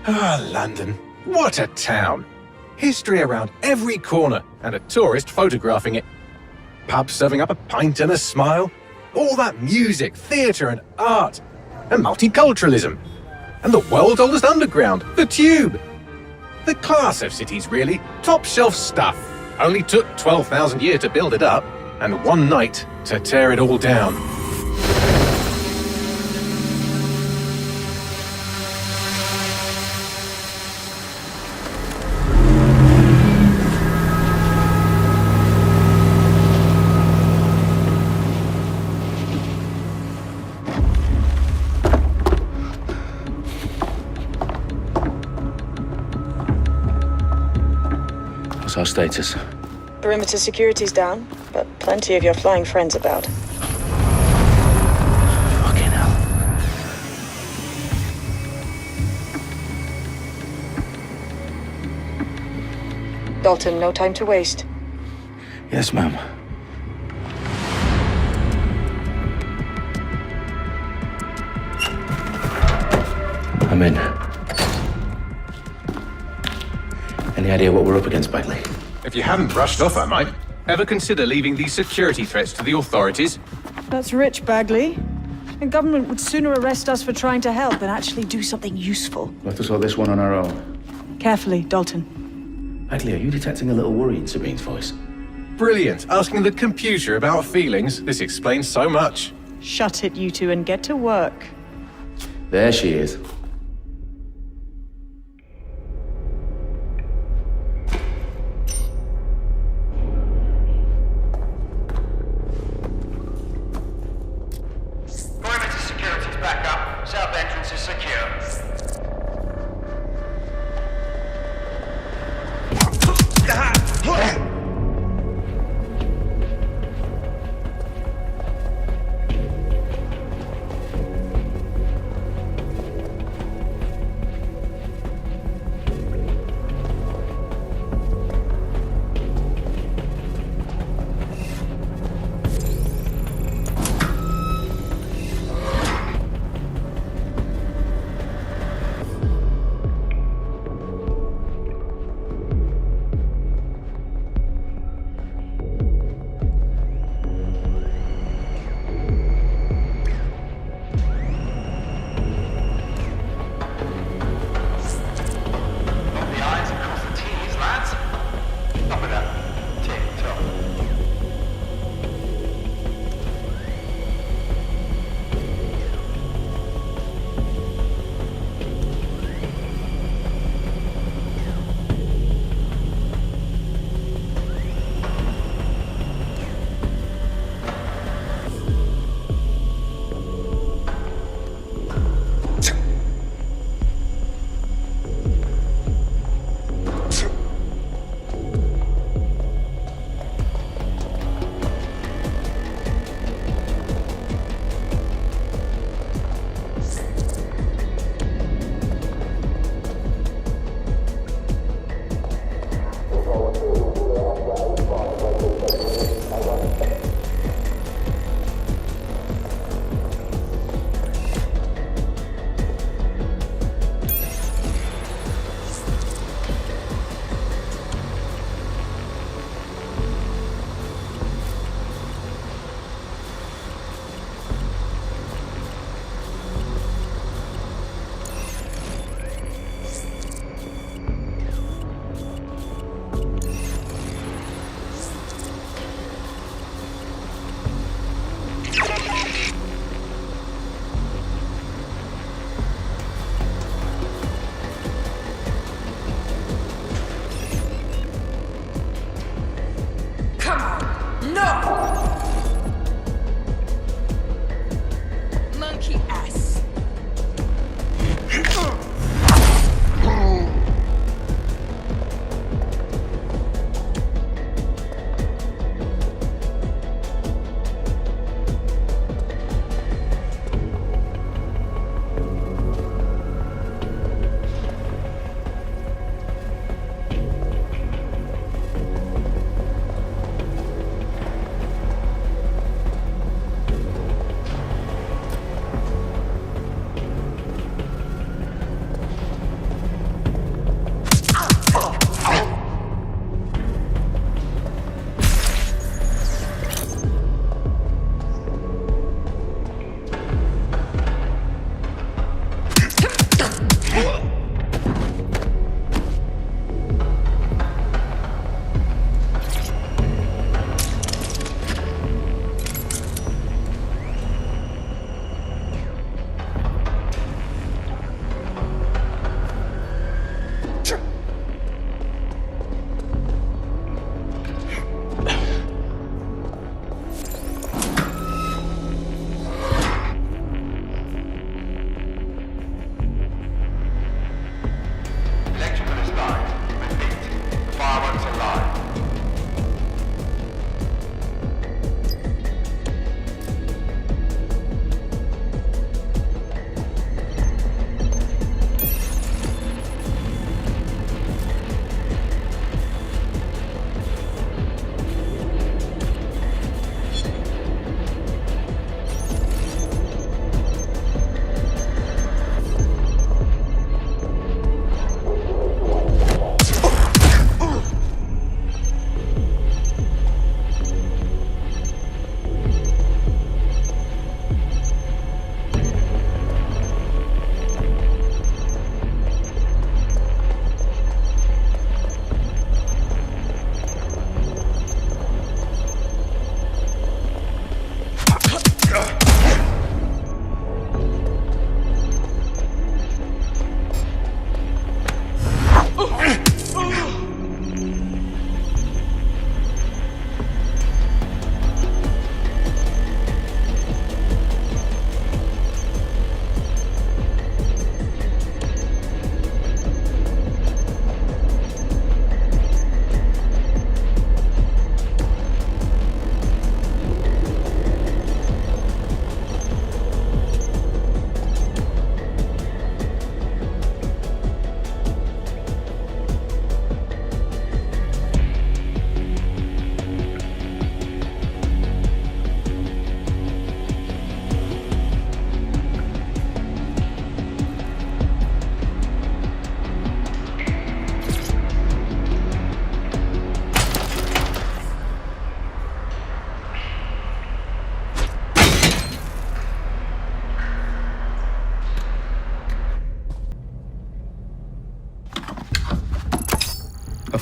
Ah, London. What a town. History around every corner, and a tourist photographing it. Pubs serving up a pint and a smile. All that music, theatre and art. And multiculturalism. And the world's oldest underground, the Tube. The class of cities, really. Top shelf stuff. Only took 12,000 years to build it up, and one night to tear it all down. What's our status? Perimeter security's down, but plenty of your flying friends about. Fucking hell. Dalton, no time to waste. Yes, ma'am. I'm in. Any idea what we're up against, Bagley? If you hadn't brushed off, I might. Ever consider leaving these security threats to the authorities? That's rich, Bagley. The government would sooner arrest us for trying to help than actually do something useful. We'll have to sort this one on our own. Carefully, Dalton. Bagley, are you detecting a little worry in Sabine's voice? Brilliant. Asking the computer about feelings. This explains so much. Shut it, you two, and get to work. There she is. Perimeter security's back up. South entrance is secure.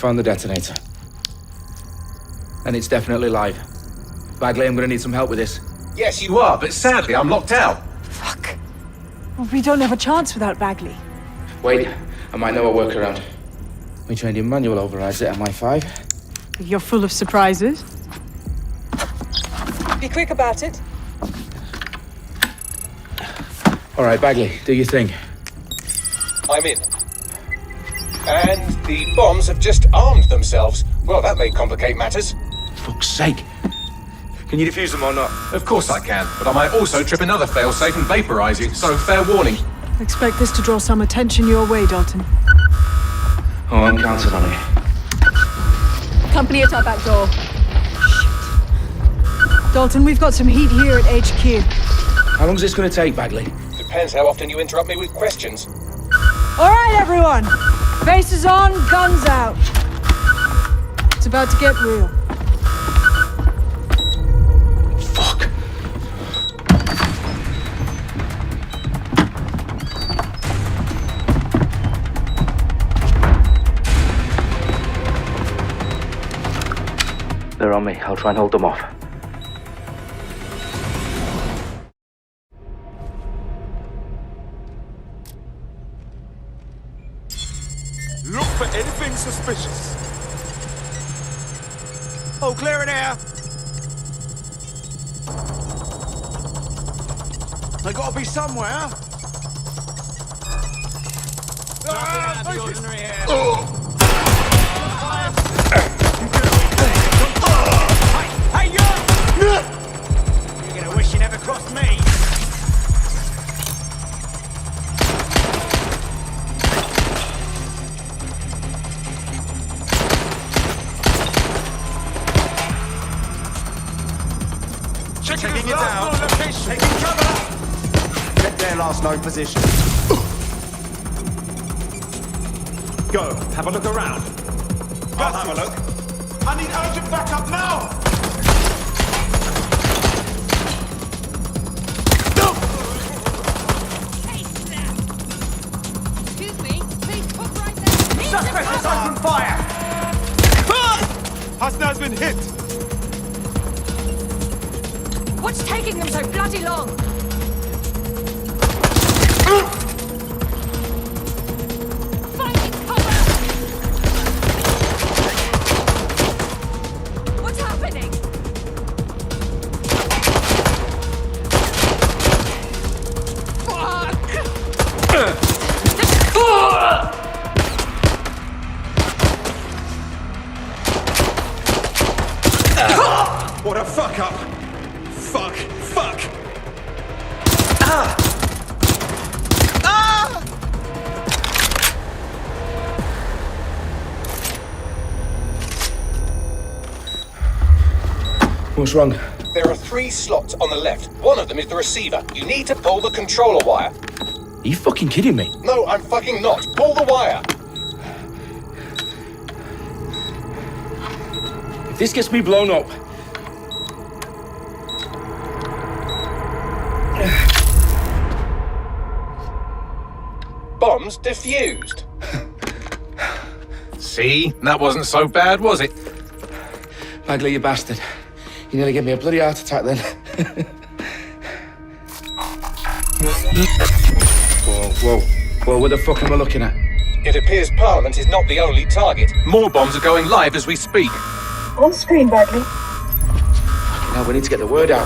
found the detonator. And it's definitely live. Bagley, I'm gonna need some help with this. Yes, you are, but sadly, I'm locked out. Fuck. Well, we don't have a chance without Bagley. Wait, I might know a workaround. We trained in manual overrides at MI5. You're full of surprises. Be quick about it. All right, Bagley, do your thing. I'm in. And the bombs have just armed themselves. Well, that may complicate matters. Fuck's sake. Can you defuse them or not? Of course I can, but I might also trip another failsafe and vaporize you, so fair warning. Expect this to draw some attention your way, Dalton. Oh, I'm counting on it. Company at our back door. Dalton, we've got some heat here at HQ. How long's this gonna take, Bagley? Depends how often you interrupt me with questions. All right, everyone. Faces on, guns out. It's about to get real. Fuck. They're on me. I'll try and hold them off. Look for anything suspicious. All clear in here. They gotta be somewhere. Nothing out of the ordinary here. Hey, you! You're gonna wish you never crossed me. Checking it down. Taking cover. Get their last known position. Go. Have a look around. I'll have a look. I need urgent backup now. Excuse me, please put right there. Suspect has opened fire. Hasna's been hit. What's taking them so bloody long? Finding cover! What's happening? What a fuck up. Fuck. What's wrong? There are 3 slots on the left. One of them is the receiver. You need to pull the controller wire. Are you fucking kidding me? No, I'm fucking not. Pull the wire. If this gets me blown up... Bombs defused. See? That wasn't so bad, was it? Bagley, you bastard. You nearly gave me a bloody heart attack then. Whoa, what the fuck am I looking at? It appears Parliament is not the only target. More bombs are going live as we speak. On screen, Bagley. Now we need to get the word out.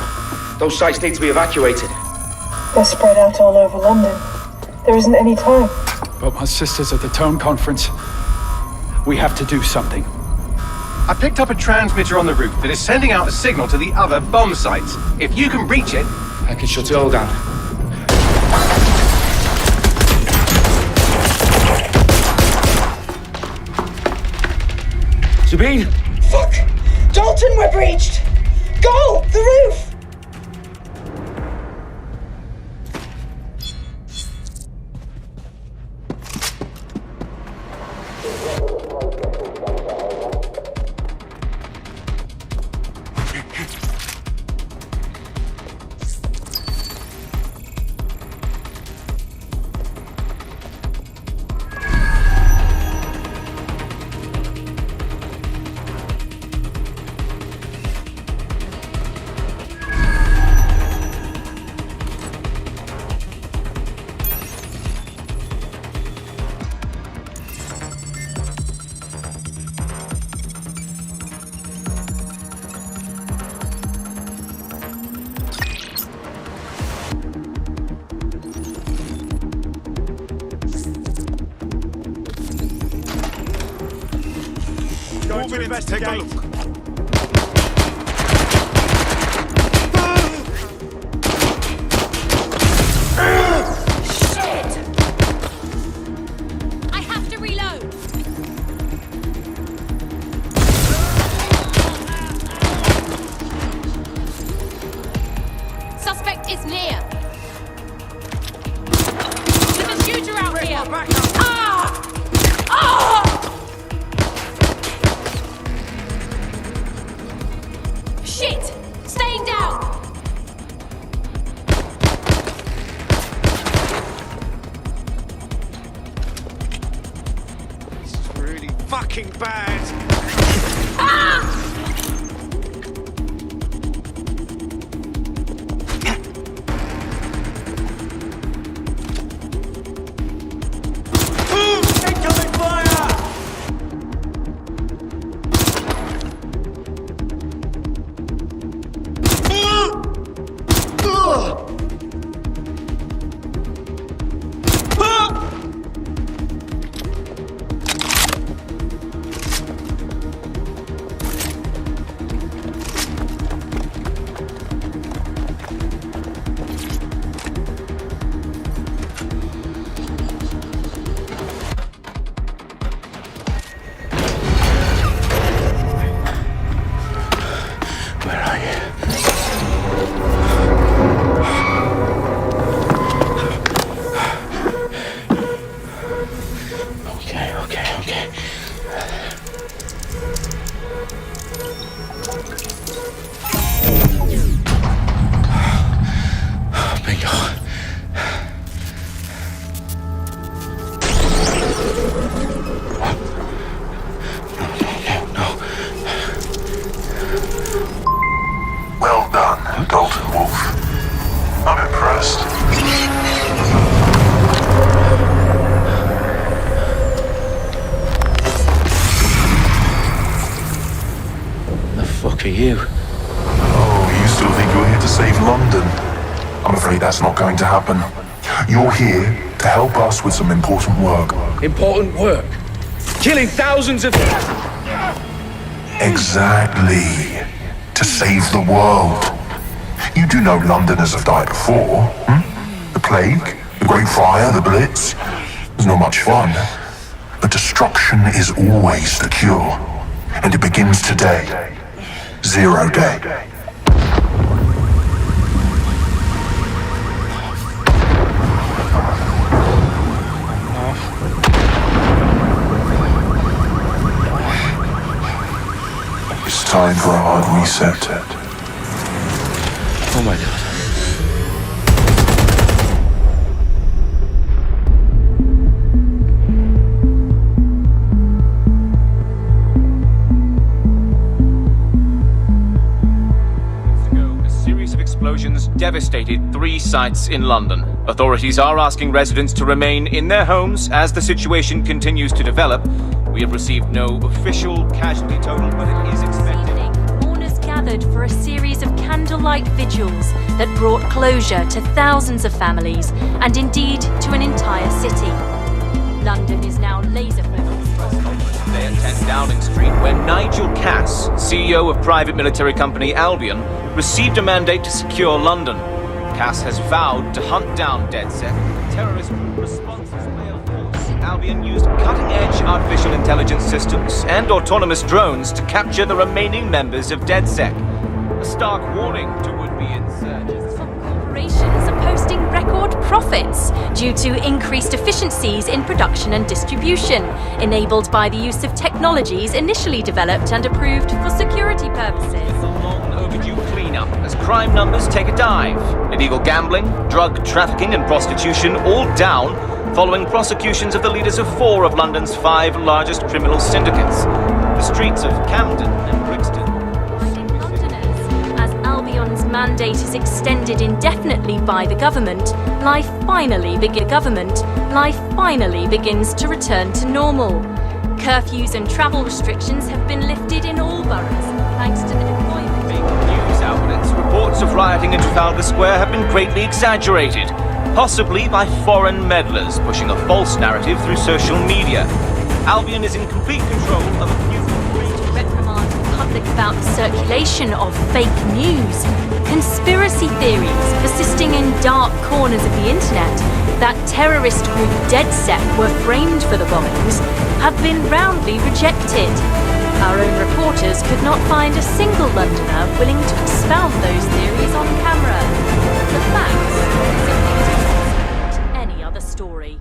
Those sites need to be evacuated. They're spread out all over London. There isn't any time. But my sister's at the town conference. We have to do something. I picked up a transmitter on the roof that is sending out a signal to the other bomb sites. If you can reach it... I can shut it all down. Sabine! Fuck! Dalton, we're breached! Go! The roof! move to investigate. Take a look. Shit! I have to reload. Suspect is near. There's a shooter out here. Ah! Ah! Shit! Staying down! This is really fucking bad. Ah! Incoming fire! Where are you? Okay. Bingo. No. Well done, Dalton Wolf. I'm impressed. The fuck are you? Oh, you still think you're here to save London? I'm afraid that's not going to happen. You're here to help us with some important work. Important work. Killing thousands of... Exactly. To save the world. You do know Londoners have died before, hmm? The plague, the Great Fire, the Blitz. It's not much fun. But destruction is always the cure. And it begins today. 0 day. It's time for a hard reset. Oh my god. A series of explosions devastated 3 sites in London. Authorities are asking residents to remain in their homes as the situation continues to develop. We have received no official casualty total, but it is expected. Mourners gathered for a series of candlelight vigils that brought closure to thousands of families and indeed to an entire city. London is now laser-focused. Today at 10 Downing Street, when Nigel Cass, CEO of private military company Albion, received a mandate to secure London. Cass has vowed to hunt down DedSec. Terrorist responses may of course. Albion used cutting-edge artificial intelligence systems and autonomous drones to capture the remaining members of DedSec. A stark warning to would-be insurgents. Corporations are posting record profits due to increased efficiencies in production and distribution, enabled by the use of technologies initially developed and approved for security purposes. A long overdue cleanup as crime numbers take a dive. Illegal gambling, drug trafficking and prostitution all down following prosecutions of the leaders of 4 of London's 5 largest criminal syndicates. The streets of Camden and Brixton. As Albion's mandate is extended indefinitely by the government, life finally begins to return to normal. Curfews and travel restrictions have been lifted in all boroughs, thanks to the deployment. Big news outlets, reports of rioting in Trafalgar Square have been greatly exaggerated, possibly by foreign meddlers pushing a false narrative through social media. Albion is in complete control of a new great public about the circulation of fake news, conspiracy theories persisting in dark corners of the internet that terrorist group DedSec were framed for the bombings have been roundly rejected. Our own reporters could not find a single Londoner willing to expound those theories on camera. The facts simply support any other story.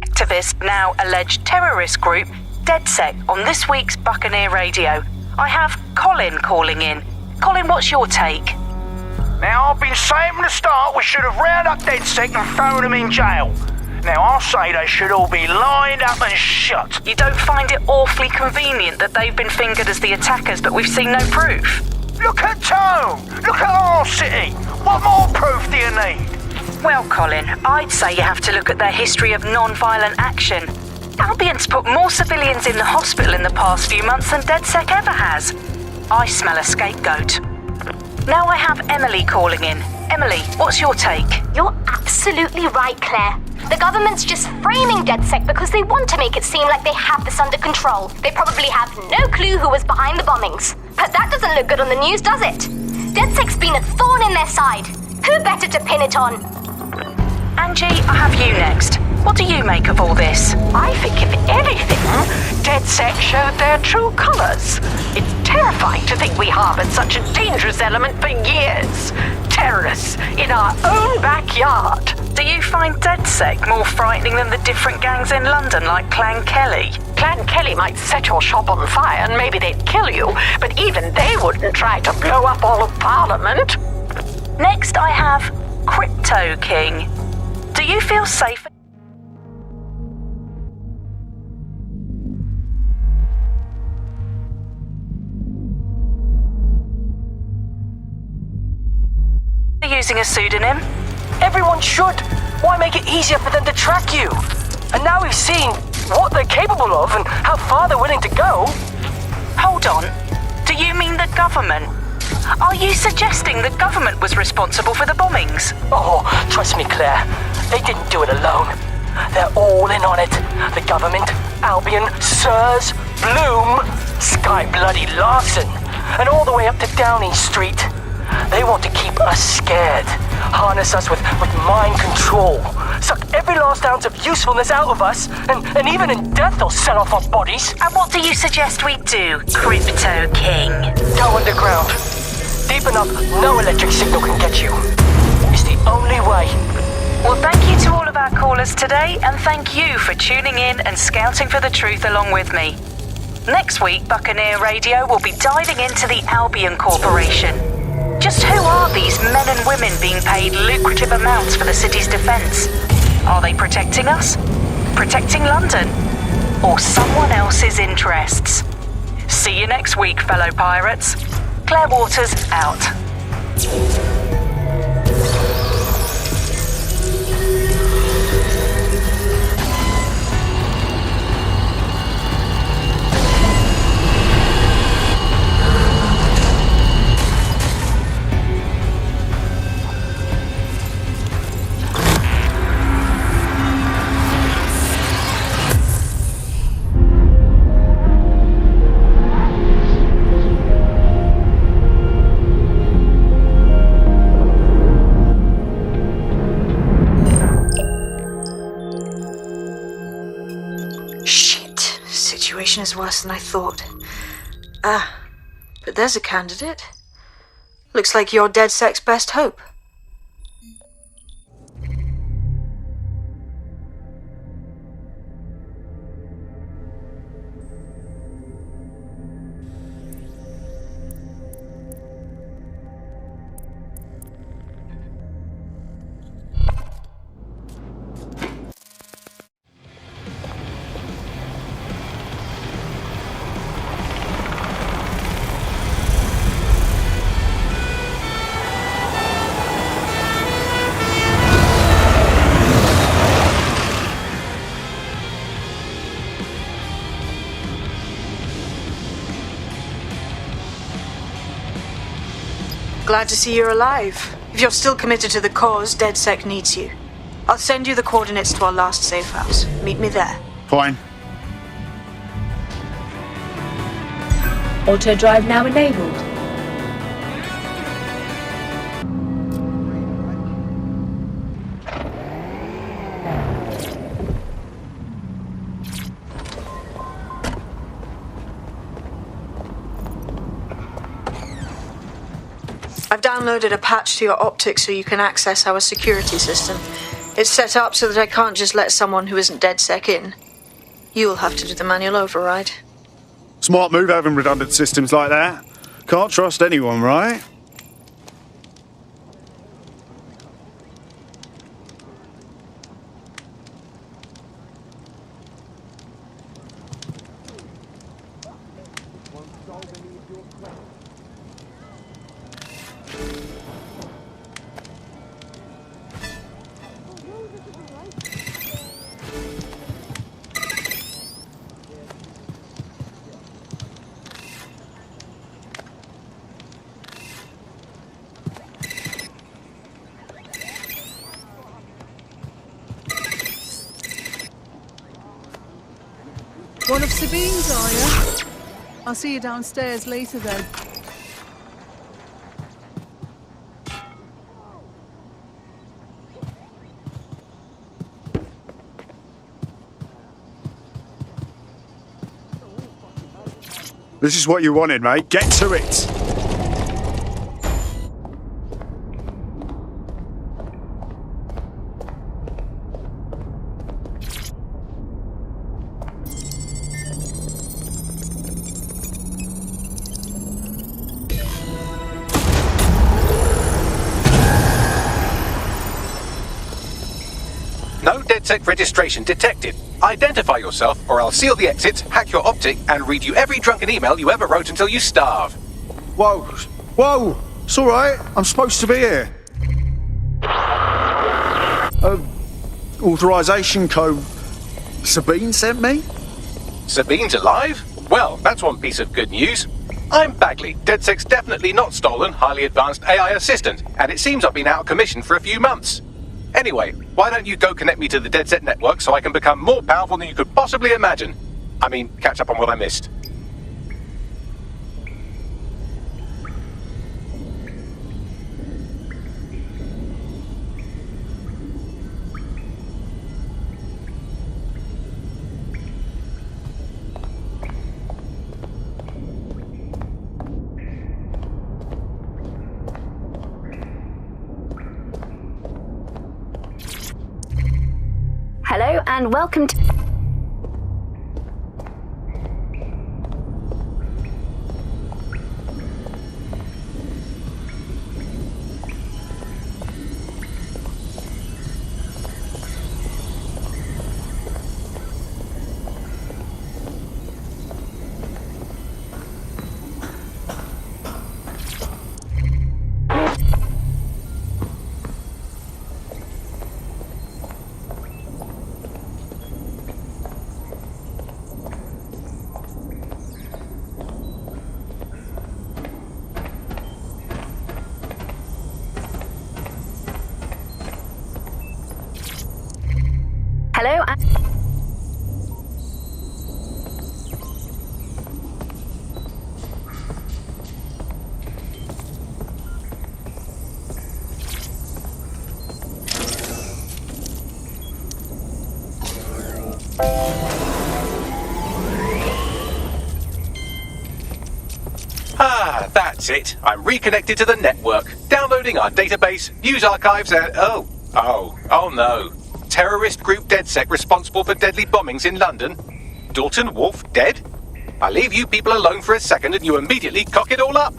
Activist, now alleged terrorist group, DedSec, on this week's Buccaneer Radio. I have Colin calling in. Colin, what's your take? Now, I've been saying from the start we should have rounded up DedSec and thrown them in jail. Now, I'll say they should all be lined up and shot. You don't find it awfully convenient that they've been fingered as the attackers, but we've seen no proof? Look at Tone! Look at our city! What more proof do you need? Well, Colin, I'd say you have to look at their history of non-violent action. Albion's put more civilians in the hospital in the past few months than DedSec ever has. I smell a scapegoat. Now I have Emily calling in. Emily, what's your take? You're absolutely right, Claire. The government's just framing DedSec because they want to make it seem like they have this under control. They probably have no clue who was behind the bombings. But that doesn't look good on the news, does it? DedSec's been a thorn in their side. Who better to pin it on? Angie, I have you next. What do you make of all this? I think, if anything, DedSec showed their true colours. It's terrifying to think we harboured such a dangerous element for years. Terrorists in our own backyard. Do you find DedSec more frightening than the different gangs in London, like Clan Kelly? Clan Kelly might set your shop on fire and maybe they'd kill you, but even they wouldn't try to blow up all of Parliament. Next, I have Crypto King. Do you feel safe? Using a pseudonym? Everyone should. Why make it easier for them to track you? And now we've seen what they're capable of and how far they're willing to go. Hold on. Do you mean the government? Are you suggesting the government was responsible for the bombings? Oh, trust me, Claire. They didn't do it alone. They're all in on it. The government, Albion, Sirs, Bloom, Sky Bloody Larson, and all the way up to Downing Street. They want to keep us scared, harness us with mind control, suck every last ounce of usefulness out of us, and even in death they'll sell off our bodies. And what do you suggest we do, Crypto King? Go underground. Deep enough, no electric signal can get you. It's the only way. Well, thank you to all of our callers today, and thank you for tuning in and scouting for the truth along with me. Next week, Buccaneer Radio will be diving into the Albion Corporation. Just who are these men and women being paid lucrative amounts for the city's defence? Are they protecting us? Protecting London? Or someone else's interests? See you next week, fellow pirates. Claire Waters, out. Is worse than I thought. But there's a candidate. Looks like you're DedSec's best hope. Glad to see you're alive. If you're still committed to the cause, DedSec needs you. I'll send you the coordinates to our last safe house. Meet me there. Fine. Auto drive now enabled. I've downloaded a patch to your optics so you can access our security system. It's set up so that I can't just let someone who isn't DedSec in. You'll have to do the manual override. Smart move having redundant systems like that. Can't trust anyone, right? One of Sabine's, are you? I'll see you downstairs later then. This is what you wanted, mate. Get to it! No DedSec registration detected. Identify yourself, or I'll seal the exits, hack your optic, and read you every drunken email you ever wrote until you starve. Whoa! Whoa! It's alright. I'm supposed to be here. Authorization code Sabine sent me? Sabine's alive? Well, that's one piece of good news. I'm Bagley, DedSec's definitely not stolen, highly advanced AI assistant, and it seems I've been out of commission for a few months. Anyway, why don't you go connect me to the DedSec network so I can become more powerful than you could possibly imagine? I mean, catch up on what I missed. Hello and welcome to... Hello and... Ah, that's it. I'm reconnected to the network. Downloading our database, news archives, and... Oh no. Terrorist group DedSec responsible for deadly bombings in London? Dalton Wolfe dead? I leave you people alone for a second and you immediately cock it all up.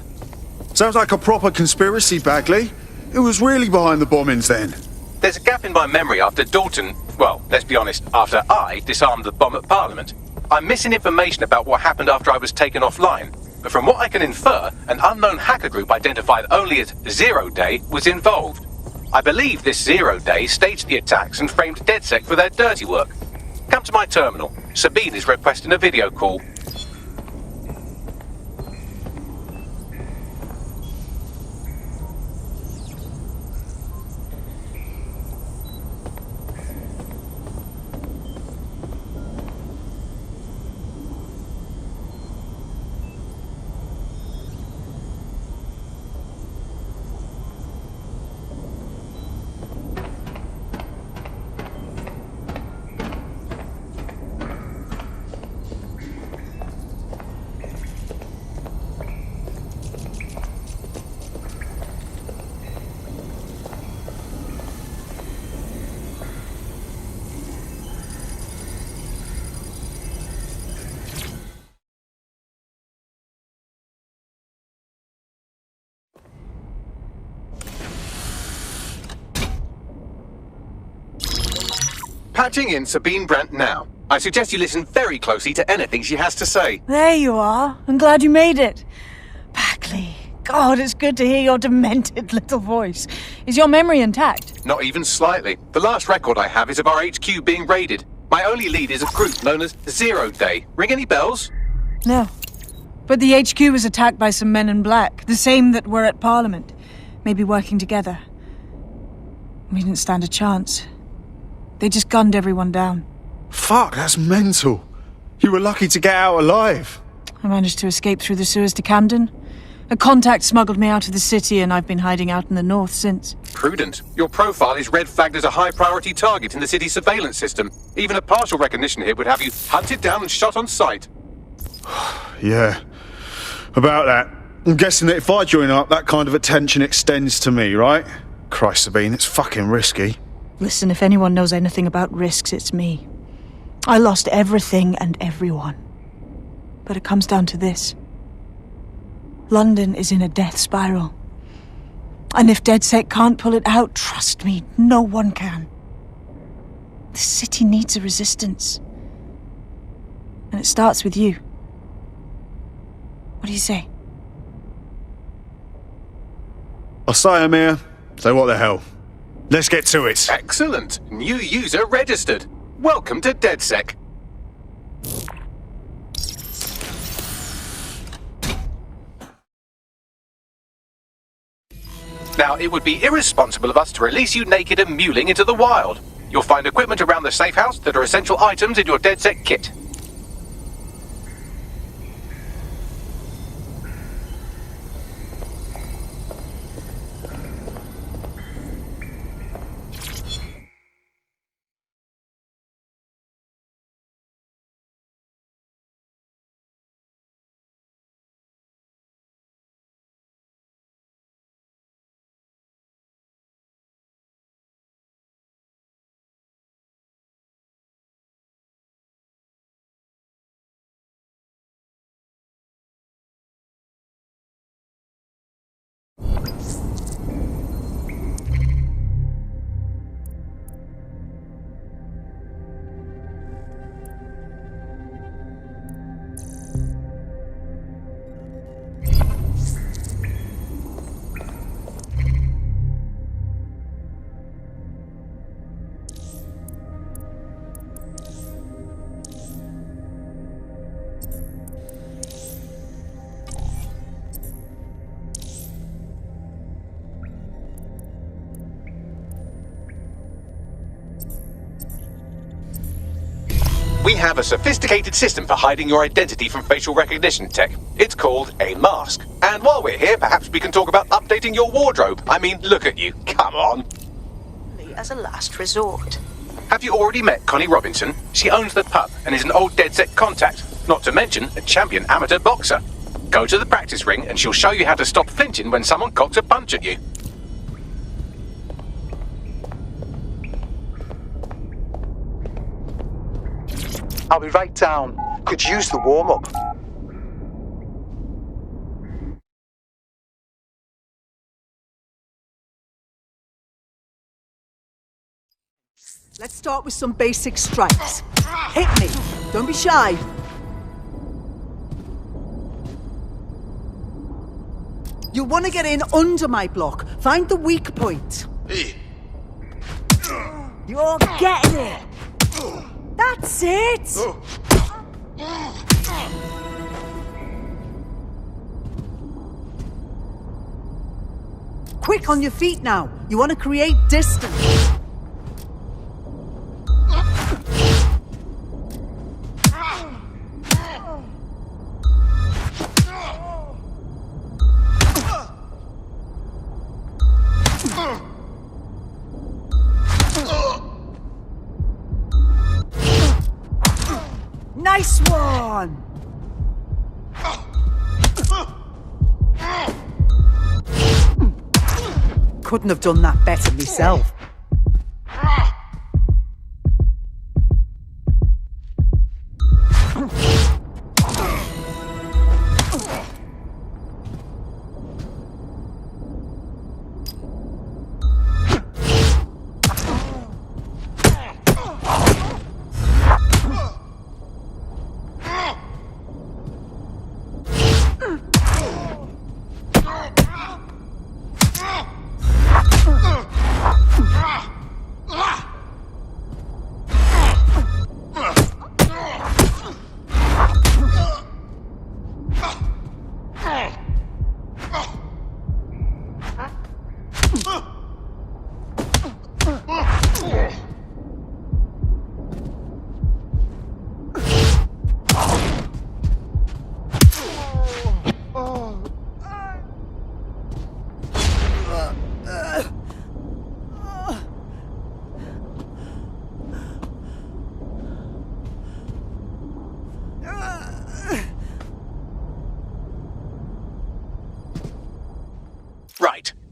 Sounds like a proper conspiracy, Bagley. Who was really behind the bombings then? There's a gap in my memory after Dalton... Well, let's be honest, after I disarmed the bomb at Parliament. I'm missing information about what happened after I was taken offline. But from what I can infer, an unknown hacker group identified only as Zero Day was involved. I believe this Zero Day staged the attacks and framed DedSec for their dirty work. Come to my terminal. Sabine is requesting a video call. Patching in Sabine Brandt now. I suggest you listen very closely to anything she has to say. There you are. I'm glad you made it. Bagley. God, it's good to hear your demented little voice. Is your memory intact? Not even slightly. The last record I have is of our HQ being raided. My only lead is a group known as 0 Day. Ring any bells? No. But the HQ was attacked by some men in black, the same that were at Parliament. Maybe working together. We didn't stand a chance. They just gunned everyone down. Fuck, that's mental. You were lucky to get out alive. I managed to escape through the sewers to Camden. A contact smuggled me out of the city, and I've been hiding out in the north since. Prudent. Your profile is red flagged as a high-priority target in the city's surveillance system. Even a partial recognition hit would have you hunted down and shot on sight. Yeah, about that. I'm guessing that if I join up, that kind of attention extends to me, right? Christ, Sabine, it's fucking risky. Listen, if anyone knows anything about risks, it's me. I lost everything and everyone. But it comes down to this. London is in a death spiral. And if DedSec can't pull it out, trust me, no one can. The city needs a resistance. And it starts with you. What do you say? I say, Amir, so what the hell? Let's get to it. Excellent. New user registered. Welcome to DedSec. Now, it would be irresponsible of us to release you naked and mewling into the wild. You'll find equipment around the safe house that are essential items in your DedSec kit. We have a sophisticated system for hiding your identity from facial recognition tech. It's called a mask. And while we're here, perhaps we can talk about updating your wardrobe. I mean, look at you. Come on. As a last resort. Have you already met Connie Robinson? She owns the pub and is an old DedSec contact. Not to mention a champion amateur boxer. Go to the practice ring and she'll show you how to stop flinching when someone cocks a punch at you. I'll be right down. Could use the warm-up. Let's start with some basic strikes. Hit me. Don't be shy. You'll want to get in under my block. Find the weak point. Hey. You're getting it. That's it! Quick on your feet now. You want to create distance. Nice one! Couldn't have done that better myself.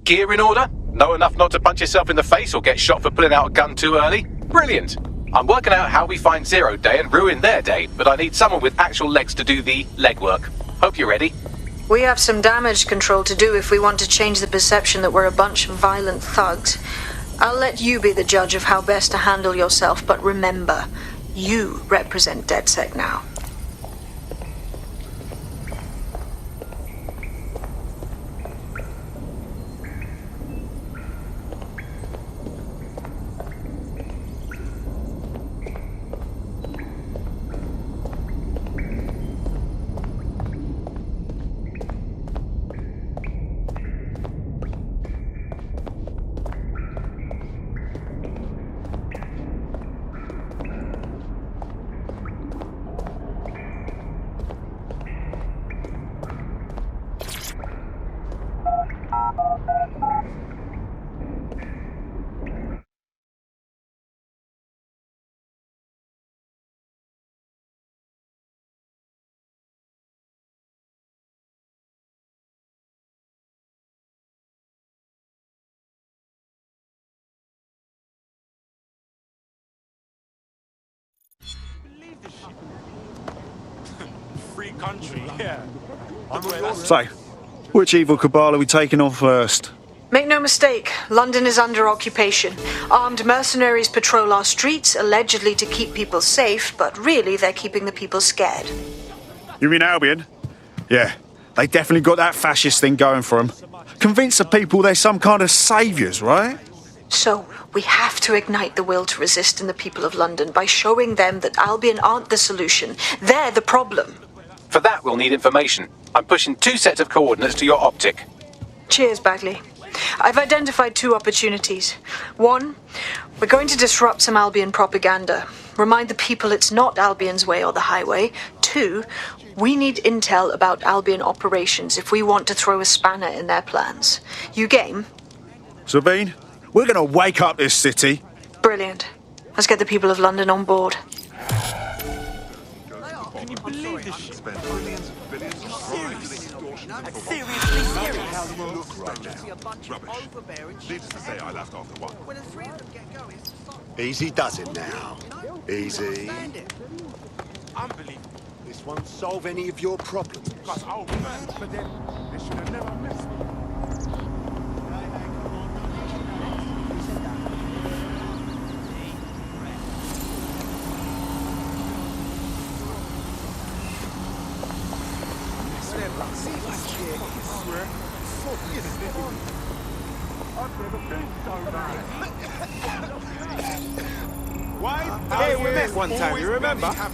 Gear in order? Know enough not to punch yourself in the face or get shot for pulling out a gun too early? Brilliant! I'm working out how we find Zero Day and ruin their day, but I need someone with actual legs to do the legwork. Hope you're ready. We have some damage control to do if we want to change the perception that we're a bunch of violent thugs. I'll let you be the judge of how best to handle yourself, but remember, you represent DedSec now. Free country, yeah. So, which evil cabal are we taking on first? Make no mistake, London is under occupation. Armed mercenaries patrol our streets, allegedly to keep people safe, but really they're keeping the people scared. You mean Albion? Yeah, they definitely got that fascist thing going for them. Convince the people they're some kind of saviours, right? So, we have to ignite the will to resist in the people of London by showing them that Albion aren't the solution. They're the problem. For that, we'll need information. I'm pushing 2 sets of coordinates to your optic. Cheers, Bagley. I've identified 2 opportunities. 1, we're going to disrupt some Albion propaganda. Remind the people it's not Albion's way or the highway. 2, we need intel about Albion operations if we want to throw a spanner in their plans. You game? Sabine, we're going to wake up this city. Brilliant. Let's get the people of London on board. Can you believe this shit? Billions and billions of Seriously serious. How you look right now? Rubbish. Needless to say, I laughed after one. When the 3 of them get going, it's just like... Easy does it now. Easy. Unbelievable. This won't solve any of your problems. Plus, I'll man, but then they should have never missed me. Hey, we met one time, you remember? Come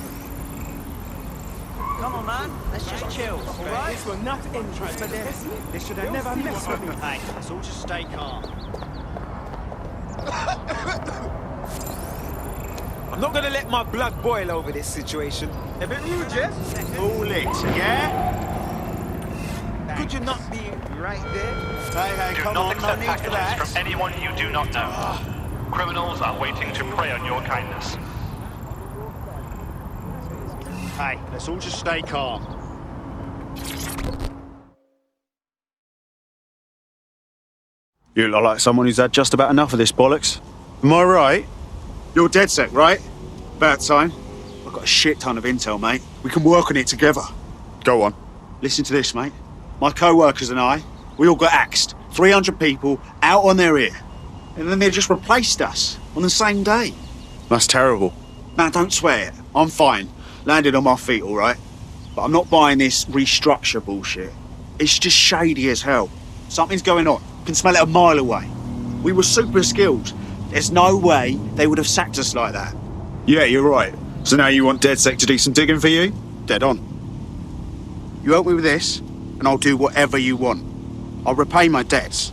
on, man. Let's just chill, all right? This will not interest for them. They should have never messed with me. Hey, let's all just stay calm. I'm not gonna let my blood boil over this situation. A bit rude, yes? All it, yeah? Could you not be right there? Hey, Do come not on, no accept need for packages that. from anyone you do not know. Criminals are waiting to prey on your kindness. Hey, let's all just stay calm. You look like someone who's had just about enough of this bollocks. Am I right? You're DedSec, right? About time. I've got a shit ton of intel, mate. We can work on it together. Go on. Listen to this, mate. My co-workers and I, we all got axed. 300 people out on their ear. And then they just replaced us on the same day. That's terrible. Now, don't swear. I'm fine. Landed on my feet, all right? But I'm not buying this restructure bullshit. It's just shady as hell. Something's going on. Can smell it a mile away. We were super skilled. There's no way they would have sacked us like that. Yeah, you're right. So now you want DedSec to do some digging for you? Dead on. You help me with this, and I'll do whatever you want. I'll repay my debts.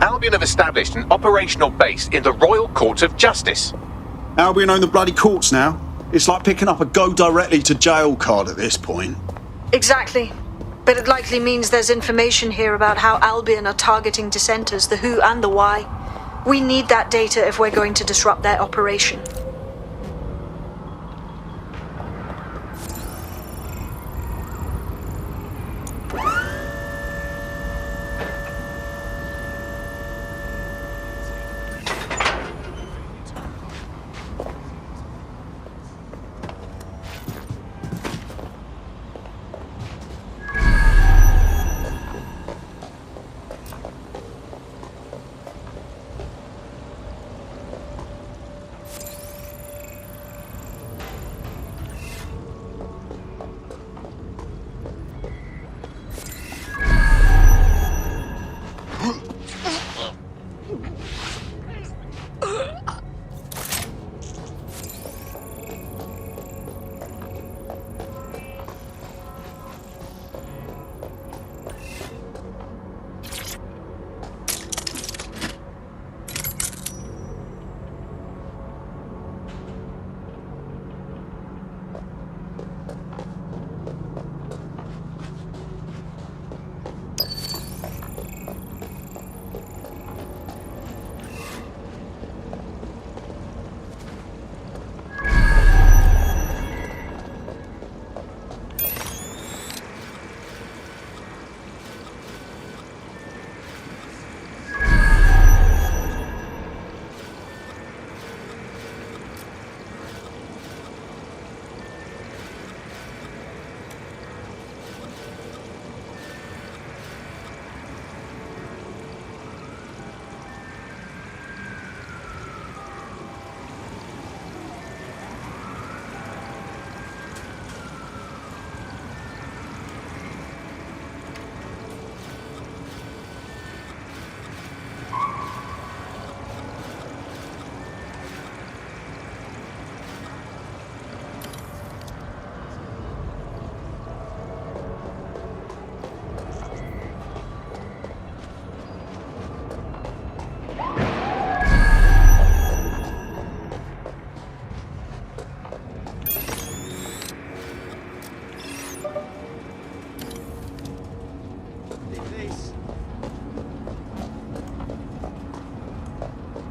Albion have established an operational base in the Royal Court of Justice. Albion own the bloody courts now. It's like picking up a go directly to jail card at this point. Exactly. But it likely means there's information here about how Albion are targeting dissenters, the who and the why. We need that data if we're going to disrupt their operation.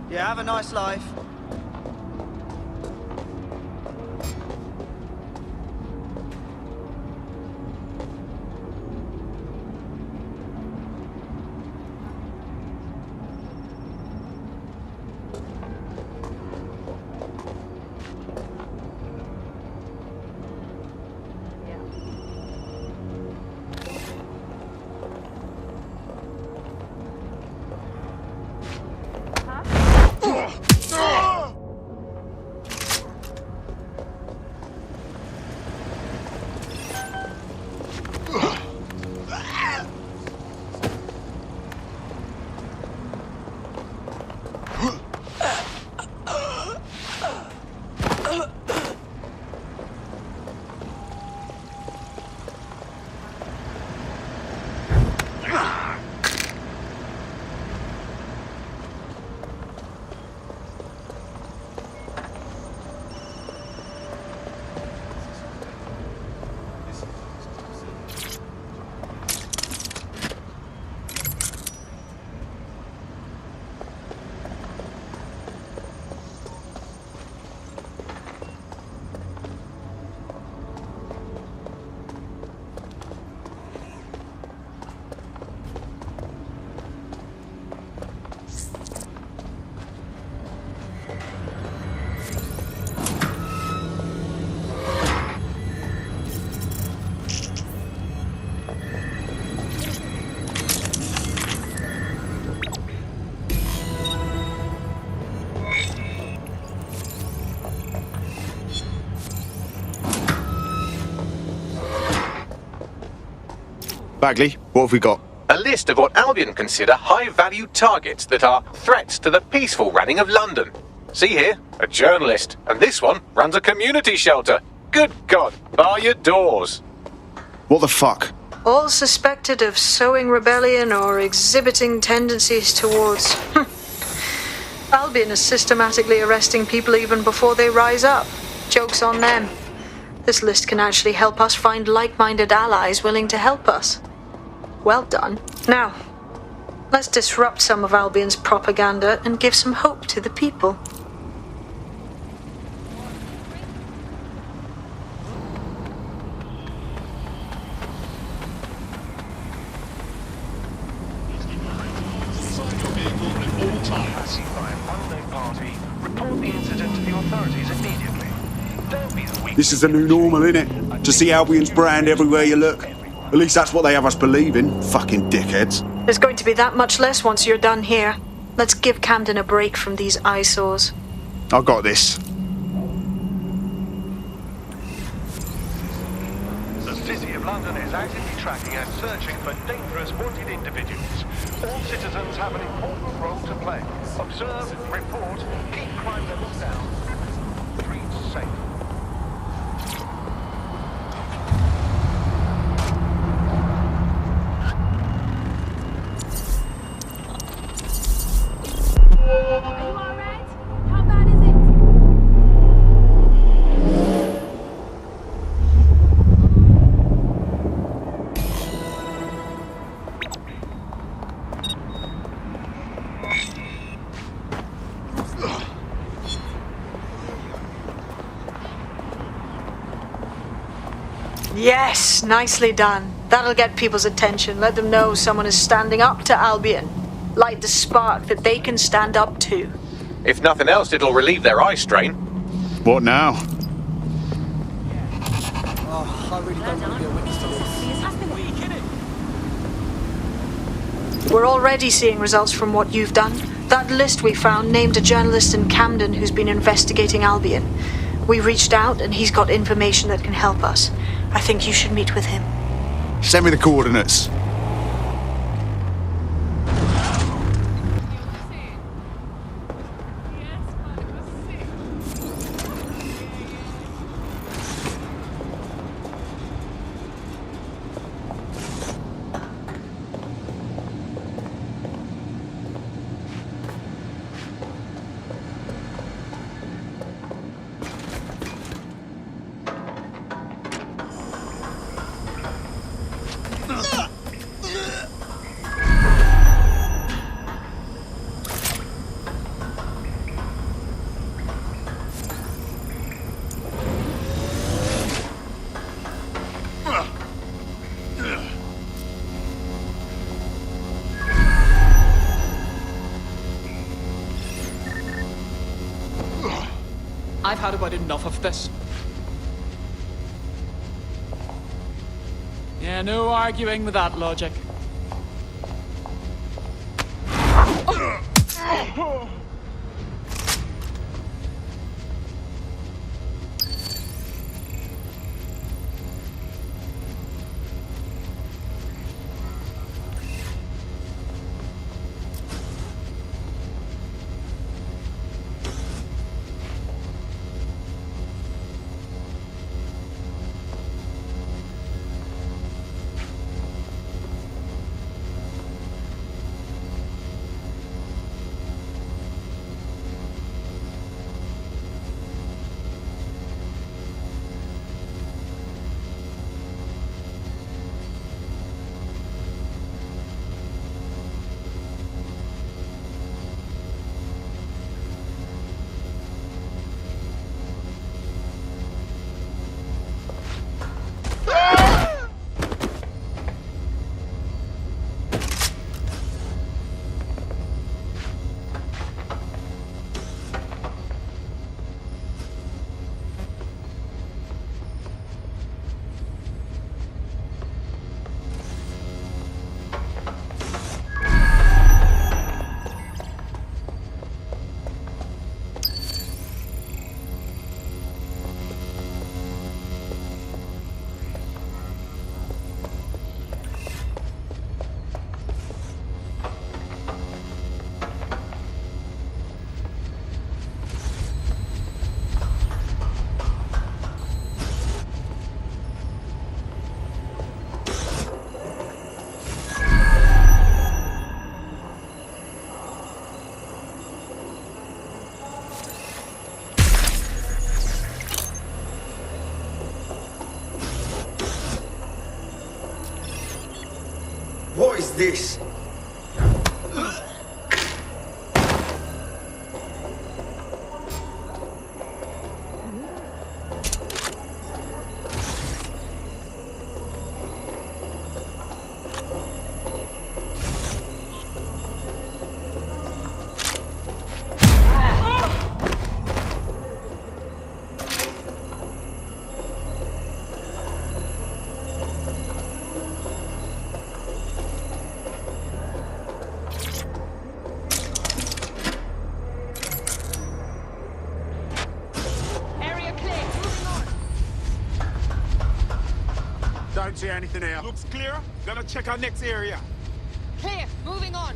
Yeah, have a nice life. Bagley, what have we got? A list of what Albion consider high-value targets that are threats to the peaceful running of London. See here, a journalist, and this one runs a community shelter. Good God, bar your doors. What the fuck? All suspected of sowing rebellion or exhibiting tendencies towards... Albion is systematically arresting people even before they rise up. Joke's on them. This list can actually help us find like-minded allies willing to help us. Well done. Now, let's disrupt some of Albion's propaganda and give some hope to the people. This is the new normal, innit? To see Albion's brand everywhere you look. At least that's what they have us believing, fucking dickheads. There's going to be that much less once you're done here. Let's give Camden a break from these eyesores. I got this. The City of London is actively tracking and searching for dangerous wanted individuals. All citizens have an important role to play. Observe, report, keep crime levels down. Streets safe. Yes, nicely done. That'll get people's attention. Let them know someone is standing up to Albion. Light the spark that they can stand up to. If nothing else, it'll relieve their eye strain. What now? Oh, I really don't want to be a witness to this. We're already seeing results from what you've done. That list we found named a journalist in Camden who's been investigating Albion. We reached out and he's got information that can help us. I think you should meet with him. Send me the coordinates. I've had about enough of this. Yeah, no arguing with that logic. What is this? Don't see anything here. Looks clear. Gonna check our next area. Clear. Moving on.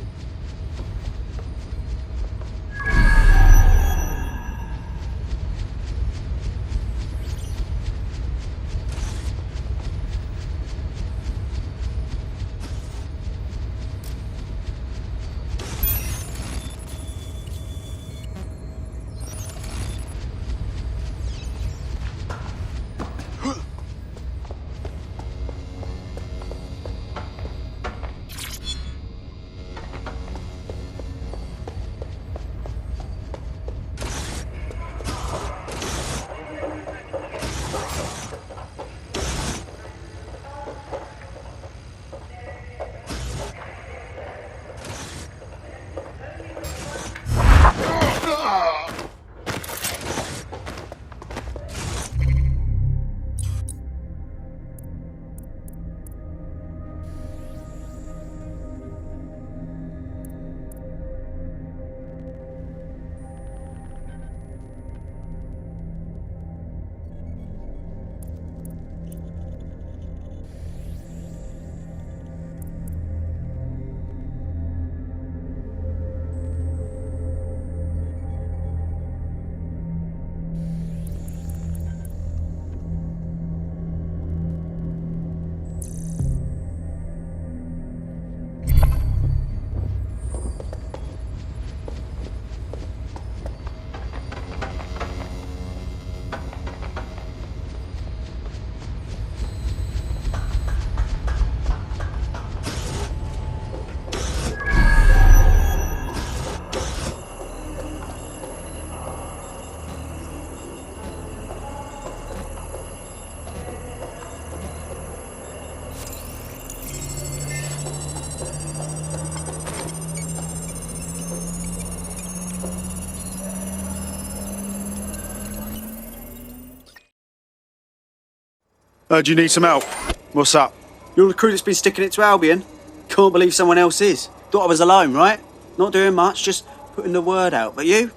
Do you need some help? What's up? You're the crew that's been sticking it to Albion? Can't believe someone else is. Thought I was alone, right? Not doing much, just putting the word out. But you?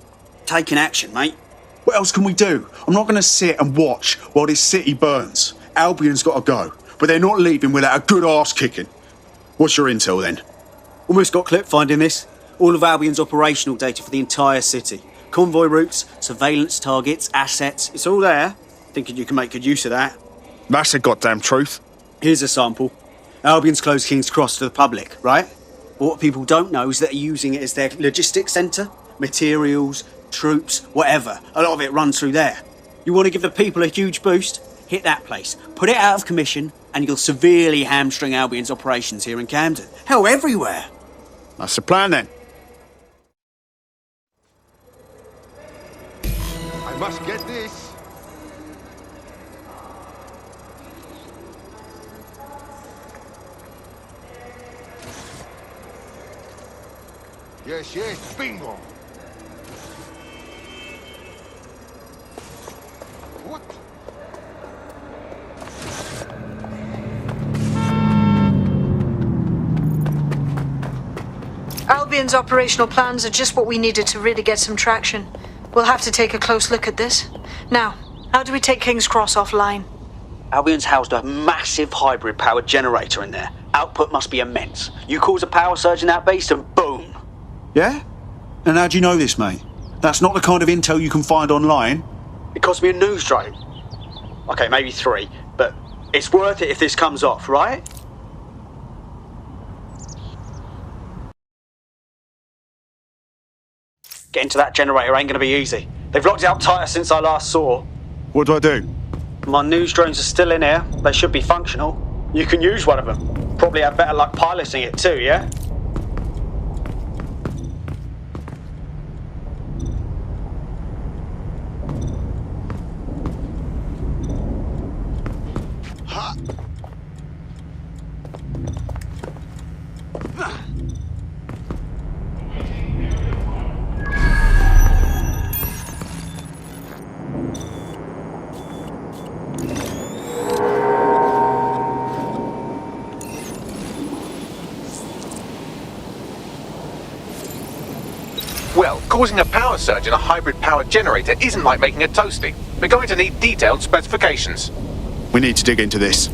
Taking action, mate. What else can we do? I'm not going to sit and watch while this city burns. Albion's got to go, but they're not leaving without a good arse kicking. What's your intel then? Almost got clipped finding this. All of Albion's operational data for the entire city. Convoy routes, surveillance targets, assets. It's all there. Thinking you can make good use of that. That's the goddamn truth. Here's a sample. Albion's closed King's Cross to the public, right? But what people don't know is that they're using it as their logistics centre. Materials, troops, whatever. A lot of it runs through there. You want to give the people a huge boost? Hit that place. Put it out of commission, and you'll severely hamstring Albion's operations here in Camden. Hell, everywhere. That's the plan then. I must get this. Yes, yes, bingo. What? Albion's operational plans are just what we needed to really get some traction. We'll have to take a close look at this. Now, how do we take King's Cross offline? Albion's housed a massive hybrid-powered generator in there. Output must be immense. You cause a power surge in that beast and boom. Yeah? And how do you know this, mate? That's not the kind of intel you can find online. It cost me a news drone. Okay, maybe 3, but it's worth it if this comes off, right? Getting to that generator ain't gonna be easy. They've locked it up tighter since I last saw. What do I do? My news drones are still in here. They should be functional. You can use one of them. Probably have better luck piloting it too, yeah? Well, causing a power surge in a hybrid power generator isn't like making a toasty. We're going to need detailed specifications. We need to dig into this.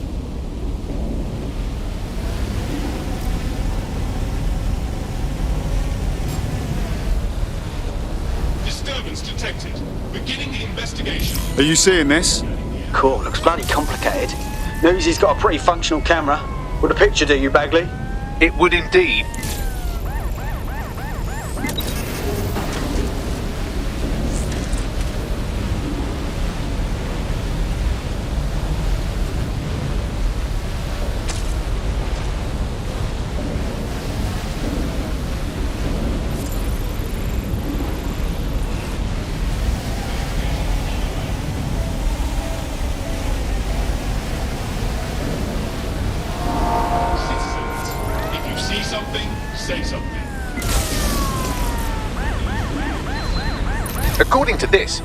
Disturbance detected. Beginning the investigation. Are you seeing this? Cool, looks bloody complicated. Newsy's got a pretty functional camera. Would a picture do you, Bagley? It would indeed. According to this,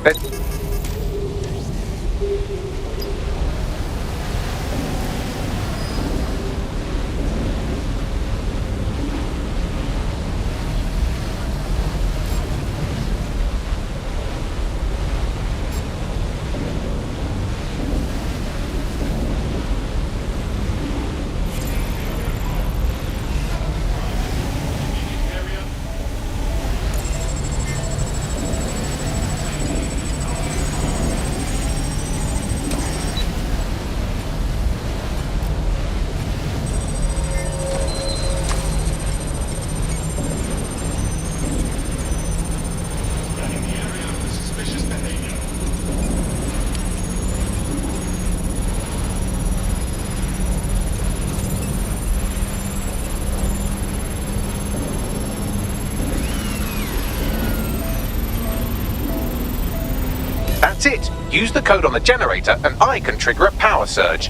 that's it. Use the code on the generator and I can trigger a power surge.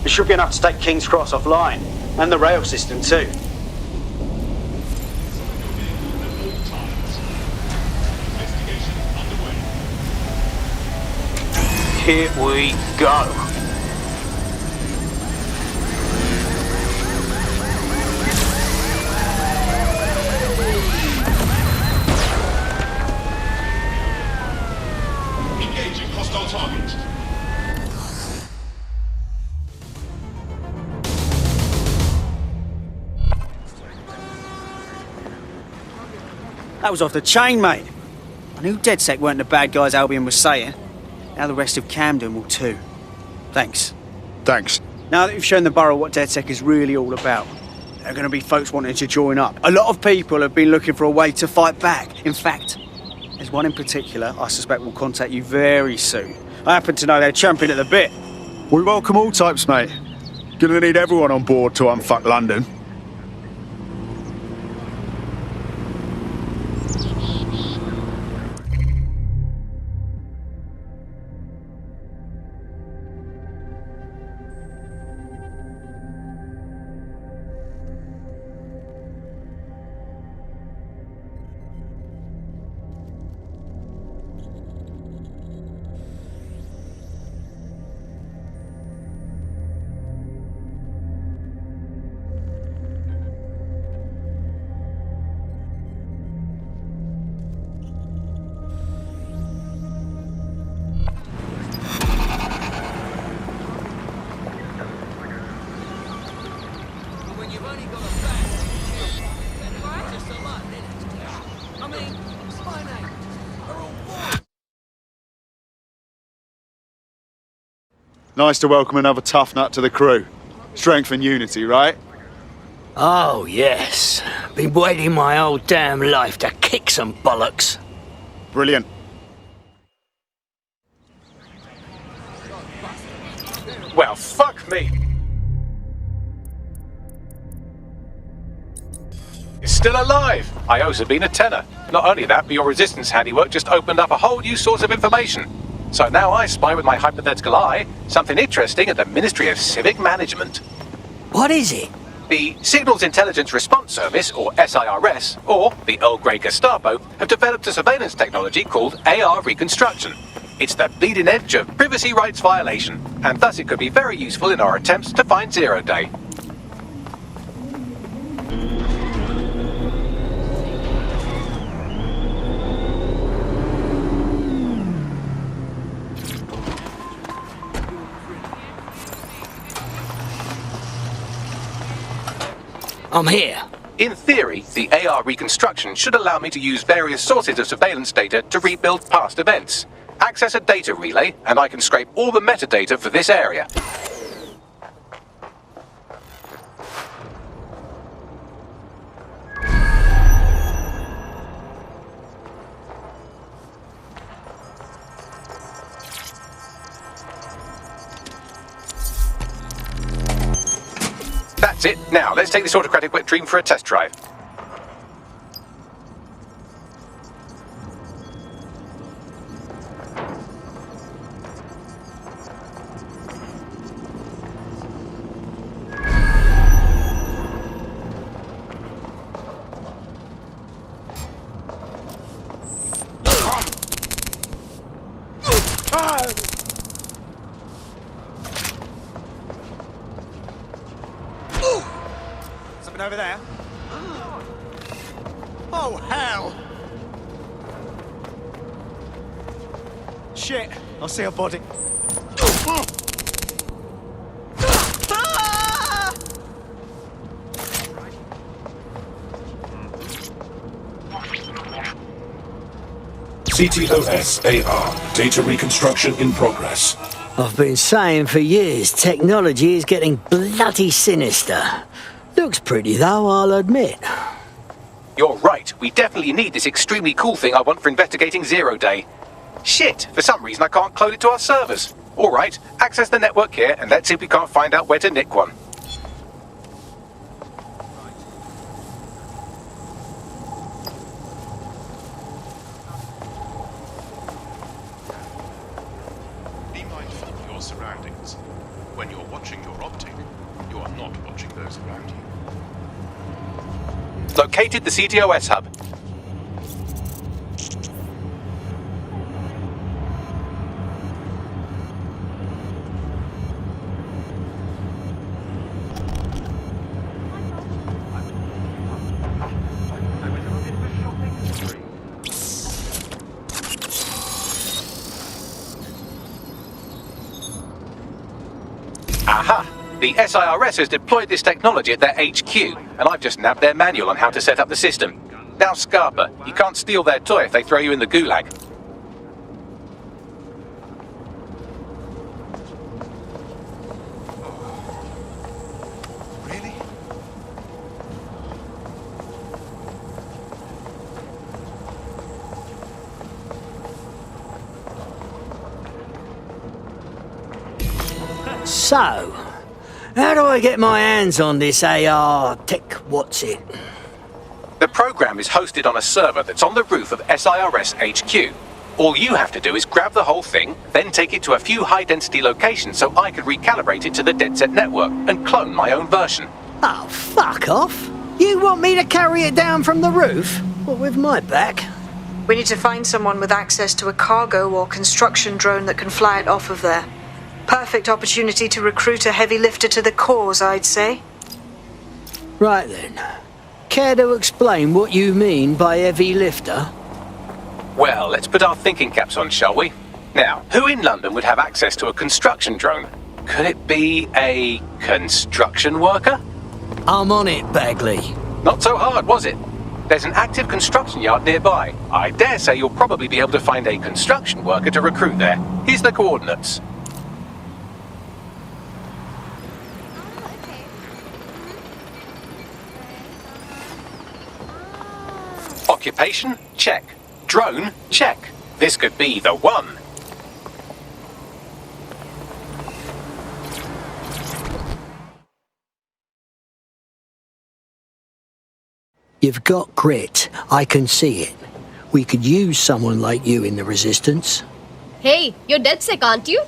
It should be enough to take King's Cross offline. And the rail system too. Here we go. Engaging hostile target. That was off the chain, mate. I knew DedSec weren't the bad guys Albion was saying. Now the rest of Camden will too. Thanks. Thanks. Now that you've shown the borough what DedSec is really all about, there are going to be folks wanting to join up. A lot of people have been looking for a way to fight back. In fact, there's one in particular I suspect will contact you very soon. I happen to know they're champing at the bit. We welcome all types, mate. Gonna need everyone on board to unfuck London. Nice to welcome another tough nut to the crew. Strength and unity, right? Oh, yes. Been waiting my whole damn life to kick some bollocks. Brilliant. Well, fuck me. It's still alive! I owe Sabine a tenner. Not only that, but your resistance handiwork just opened up a whole new source of information. So now I spy with my hypothetical eye something interesting at the Ministry of Civic Management. What is it? The Signals Intelligence Response Service, or SIRS, or the Earl Grey Gestapo, have developed a surveillance technology called AR reconstruction. It's the bleeding edge of privacy rights violation, and thus it could be very useful in our attempts to find Zero Day. I'm here. In theory, the AR reconstruction should allow me to use various sources of surveillance data to rebuild past events. Access a data relay, and I can scrape all the metadata for this area. That's it. Now, let's take this autocratic wet dream for a test drive. Something over there? Oh, hell! Shit, I see a body. CTOS-AR, data reconstruction in progress. I've been saying for years, technology is getting bloody sinister. Looks pretty though, I'll admit. You're right. We definitely need this extremely cool thing I want for investigating Zero Day. Shit, for some reason I can't clone it to our servers. Alright, access the network here and let's see if we can't find out where to nick one. Be mindful of your surroundings. When you're watching your optic, you are not watching those around you. Located the CTOS hub. Aha! The SIRS has deployed this technology at their HQ, and I've just nabbed their manual on how to set up the system. Now, Scarpa, you can't steal their toy if they throw you in the gulag. Really? So, how do I get my hands on this AR tech what's it? The program is hosted on a server that's on the roof of SIRS HQ. All you have to do is grab the whole thing, then take it to a few high-density locations so I can recalibrate it to the DedSet network and clone my own version. Oh, fuck off! You want me to carry it down from the roof? What, with my back? We need to find someone with access to a cargo or construction drone that can fly it off of there. Perfect opportunity to recruit a heavy lifter to the cause, I'd say. Right then. Care to explain what you mean by heavy lifter? Well, let's put our thinking caps on, shall we? Now, who in London would have access to a construction drone? Could it be a construction worker? I'm on it, Bagley. Not so hard, was it? There's an active construction yard nearby. I dare say you'll probably be able to find a construction worker to recruit there. Here's the coordinates. Occupation? Check. Drone? Check. This could be the one. You've got grit. I can see it. We could use someone like you in the Resistance. Hey, you're dead sick, aren't you?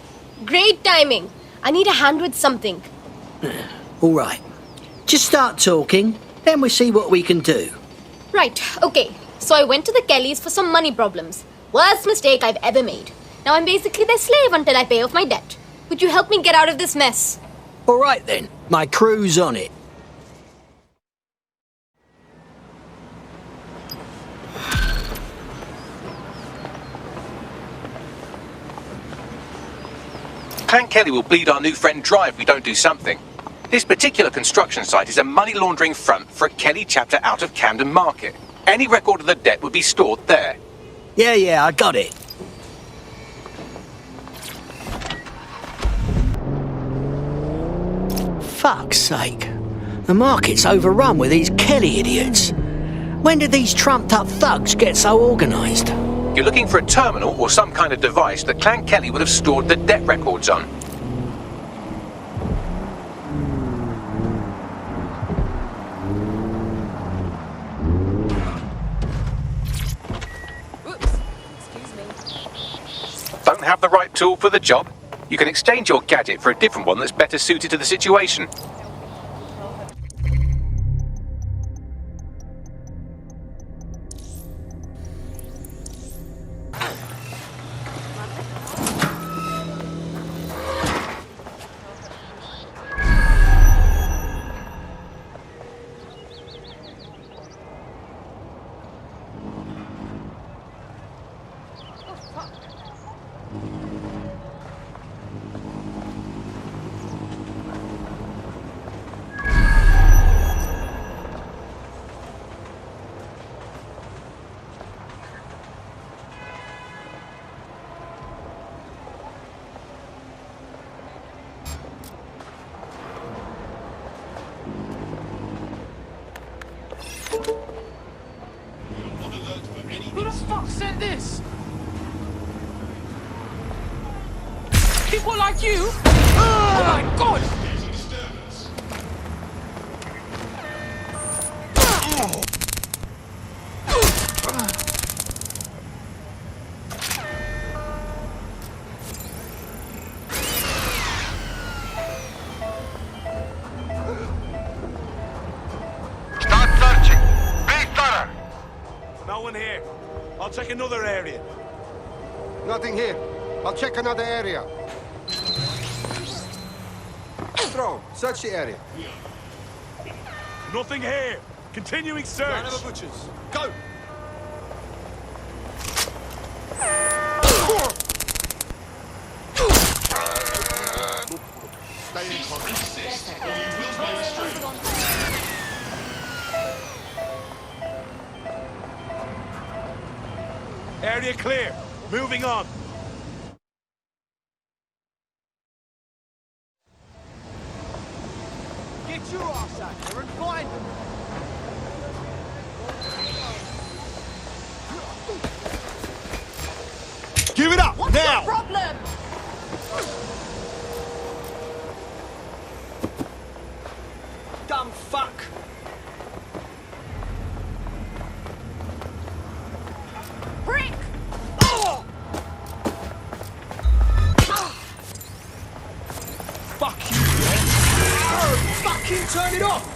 Great timing. I need a hand with something. All right. Just start talking, then we see what we can do. Right, okay. So I went to the Kellys for some money problems. Worst mistake I've ever made. Now I'm basically their slave until I pay off my debt. Would you help me get out of this mess? All right then. My crew's on it. Clan Kelly will bleed our new friend dry if we don't do something. This particular construction site is a money laundering front for a Kelly chapter out of Camden Market. Any record of the debt would be stored there. Yeah, I got it. Fuck's sake. The market's overrun with these Kelly idiots. When did these trumped-up thugs get so organised? You're looking for a terminal or some kind of device that Clan Kelly would have stored the debt records on. Don't have the right tool for the job? You can exchange your gadget for a different one that's better suited to the situation. Who the fuck sent this? People like you? Oh my god! Start searching. Be thorough. No one here. I'll check another area. Nothing here. I'll check another area. Throw. Search the area. Nothing here. Continuing search. Line of butchers. Go. Stay in contact. Area clear. Moving on. Get your ass out there and find them. Give it up, What's now! your problem? Dumb fuck. Brick! Oh! Fuck you, yeah? Oh, fucking turn it off!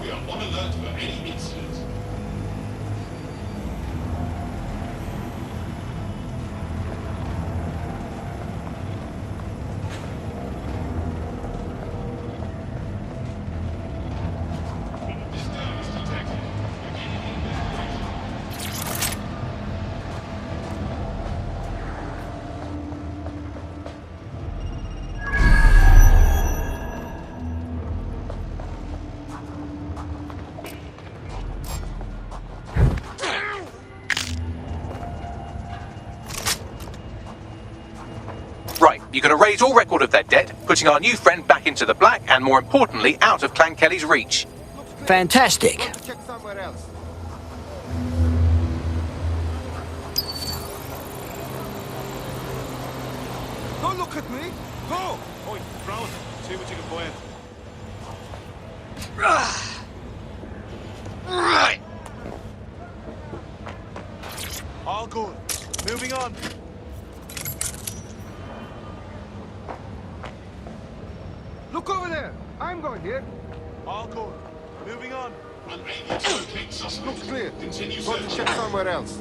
We are on alert for any incident. This town is detected. you can erase all record of their debt, putting our new friend back into the black and, more importantly, out of Clan Kelly's reach. Fantastic. Check somewhere else. Don't look at me! Go! Oi, Brown, see what you can find. Right. All good. Moving on. Look over there. I'm going here. All good. Moving on. Unable to locate suspect. Looks clear. Continue Going to search. check somewhere else.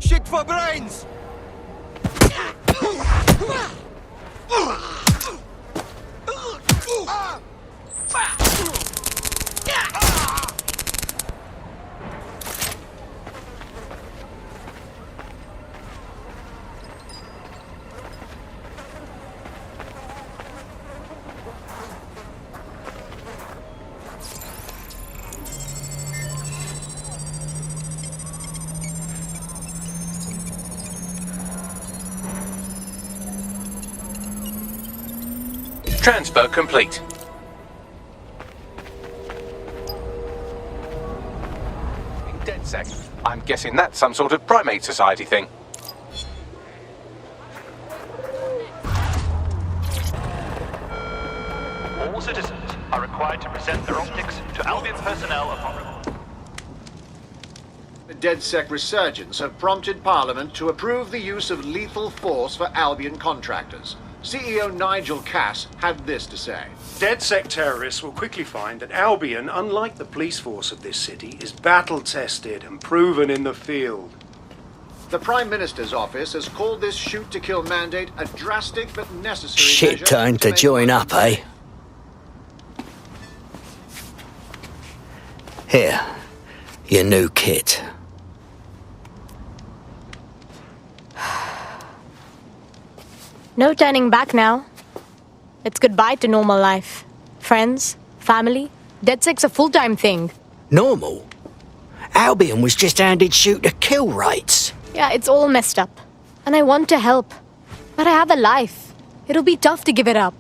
Shit for brains! Transfer complete. DedSec. I'm guessing that's some sort of primate society thing. All citizens are required to present their optics to Albion personnel upon report. The DedSec resurgence have prompted Parliament to approve the use of lethal force for Albion contractors. CEO Nigel Cass had this to say. DedSec terrorists will quickly find that Albion, unlike the police force of this city, is battle-tested and proven in the field. The Prime Minister's office has called this shoot-to-kill mandate a drastic but necessary Shit measure time to make join up, eh? Here, your new kit. No turning back now. It's goodbye to normal life. Friends, family. DedSec's a full-time thing. Normal? Albion was just handed shoot-to-kill rights. Yeah, it's all messed up. And I want to help. But I have a life. It'll be tough to give it up.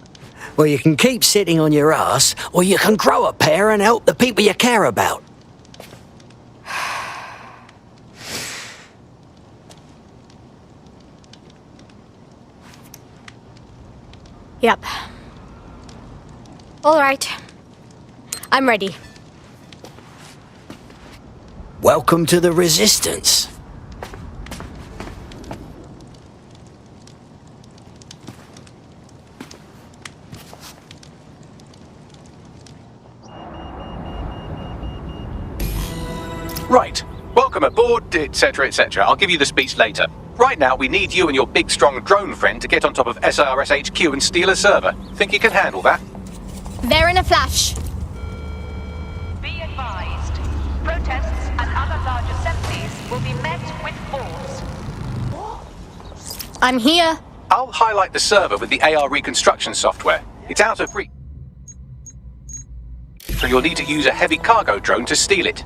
Well, you can keep sitting on your ass, or you can grow a pair and help the people you care about. Yep. All right. I'm ready. Welcome to the Resistance. Right. Welcome aboard, etc., etc. I'll give you the speech later. Right now, we need you and your big, strong drone friend to get on top of SRS HQ and steal a server. Think you can handle that? There in a flash. Be advised, protests and other large assemblies will be met with force. I'm here. I'll highlight the server with the AR reconstruction software. It's out of reach, so you'll need to use a heavy cargo drone to steal it.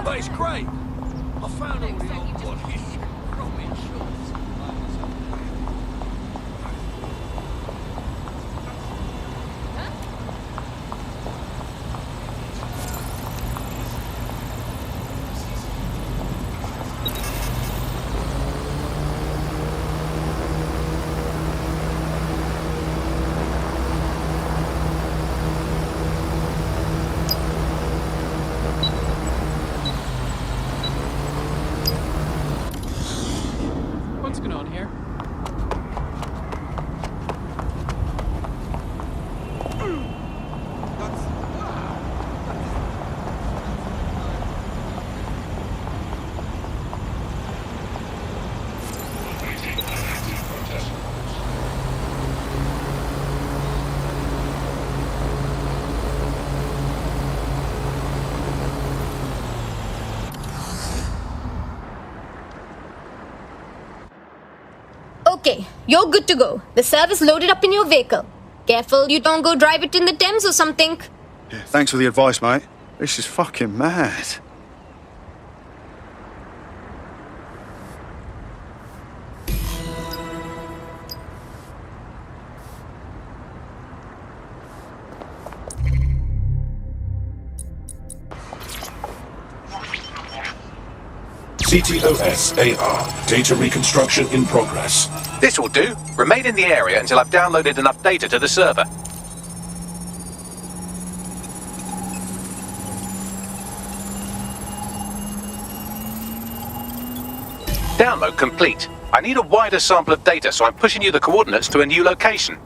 But it's great. I found all the old bodies from insurance. What's going on here? Okay, you're good to go. The service loaded up in your vehicle. Careful you don't go drive it in the Thames or something. Yeah, thanks for the advice, mate. This is fucking mad. CTOS-AR. Data reconstruction in progress. This will do. Remain in the area until I've downloaded enough data to the server. Download complete. I need a wider sample of data, so I'm pushing you the coordinates to a new location.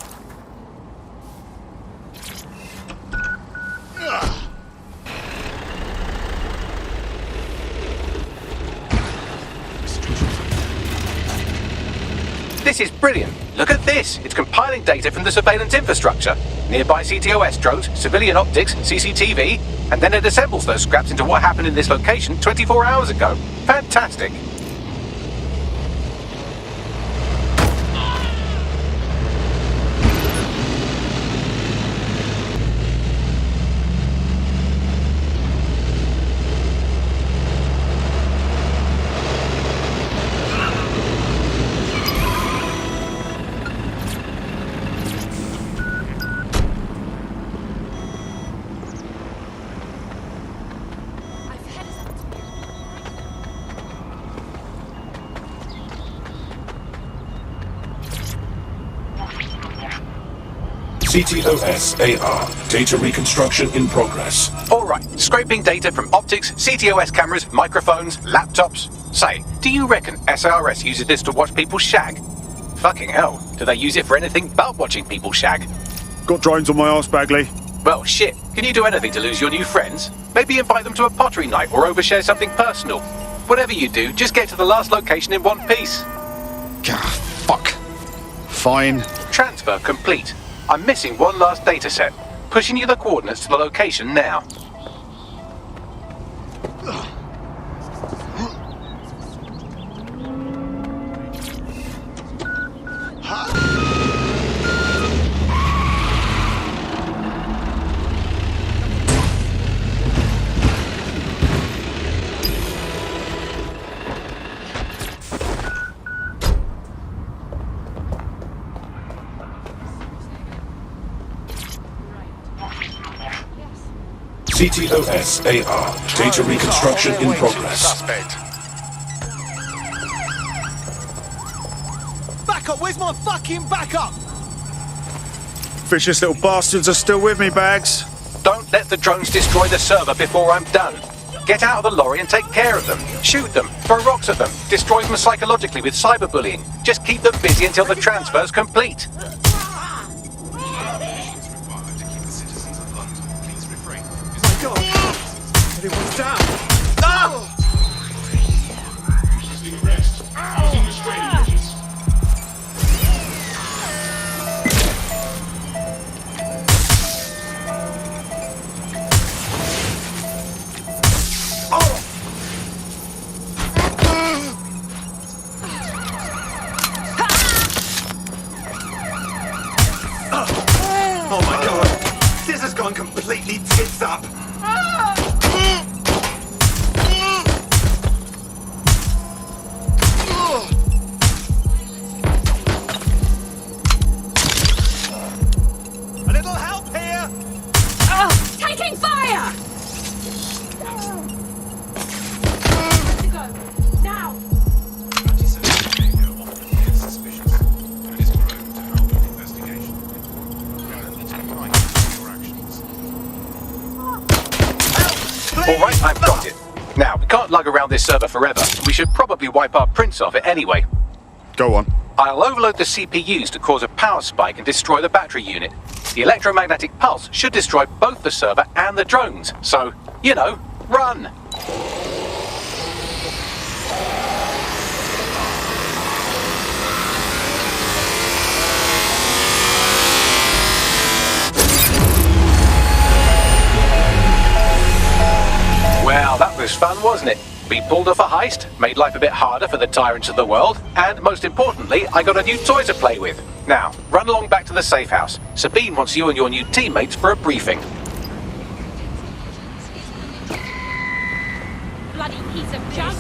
This is brilliant. Look at this. It's compiling data from the surveillance infrastructure. Nearby CTOS drones, civilian optics, CCTV, and then it assembles those scraps into what happened in this location 24 hours ago. Fantastic. CTOS-AR. Data reconstruction in progress. Alright, scraping data from optics, CTOS cameras, microphones, laptops. Say, do you reckon SRS uses this to watch people shag? Fucking hell, do they use it for anything but watching people shag? Got drones on my arse, Bagley. Well, shit, can you do anything to lose your new friends? Maybe invite them to a pottery night or overshare something personal. Whatever you do, just get to the last location in one piece. Fuck. Fine. Transfer complete. I'm missing one last data set. Pushing you the coordinates to the location now. CTOS-AR. Data reconstruction in progress. Backup! Where's my fucking backup? Vicious little bastards are still with me, Bags. Don't let the drones destroy the server before I'm done. Get out of the lorry and take care of them. Shoot them, throw rocks at them, destroy them psychologically with cyberbullying. Just keep them busy until the transfer's complete. Everyone's down. Oh my god! This has gone completely tits up! Taking fire! To go. Now! Alright, I've got it. Now, we can't lug around this server forever. We should probably wipe our prints off it anyway. Go on. I'll overload the CPUs to cause a power spike and destroy the battery unit. The electromagnetic pulse should destroy both the server and the drones. So, you know, run! Well, that was fun, wasn't it? We pulled off a heist, made life a bit harder for the tyrants of the world, and most importantly, I got a new toy to play with. Now, run along back to the safe house. Sabine wants you and your new teammates for a briefing. Bloody piece of junk!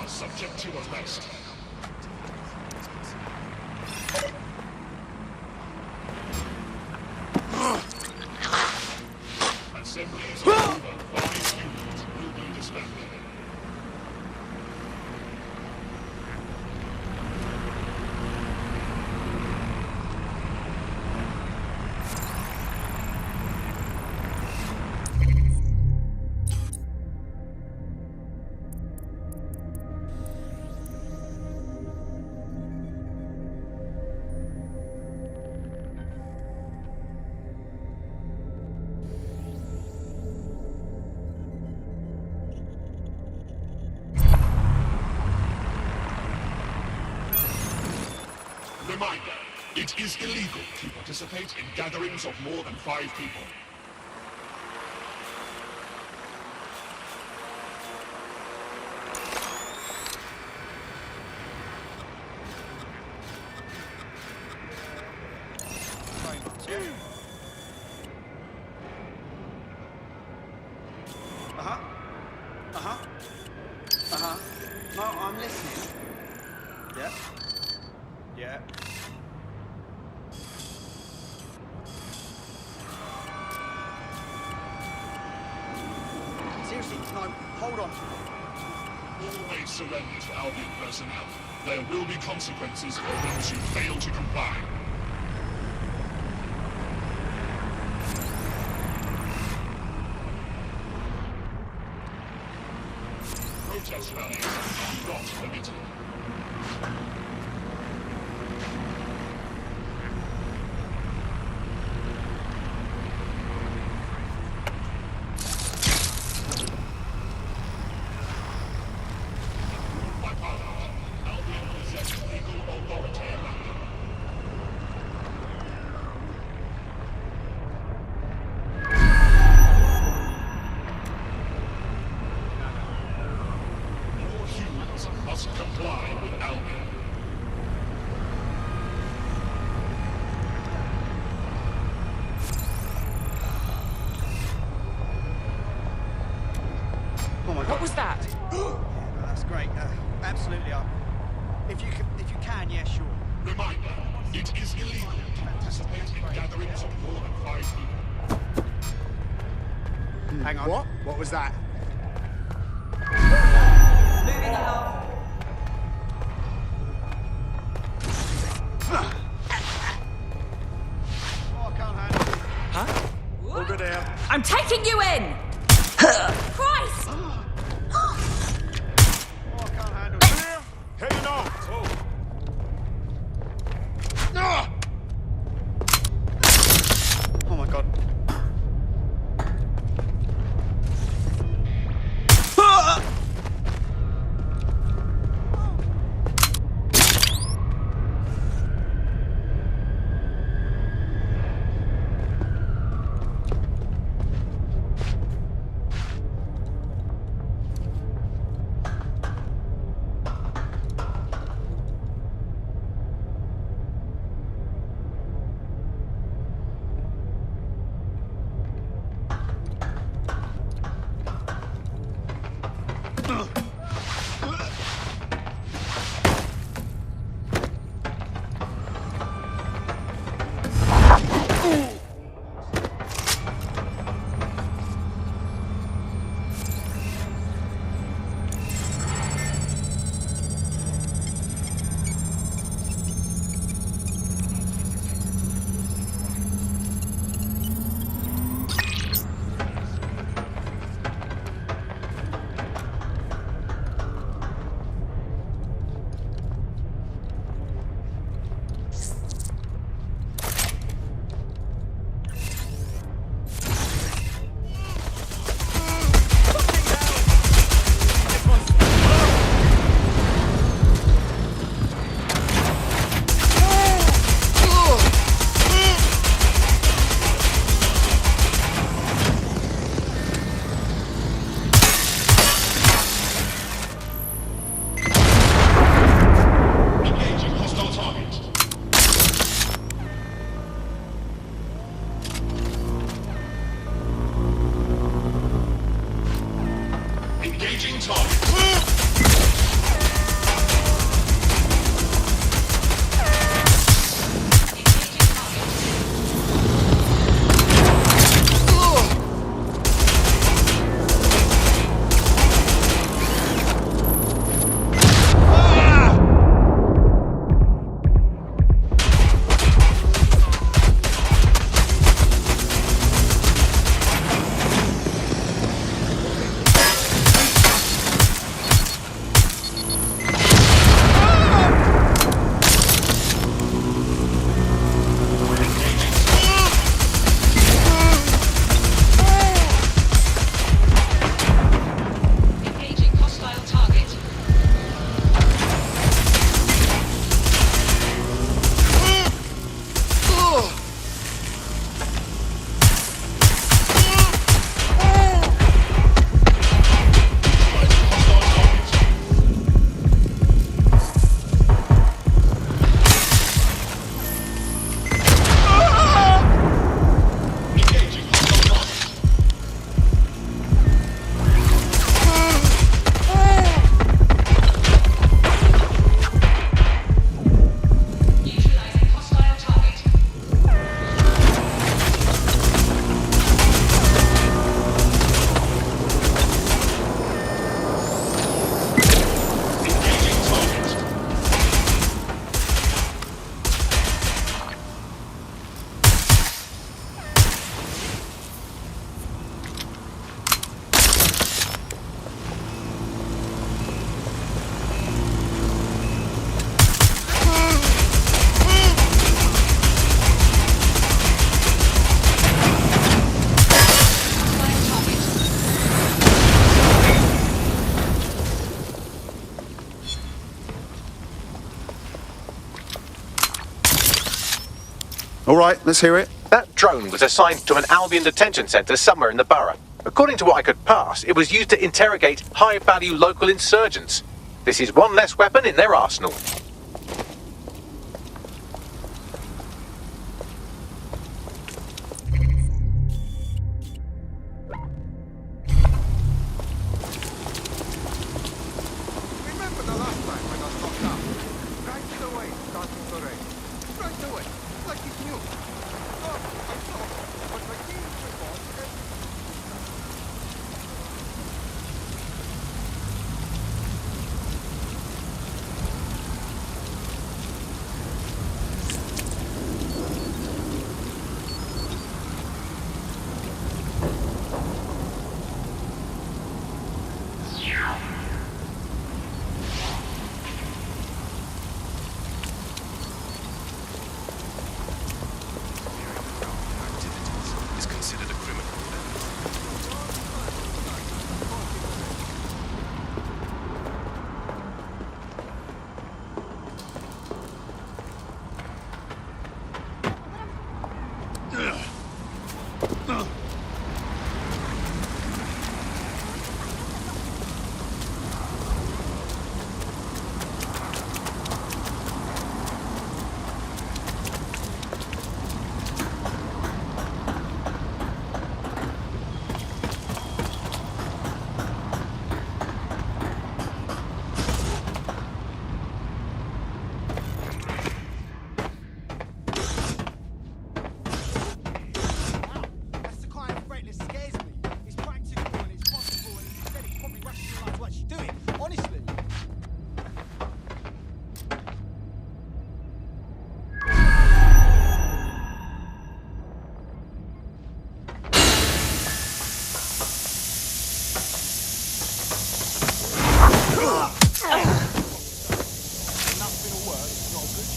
Subject to arrest. Assembly is over. 5 units will be disbanded. Reminder, it is illegal to participate in gatherings of more than 5 people. No, I'm listening. Yeah. Yeah. Seriously, no, hold on. Always surrender to Albion personnel. There will be consequences for those who fail to comply. Protest rallies are not permitted. If you can, yeah, sure. Reminder, it is illegal to participate in gatherings of more than 5 people. Hang on. What? What was that? Moving along. Over there. I'm taking you in! Christ! Heading on. Oh my god. All right, let's hear it. That drone was assigned to an Albion detention centre somewhere in the borough. According to what I could pass, it was used to interrogate high-value local insurgents. This is one less weapon in their arsenal. Remember the last time when I was locked up?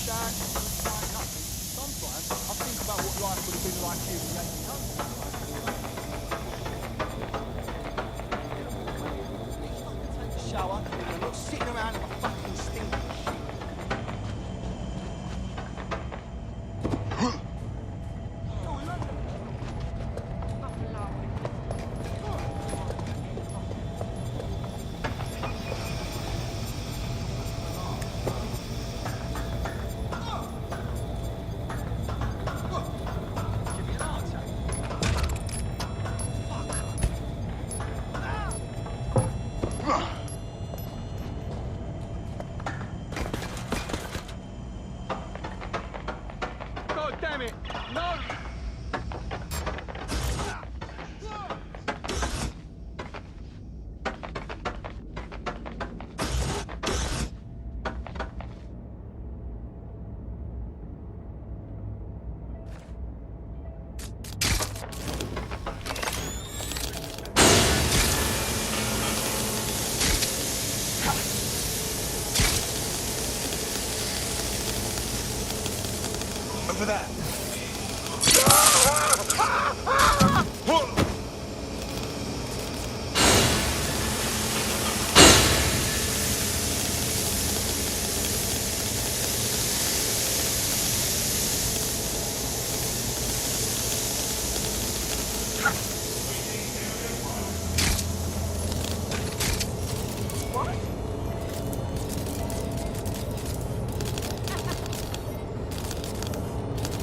Sometimes I think about what life would have been like here in the 1800s. Take a shower and not sitting around in a fucking stinking shit. God damn it! No! Over there.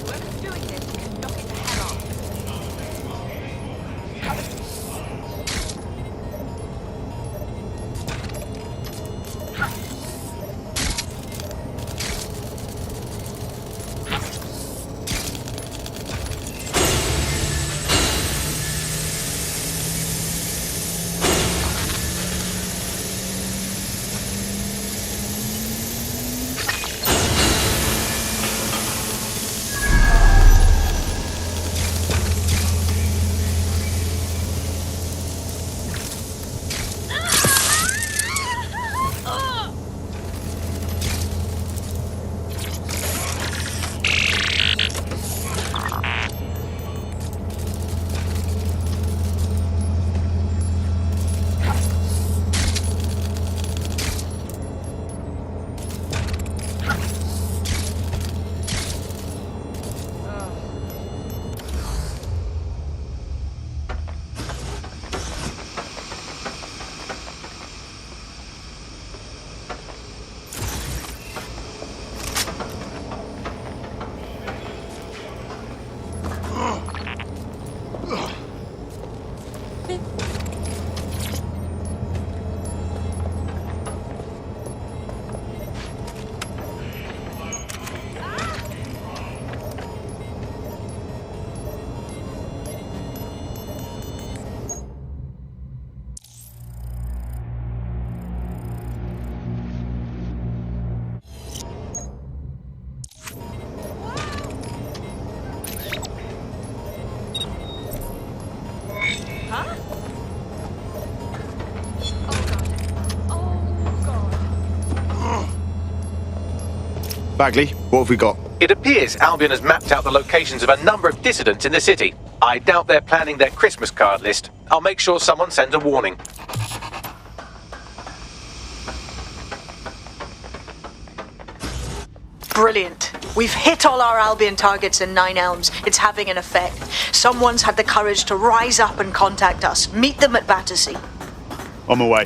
Whoever's doing this can knock it the hell off. Bagley, what have we got? It appears Albion has mapped out the locations of a number of dissidents in the city. I doubt they're planning their Christmas card list. I'll make sure someone sends a warning. Brilliant. We've hit all our Albion targets in Nine Elms. It's having an effect. Someone's had the courage to rise up and contact us. Meet them at Battersea. On my way.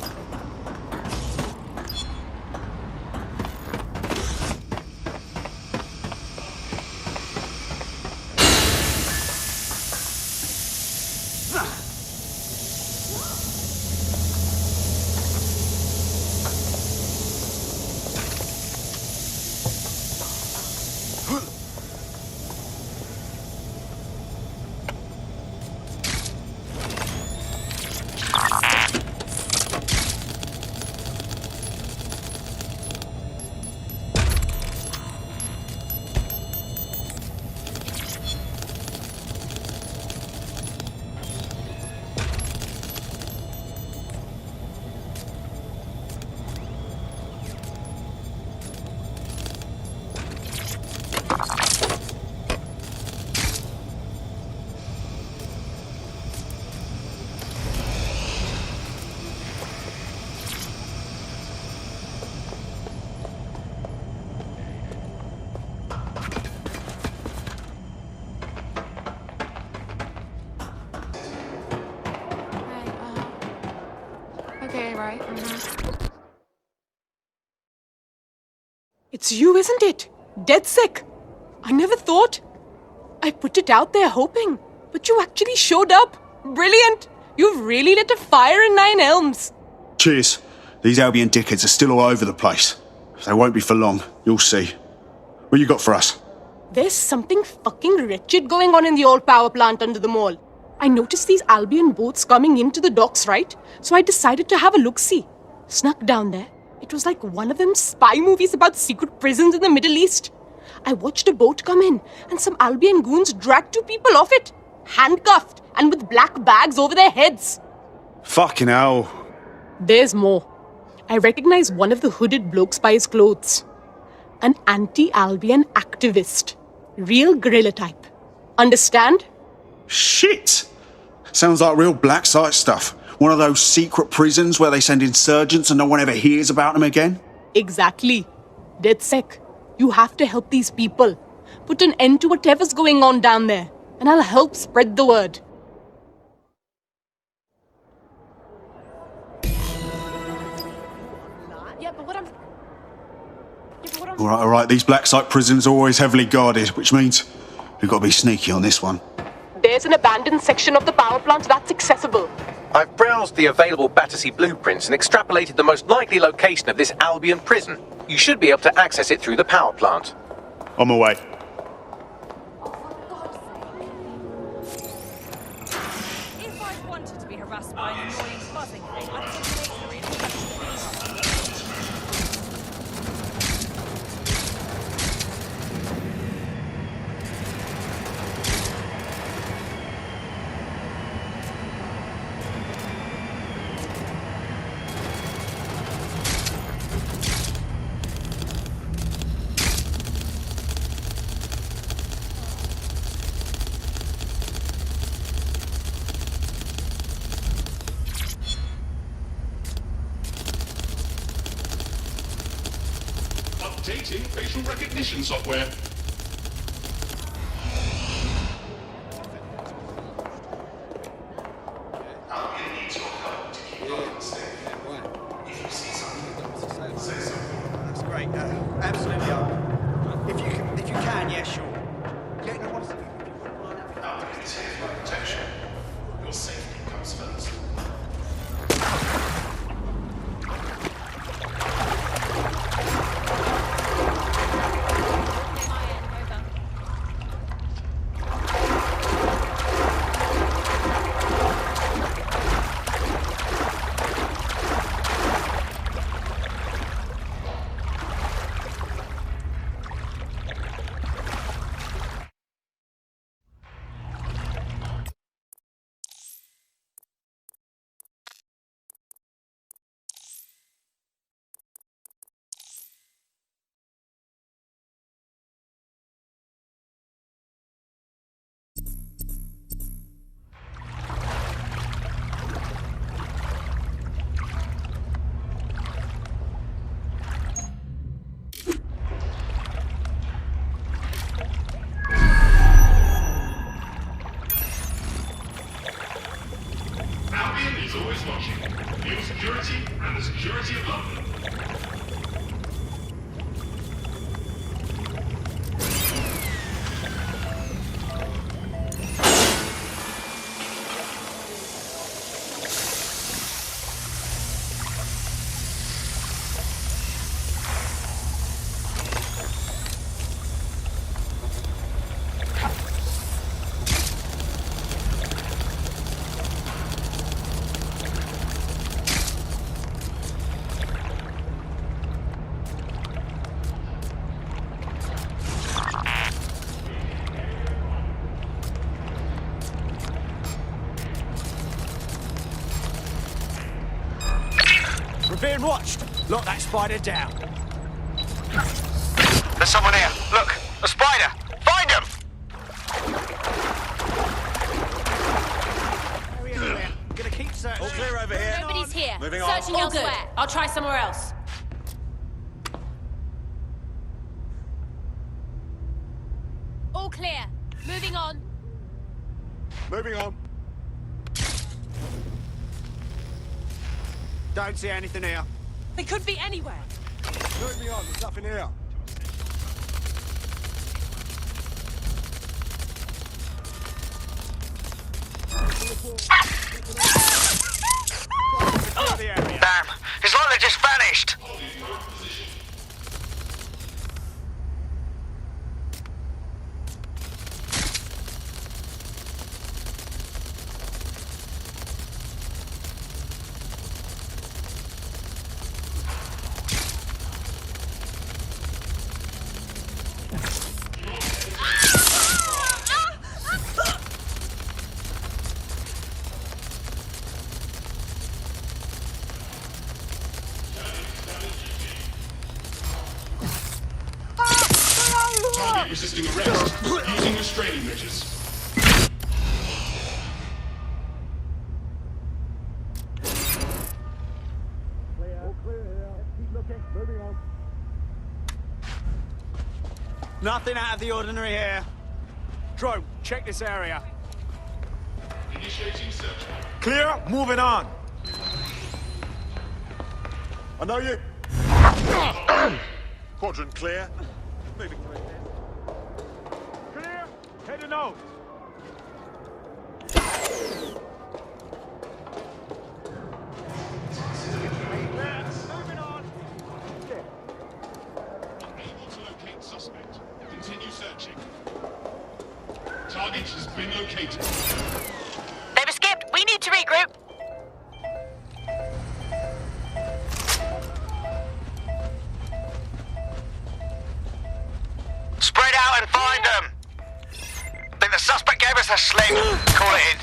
right. It's you, isn't it? Dead sick. I never thought. I put it out there hoping, but you actually showed up. Brilliant. You've really lit a fire in Nine Elms. Cheers. These Albion dickheads are still all over the place. They won't be for long. You'll see. What you got for us? There's something fucking wretched going on in the old power plant under the mall. I noticed these Albion boats coming into the docks, right? So I decided to have a look-see. Snuck down there. It was like one of them spy movies about secret prisons in the Middle East. I watched a boat come in, and some Albion goons dragged 2 people off it. Handcuffed, and with black bags over their heads. Fucking hell. There's more. I recognize one of the hooded blokes by his clothes. An anti-Albion activist. Real guerrilla type. Understand? Shit! Sounds like real black site stuff. One of those secret prisons where they send insurgents and no one ever hears about them again? Exactly. Dead sec. You have to help these people. Put an end to whatever's going on down there. And I'll help spread the word. All right. These black site prisons are always heavily guarded, which means we've got to be sneaky on this one. There's an abandoned section of the power plant that's accessible. I've browsed the available Battersea blueprints and extrapolated the most likely location of this Albion prison. You should be able to access it through the power plant. On my way. If I wanted to be harassed by an annoying buzzing thing, I'd just make the Updating facial recognition software. That's great. Absolutely. If you can, yeah, sure. Yeah, no, what's Protection. Your safety comes first. Albion is always watching. Your security and the security of London. We're being watched. Lock that spider down. There's someone here. Look, a spider. Find him! Gonna keep searching. All clear over here. Nobody's here. Moving on. Searching elsewhere. I'll try somewhere else. All clear. Moving on. Moving on. Don't see anything here. They could be anywhere. Move me on, there's nothing here. Damn, it's like they just vanished. Target resisting arrest. Using restraining measures. Nothing out of the ordinary here. Drone, check this area. Initiating search. Clear, moving on. I know you. Quadrant clear. Moving clear. Clear, heading out. Moving on. Unable to locate suspect. Continue searching. Target has been located. They've escaped. We need to regroup. Spread out and find them. Think the suspect gave us a sling. Call it in.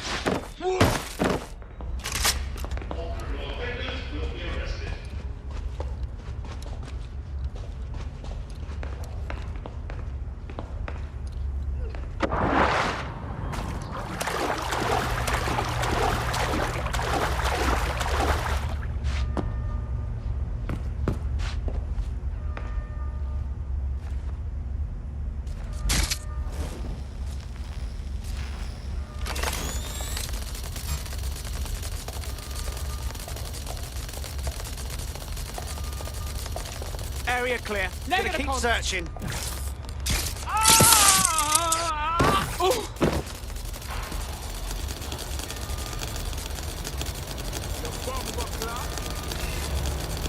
Area clear. Gonna keep searching.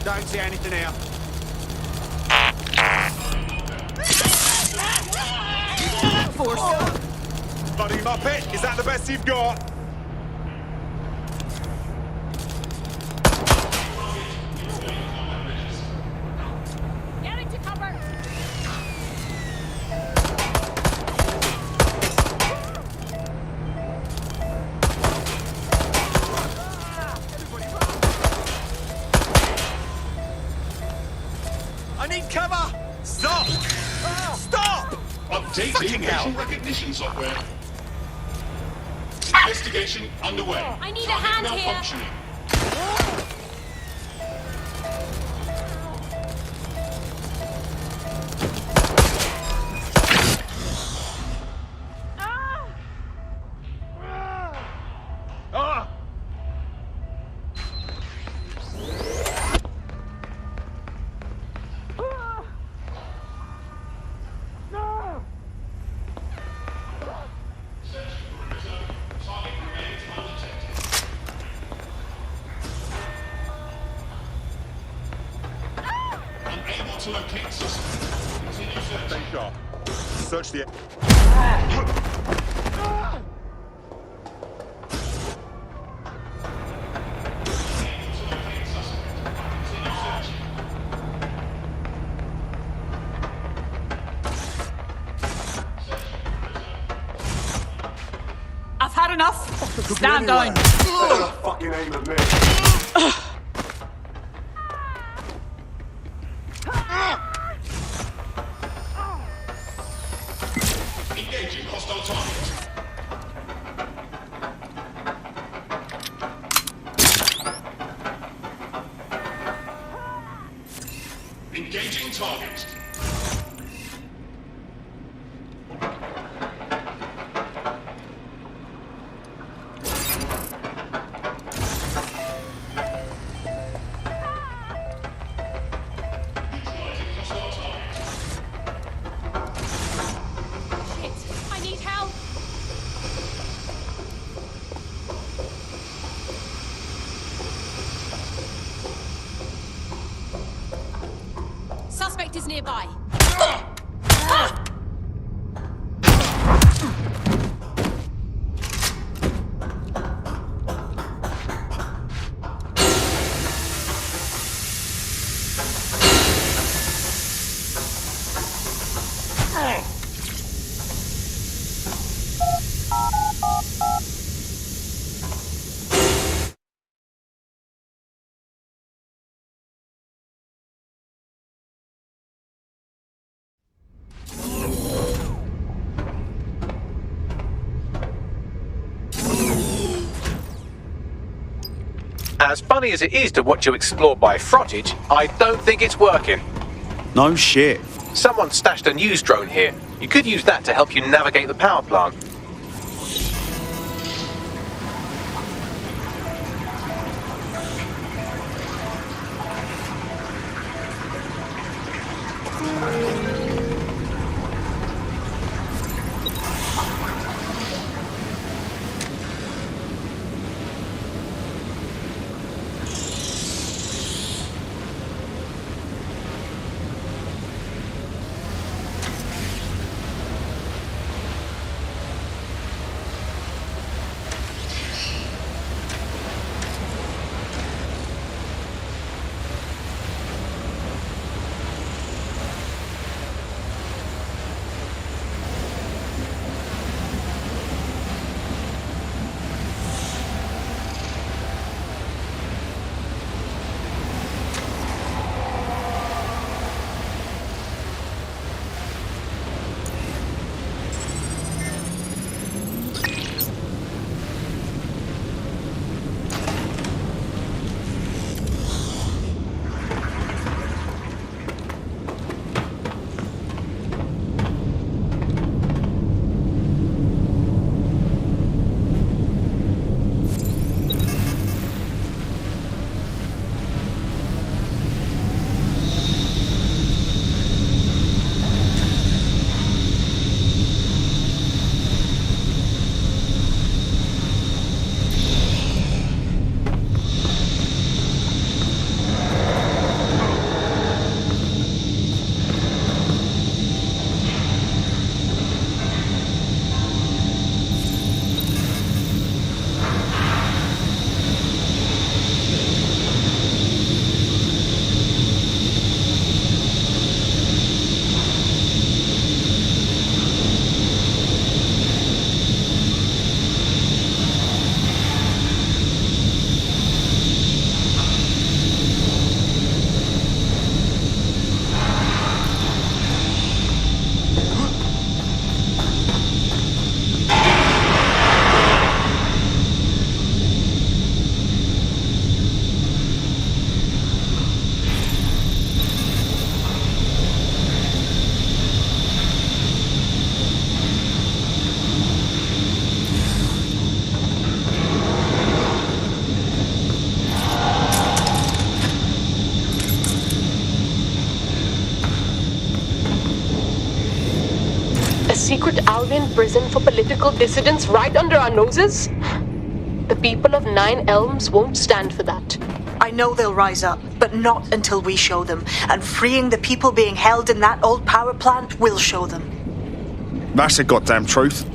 Don't see anything here. Buddy Muppet, is that the best you've got? Get into cover. I need cover! Stop! Stop! Update Fucking the hell. facial recognition software. Investigation underway. I need a Target hand here. malfunctioning. Unable to locate suspect. Continue searching. Stay sharp. Search the... I've had enough. Stand down. Fucking aim at me. Engaging hostile target. Engaging target. enemies nearby. As funny as it is to watch you explore by frottage, I don't think it's working. No shit. Someone stashed a news drone here. You could use that to help you navigate the power plant. A secret Albion prison for political dissidents right under our noses? The people of Nine Elms won't stand for that. I know they'll rise up, but not until we show them. And freeing the people being held in that old power plant will show them. That's the goddamn truth.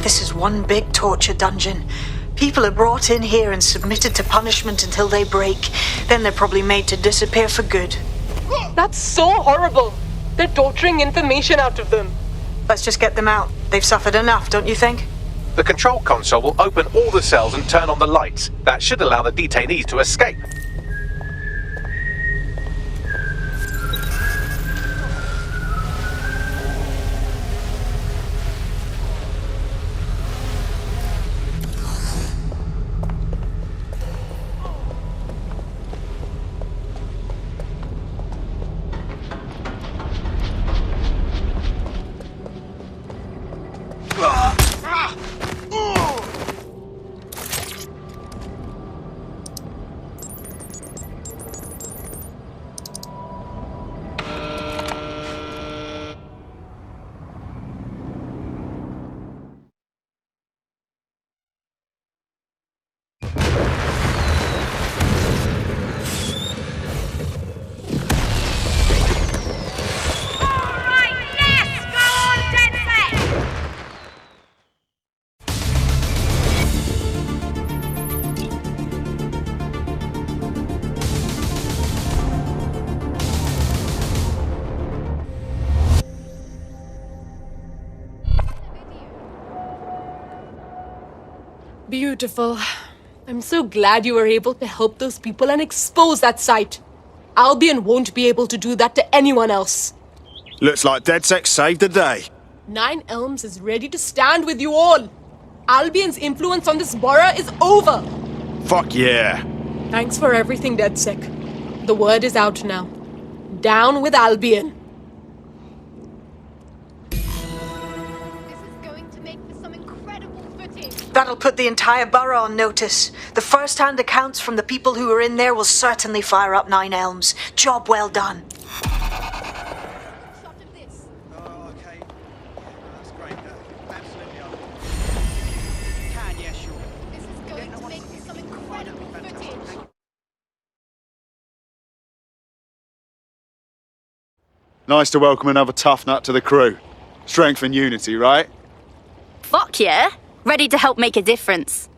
This is one big torture dungeon. People are brought in here and submitted to punishment until they break. Then they're probably made to disappear for good. That's so horrible. They're torturing information out of them. Let's just get them out. They've suffered enough, don't you think? The control console will open all the cells and turn on the lights. That should allow the detainees to escape. Beautiful. I'm so glad you were able to help those people and expose that site. Albion won't be able to do that to anyone else. Looks like DedSec saved the day. 9 Elms is ready to stand with you all. Albion's influence on this borough is over. Fuck yeah. Thanks for everything, DedSec. The word is out now. Down with Albion. That'll put the entire borough on notice. The first-hand accounts from the people who were in there will certainly fire up 9 Elms. Job well done. Nice to welcome another tough nut to the crew. Strength and unity, right? Fuck yeah. Ready to help make a difference.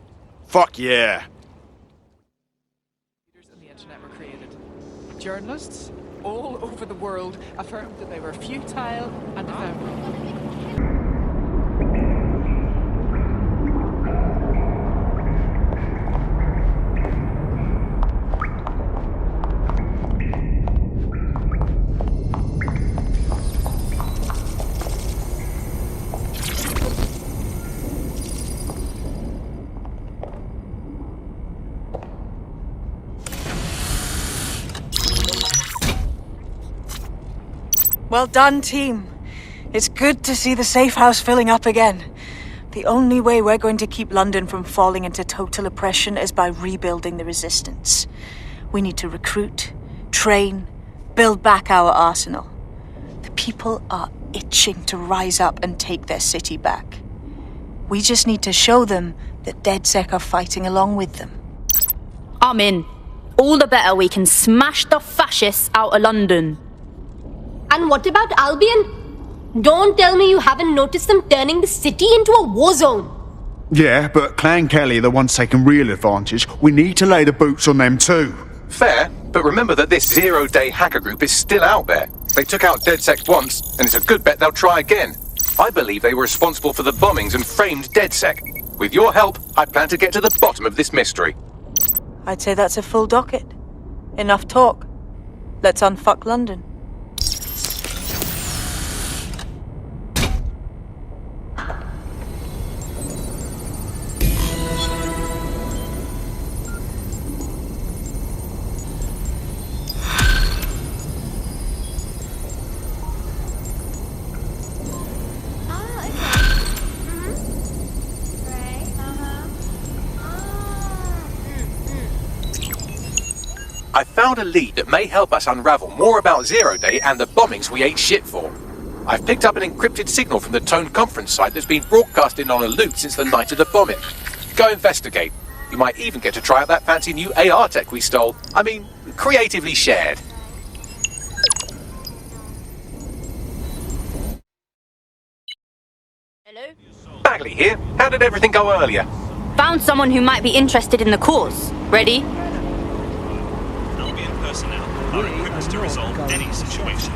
Fuck yeah. And the internet were created. Journalists all over the world affirmed that they were futile and ephemeral. Well done, team. It's good to see the safe house filling up again. The only way we're going to keep London from falling into total oppression is by rebuilding the resistance. We need to recruit, train, build back our arsenal. The people are itching to rise up and take their city back. We just need to show them that DedSec are fighting along with them. I'm in. All the better we can smash the fascists out of London. And what about Albion? Don't tell me you haven't noticed them turning the city into a war zone. Yeah, but Clan Kelly are the ones taking real advantage. We need to lay the boots on them too. Fair, but remember that this zero-day hacker group is still out there. They took out DedSec once, and it's a good bet they'll try again. I believe they were responsible for the bombings and framed DedSec. With your help, I plan to get to the bottom of this mystery. I'd say that's a full docket. Enough talk. Let's unfuck London. I found a lead that may help us unravel more about Zero Day and the bombings we ate shit for. I've picked up an encrypted signal from the Tone conference site that's been broadcasting on a loop since the night of the bombing. Go investigate. You might even get to try out that fancy new AR tech we stole. I mean, creatively shared. Hello? Bagley here. How did everything go earlier? Found someone who might be interested in the cause. Ready? Albion personnel are equipped to resolve any situation.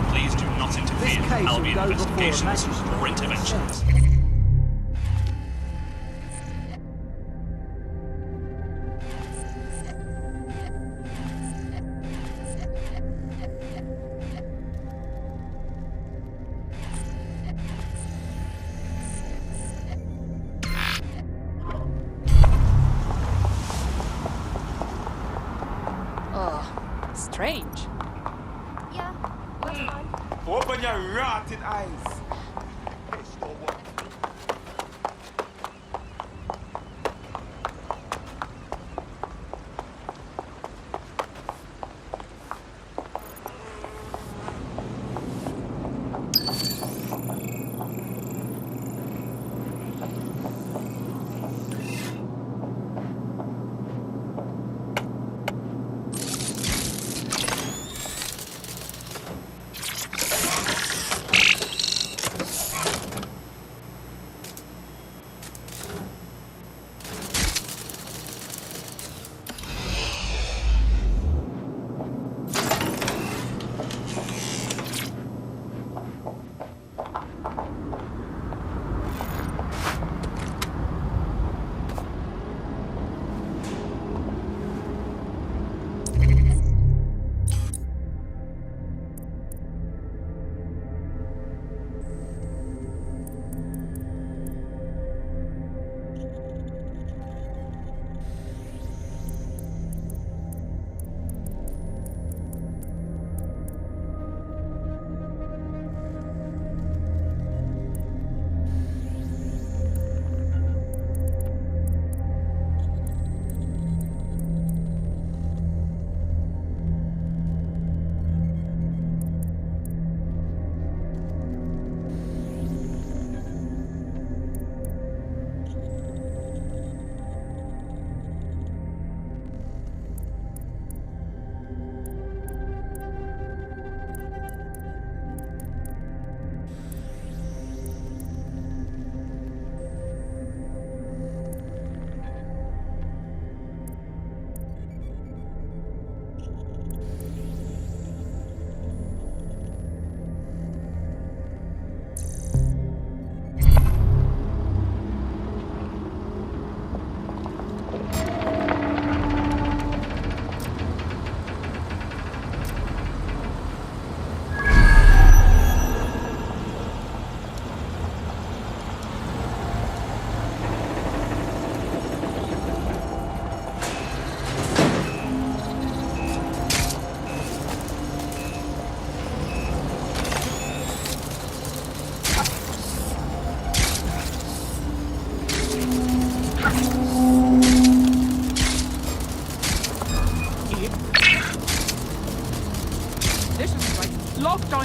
Please do not interfere with Albion investigations or interventions. Strange. Yeah, that's fine. Open your rotted eyes.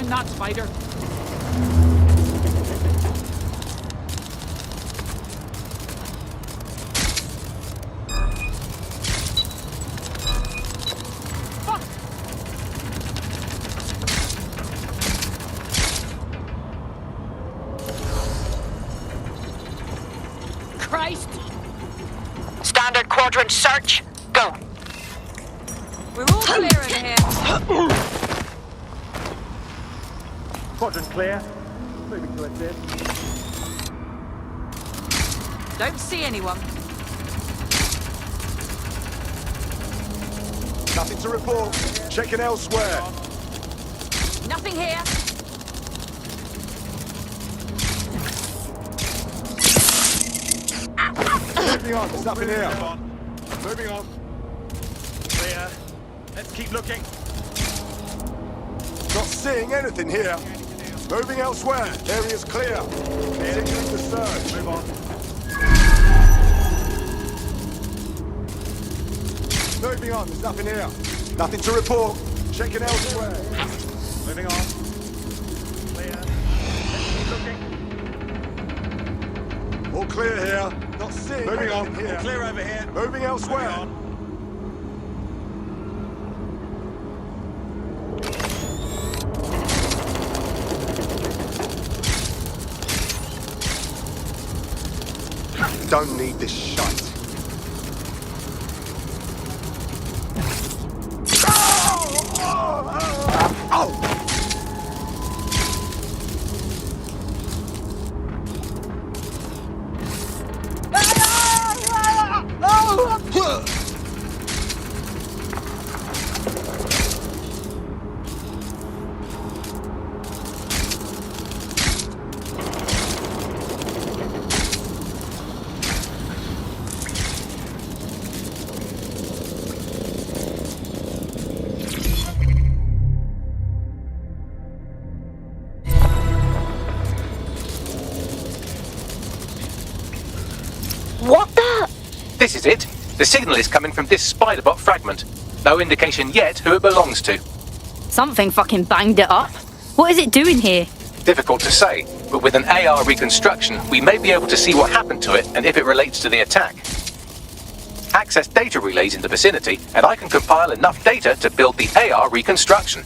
Not spider. Fuck. Christ. Standard quadrant search. Go. We're all clear in here. Quadrant clear. Moving to assist. Don't see anyone. Nothing to report. Checking elsewhere. Nothing here. Moving on. There's nothing here. Moving on. Clear. Let's keep looking. Not seeing anything here. Moving elsewhere. Area's clear. Continuing the search. Move on. Moving on. There's nothing here. Nothing to report. Checking elsewhere. Moving on. Clear. Let's keep looking. All clear here. Not seeing Moving on. anything here. All clear over here. Moving elsewhere. Moving on. don't need this shite. What the? This is it. The signal is coming from this spider-bot fragment. No indication yet who it belongs to. Something fucking banged it up. What is it doing here? Difficult to say, but with an AR reconstruction, we may be able to see what happened to it and if it relates to the attack. Access data relays in the vicinity, and I can compile enough data to build the AR reconstruction.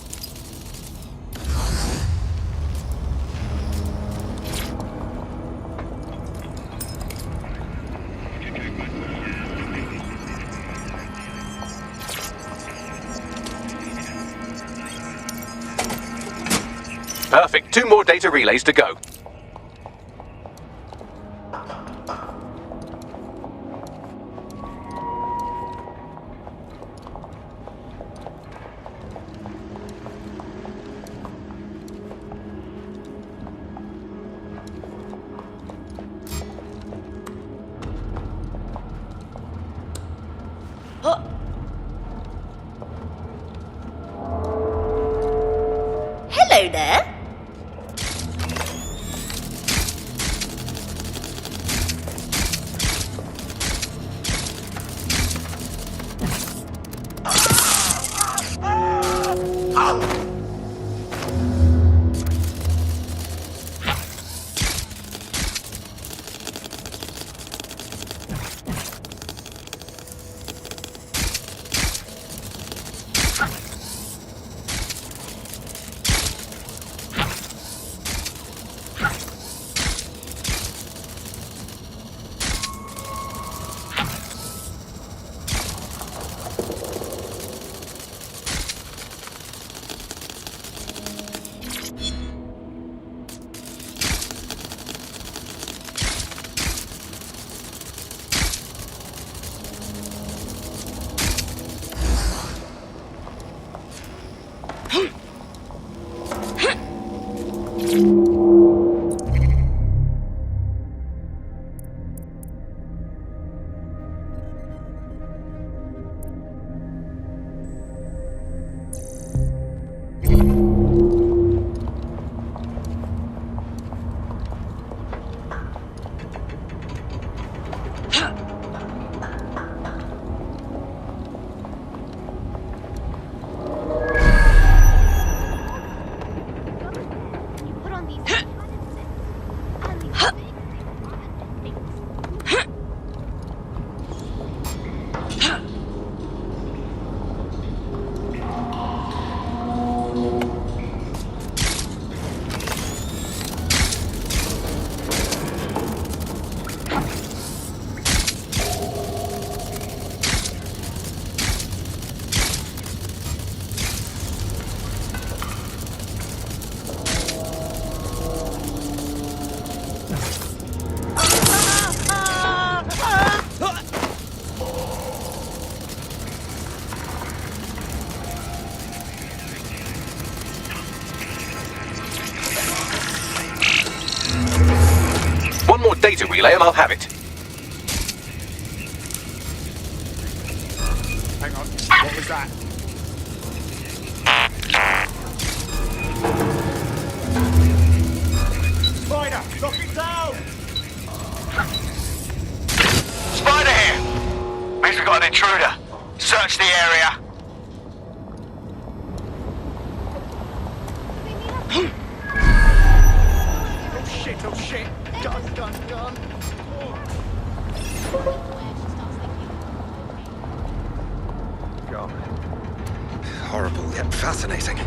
Perfect. 2 more data relays to go. Hello there. Data relay and I'll have it. Hang on, what was that? Spider, knock it down! Spider here! Means we've got an intruder. Search the area. Oh shit! Gun! God. Horrible yet fascinating.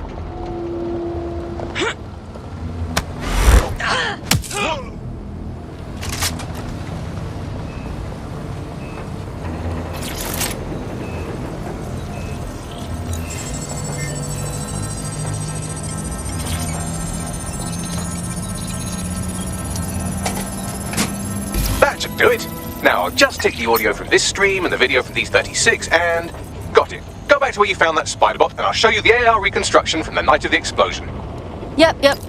do it. Now, I'll just take the audio from this stream and the video from these 36 and... Got it. Go back to where you found that spider bot and I'll show you the AR reconstruction from the night of the explosion. Yep.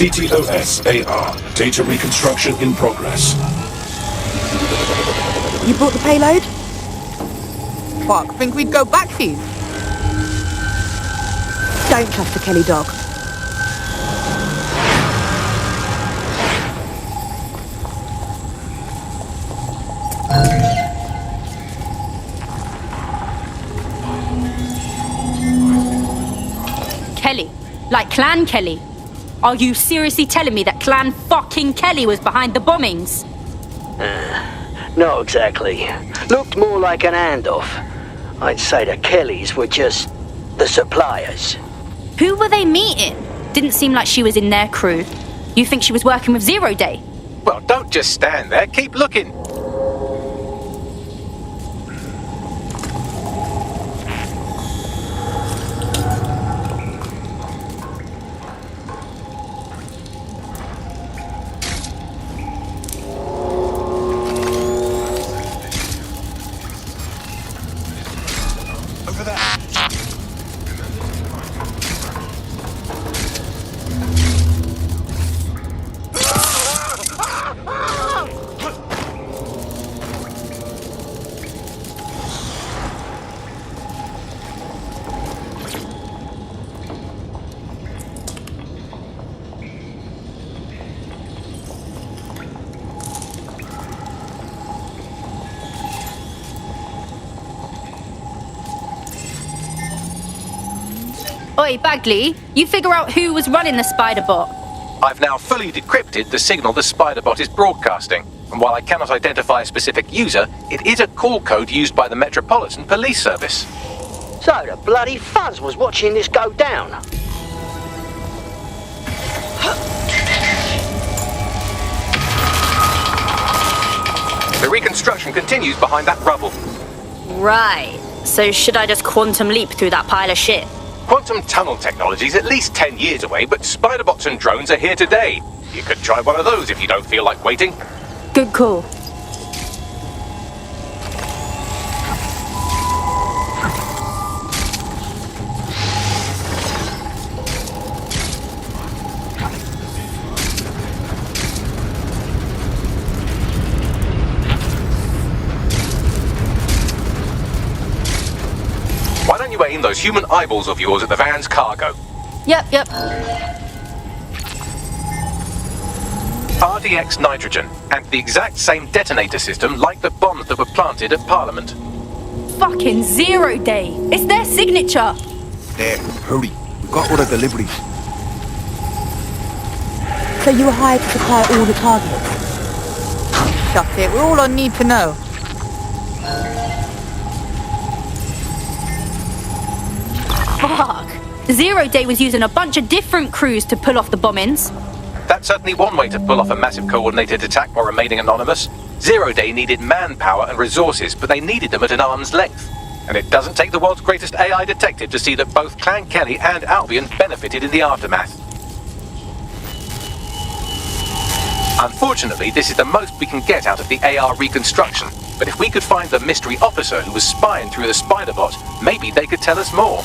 CTOS AR. Data reconstruction in progress. You brought the payload? Fuck, think we'd go back to you? Don't trust the Kelly dog. Kelly. Like Clan Kelly. Are you seriously telling me that Clan fucking Kelly was behind the bombings? Not exactly. Looked more like an handoff. I'd say the Kellys were just the suppliers. Who were they meeting? Didn't seem like she was in their crew. You think she was working with Zero Day? Well, don't just stand there. Keep looking. Oi, Bagley, you figure out who was running the spider bot. I've now fully decrypted the signal the spider bot is broadcasting, and while I cannot identify a specific user, it is a call code used by the Metropolitan Police Service. So the bloody fuzz was watching this go down. The reconstruction continues behind that rubble. Right. So should I just quantum leap through that pile of shit? Quantum tunnel technology is at least 10 years away, but spider bots and drones are here today. You could try one of those if you don't feel like waiting. Good call. Why don't you aim those human eyeballs of yours at the van's cargo? Yep. RDX nitrogen, and the exact same detonator system like the bombs that were planted at Parliament. Fucking Zero Day. It's their signature. There, hurry. We've got all the deliveries. So you were hired to supply all the targets? Shut it, we're all I need to know. Fuck. Zero Day was using a bunch of different crews to pull off the bombings. That's certainly one way to pull off a massive coordinated attack while remaining anonymous. Zero Day needed manpower and resources, but they needed them at an arm's length. And it doesn't take the world's greatest AI detective to see that both Clan Kelly and Albion benefited in the aftermath. Unfortunately, this is the most we can get out of the AR reconstruction, but if we could find the mystery officer who was spying through the spider bot, maybe they could tell us more.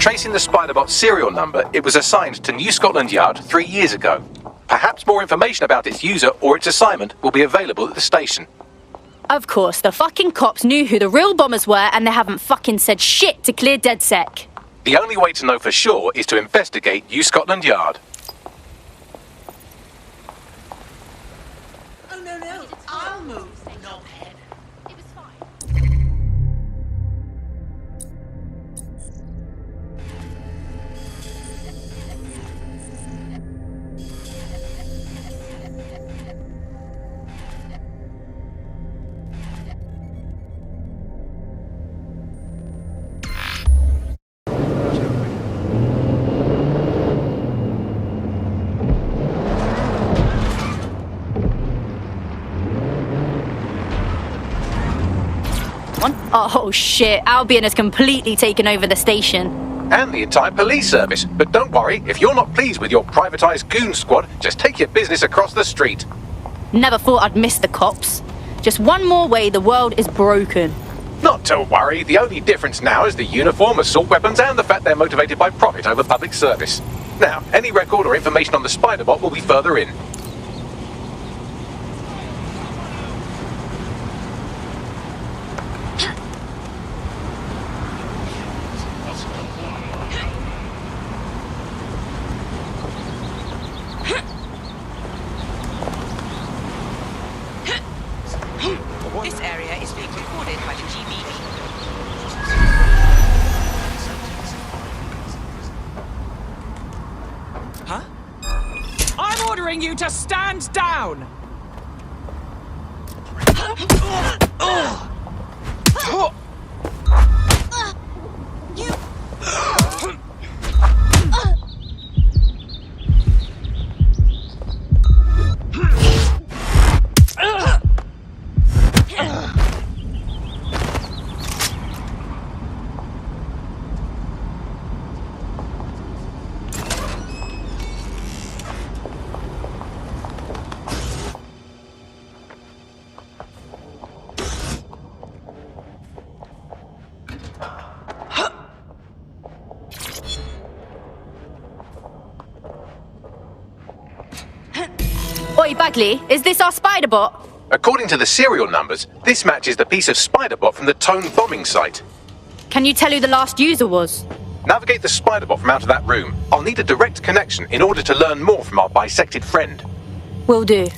Tracing the Spiderbot's serial number, it was assigned to New Scotland Yard 3 years ago. Perhaps more information about its user or its assignment will be available at the station. Of course, the fucking cops knew who the real bombers were and they haven't fucking said shit to clear DedSec. The only way to know for sure is to investigate New Scotland Yard. Oh shit, Albion has completely taken over the station. And the entire police service. But don't worry, if you're not pleased with your privatised goon squad, just take your business across the street. Never thought I'd miss the cops. Just one more way the world is broken. Not to worry, the only difference now is the uniform, assault weapons, and the fact they're motivated by profit over public service. Now, any record or information on the spider bot will be further in. This area is being recorded by the GBE. Huh? I'm ordering you to stand down! Oi, Bagley, is this our spider bot? According to the serial numbers, this matches the piece of spider bot from the Tone bombing site. Can you tell who the last user was? Navigate the spider bot from out of that room. I'll need a direct connection in order to learn more from our bisected friend. Will do.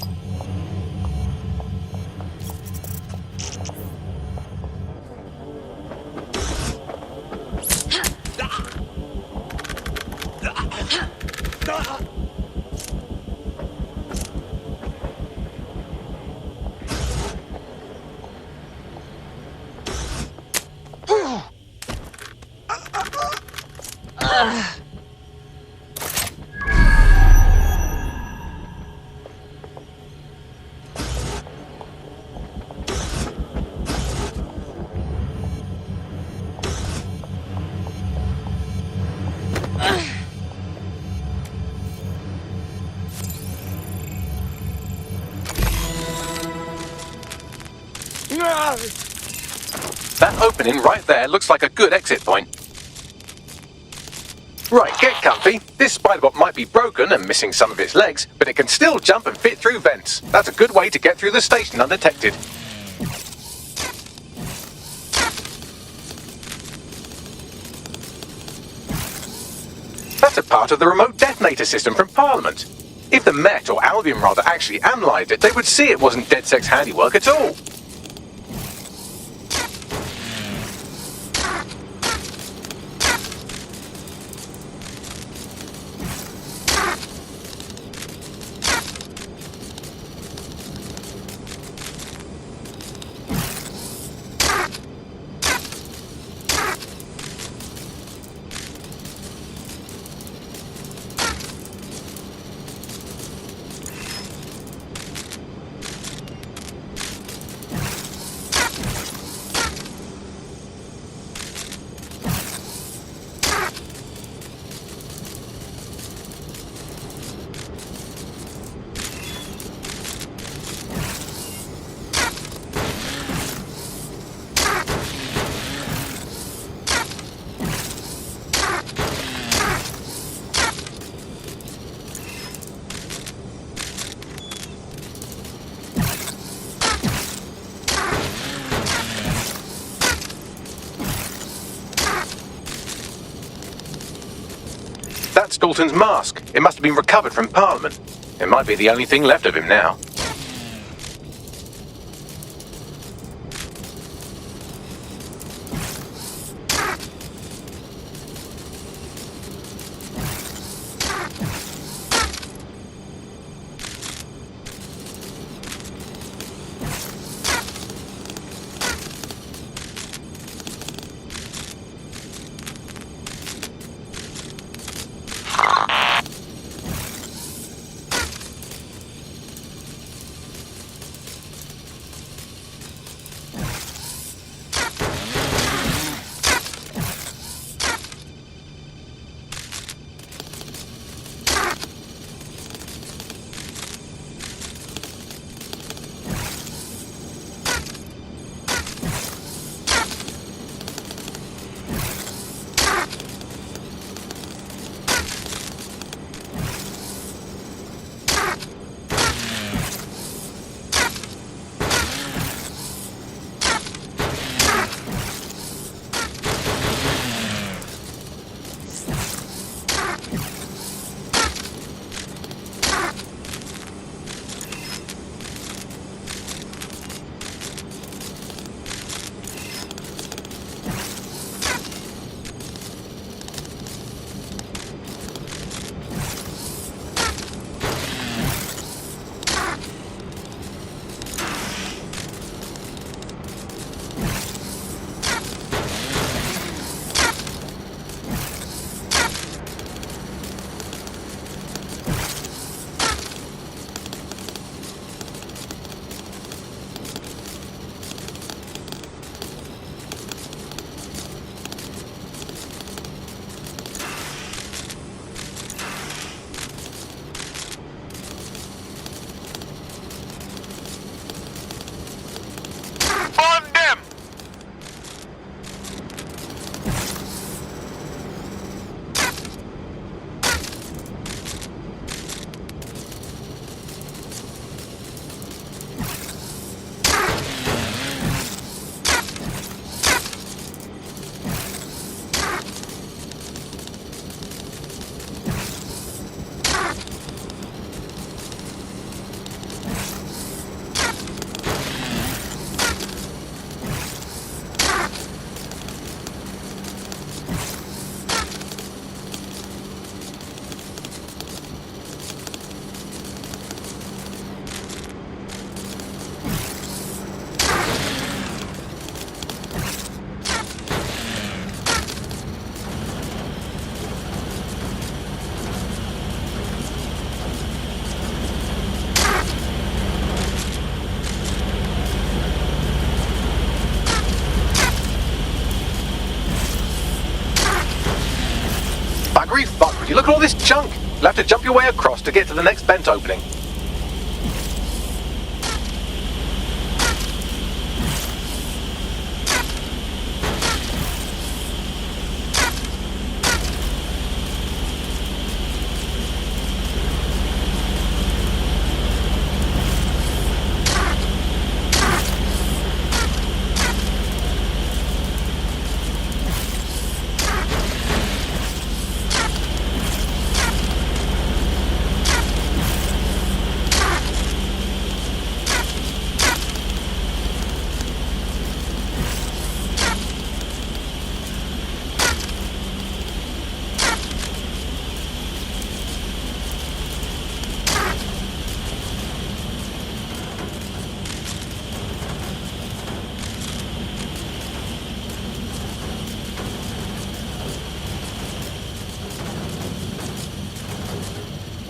That opening right there looks like a good exit point. Right, get comfy. This spiderbot might be broken and missing some of its legs, but it can still jump and fit through vents. That's a good way to get through the station undetected. That's a part of the remote detonator system from Parliament. If the Met, or Albion rather, actually analysed it, they would see it wasn't DedSec's handiwork at all. That's Dalton's mask. It must have been recovered from Parliament. It might be the only thing left of him now. Buggery, buggery. Look at all this junk. You'll have to jump your way across to get to the next vent opening.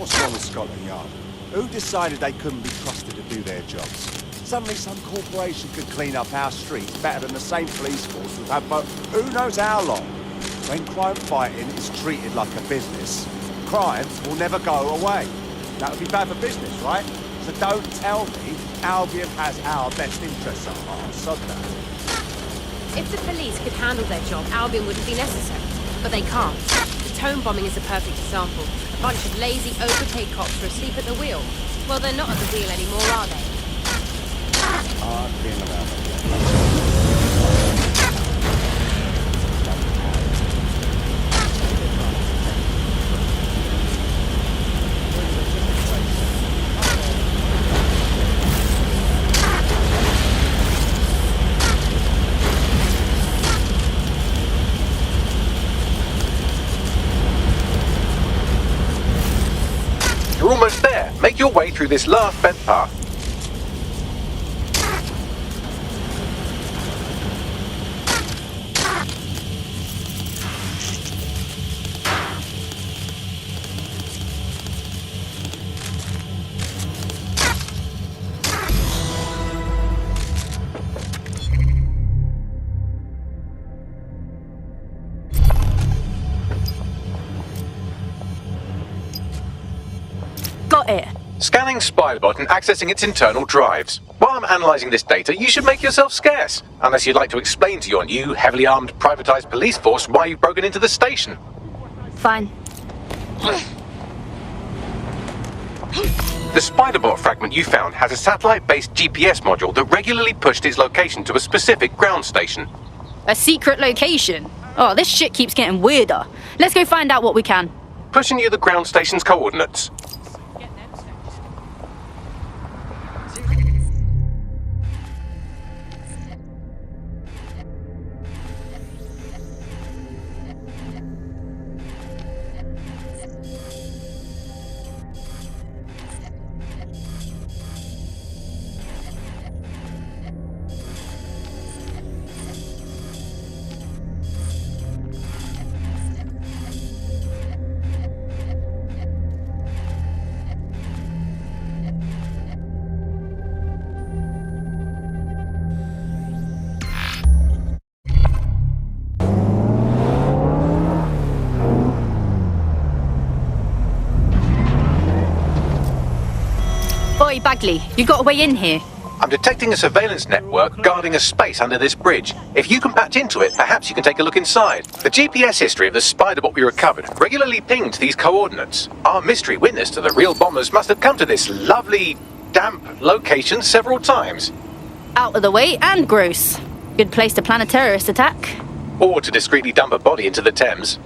What's wrong with Scotland Yard? Who decided they couldn't be trusted to do their jobs? Suddenly some corporation could clean up our streets better than the same police force we've had for who knows how long. When crime fighting is treated like a business, crime will never go away. That would be bad for business, right? So don't tell me Albion has our best interests at heart. Sod that. If the police could handle their job, Albion wouldn't be necessary. But they can't. The Tome bombing is a perfect example. A bunch of lazy, overpaid cops were asleep at the wheel. Well, they're not at the wheel anymore, are they? I've been around the You're almost there. Make your way through this last vent path. Got it. Scanning Spiderbot and accessing its internal drives. While I'm analysing this data, you should make yourself scarce. Unless you'd like to explain to your new, heavily armed, privatised police force why you've broken into the station. Fine. The Spiderbot fragment you found has a satellite-based GPS module that regularly pushed its location to a specific ground station. A secret location? Oh, this shit keeps getting weirder. Let's go find out what we can. Pushing you the ground station's coordinates. Oi, Bagley, you got a way in here? I'm detecting a surveillance network guarding a space under this bridge. If you can patch into it, perhaps you can take a look inside. The GPS history of the Spiderbot we recovered regularly pinged these coordinates. Our mystery witness to the real bombers must have come to this lovely, damp location several times. Out of the way and gross. Good place to plan a terrorist attack. Or to discreetly dump a body into the Thames.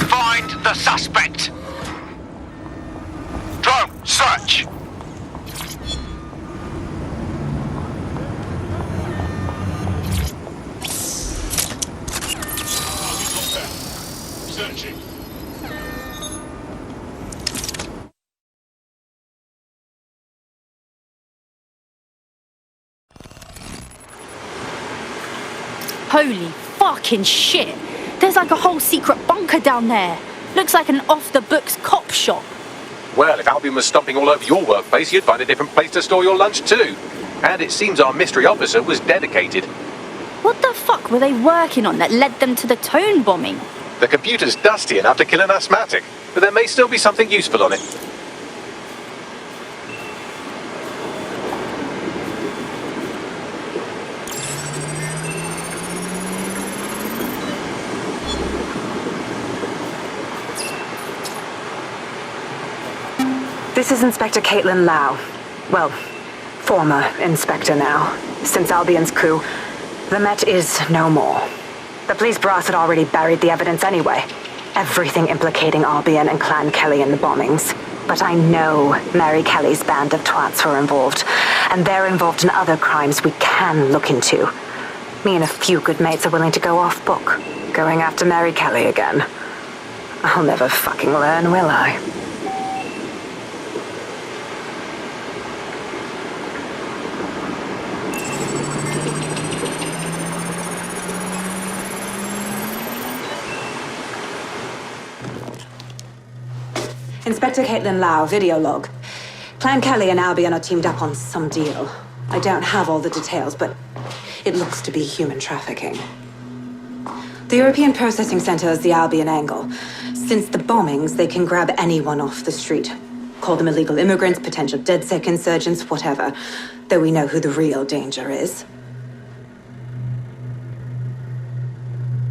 Find the suspect! magic. Holy fucking shit! There's like a whole secret bunker down there. Looks like an off-the-books cop shop. Well, if Albion was stomping all over your workplace, you'd find a different place to store your lunch too. And it seems our mystery officer was dedicated. What the fuck were they working on that led them to the tone bombing? The computer's dusty enough to kill an asthmatic, but there may still be something useful on it. This is Inspector Caitlin Lau. Well, former inspector now. Since Albion's coup, the Met is no more. The police brass had already buried the evidence anyway. Everything implicating Albion and Clan Kelly in the bombings. But I know Mary Kelly's band of twats were involved, and they're involved in other crimes we can look into. Me and a few good mates are willing to go off book, going after Mary Kelly again. I'll never fucking learn, will I? Inspector Caitlin Lau, video log. Clan Kelly and Albion are teamed up on some deal. I don't have all the details, but it looks to be human trafficking. The European Processing Center is the Albion angle. Since the bombings, they can grab anyone off the street. Call them illegal immigrants, potential DedSec insurgents, whatever. Though we know who the real danger is.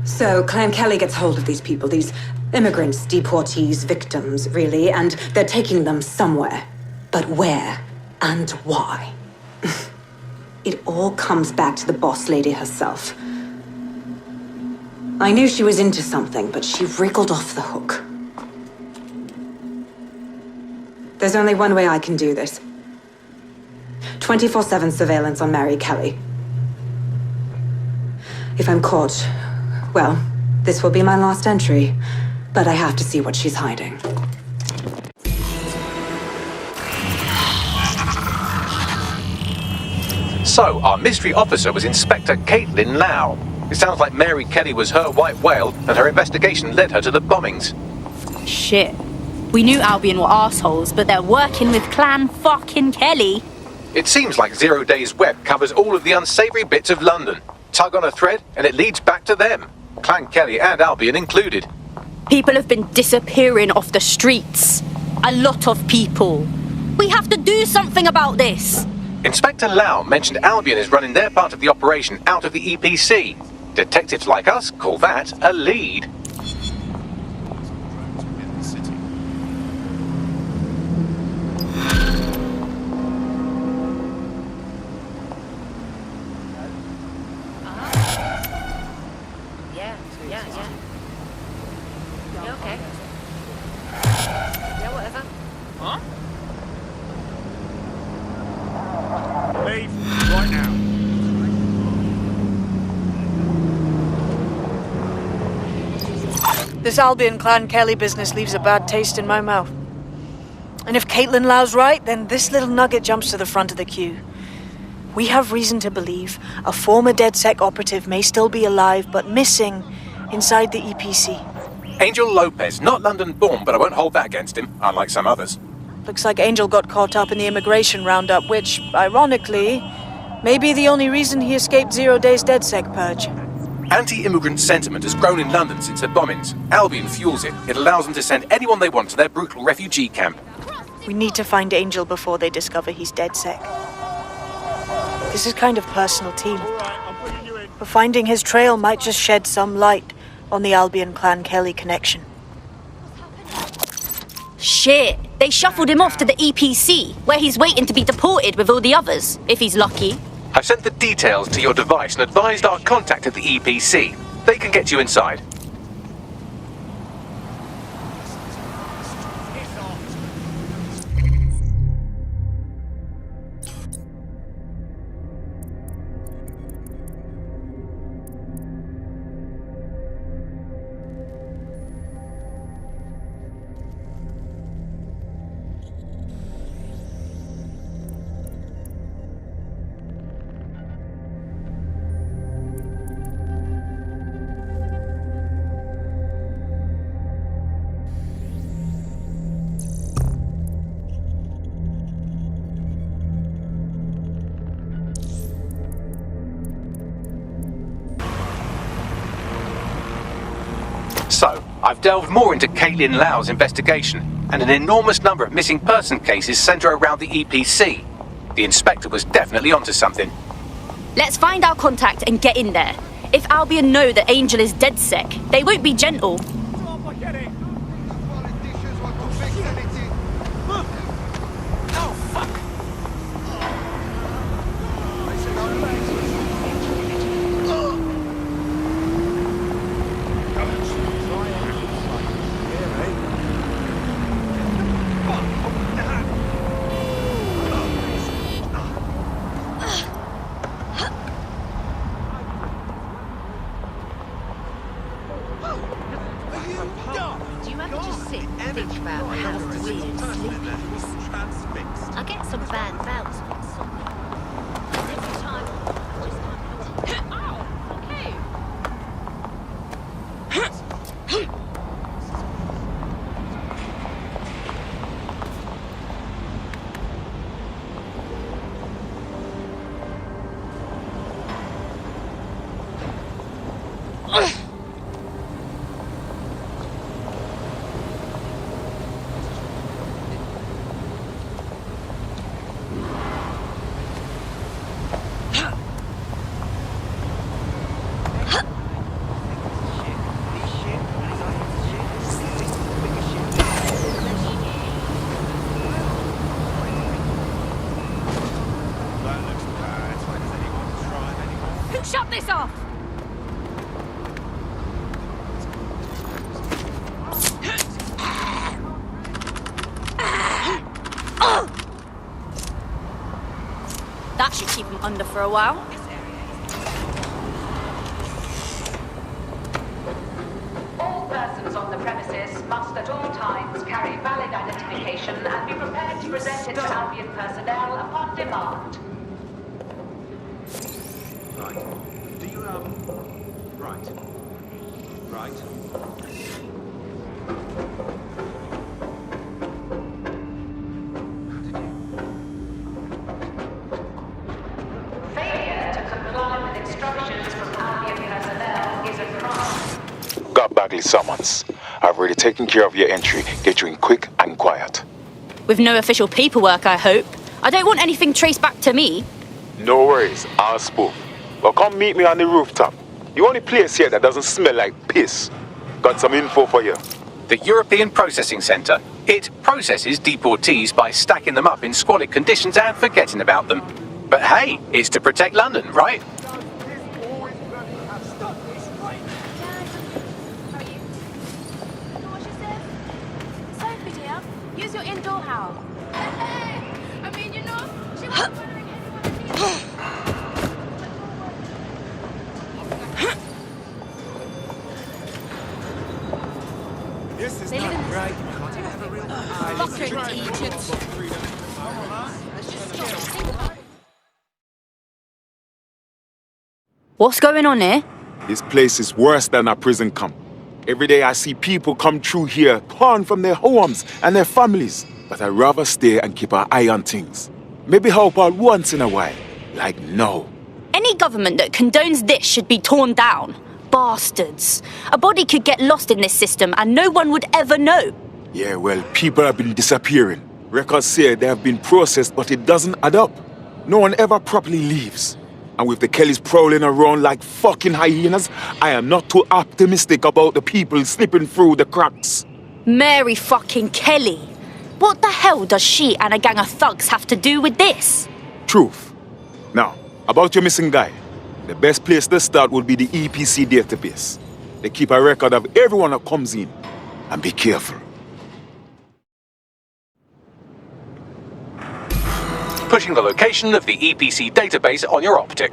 So Clan Kelly gets hold of these people, these immigrants, deportees, victims, really, and they're taking them somewhere. But where and why? It all comes back to the boss lady herself. I knew she was into something, but she wriggled off the hook. There's only one way I can do this. 24/7 surveillance on Mary Kelly. If I'm caught, well, this will be my last entry. But I have to see what she's hiding. So, our mystery officer was Inspector Caitlin Lau. It sounds like Mary Kelly was her white whale, and her investigation led her to the bombings. Shit. We knew Albion were assholes, but they're working with Clan fucking Kelly. It seems like Zero Days Web covers all of the unsavory bits of London. Tug on a thread, and it leads back to them. Clan Kelly and Albion included. People have been disappearing off the streets. A lot of people. We have to do something about this. Inspector Lau mentioned Albion is running their part of the operation out of the EPC. Detectives like us call that a lead. Leave right now. This Albion Clan Kelly business leaves a bad taste in my mouth. And if Caitlin Lau's right, then this little nugget jumps to the front of the queue. We have reason to believe a former DedSec operative may still be alive, but missing inside the EPC. Angel Lopez, not London-born, but I won't hold that against him, unlike some others. Looks like Angel got caught up in the immigration roundup, which, ironically, may be the only reason he escaped 0 Days DedSec purge. Anti-immigrant sentiment has grown in London since the bombings. Albion fuels it. It allows them to send anyone they want to their brutal refugee camp. We need to find Angel before they discover he's DedSec. This is kind of personal team. But finding his trail might just shed some light on the Albion Clan Kelly connection. Shit, they shuffled him off to the EPC, where he's waiting to be deported with all the others, if he's lucky. I've sent the details to your device and advised our contact at the EPC. They can get you inside. I've delved more into Caitlin Lau's investigation, and an enormous number of missing person cases centre around the EPC. The inspector was definitely onto something. Let's find our contact and get in there. If Albion know that Angel is dead sick, they won't be gentle. Shut this off! That should keep him under for a while. All persons on the premises must at all times carry valid identification and be prepared to present it to Albion personnel upon demand. Right. Do you, Right. Right. Failure to comply with instructions from Albion personnel is a crime. Got Bagley summons. I've already taken care of your entry. Get you in quick and quiet. With no official paperwork, I hope. I don't want anything traced back to me. No worries, I'll spoof. Well, come meet me on the rooftop. The only place here that doesn't smell like piss. Got some info for you. The European Processing Centre. It processes deportees by stacking them up in squalid conditions and forgetting about them. But hey, it's to protect London, right? Sophie, dear, use your indoor howl. I mean, you know, she was wondering anyone. This is They live not in right. Fucking Egypt. Let's just stop and think about it. What's going on here? This place is worse than a prison camp. Every day I see people come through here, torn from their homes and their families. But I'd rather stay and keep an eye on things. Maybe help out once in a while. Like now. Any government that condones this should be torn down. Bastards. A body could get lost in this system and no one would ever know. Yeah, well, people have been disappearing. Records say they have been processed, but it doesn't add up. No one ever properly leaves. And with the Kellys prowling around like fucking hyenas, I am not too optimistic about the people slipping through the cracks. Mary fucking Kelly. What the hell does she and a gang of thugs have to do with this? Truth. Now, about your missing guy. The best place to start would be the EPC database. They keep a record of everyone that comes in. And be careful. Pushing the location of the EPC database on your optic.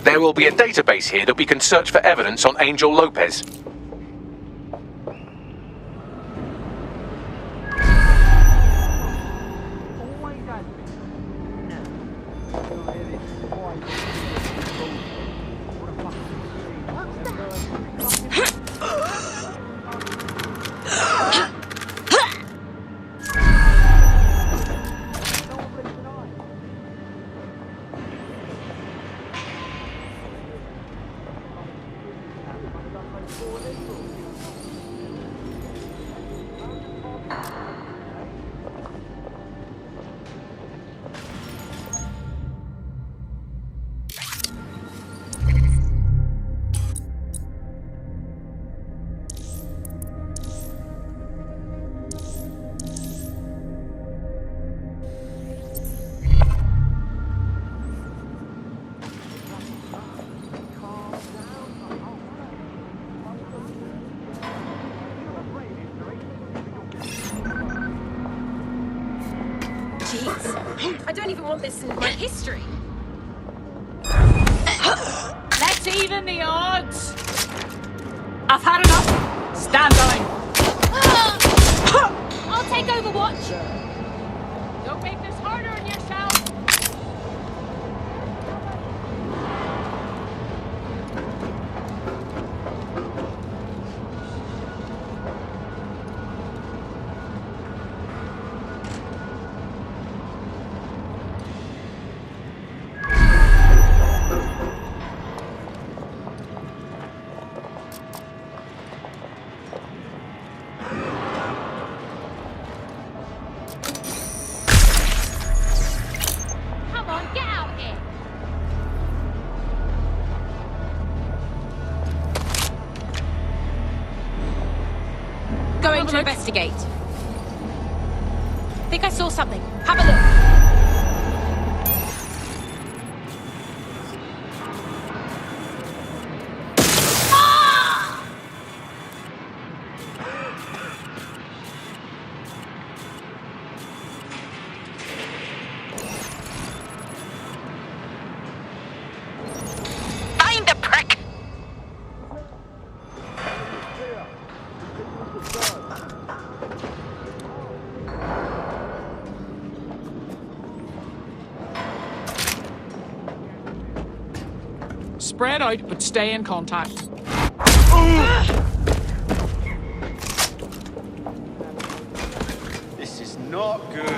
There will be a database here that we can search for evidence on Angel Lopez. I don't even want this in my history. Let's even the odds. I've had enough. Stand down. I'll take Overwatch. Don't make this harder on yourself. Going to investigate. Think I saw something. Have a look. Find the prick! Spread out, but stay in contact. This is not good.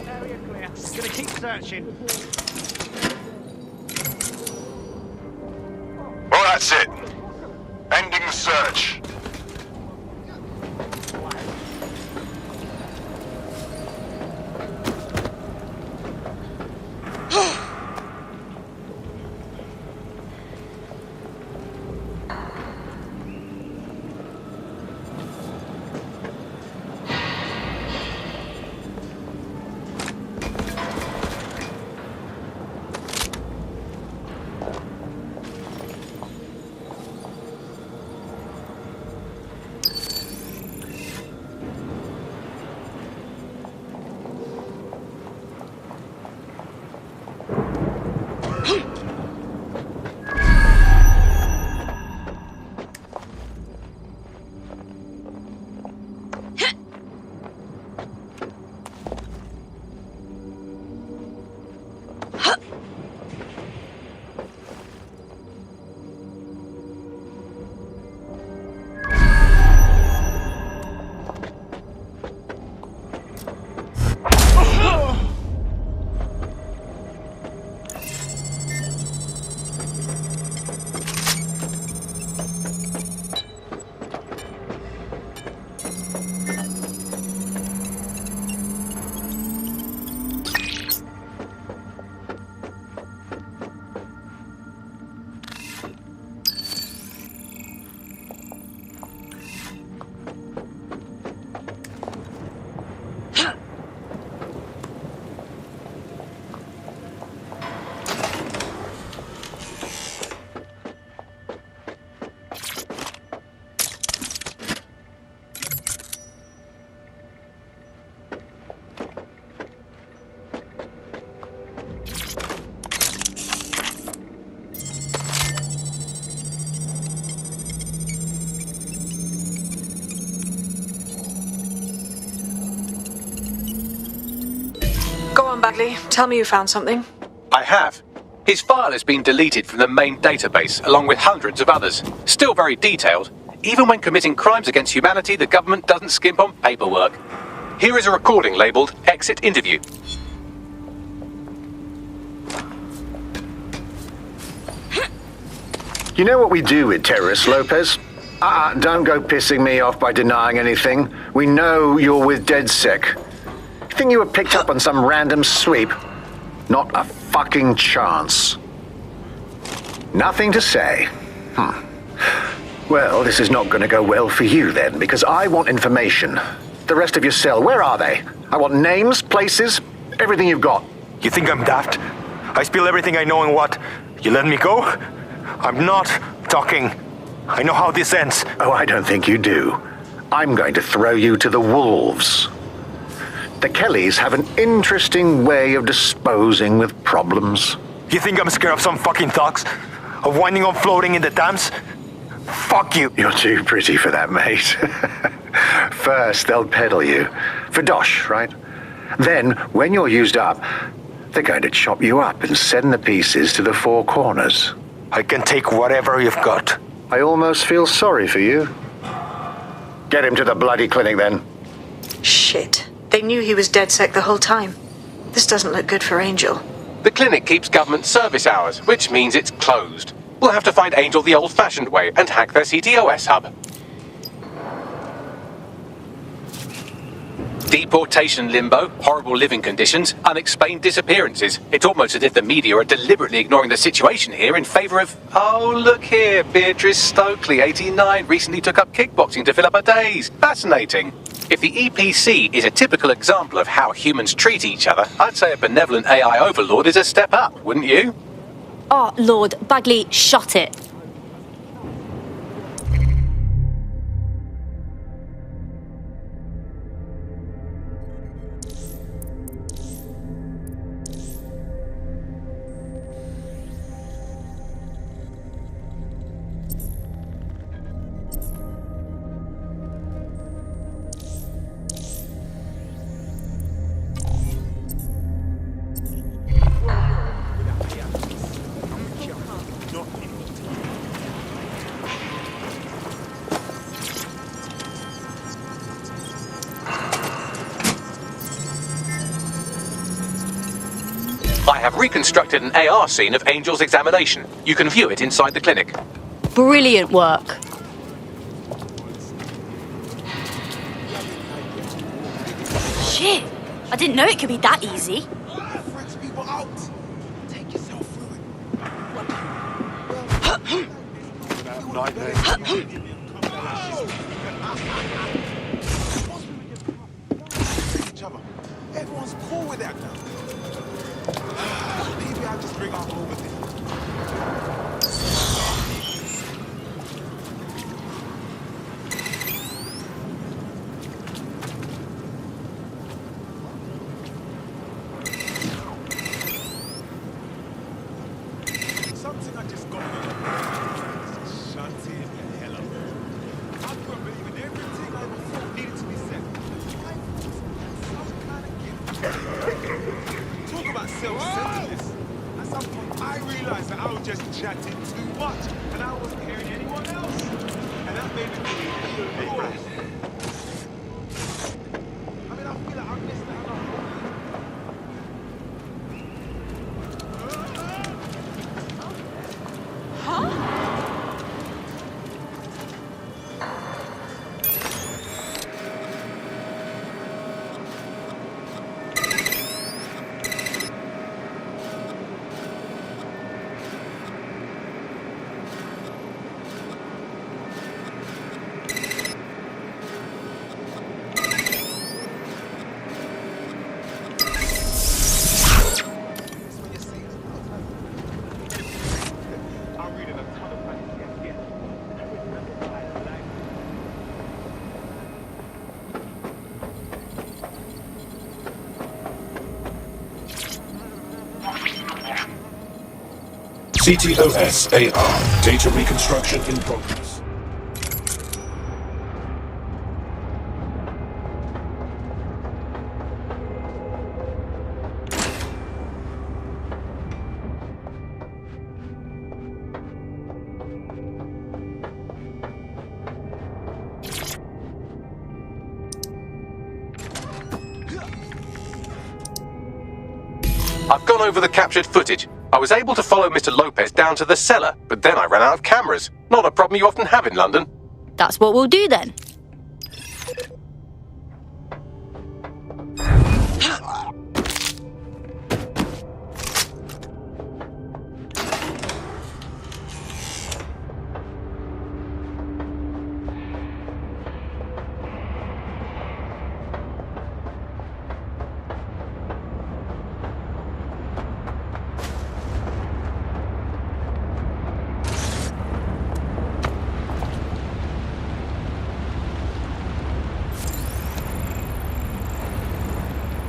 Area clear. Gonna keep searching. Well, that's it. Ending the search. Go on, Bagley. Tell me you found something. I have. His file has been deleted from the main database, along with hundreds of others. Still very detailed. Even when committing crimes against humanity, the government doesn't skimp on paperwork. Here is a recording labelled Exit Interview. You know what we do with terrorists, Lopez? Don't go pissing me off by denying anything. We know you're with DedSec. You think you were picked up on some random sweep? Not a fucking chance. Nothing to say. Well, this is not going to go well for you then, because I want information. The rest of your cell, where are they? I want names, places, everything you've got. You think I'm daft? I spill everything I know and what? You let me go? I'm not talking. I know how this ends. Oh, I don't think you do. I'm going to throw you to the wolves. The Kellys have an interesting way of disposing with problems. You think I'm scared of some fucking thugs? Of winding up floating in the Thames? Fuck you. You're too pretty for that, mate. First, they'll peddle you. For dosh, right? Then, when you're used up, they're going to chop you up and send the pieces to the four corners. I can take whatever you've got. I almost feel sorry for you. Get him to the bloody clinic, then. Shit. They knew he was DedSec the whole time. This doesn't look good for Angel. The clinic keeps government service hours, which means it's closed. We'll have to find Angel the old-fashioned way and hack their CTOS hub. Deportation limbo, horrible living conditions, unexplained disappearances. It's almost as if the media are deliberately ignoring the situation here in favour of... Oh, look here, Beatrice Stokely, 89, recently took up kickboxing to fill up her days. Fascinating. If the EPC is a typical example of how humans treat each other, I'd say a benevolent AI overlord is a step up, wouldn't you? Oh, Lord, Bagley, shut it. I have reconstructed an AR scene of Angel's examination. You can view it inside the clinic. Brilliant work. Shit, I didn't know it could be that easy. Everyone's cool with that now. Maybe I'll just bring our over there. Something I just got Shanti and hello. I couldn't believe everything I ever thought needed to be said. Talk about self-centeredness. At some point, I realized that I was just chatting too much, and I wasn't hearing anyone else. And that made me feel I mean, I feel like I missed out. CTOS AR. Data reconstruction in progress. I've gone over the captured footage. I was able to follow Mr. Lopez down to the cellar, but then I ran out of cameras. Not a problem you often have in London. That's what we'll do then.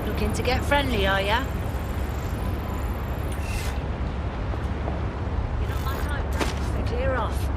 Looking to get friendly, are ya? You're not my type, so clear off.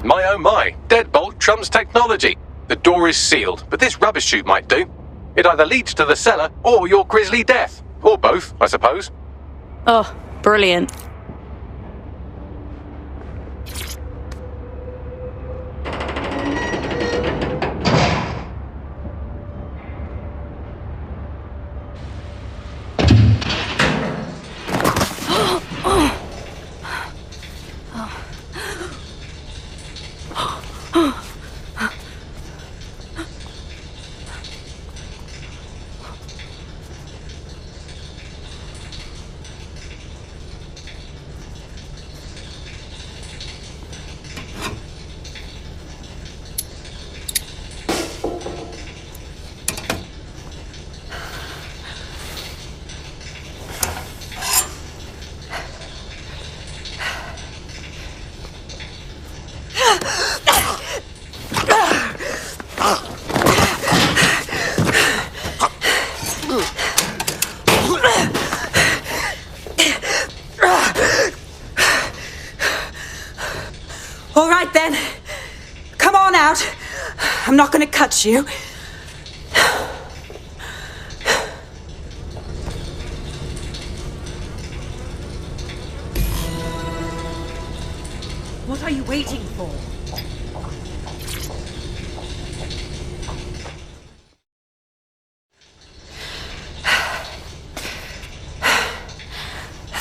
My oh my, deadbolt trumps technology. The door is sealed, but this rubbish chute might do. It either leads to the cellar or your grisly death. Or both, I suppose. Oh, brilliant. All right then. Come on out. I'm not gonna cut you. What are you waiting for?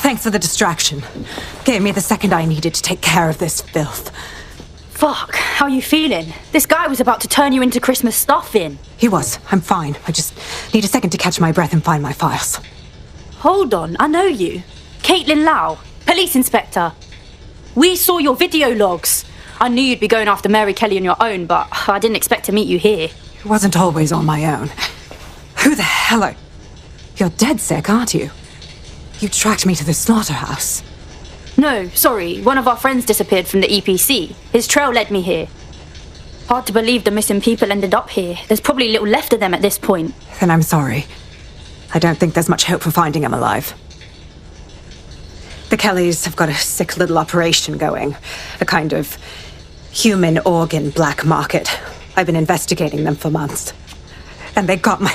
Thanks for the distraction. Gave me the second I needed to take care of this filth. Fuck, how you feeling? This guy was about to turn you into Christmas stuffing. He was. I'm fine. I just need a second to catch my breath and find my files. Hold on, I know you. Caitlin Lau, police inspector. We saw your video logs. I knew you'd be going after Mary Kelly on your own, but I didn't expect to meet you here. It wasn't always on my own. Who the hell are... You're dead sick, aren't you? You tracked me to the slaughterhouse. No, sorry. One of our friends disappeared from the EPC. His trail led me here. Hard to believe the missing people ended up here. There's probably little left of them at this point. Then I'm sorry. I don't think there's much hope for finding them alive. The Kellys have got a sick little operation going. A kind of human organ black market. I've been investigating them for months. And they got my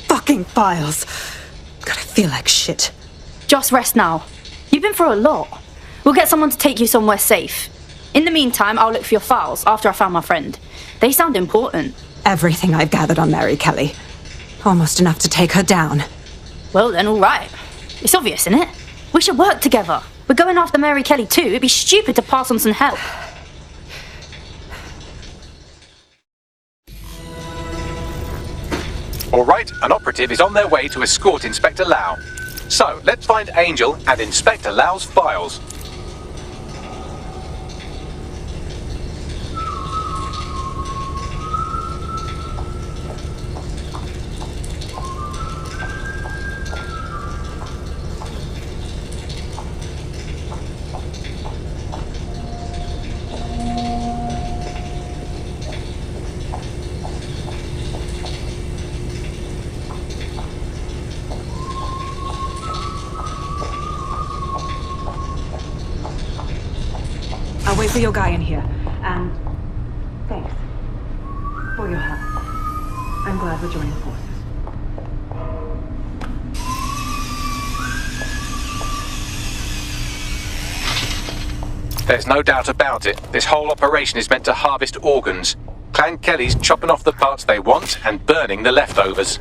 fucking files. God, I feel like shit. Just rest now. You've been through a lot. We'll get someone to take you somewhere safe. In the meantime, I'll look for your files after I found my friend. They sound important. Everything I've gathered on Mary Kelly. Almost enough to take her down. Well then, all right. It's obvious, isn't it? We should work together. We're going after Mary Kelly too. It'd be stupid to pass on some help. All right, an operative is on their way to escort Inspector Lau. So, let's find Angel and Inspector Lau's files. I'll wait for your guy in here. And thanks for your help. I'm glad we're joining forces. There's no doubt about it. This whole operation is meant to harvest organs. Clan Kelly's chopping off the parts they want and burning the leftovers.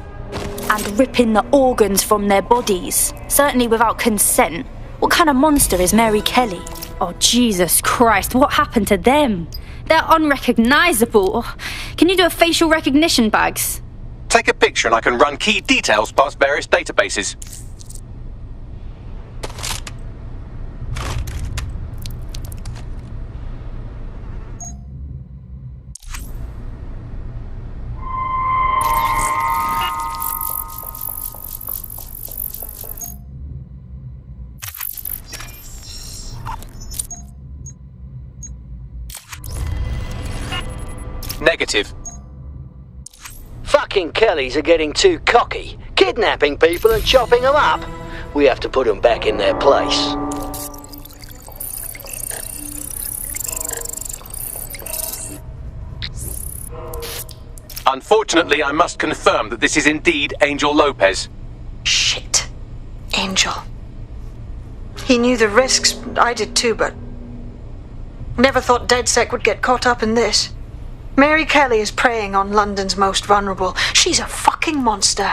And ripping the organs from their bodies. Certainly without consent. What kind of monster is Mary Kelly? Oh, Jesus Christ, what happened to them? They're unrecognisable. Can you do a facial recognition, Bags? Take a picture and I can run key details past various databases. Negative. Fucking Kellys are getting too cocky, kidnapping people and chopping them up. We have to put them back in their place. Unfortunately, I must confirm that this is indeed Angel Lopez. Shit. Angel. He knew the risks. I did too, but never thought DedSec would get caught up in this. Mary Kelly is preying on London's most vulnerable. She's a fucking monster.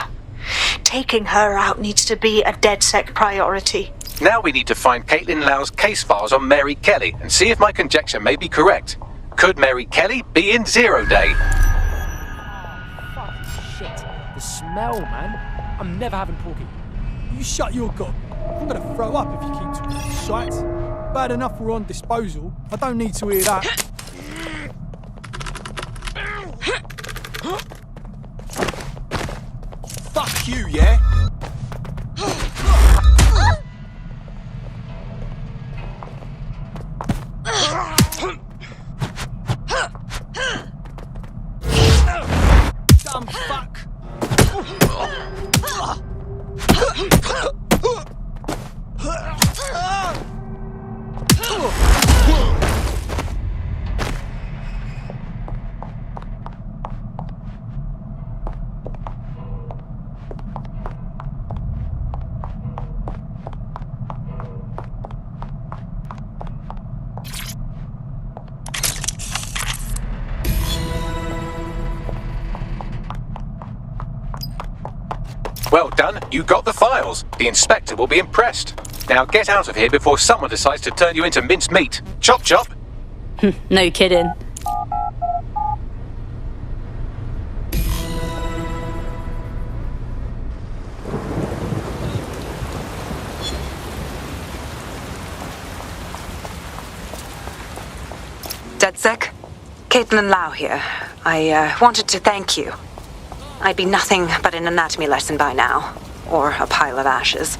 Taking her out needs to be a DedSec priority. Now we need to find Caitlin Lau's case files on Mary Kelly and see if my conjecture may be correct. Could Mary Kelly be in 0 Day? Shit. The smell, man. I'm never having porky. You shut your gob. I'm gonna throw up if you keep talking shite. Bad enough we're on disposal. I don't need to hear that. Fuck you, yeah? Dumb fuck. Well done, you got the files. The inspector will be impressed. Now get out of here before someone decides to turn you into minced meat. Chop chop. No kidding. DedSec? Caitlin Lau here. I wanted to thank you. I'd be nothing but an anatomy lesson by now. Or a pile of ashes.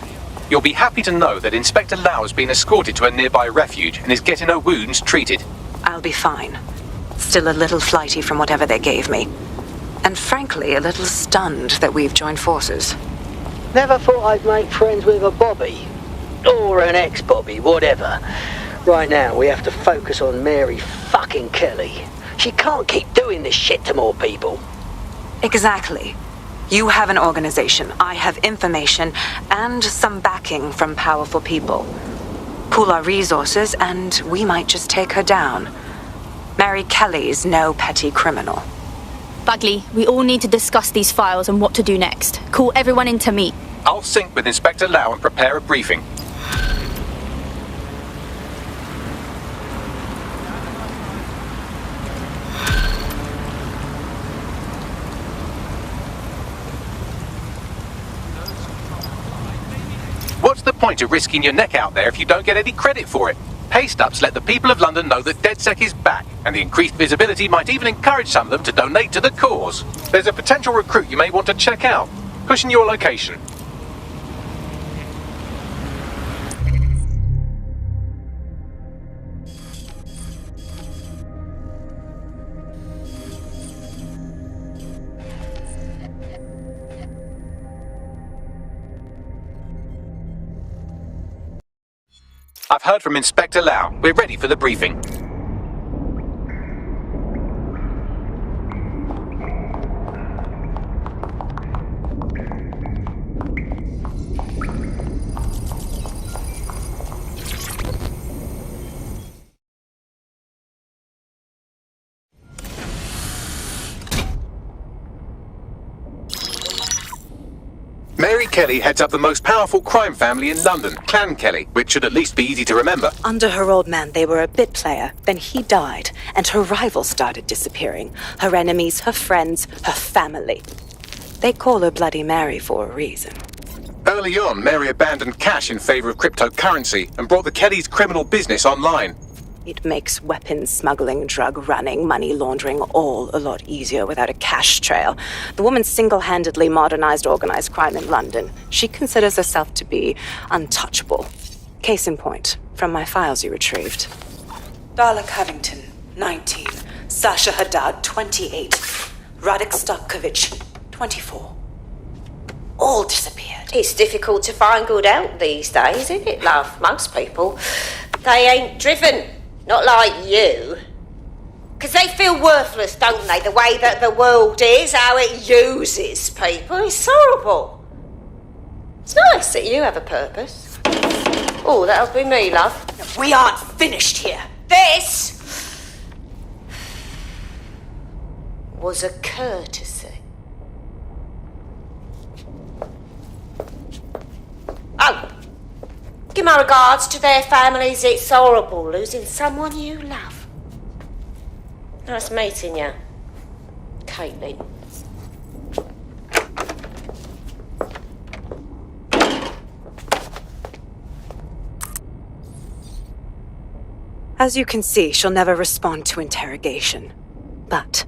You'll be happy to know that Inspector Lau has been escorted to a nearby refuge and is getting her wounds treated. I'll be fine. Still a little flighty from whatever they gave me. And frankly, a little stunned that we've joined forces. Never thought I'd make friends with a Bobby. Or an ex-Bobby, whatever. Right now, we have to focus on Mary fucking Kelly. She can't keep doing this shit to more people. Exactly. You have an organization, I have information, and some backing from powerful people. Pool our resources, and we might just take her down. Mary Kelly's no petty criminal. Bagley, we all need to discuss these files and what to do next. Call everyone in to meet. I'll sync with Inspector Lau and prepare a briefing. What's the point of risking your neck out there if you don't get any credit for it? Pay-stubs let the people of London know that DedSec is back, and the increased visibility might even encourage some of them to donate to the cause. There's a potential recruit you may want to check out. Pushing your location. I've heard from Inspector Lau. We're ready for the briefing. Mary Kelly heads up the most powerful crime family in London, Clan Kelly, which should at least be easy to remember. Under her old man, they were a bit player. Then he died, and her rivals started disappearing. Her enemies, her friends, her family. They call her Bloody Mary for a reason. Early on, Mary abandoned cash in favor of cryptocurrency and brought the Kellys' criminal business online. It makes weapons smuggling, drug running, money laundering all a lot easier without a cash trail. The woman single-handedly modernized organized crime in London. She considers herself to be untouchable. Case in point, from my files you retrieved. Darla Covington, 19. Sasha Haddad, 28. Radek Stokovich, 24. All disappeared. It's difficult to find good help these days, isn't it, love? Most people, they ain't driven. Not like you. Because they feel worthless, don't they? The way that the world is, how it uses people. It's horrible. It's nice that you have a purpose. Oh, that'll be me, love. We aren't finished here. This was a courtesy. Oh, give my regards to their families. It's horrible losing someone you love. Nice meeting you, Caitlin. As you can see, she'll never respond to interrogation. But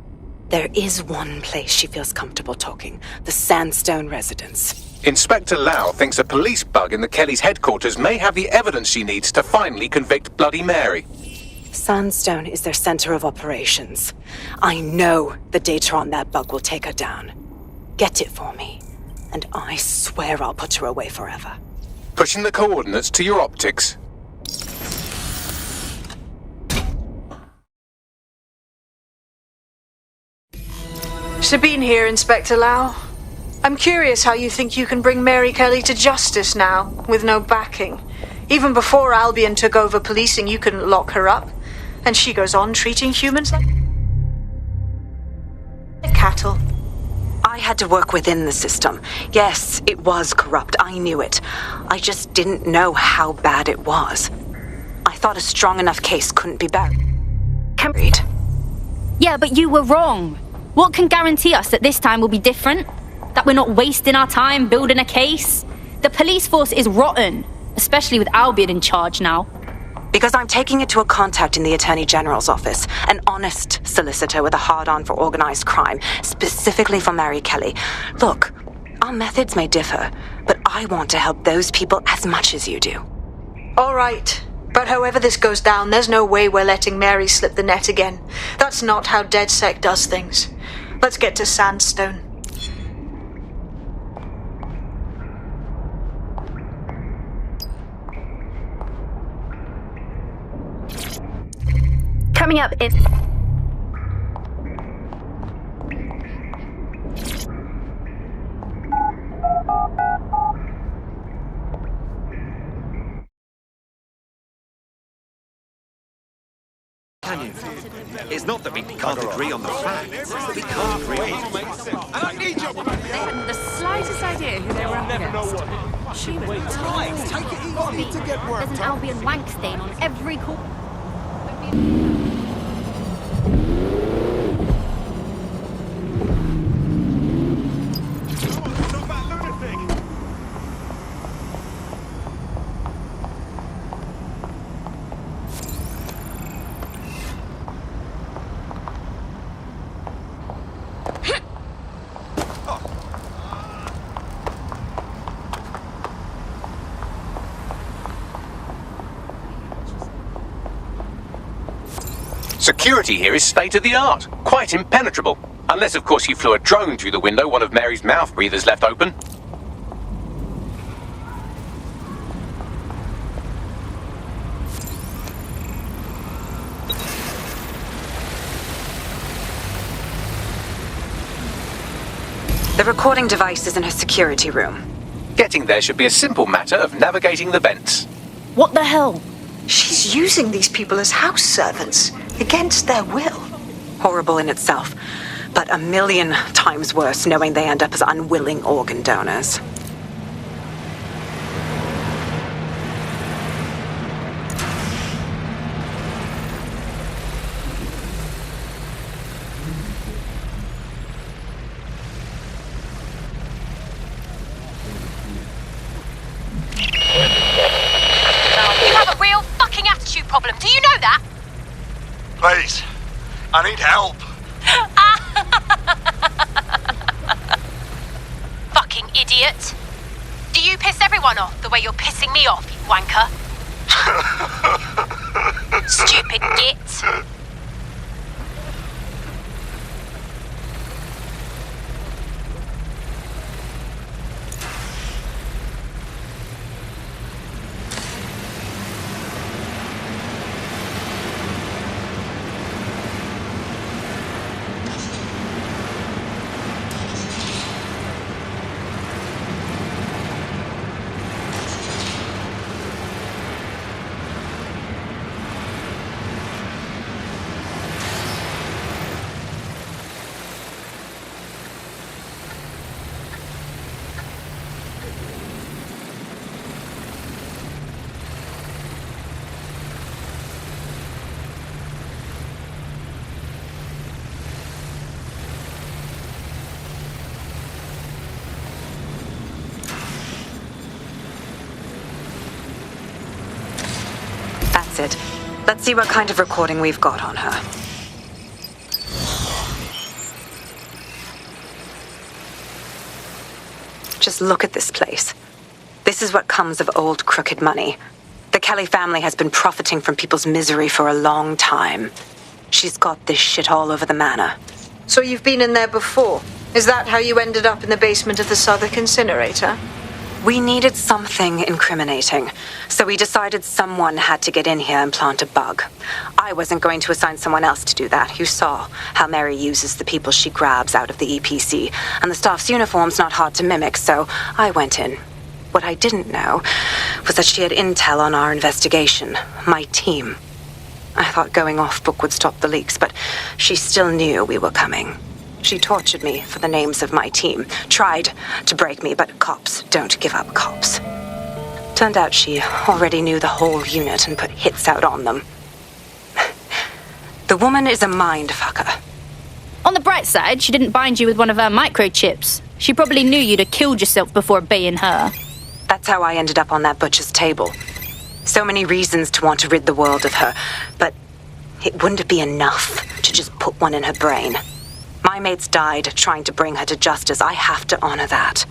there is one place she feels comfortable talking, the Sandstone residence. Inspector Lau thinks a police bug in the Kellys' headquarters may have the evidence she needs to finally convict Bloody Mary. Sandstone is their center of operations. I know the data on that bug will take her down. Get it for me, and I swear I'll put her away forever. Pushing the coordinates to your optics. Sabine here, Inspector Lau. I'm curious how you think you can bring Mary Kelly to justice now, with no backing. Even before Albion took over policing, you couldn't lock her up. And she goes on treating humans like cattle. I had to work within the system. Yes, it was corrupt. I knew it. I just didn't know how bad it was. I thought a strong enough case couldn't be buried. Yeah, but you were wrong. What can guarantee us that this time will be different? That we're not wasting our time building a case? The police force is rotten, especially with Albion in charge now. Because I'm taking it to a contact in the Attorney General's office, an honest solicitor with a hard-on for organized crime, specifically for Mary Kelly. Look, our methods may differ, but I want to help those people as much as you do. All right. But however this goes down, there's no way we're letting Mary slip the net again. That's not how DedSec does things. Let's get to Sandstone. Coming up in... It's not that we can't agree on the facts, it's that we can't agree on I don't need your... They hadn't the slightest idea who they were up against. She was Right, take it easy to get worked. There's an Albion wank stain on every corner. Security here is state-of-the-art, quite impenetrable. Unless, of course, you flew a drone through the window one of Mary's mouth breathers left open. The recording device is in her security room. Getting there should be a simple matter of navigating the vents. What the hell? She's using these people as house servants, against their will. Horrible in itself, but a million times worse knowing they end up as unwilling organ donors. Please, I need help. Fucking idiot. Do you piss everyone off the way you're pissing me off, you wanker? Stupid git. That's it. Let's see what kind of recording we've got on her. Just look at this place. This is what comes of old crooked money. The Kelly family has been profiting from people's misery for a long time. She's got this shit all over the manor. So you've been in there before? Is that how you ended up in the basement of the Southwark incinerator? We needed something incriminating, so we decided someone had to get in here and plant a bug. I wasn't going to assign someone else to do that. You saw how Mary uses the people she grabs out of the EPC, and the staff's uniform's not hard to mimic, so I went in. What I didn't know was that she had intel on our investigation, my team. I thought going off book would stop the leaks, but she still knew we were coming. She tortured me for the names of my team, tried to break me, but cops don't give up cops. Turned out she already knew the whole unit and put hits out on them. The woman is a mind-fucker. On the bright side, she didn't bind you with one of her microchips. She probably knew you'd have killed yourself before obeying her. That's how I ended up on that butcher's table. So many reasons to want to rid the world of her, but it wouldn't be enough to just put one in her brain. My mates died trying to bring her to justice. I have to honor that.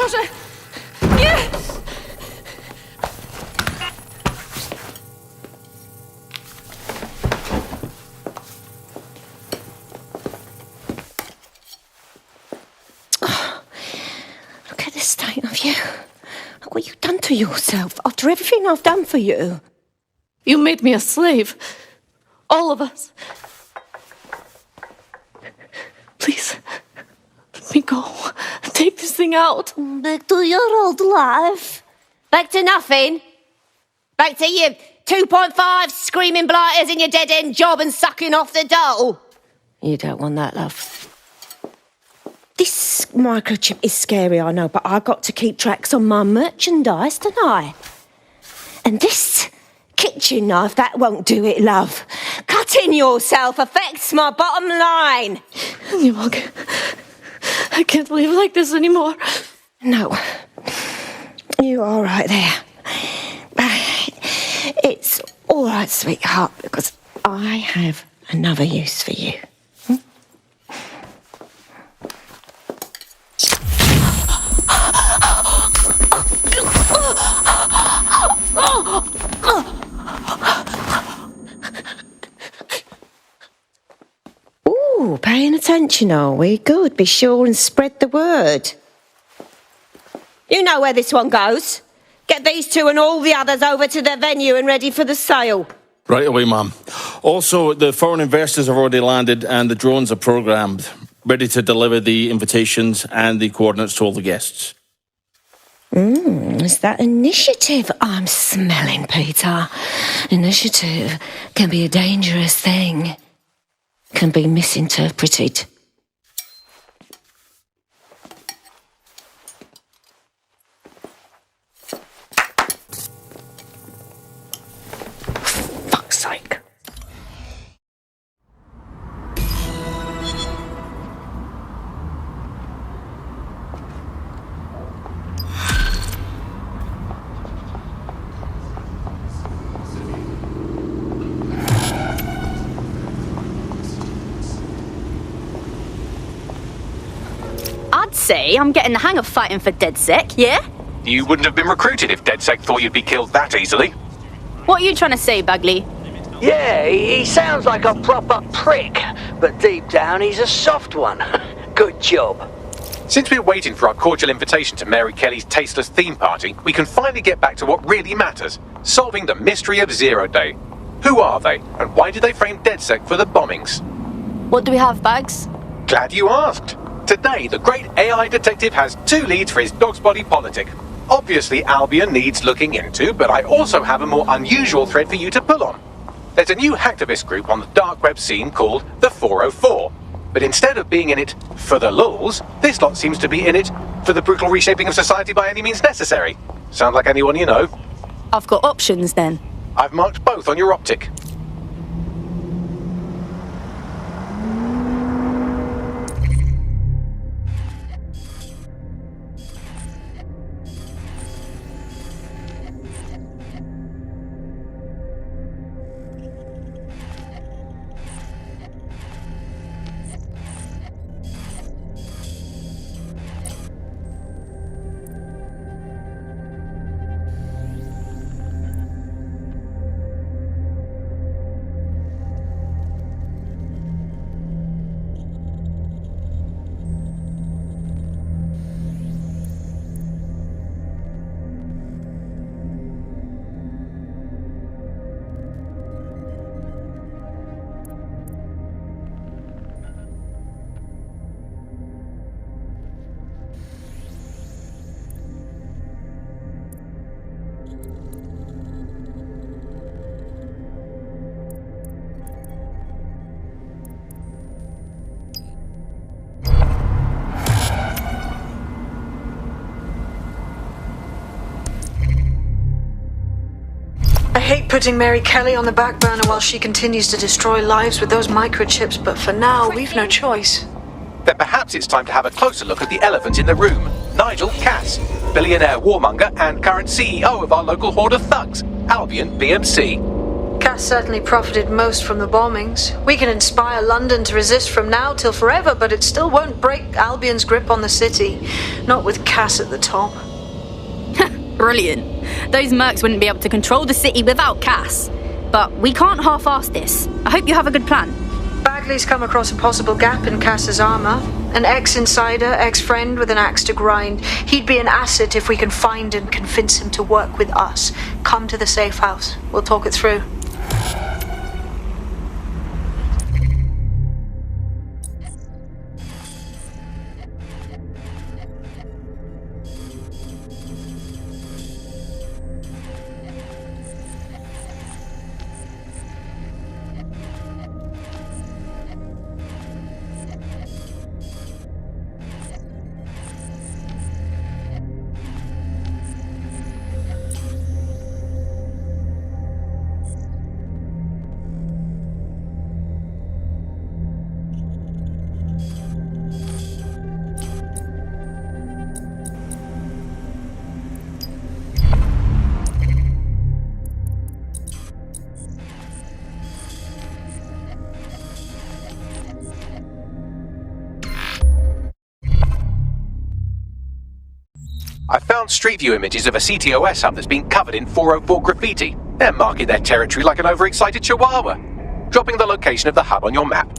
Proszę! Nie! Look at the state of you. Look what you've done to yourself after everything I've done for you. You made me a slave. All of us. Please, let me go. Take this thing out. Back to your old life. Back to nothing. Back to you 2.5 screaming blighters in your dead-end job and sucking off the dole. You don't want that, love. This microchip is scary, I know, but I've got to keep tracks on my merchandise, don't I? And this kitchen knife, that won't do it, love. Cutting yourself affects my bottom line. I can't live like this anymore. No. You're all right there. It's all right, sweetheart, because I have another use for you. Ooh, paying attention, are we? Good. Be sure and spread the word. You know where this one goes. Get these two and all the others over to the venue and ready for the sale. Right away, Mum. Also, the foreign investors have already landed and the drones are programmed, ready to deliver the invitations and the coordinates to all the guests. Is that initiative I'm smelling, Peter? Initiative can be a dangerous thing. Can be misinterpreted. Fuck's sake. I'd say I'm getting the hang of fighting for DedSec, yeah? You wouldn't have been recruited if DedSec thought you'd be killed that easily. What are you trying to say, Bagley? Yeah, he sounds like a proper prick, but deep down he's a soft one. Good job. Since we're waiting for our cordial invitation to Mary Kelly's tasteless theme party, we can finally get back to what really matters, solving the mystery of Zero Day. Who are they, and why did they frame DedSec for the bombings? What do we have, Bags? Glad you asked. Today, the great AI detective has 2 leads for his dog's body politic. Obviously, Albion needs looking into, but I also have a more unusual thread for you to pull on. There's a new hacktivist group on the dark web scene called the 404. But instead of being in it for the lulz, this lot seems to be in it for the brutal reshaping of society by any means necessary. Sound like anyone you know? I've got options then. I've marked both on your optic. I hate putting Mary Kelly on the back burner while she continues to destroy lives with those microchips, but for now, we've no choice. Then perhaps it's time to have a closer look at the elephant in the room. Nigel Cass, billionaire warmonger and current CEO of our local horde of thugs, Albion BMC. Cass certainly profited most from the bombings. We can inspire London to resist from now till forever, but it still won't break Albion's grip on the city. Not with Cass at the top. Brilliant. Those mercs wouldn't be able to control the city without Cass. But we can't half-ass this. I hope you have a good plan. Bagley's come across a possible gap in Cass's armor. An ex-insider, ex-friend with an axe to grind. He'd be an asset if we can find and convince him to work with us. Come to the safe house. We'll talk it through. I found street view images of a CTOS hub that's been covered in 404 graffiti. They're marking their territory like an overexcited chihuahua. Dropping the location of the hub on your map.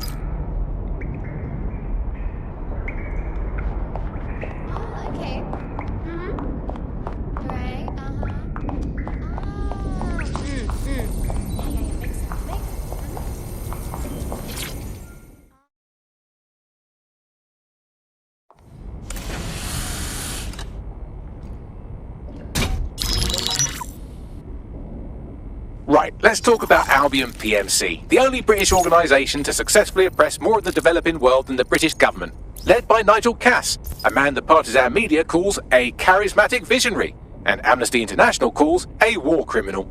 Right, let's talk about Albion PMC, the only British organisation to successfully oppress more of the developing world than the British government. Led by Nigel Cass, a man the partisan media calls a charismatic visionary, and Amnesty International calls a war criminal.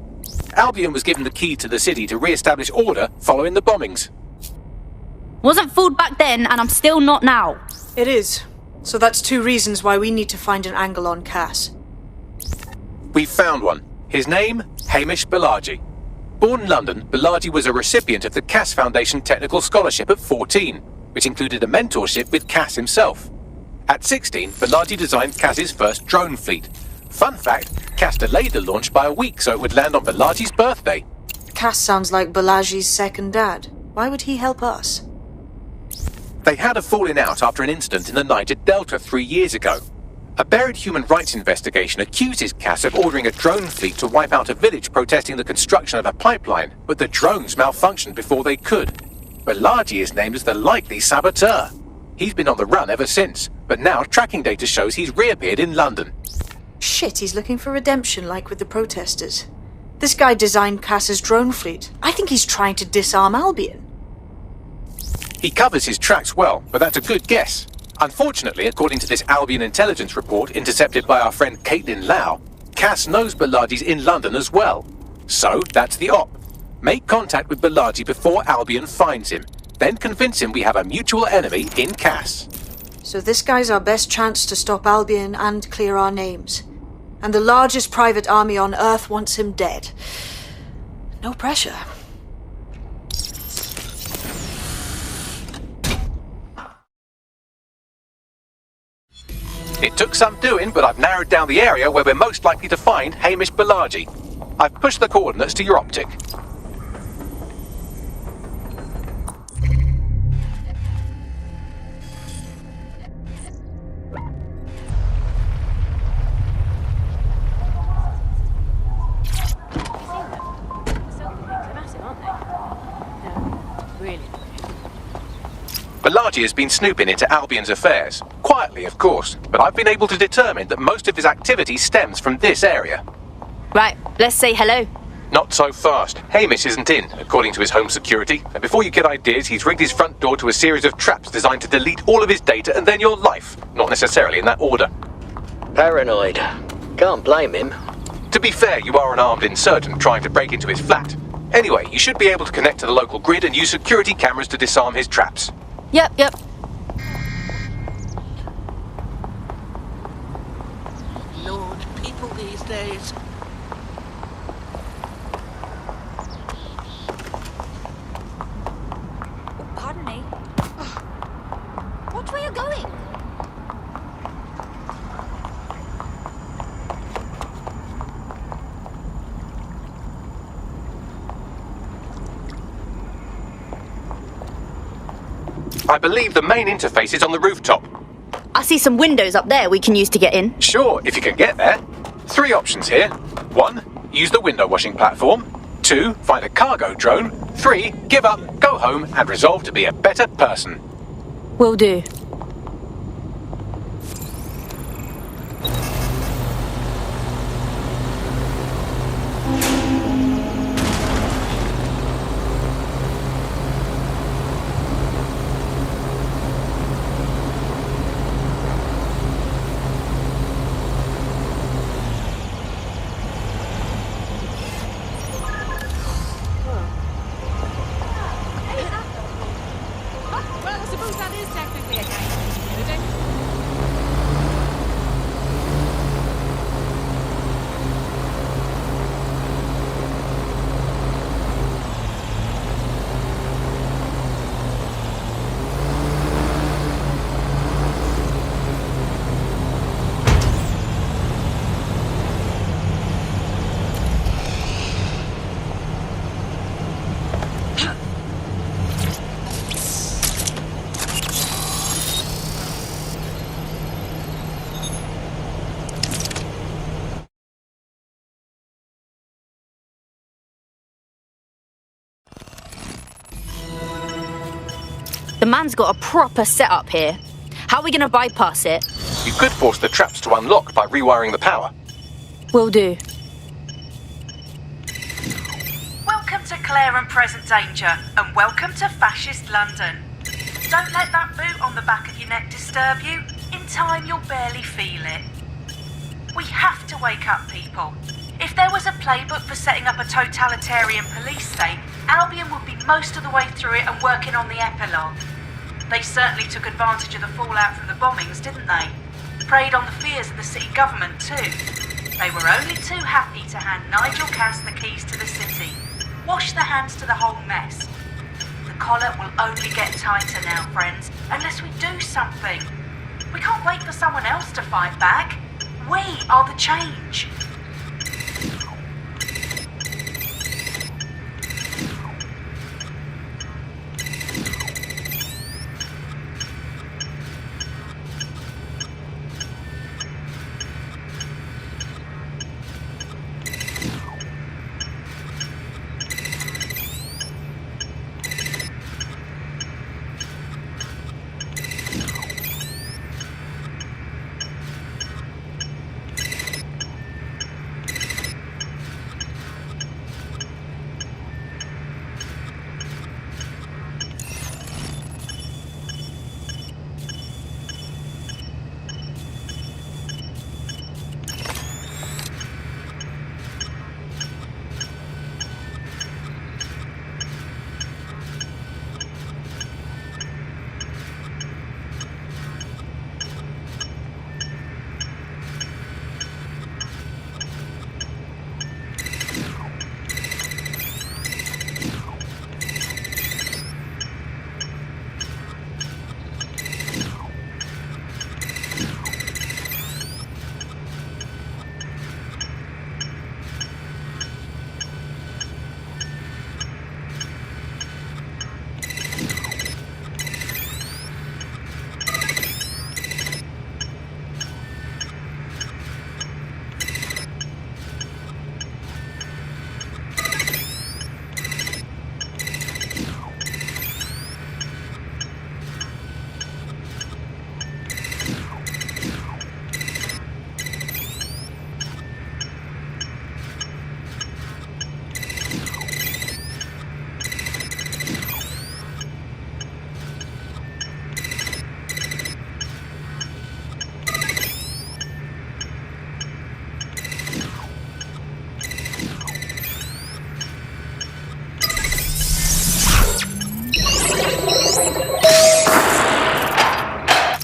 Albion was given the key to the city to re-establish order following the bombings. Wasn't fooled back then, and I'm still not now. It is. So that's two reasons why we need to find an angle on Cass. We've found one. His name, Hamish Balaji. Born in London, Balaji was a recipient of the Cass Foundation Technical Scholarship at 14, which included a mentorship with Cass himself. At 16, Balaji designed Cass's first drone fleet. Fun fact, Cass delayed the launch by a week so it would land on Balaji's birthday. Cass sounds like Balaji's second dad. Why would he help us? They had a falling out after an incident in the Niger Delta 3 years ago. A buried human rights investigation accuses Cass of ordering a drone fleet to wipe out a village protesting the construction of a pipeline, but the drones malfunctioned before they could. Balaji is named as the likely saboteur. He's been on the run ever since, but now tracking data shows he's reappeared in London. Shit, he's looking for redemption like with the protesters. This guy designed Cass's drone fleet. I think he's trying to disarm Albion. He covers his tracks well, but that's a good guess. Unfortunately, according to this Albion intelligence report intercepted by our friend Caitlin Lau, Cass knows Balaji's in London as well. So, that's the op. Make contact with Balaji before Albion finds him. Then convince him we have a mutual enemy in Cass. So this guy's our best chance to stop Albion and clear our names. And the largest private army on Earth wants him dead. No pressure. It took some doing, but I've narrowed down the area where we're most likely to find Hamish Balaji. I've pushed the coordinates to your optic. Balaji has been snooping into Albion's affairs. Quietly, of course, but I've been able to determine that most of his activity stems from this area. Right, let's say hello. Not so fast. Hamish isn't in, according to his home security. And before you get ideas, he's rigged his front door to a series of traps designed to delete all of his data and then your life. Not necessarily in that order. Paranoid. Can't blame him. To be fair, you are an armed insurgent trying to break into his flat. Anyway, you should be able to connect to the local grid and use security cameras to disarm his traps. Yep. Lord, people these days. you going? I believe the main interface is on the rooftop. I see some windows up there we can use to get in. Sure, if you can get there. 3 options here. 1, use the window washing platform. 2, find a cargo drone. 3, give up, go home, and resolve to be a better person. Will do. Well, I suppose that is technically a game. Isn't it? The man's got a proper setup here. How are we gonna bypass it? You could force the traps to unlock by rewiring the power. Will do. Welcome to Clear and Present Danger, and welcome to Fascist London. Don't let that boot on the back of your neck disturb you. In time, you'll barely feel it. We have to wake up, people. If there was a playbook for setting up a totalitarian police state, Albion would be most of the way through it and working on the epilogue. They certainly took advantage of the fallout from the bombings, didn't they? Preyed on the fears of the city government, too. They were only too happy to hand Nigel Cass the keys to the city. Wash the hands to the whole mess. The collar will only get tighter now, friends, unless we do something. We can't wait for someone else to fight back. We are the change.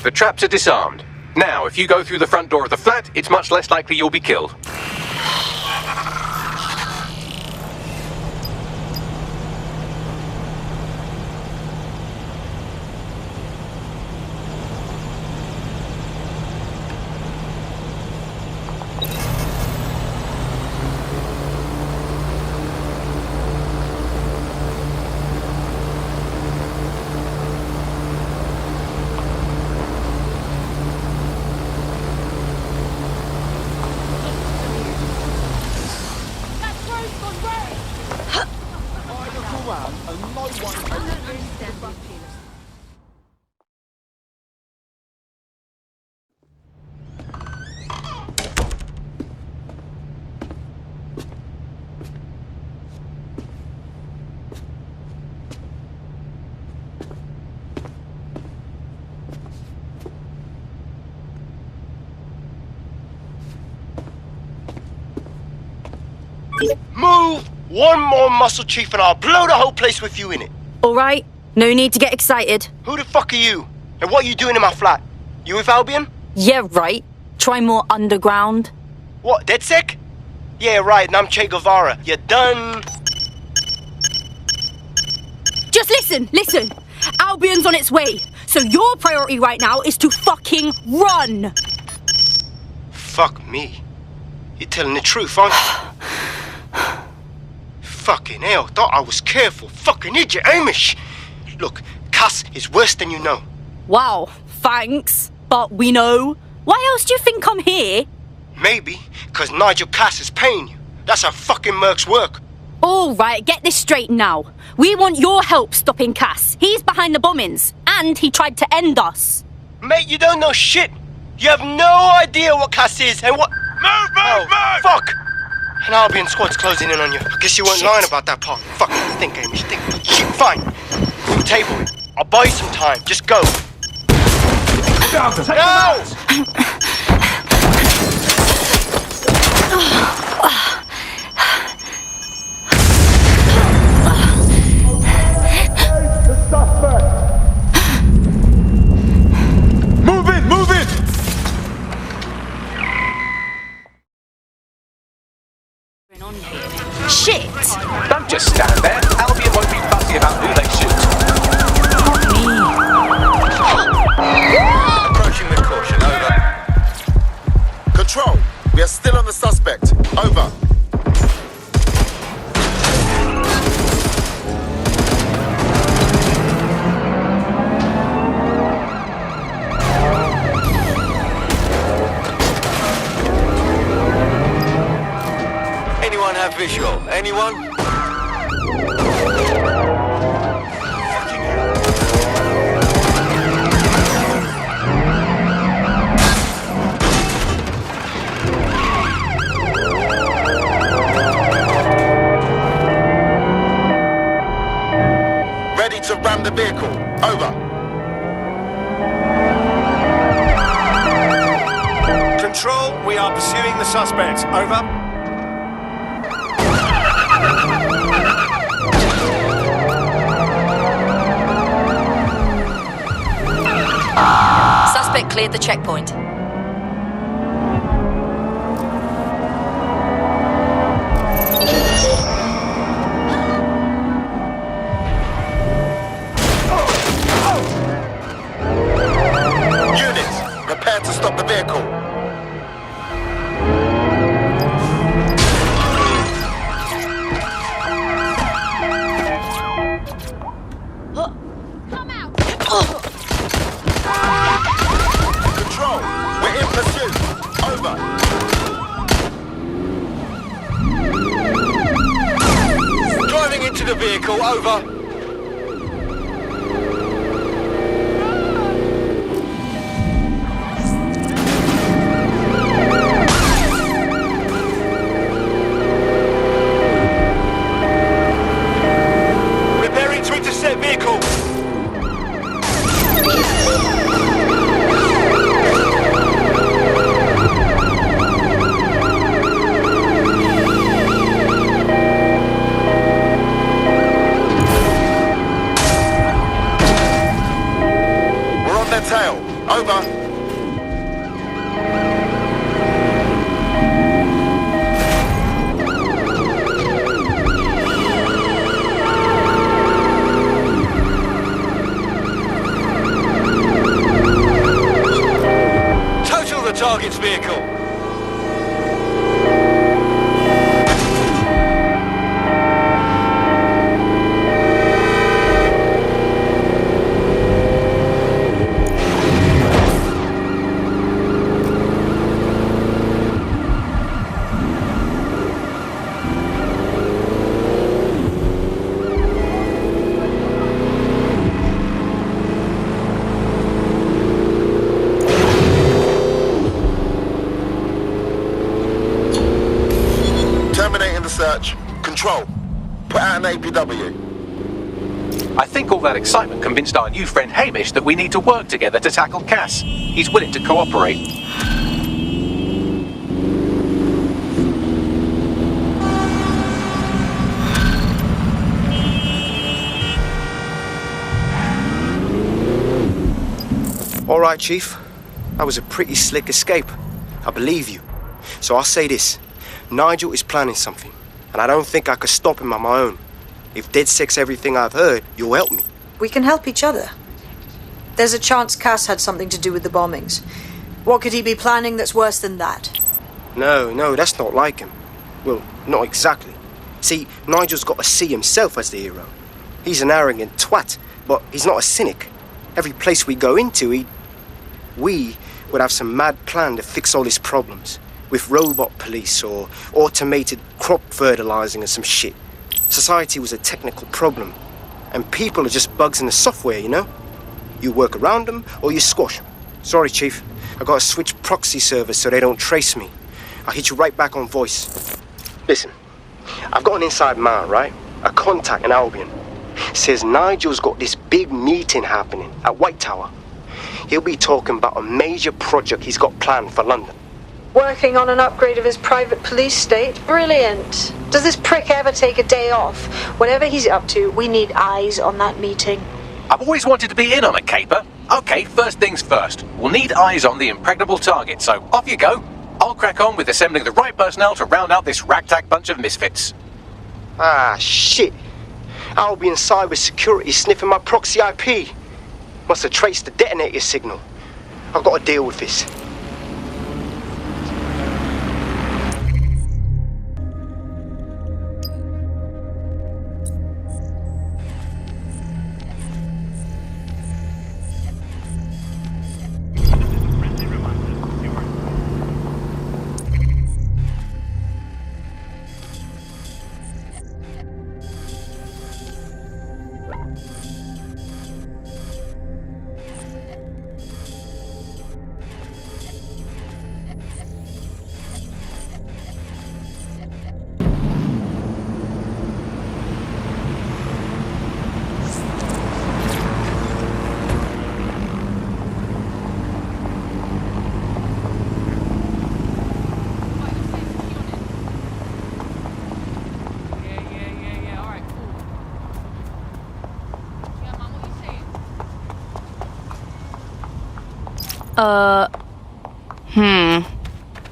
The traps are disarmed. Now, if you go through the front door of the flat, it's much less likely you'll be killed. Move one more muscle, Chief, and I'll blow the whole place with you in it. Alright, no need to get excited. Who the fuck are you? And what are you doing in my flat? You with Albion? Yeah, right. Try more underground. What, DedSec? Yeah, right, and I'm Che Guevara. You done? Just listen. Albion's on its way. So your priority right now is to fucking run. Fuck me. You're telling the truth, aren't you? Fucking hell, thought I was careful. Fucking idiot, Amish. Look, Cass is worse than you know. Wow, thanks. But we know. Why else do you think I'm here? Maybe, because Nigel Cass is paying you. That's how fucking mercs work. Alright, get this straight now. We want your help stopping Cass. He's behind the bombings, and he tried to end us. Mate, you don't know shit. You have no idea what Cass is and what... Move! Fuck! An Albion squad's closing in on you. I guess you weren't lying about that part. Fuck, think, Amish, think. Shit, fine. We'll table it. I'll buy you some time. Just go. Go! Move it! Shit! Don't just stand there. Albion won't be fussy about who they shoot. Approaching with caution, over. Control, we are still on the suspect. Over. Anyone have visual? Anyone? Ready to ram the vehicle. Over. Control, we are pursuing the suspect. Over. Suspect cleared the checkpoint. Units, prepare to stop the vehicle. Control, we're in pursuit. Over. Driving into the vehicle. Over. Preparing to intercept vehicle. We're on their tail. Over. Total the target's vehicle. Terminating the search. Control, put out an APW. I think all that excitement convinced our new friend Hamish that we need to work together to tackle Cass. He's willing to cooperate. All right, Chief. That was a pretty slick escape. I believe you. So I'll say this. Nigel is planning something, and I don't think I could stop him on my own. If DedSec's everything I've heard, you'll help me. We can help each other. There's a chance Cass had something to do with the bombings. What could he be planning that's worse than that? No, that's not like him. Well, not exactly. See, Nigel's got to see himself as the hero. He's an arrogant twat, but he's not a cynic. Every place we go into, we would have some mad plan to fix all his problems. With robot police or automated crop fertilizing and some shit. Society was a technical problem. And people are just bugs in the software, you know? You work around them or you squash them. Sorry, Chief. I gotta switch proxy servers so they don't trace me. I'll hit you right back on voice. Listen, I've got an inside man, right? A contact in Albion. Says Nigel's got this big meeting happening at White Tower. He'll be talking about a major project he's got planned for London. Working on an upgrade of his private police state? Brilliant. Does this prick ever take a day off? Whatever he's up to, we need eyes on that meeting. I've always wanted to be in on a caper. Okay, first things first. We'll need eyes on the impregnable target, so off you go. I'll crack on with assembling the right personnel to round out this ragtag bunch of misfits. Ah, shit. Albion cybersecurity sniffing my proxy IP. Must have traced the detonator signal. I've got to deal with this.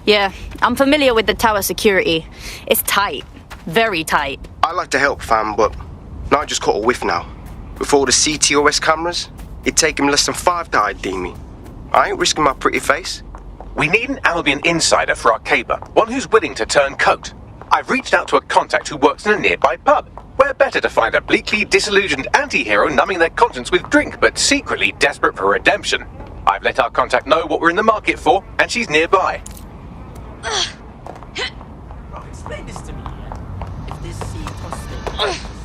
Yeah, I'm familiar with the tower security. It's tight. Very tight. I'd like to help, fam, but Nigel's caught a whiff now. With all the CTOS cameras, it'd take him less than 5 to ID me. I ain't risking my pretty face. We need an Albion insider for our caper, one who's willing to turn coat. I've reached out to a contact who works in a nearby pub. Where better to find a bleakly disillusioned anti-hero numbing their conscience with drink, but secretly desperate for redemption. I've let our contact know what we're in the market for, and she's nearby. Explain this to me, yeah? If this sea prostate...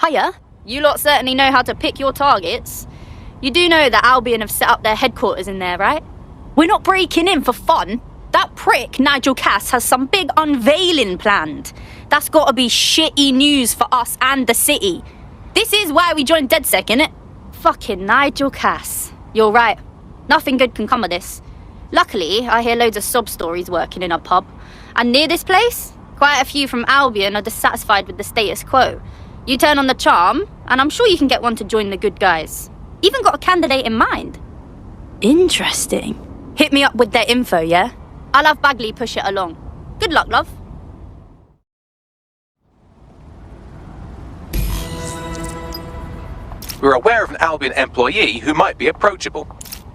Hiya, you lot certainly know how to pick your targets. You do know that Albion have set up their headquarters in there, right? We're not breaking in for fun. That prick, Nigel Cass, has some big unveiling planned. That's gotta be shitty news for us and the city. This is why we joined DedSec, innit? Fucking Nigel Cass. You're right. Nothing good can come of this. Luckily, I hear loads of sob stories working in a pub. And near this place, quite a few from Albion are dissatisfied with the status quo. You turn on the charm, and I'm sure you can get one to join the good guys. Even got a candidate in mind. Interesting. Hit me up with their info, yeah? I'll have Bagley push it along. Good luck, love. We're aware of an Albion employee who might be approachable.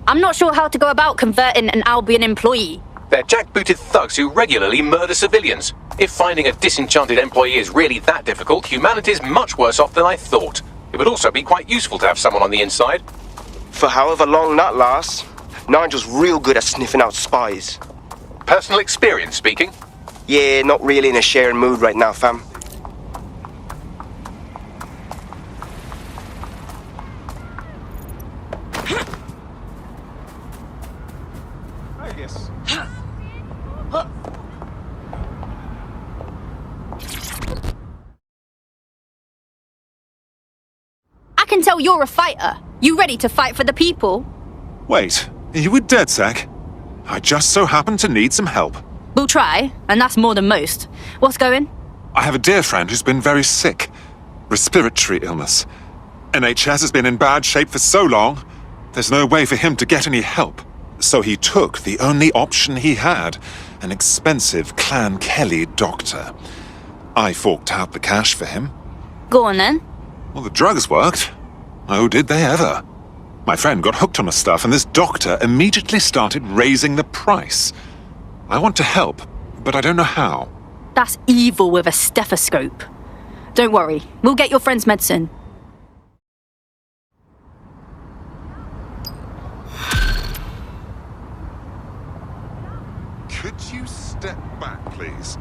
I'm not sure how to go about converting an Albion employee. They're jackbooted thugs who regularly murder civilians. If finding a disenchanted employee is really that difficult, humanity's much worse off than I thought. It would also be quite useful to have someone on the inside. For however long that lasts, Nigel's real good at sniffing out spies. Personal experience speaking? Yeah, not really in a sharing mood right now, fam. Yes. I can tell you're a fighter. You ready to fight for the people? Wait, are you with DedSec? I just so happen to need some help. We'll try, and that's more than most. What's going? I have a dear friend who's been very sick. Respiratory illness. NHS has been in bad shape for so long, there's no way for him to get any help. So he took the only option he had, an expensive Clan Kelly doctor. I forked out the cash for him. Go on then. Well, the drugs worked. Oh, did they ever? My friend got hooked on the stuff, and this doctor immediately started raising the price. I want to help, but I don't know how. That's evil with a stethoscope. Don't worry, we'll get your friend's medicine. Could you step back, please?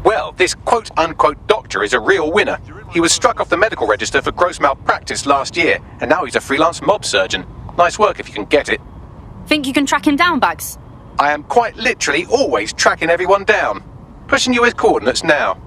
Well, this quote-unquote doctor is a real winner. He was struck off the medical register for gross malpractice last year, and now he's a freelance mob surgeon. Nice work if you can get it. Think you can track him down, Bags? I am quite literally always tracking everyone down. Pushing you his coordinates now.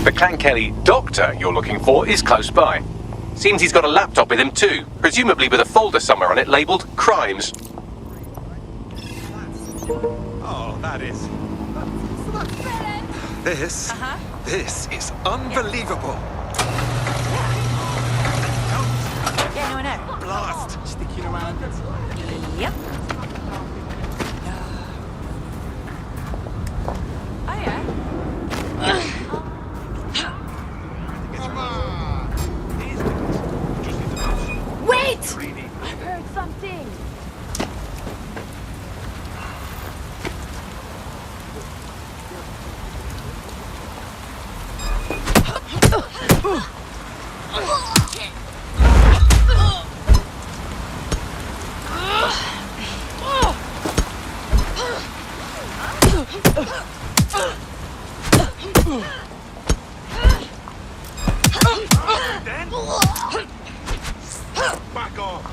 The Clan Kelly doctor you're looking for is close by. Seems he's got a laptop with him too, presumably with a folder somewhere on it labelled Crimes. Oh, that is... This is unbelievable. Yeah, no. Blast. Sticking around. Yep. Oh, yeah. Wait! I've heard something. Back off.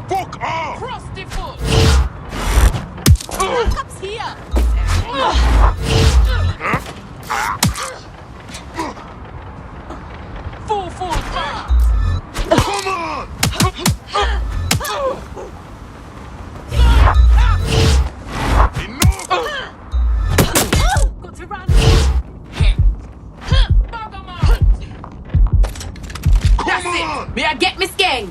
Fuck off! Frosty foot! Cops here! 445! Come on! Got to run! That's it! May I get Miss Gang?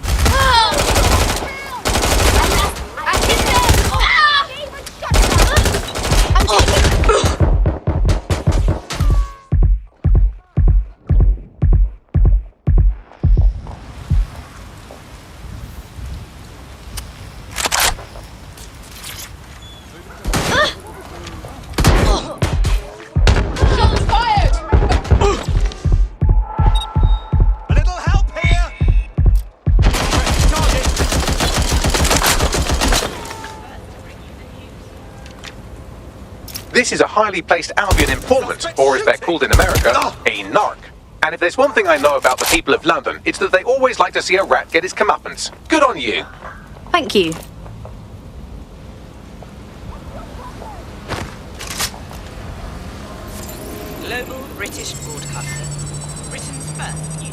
This is a highly placed Albion informant, or as they're called in America, a narc. And if there's one thing I know about the people of London, it's that they always like to see a rat get its comeuppance. Good on you. Thank you. Global British Broadcasting. Britain's first news.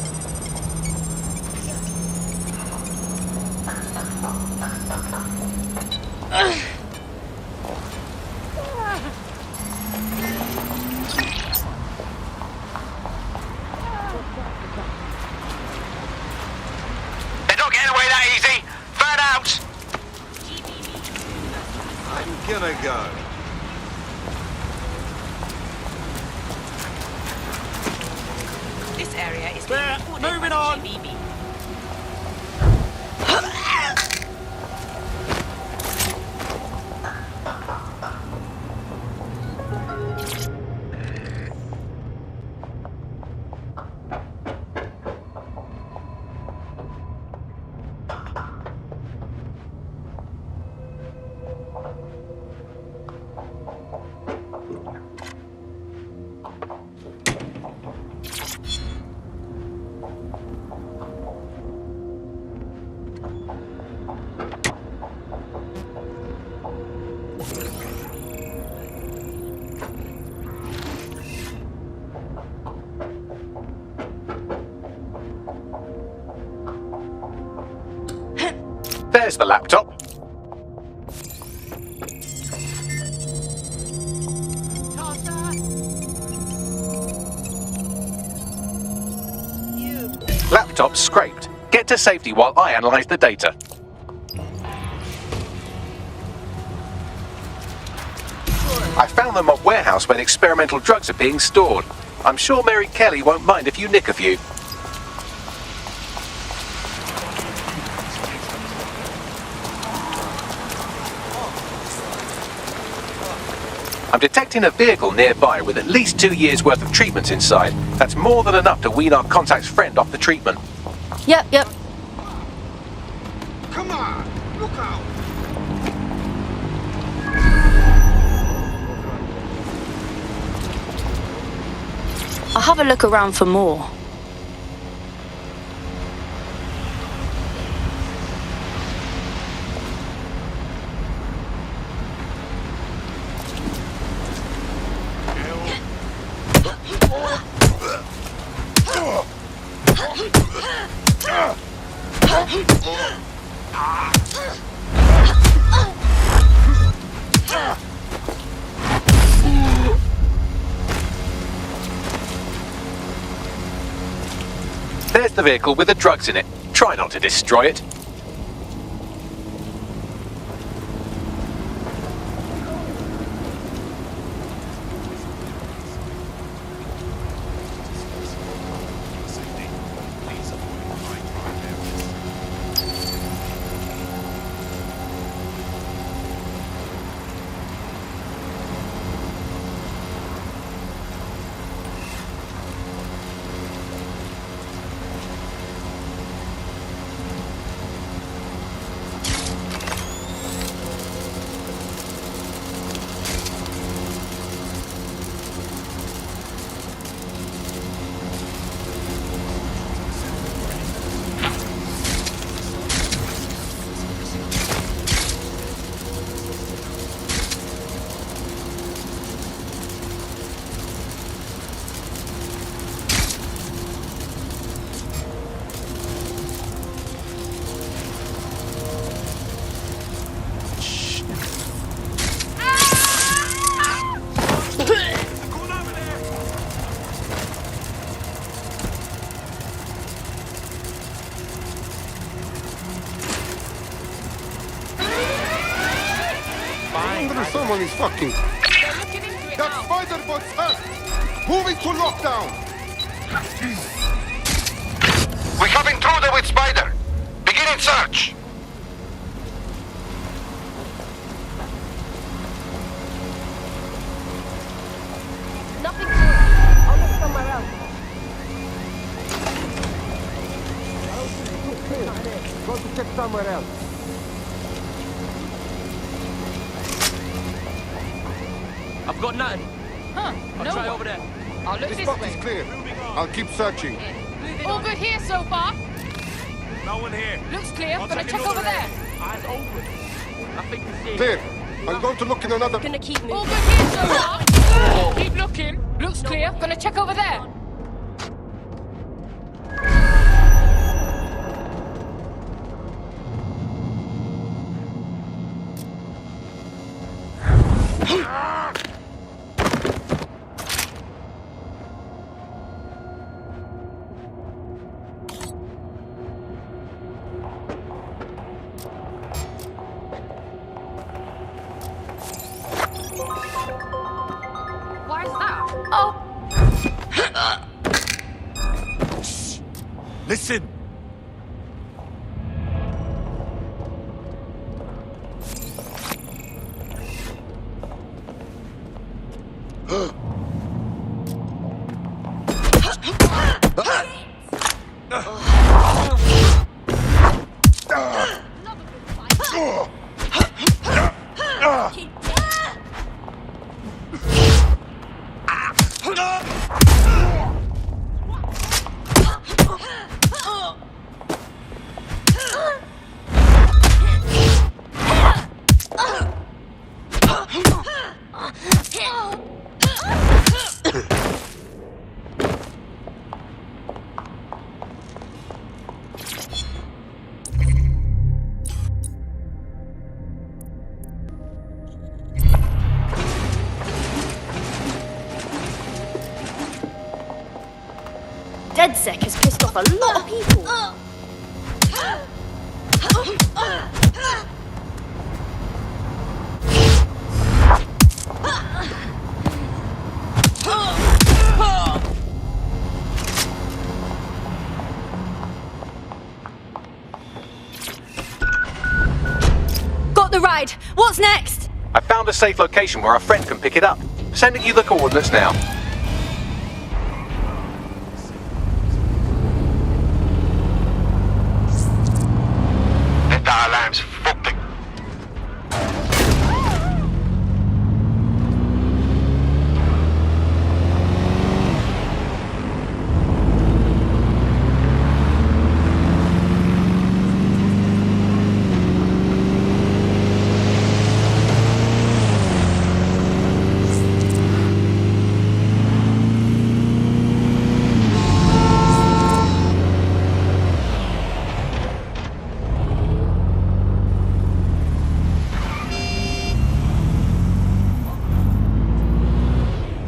There, moving on. There's the laptop. Laptop scraped. Get to safety while I analyse the data. I found them at warehouse where experimental drugs are being stored. I'm sure Mary Kelly won't mind if you nick a few. I'm detecting a vehicle nearby with at least 2 years' worth of treatments inside. That's more than enough to wean our contact's friend off the treatment. Yep. Come on, look out! I'll have a look around for more. There's the vehicle with the drugs in it. Try not to destroy it. Someone is fucking. That spider bot's hurt. Moving to lockdown. We have intruder with spider. Beginning search. Nothing to it. I'll look somewhere else. Go to check somewhere else. I've got nothing. Huh? I'll try over there. I'll look this Spot way. is clear. I'll keep searching. All good here so far. No one here. Looks clear. Gonna check over there. Eyes open. Nothing to see. Clear. I'm going to look in another. Gonna keep moving. All good here so far. Keep looking. Looks clear. Gonna check over there. Why is that? Oh. Listen! DedSec has pissed off a lot of people. Got the ride. What's next? I found a safe location where our friend can pick it up. Sending you the coordinates now. The alarm's fucking.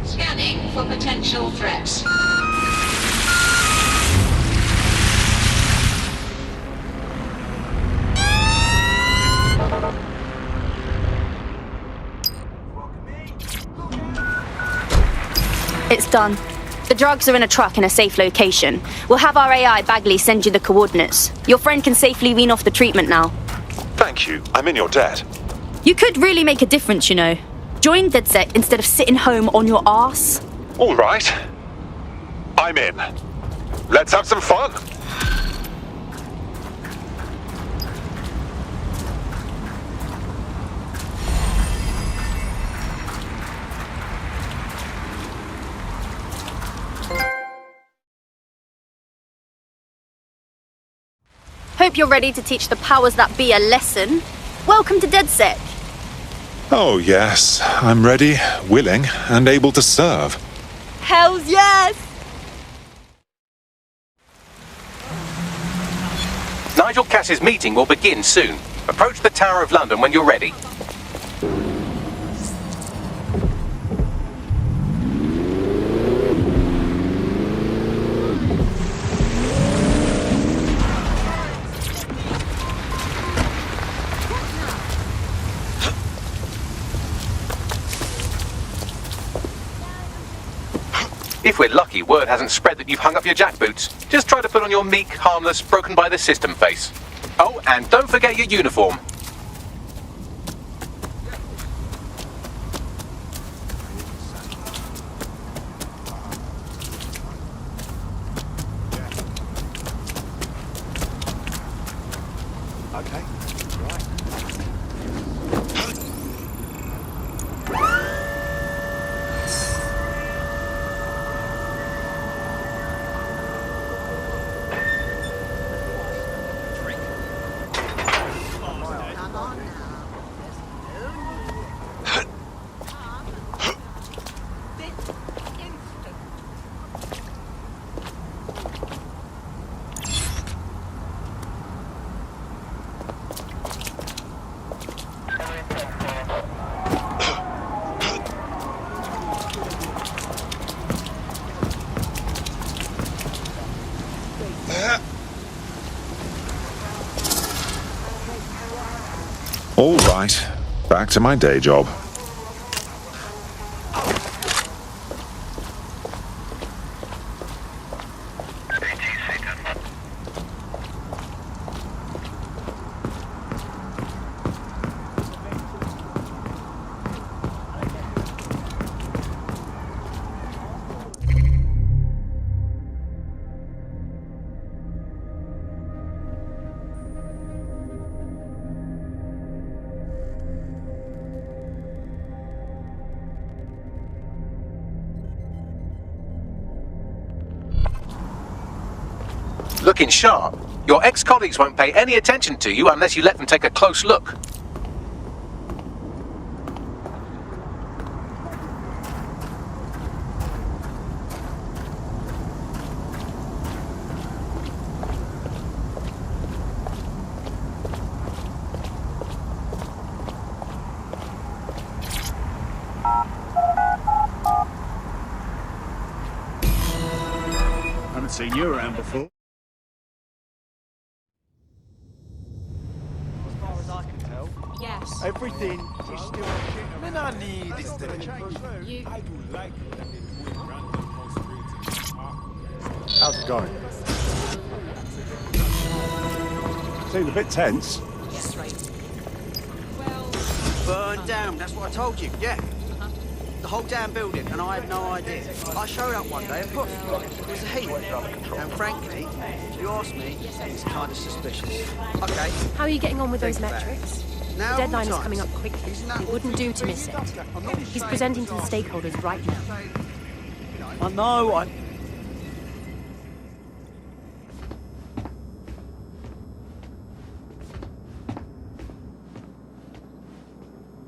Scanning for potential threats. It's done. The drugs are in a truck in a safe location. We'll have our AI Bagley send you the coordinates. Your friend can safely wean off the treatment now. Thank you. I'm in your debt. You could really make a difference, you know. Join DedSec instead of sitting home on your arse. All right. I'm in. Let's have some fun. Hope you're ready to teach the powers that be a lesson. Welcome to DedSec. Oh, yes. I'm ready, willing, and able to serve. Hells yes! Nigel Cass's meeting will begin soon. Approach the Tower of London when you're ready. If we're lucky, word hasn't spread that you've hung up your jackboots. Just try to put on your meek, harmless, broken by the system face. Oh, and don't forget your uniform. Okay, right. All right. Back to my day job. Looking sharp. Your ex-colleagues won't pay any attention to you unless you let them take a close look. Haven't seen you around before. As far as I can tell. Yes. Everything is still shit. Then I need is to You. I do like it that they're doing random conspiracy. How's it going? Seemed a bit tense. Yes, right. Burned down, that's what I told you, yeah. The whole damn building, and I had no idea. I showed up one day and poof, it was a heat. And frankly, if you ask me, it's kind of suspicious. Okay. How are you getting on with those Think about it. metrics? Now, The deadline is times. coming up quickly. It wouldn't do to miss it. He's presenting to the stakeholders right now. I know,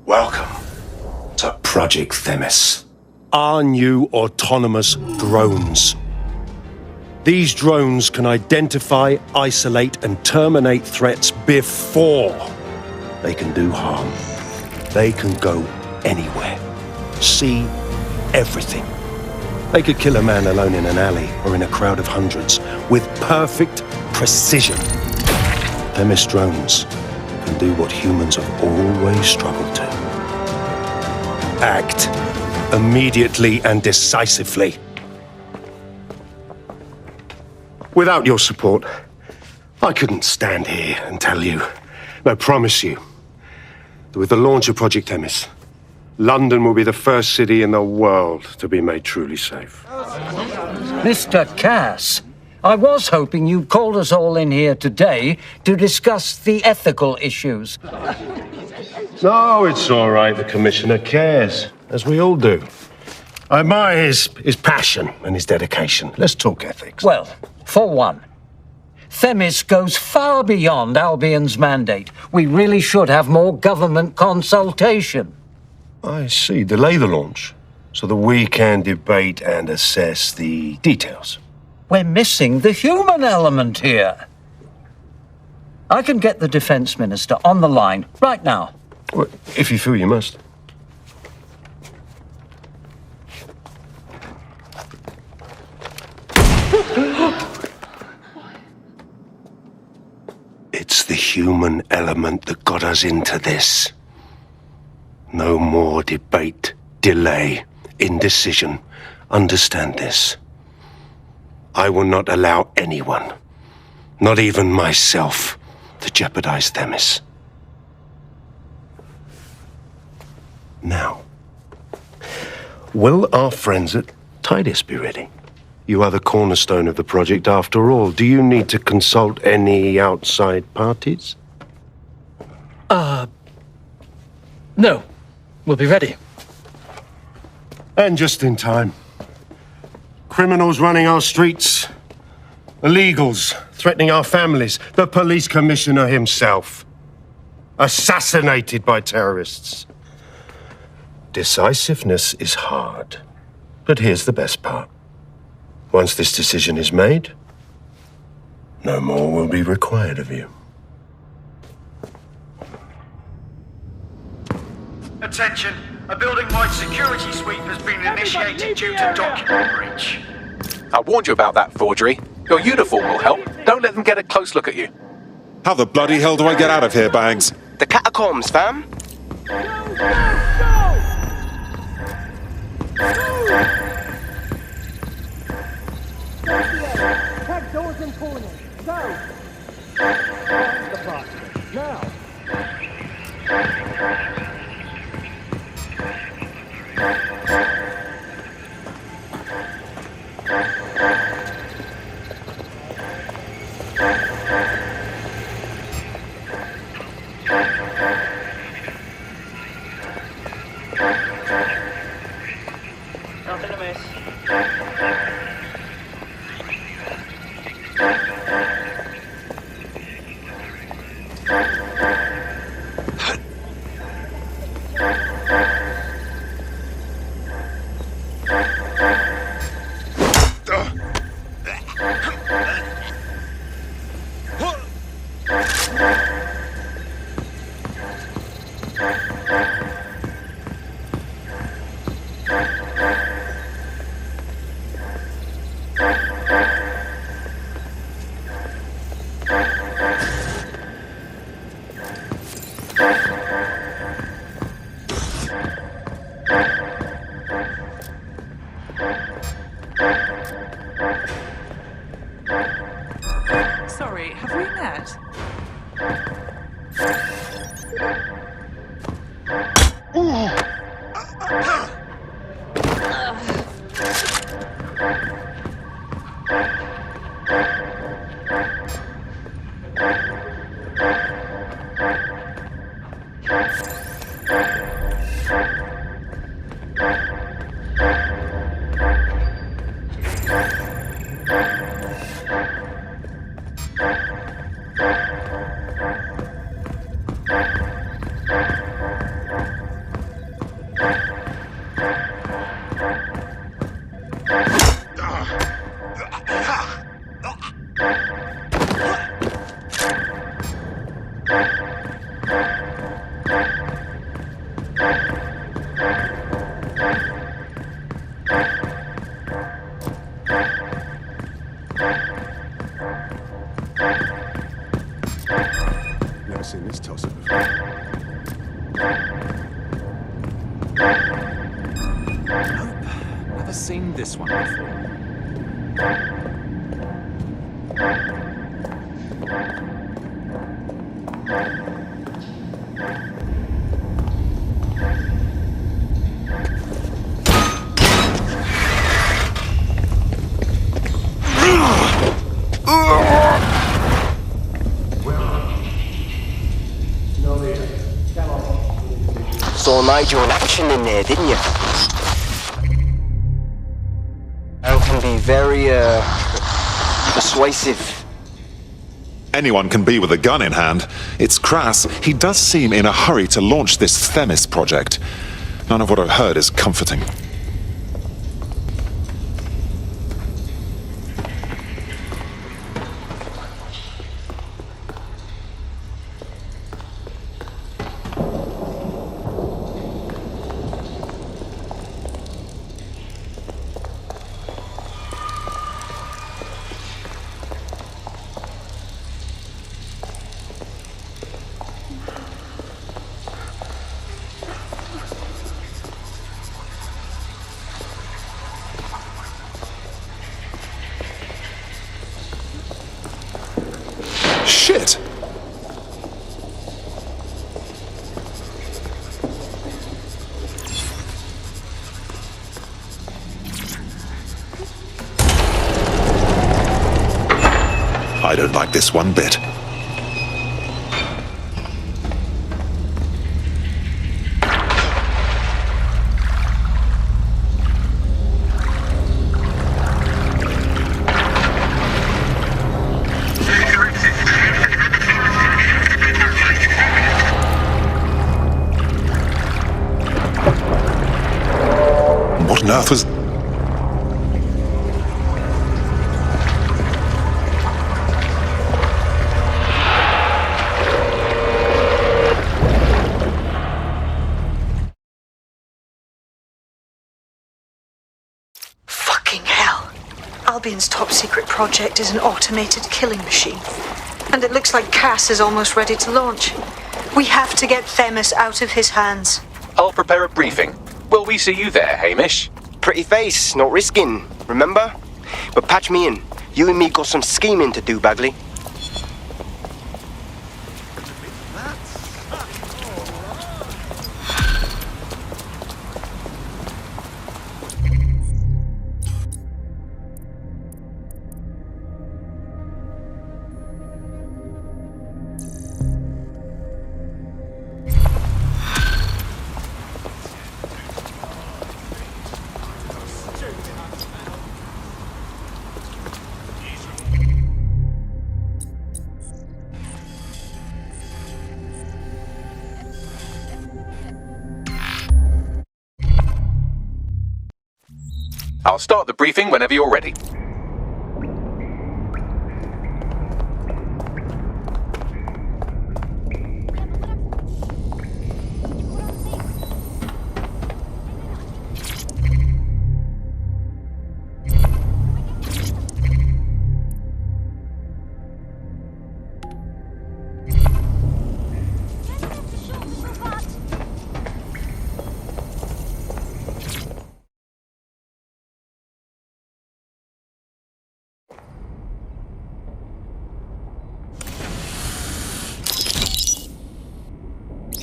Welcome to Project Themis. Our new autonomous drones. These drones can identify, isolate, and terminate threats before they can do harm. They can go anywhere, see everything. They could kill a man alone in an alley or in a crowd of hundreds with perfect precision. Themis drones can do what humans have always struggled to. Act immediately and decisively. Without your support, I couldn't stand here and tell you, I promise you, that with the launch of Project Themis, London will be the first city in the world to be made truly safe. Mr. Cass, I was hoping you'd called us all in here today to discuss the ethical issues. No, it's all right. The Commissioner cares, as we all do. I admire his passion and his dedication. Let's talk ethics. Well, for one, Themis goes far beyond Albion's mandate. We really should have more government consultation. I see. Delay the launch so that we can debate and assess the details. We're missing the human element here. I can get the Defence Minister on the line right now. Well, if you feel you must. It's the human element that got us into this. No more debate, delay, indecision. Understand this. I will not allow anyone, not even myself, to jeopardize Themis. Now, will our friends at Titus be ready? You are the cornerstone of the project after all. Do you need to consult any outside parties? No. We'll be ready. And just in time. Criminals running our streets. Illegals threatening our families. The police commissioner himself. Assassinated by terrorists. Decisiveness is hard. But here's the best part. Once this decision is made, no more will be required of you. Attention, a building-wide security sweep has been initiated due to document breach. I warned you about that forgery. Your uniform will help. Don't let them get a close look at you. How the bloody hell do I get out of here, Bangs? The catacombs, fam. Tag doors and corners. Go! The party. Now! Nothing to miss. sorry. Have we met? Never seen this tosser before. Nope. Never seen this one before. Saw Nigel in action in there, didn't you? Al can be very, persuasive. Anyone can be with a gun in hand. It's crass. He does seem in a hurry to launch this Themis project. None of what I've heard is comforting. Shit! I don't like this one bit. What on earth was... Fucking hell. Albion's top secret project is an automated killing machine. And it looks like Cass is almost ready to launch. We have to get Themis out of his hands. I'll prepare a briefing. Will we see you there, Hamish? Pretty face, not risking, remember? But patch me in. You and me got some scheming to do, Bagley. I'll start the briefing whenever you're ready.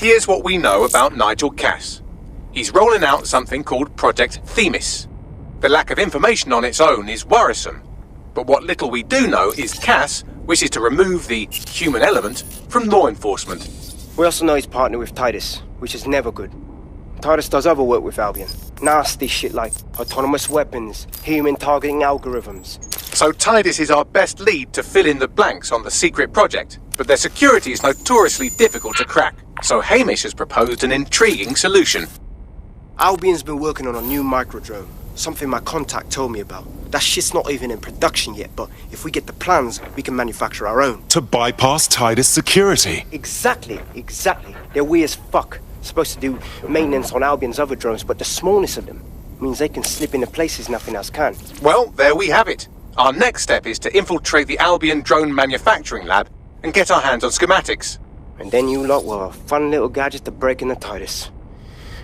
Here's what we know about Nigel Cass. He's rolling out something called Project Themis. The lack of information on its own is worrisome, but what little we do know is Cass wishes to remove the human element from law enforcement. We also know he's partnered with Titus, which is never good. Titus does other work with Albion. Nasty shit like autonomous weapons, human targeting algorithms. So Titus is our best lead to fill in the blanks on the secret project, but their security is notoriously difficult to crack. So Hamish has proposed an intriguing solution. Albion's been working on a new microdrone, something my contact told me about. That shit's not even in production yet, but if we get the plans, we can manufacture our own. To bypass Titus security. Exactly. They're weird as fuck. Supposed to do maintenance on Albion's other drones, but the smallness of them means they can slip into places nothing else can. Well, there we have it. Our next step is to infiltrate the Albion drone manufacturing lab and get our hands on schematics. And then you lot will have a fun little gadget to break in the Titus.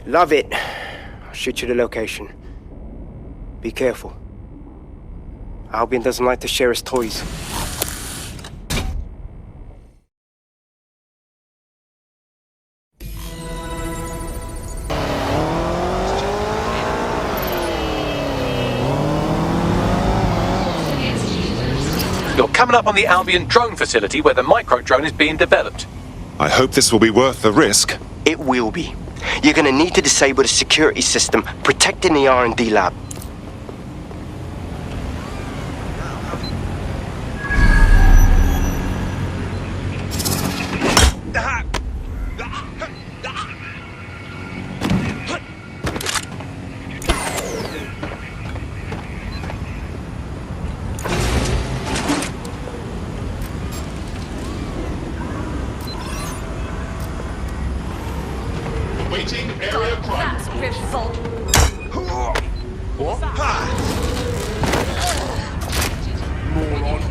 Love it. I'll shoot you the location. Be careful. Albion doesn't like to share his toys. You're coming up on the Albion drone facility where the micro-drone is being developed. I hope this will be worth the risk. It will be. You're gonna need to disable the security system protecting the R&D lab. Waiting area crime. That's revolt. What? Moron.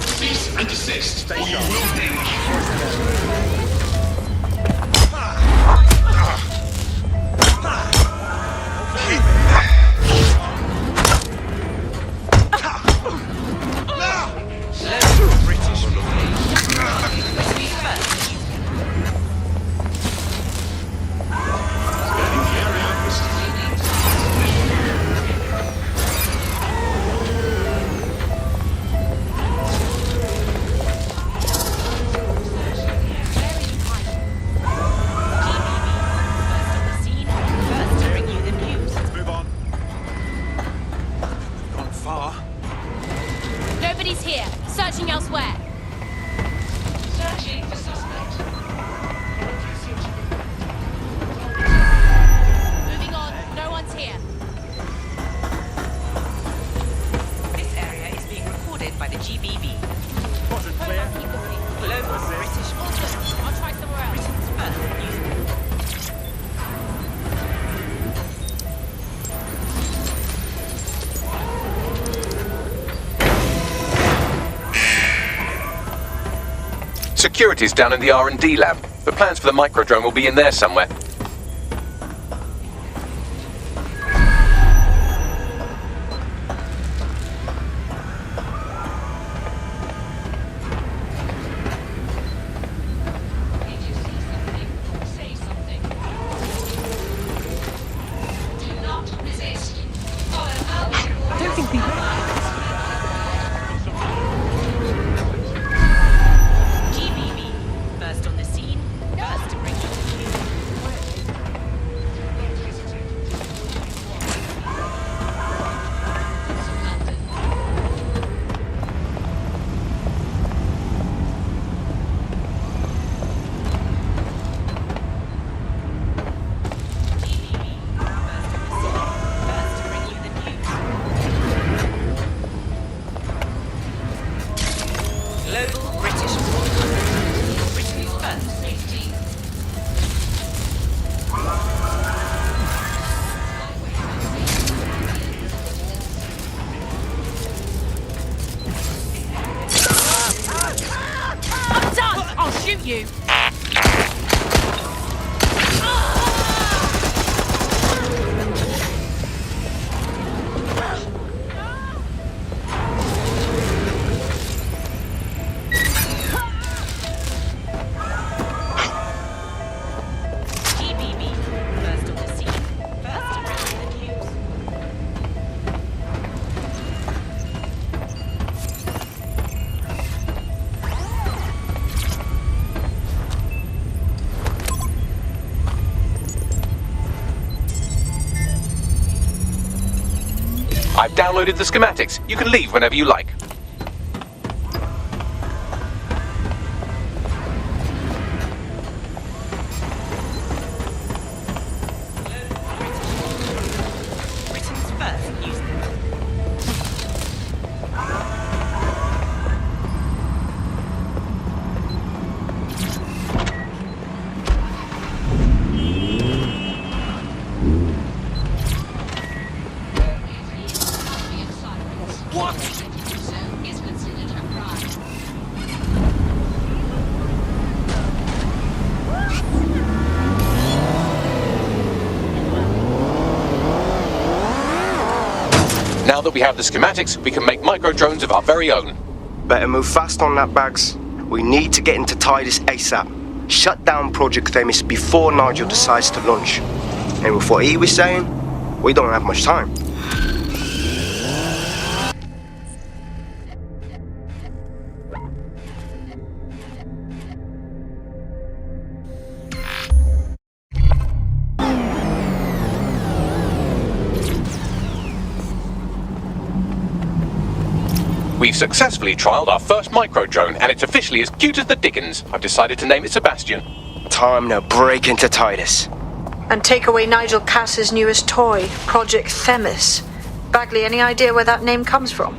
Cease and desist, or you will be. Nobody's here. Searching elsewhere. Searching for suspect. Moving on. No one's here. This area is being recorded by the GBB. Wasn't clear. Keep looking. Global British Awesome. I'll try somewhere else. Security's down in the R&D lab. The plans for the microdrone will be in there somewhere. Say something. Do not resist. Follow Albion. I don't think people. GBB, first on the scene, first to bring you the news. you. I've downloaded the schematics. You can leave whenever you like. Now that we have the schematics, we can make micro-drones of our very own. Better move fast on that, Bags. We need to get into Titus ASAP. Shut down Project Themis before Nigel decides to launch. And with what he was saying, we don't have much time. We've successfully trialled our first micro-drone, and it's officially as cute as the dickens. I've decided to name it Sebastian. Time to break into Titus. And take away Nigel Cass's newest toy, Project Themis. Bagley, any idea where that name comes from?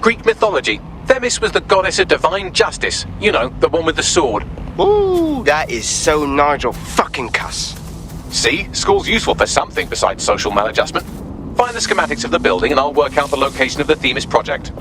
Greek mythology. Themis was the goddess of divine justice. You know, the one with the sword. Ooh, that is so Nigel fucking Cass. See? School's useful for something besides social maladjustment. Find the schematics of the building and I'll work out the location of the Themis project.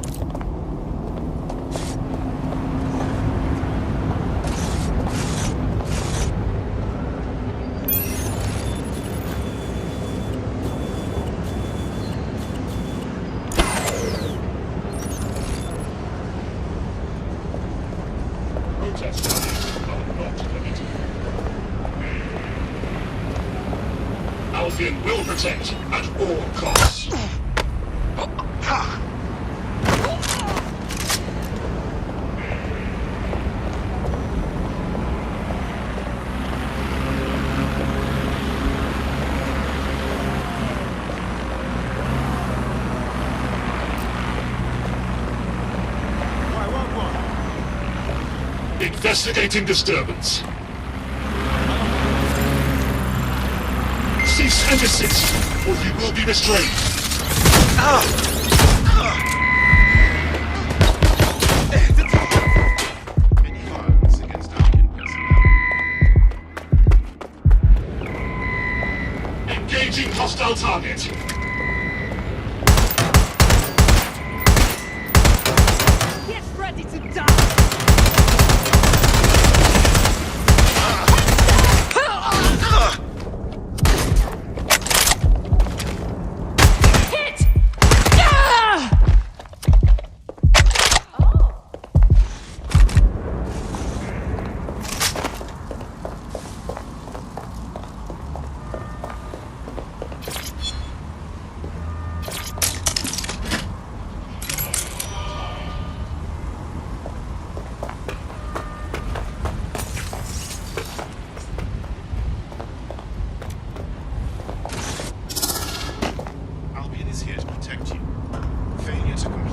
Albion will protect at all costs. Investigating disturbance. Cease and desist, or you will be restrained. Engaging hostile target. Get ready to die!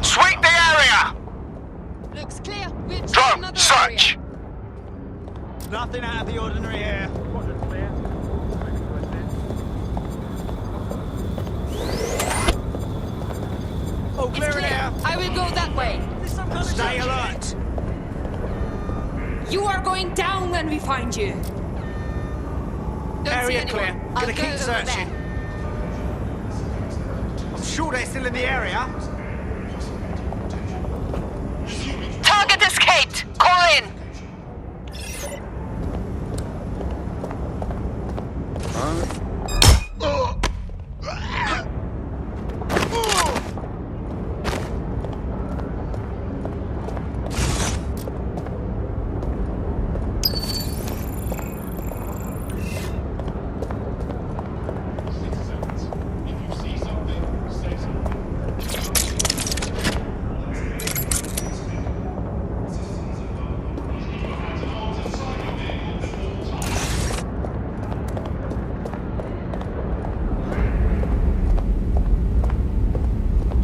Sweep the area! Looks clear. We'll check Drone, another search! area. Nothing out of the ordinary here. Oh, It's clear in clear. here. I will go that way. Stay alert. You are going down when we find you. Don't see Area anyone. clear. I'll Gonna go keep over searching. there. I'm sure they're still in the area. Target escaped. Call in.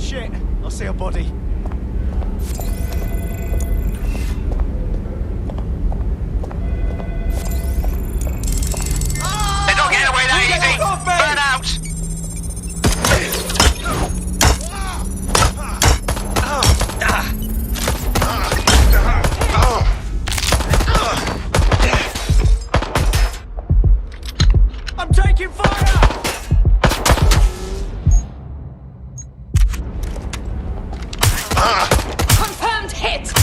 Shit, I see a body. They're not getting away that easy! Burn out! I'm taking fire! Confirmed hit!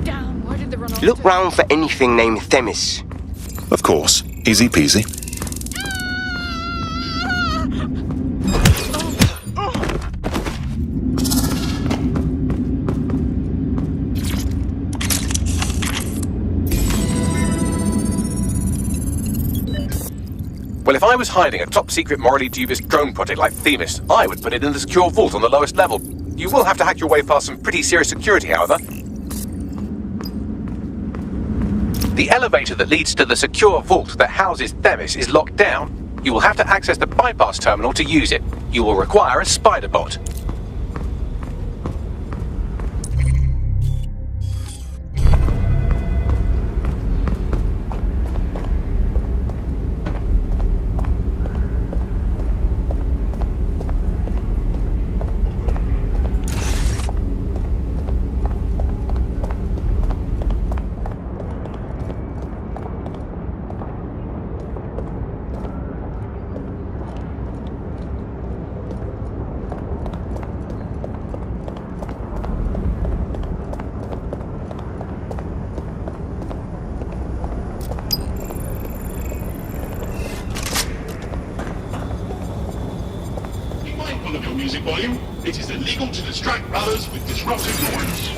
Damn, where did they run off Look to? round for anything named Themis. Of course. Easy peasy. Well, if I was hiding a top-secret, morally dubious drone project like Themis, I would put it in the secure vault on the lowest level. You will have to hack your way past some pretty serious security, however. The elevator that leads to the secure vault that houses Themis is locked down. You will have to access the bypass terminal to use it. You will require a spider bot. Mindful of your music volume, it is illegal to distract others with disruptive noise.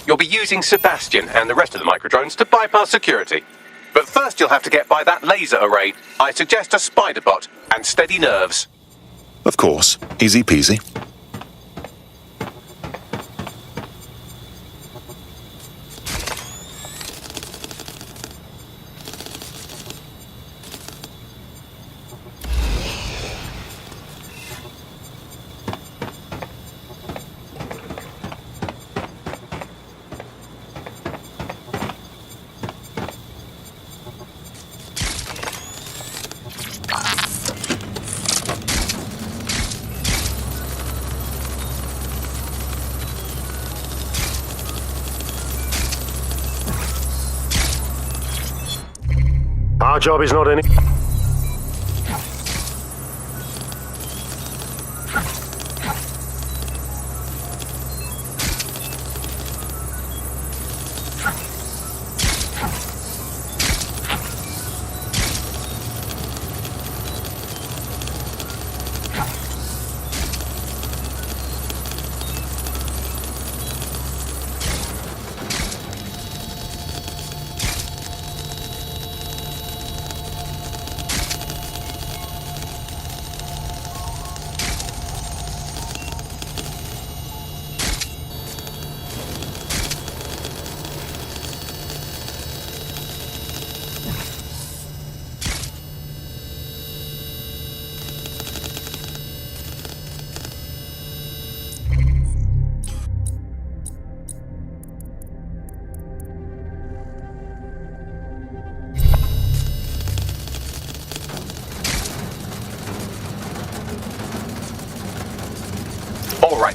You'll be using Sebastian and the rest of the microdrones to bypass security. But first you'll have to get by that laser array. I suggest a spider bot and steady nerves. Of course. Easy peasy. Our job is not any...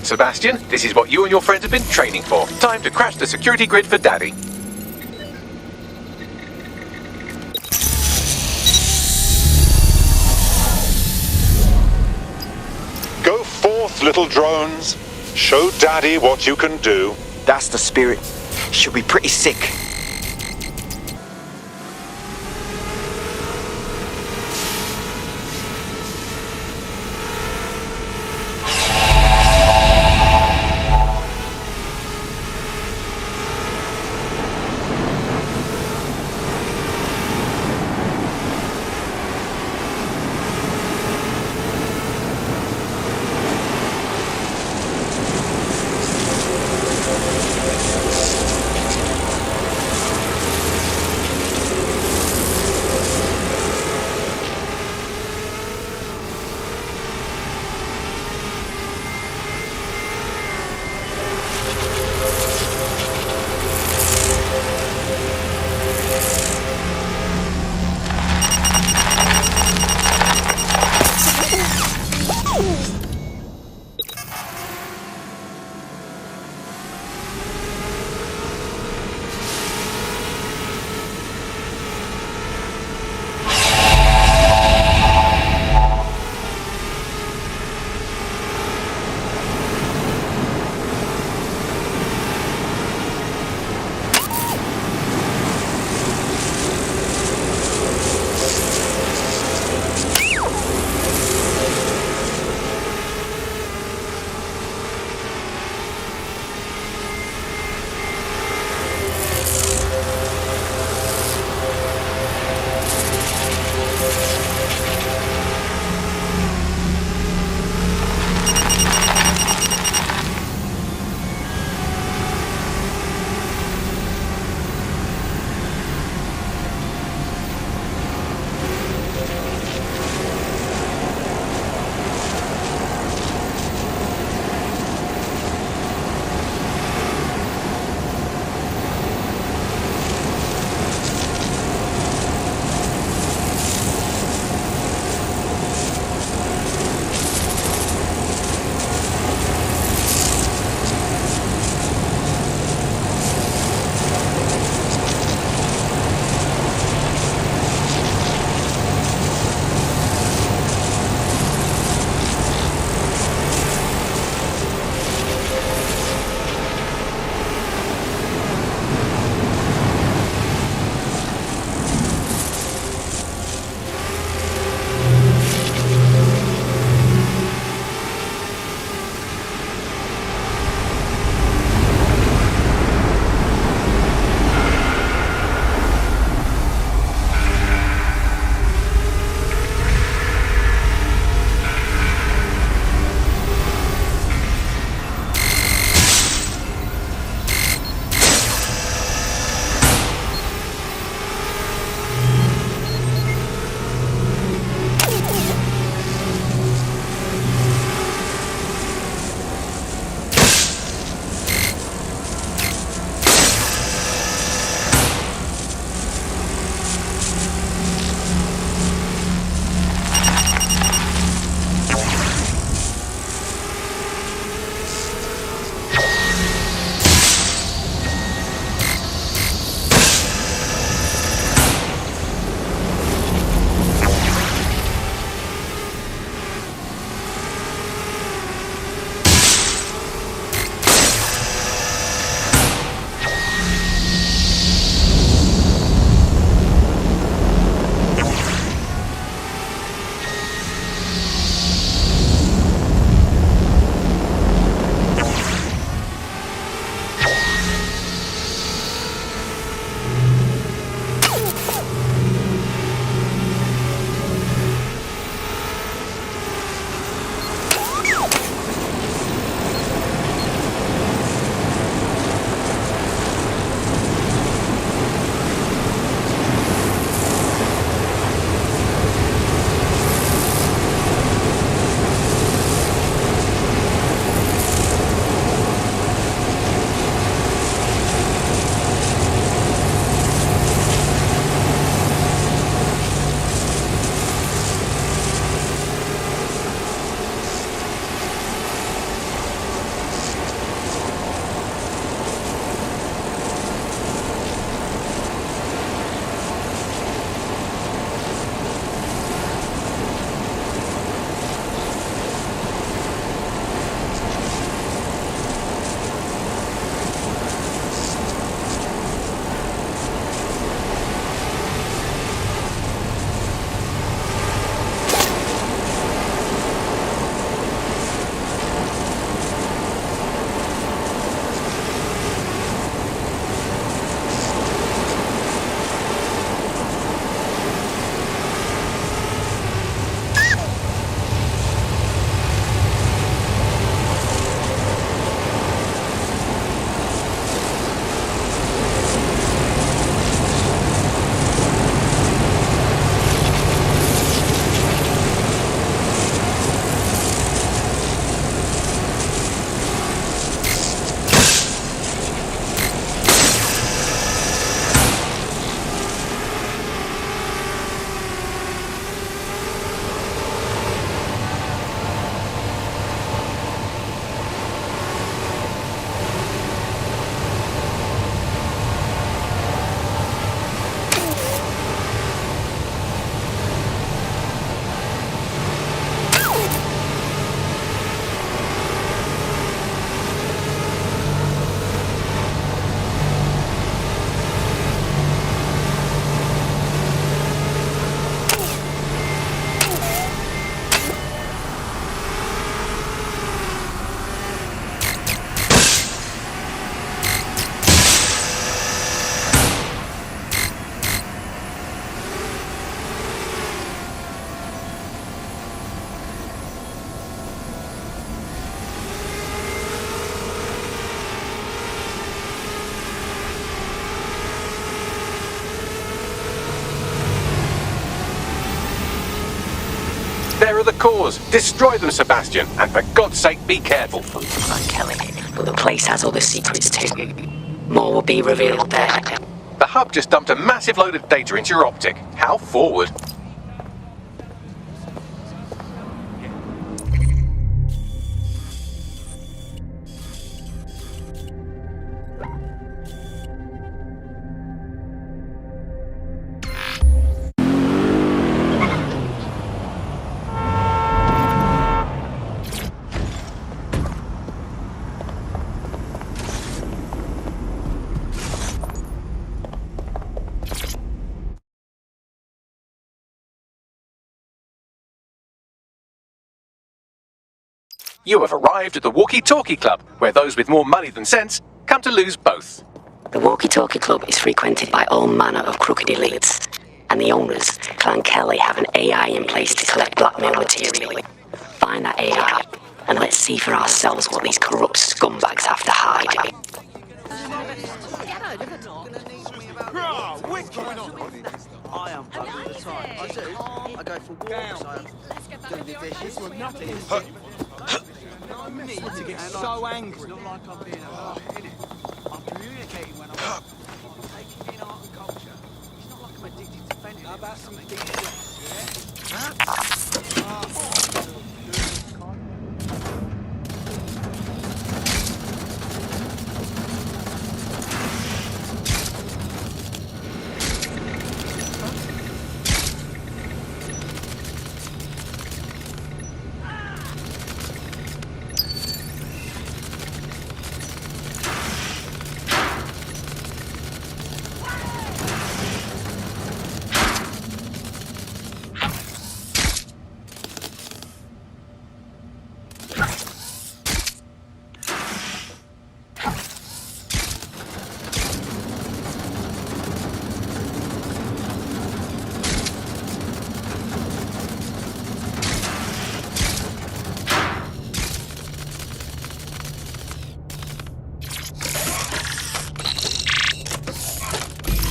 Right, Sebastian, this is what you and your friends have been training for. Time to crash the security grid for Daddy. Go forth, little drones. Show Daddy what you can do. That's the spirit. She'll be pretty sick. cause. Destroy them, Sebastian. And for God's sake, be careful. Kelly, but the place has other secrets too. More will be revealed there. The hub just dumped a massive load of data into your optic. How forward? You have arrived at the Walkie-Talkie Club, where those with more money than sense come to lose both. The Walkie-Talkie Club is frequented by all manner of crooked elites, and the owners, Clan Kelly, have an AI in place to collect blackmail material. Find that AI, and let's see for ourselves what these corrupt scumbags have to hide. I am all the time. I do. I go for walks. I do the dishes. To get so angry. It's not like I'm being I'm communicating when I'm taking in art and culture. It's not like I'm addicted to fentanyl. How about some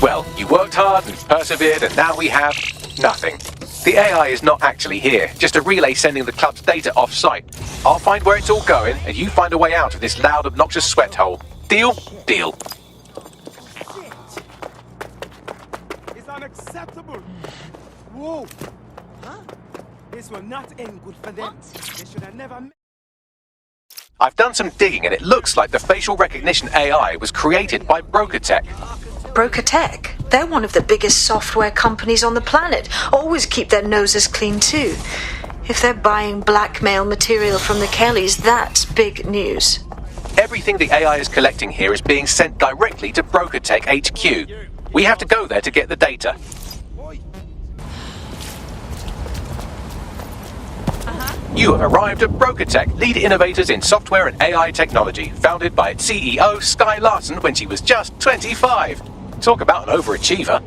Well, you worked hard and persevered, and now we have nothing. The AI is not actually here, just a relay sending the club's data off-site. I'll find where it's all going, and you find a way out of this loud, obnoxious sweat hole. Deal? Deal. It's unacceptable. Whoa. Huh? This will not end good for them. They should have never met. I've done some digging, and it looks like the facial recognition AI was created by Broker Tech. Broker Tech? They're one of the biggest software companies on the planet. Always keep their noses clean too. If they're buying blackmail material from the Kellys, that's big news. Everything the AI is collecting here is being sent directly to Broker Tech HQ. We have to go there to get the data. You have arrived at Broker Tech, lead innovators in software and AI technology, founded by its CEO, Sky Larson, when she was just 25. Talk about an overachiever.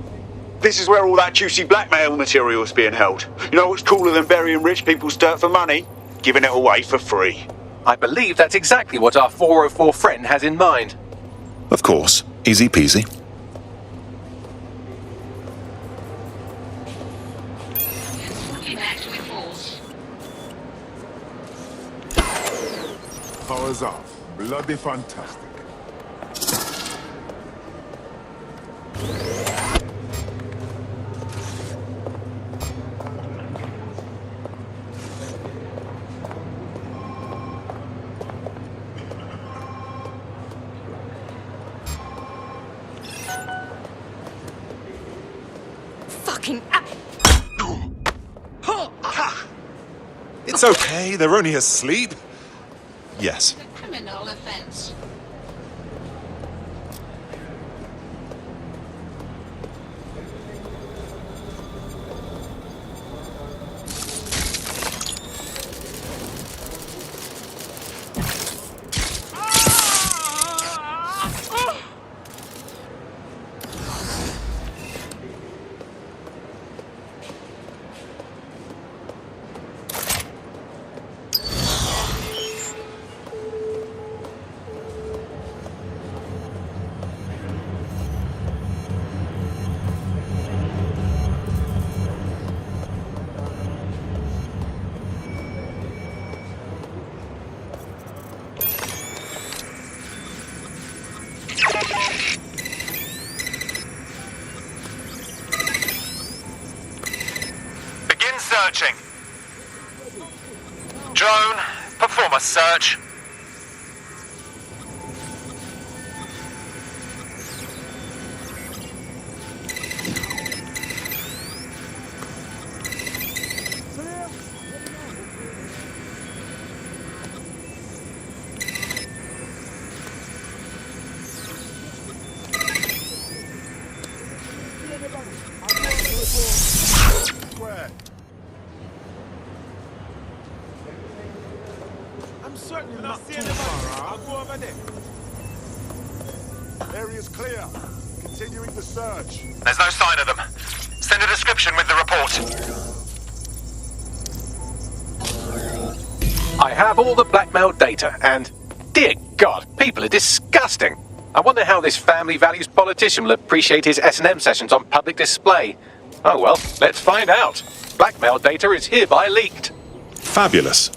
This is where all that juicy blackmail material is being held. You know what's cooler than burying rich people's dirt for money? Giving it away for free. I believe that's exactly what our 404 friend has in mind. Of course. Easy peasy. Powers off. Bloody fantastic. Fucking It's okay, they're only asleep. Yes. Criminal offense. searching. Drone, perform a search. I'm certain you're not too far. I'll go over there. Area's clear. Continuing the search. There's no sign of them. Send a description with the report. I have all the blackmail data, and dear God, people are disgusting. I wonder how this family values politician will appreciate his S&M sessions on public display. Oh well, let's find out. Blackmail data is hereby leaked. Fabulous.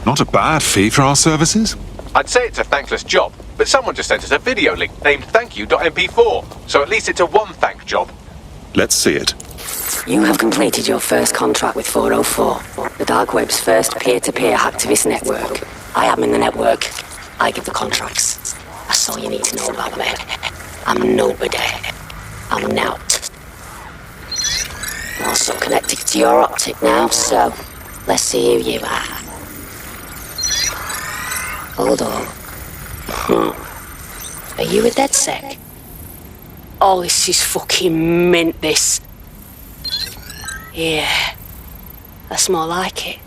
Not a bad fee for our services. I'd say it's a thankless job, but someone just sent us a video link named thankyou.mp4, so at least it's a one-thank job. Let's see it. You have completed your first contract with 404, the dark web's first peer-to-peer hacktivist network. I am in the network. I give the contracts. That's all you need to know about me. I'm nobody. I'm Nout. I'm also connected to your optic now, so let's see who you are. Hold on. Are you a DedSec? Oh, this is fucking mint, this. Yeah, that's more like it.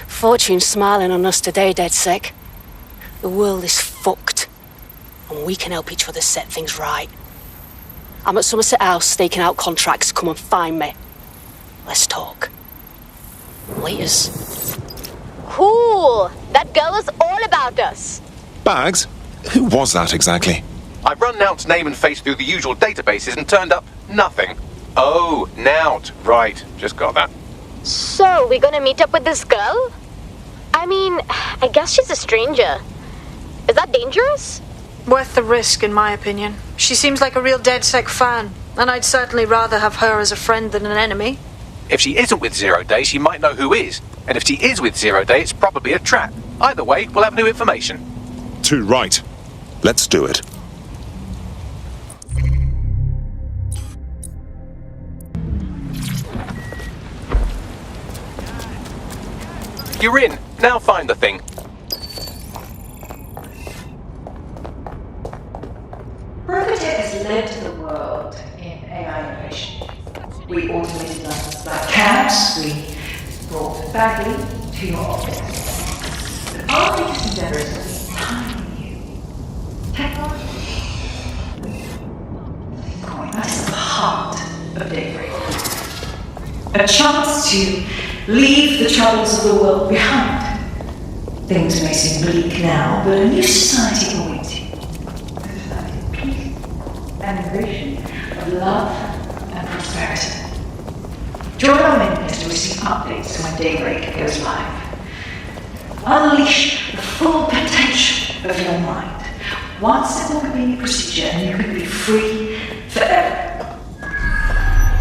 Fortune's smiling on us today, DedSec. The world is fucked, and we can help each other set things right. I'm at Somerset House staking out contracts. Come and find me. Let's talk. Laters. Cool! That girl is all about us. Bags? Who was that exactly? I've run Nout's name and face through the usual databases and turned up nothing. Oh, Nout. Right, just got that. So, we're gonna meet up with this girl? I mean, I guess she's a stranger. Is that dangerous? Worth the risk, in my opinion. She seems like a real DedSec fan, and I'd certainly rather have her as a friend than an enemy. If she isn't with Zero Day, she might know who is. And if she is with Zero Day, it's probably a trap. Either way, we'll have new information. Too right. Let's do it. You're in. Now find the thing. Progetech has led the world in AI innovation. We automated license like cabs, we brought Bagley to your office. But our biggest endeavors have been tiny new technology. Bitcoin, that is the heart of daybreak. A chance to leave the troubles of the world behind. Things may seem bleak now, but a new society awaits you. A society of peace and innovation, of love and prosperity. Join our mailing list to receive updates when Daybreak goes live. Unleash the full potential of your mind. One simple convenient procedure and you can be free forever.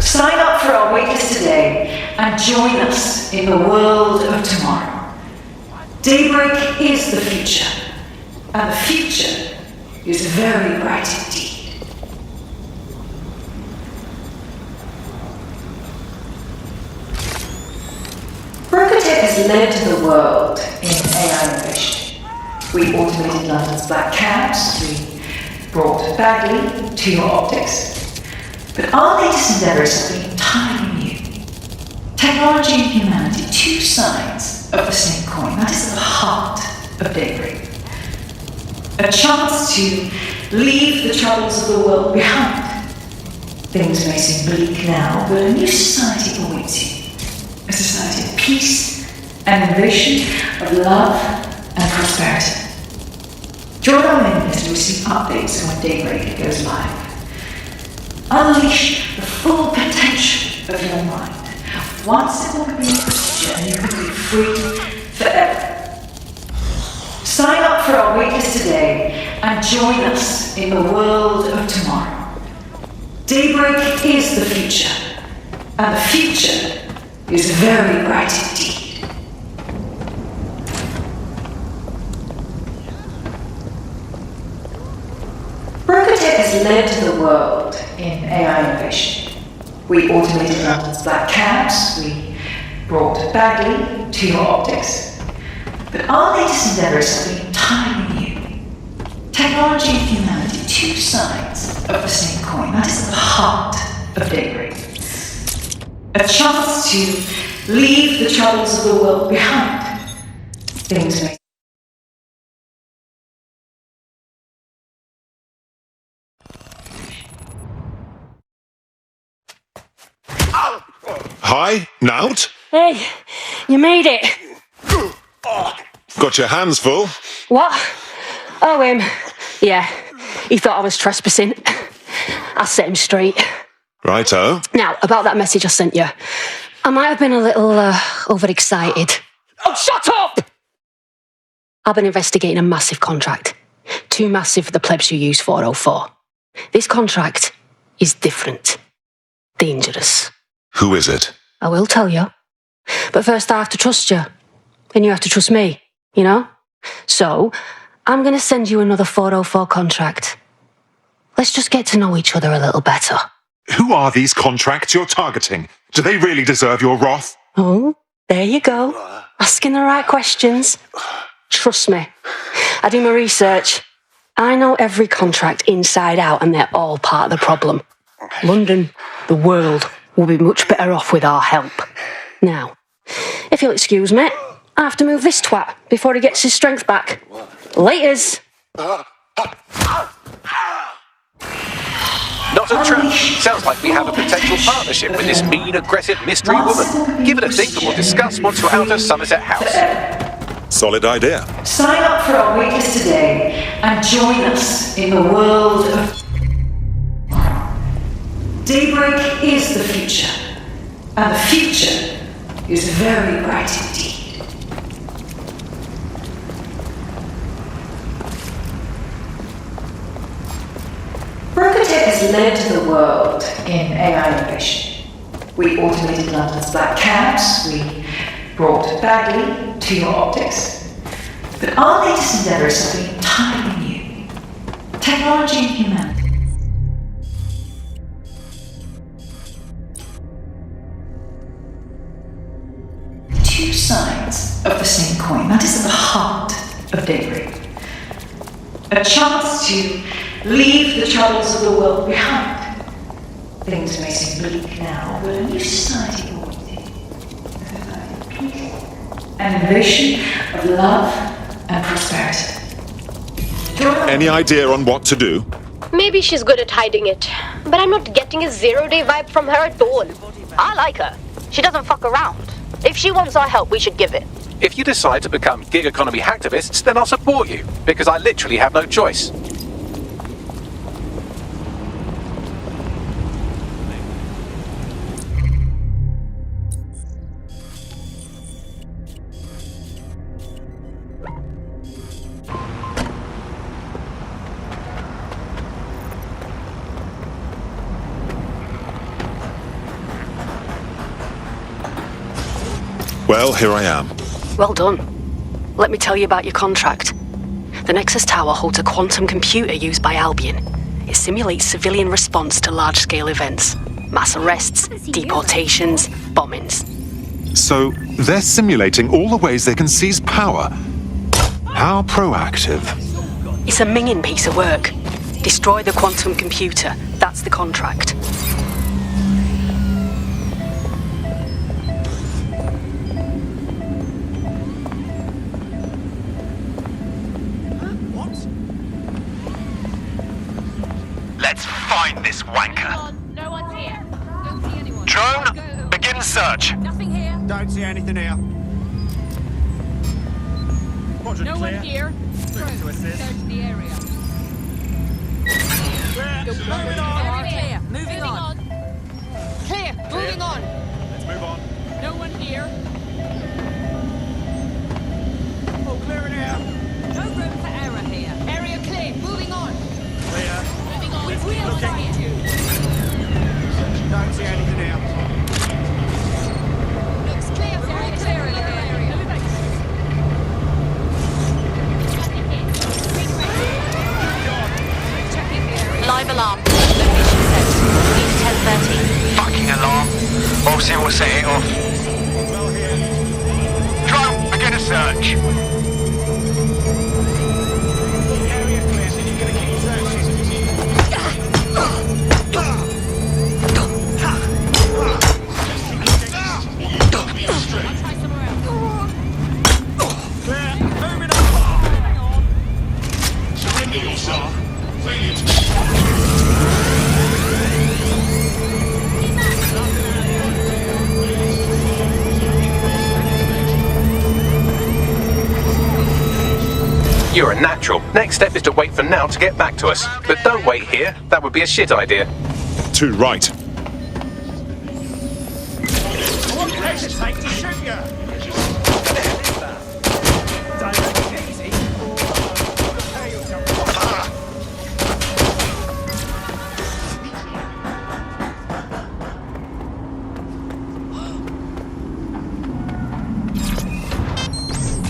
Sign up for our waitlist today and join us in the world of tomorrow. Daybreak is the future, and the future is very bright indeed. Recruitec has led the world in AI innovation. We automated London's black cabs, we brought Bagley to your optics. But our latest endeavours have been entirely new. Technology and humanity, two sides of the same coin. That is the heart of Daybreak. A chance to leave the troubles of the world behind. Things may seem bleak now, but a new society awaits you. A society of peace and innovation, of love and prosperity. Join our mailing list to receive updates when Daybreak goes live. Unleash the full potential of your mind. One simple community procedure and you can be free forever. Sign up for our waitlist today and join us in the world of tomorrow. Daybreak is the future, and the future is very bright indeed. Recruitec has led the world in AI innovation. We automated London's black cabs, we brought Bagley to your optics. But our latest endeavours have been entirely new. Technology and humanity, two sides of the same coin. That is the heart of Daybreak. A chance to leave the troubles of the world behind. Things may. Hi, Nout? Hey, you made it. Got your hands full? What? Oh, yeah, he thought I was trespassing. I set him straight. Righto. Now, about that message I sent you. I might have been a little overexcited. Oh, shut up! I've been investigating a massive contract. Too massive for the plebs who use 404. This contract is different. Dangerous. Who is it? I will tell you. But first I have to trust you. And you have to trust me, you know? So, I'm going to send you another 404 contract. Let's just get to know each other a little better. Who are these contracts you're targeting? Do they really deserve your wrath? Oh, there you go. Asking the right questions. Trust me. I do my research. I know every contract inside out and they're all part of the problem. London, the world, will be much better off with our help. Now, if you'll excuse me, I have to move this twat before he gets his strength back. Laters! Not a trap. Sounds like we have a potential partnership with this mean, aggressive mystery woman. Give it a think and we'll discuss once you're out of Somerset House. Solid idea. Sign up for our waitlist today and join us in the world of... Daybreak is the future, and the future is very bright indeed. Recruitec has led the world in AI innovation. We automated London's black cabs, we brought Bagley to your optics. But our latest endeavours have been entirely new. Technology and humanity. Two sides of the same coin. That is at the heart of Daybreak. A chance to leave the troubles of the world behind. Things may seem bleak now, but a new society will wait. Of peace and innovation, of love and prosperity. Any idea on what to do? Maybe she's good at hiding it, but I'm not getting a zero-day vibe from her at all. I like her. She doesn't fuck around. If she wants our help, we should give it. If you decide to become gig economy hacktivists, then I'll support you, because I literally have no choice. Well, here I am. Well done. Let me tell you about your contract. The Nexus Tower holds a quantum computer used by Albion. It simulates civilian response to large-scale events. Mass arrests, deportations, bombings. So, they're simulating all the ways they can seize power. How proactive. It's a minging piece of work. Destroy the quantum computer. That's the contract. Let's find this wanker. No one's here. Don't see anyone. Drone, begin search. Nothing here. Don't see anything here. No one here. Drone, search the area. Clear. Moving on. Clear. Moving on. Let's move on. No one here. Oh, clear in here. No room for error here. Area clear. Moving on. Clear. Moving on. We've realized you. Don't see anything here. Looks clear. Very clear in the area. Live alarm. Location set. Lead 10:30. Fucking alarm. We'll see what's setting off. Drone, begin a search. Area clear, so you're gonna keep searching. Clear. Moving on. Surrender yourself. Failure to... You're a natural. Next step is to wait for Now to get back to us. But don't wait here. That would be a shit idea. Too right. I won't hesitate to shoot you. Don't take it easy. Prepare yourself.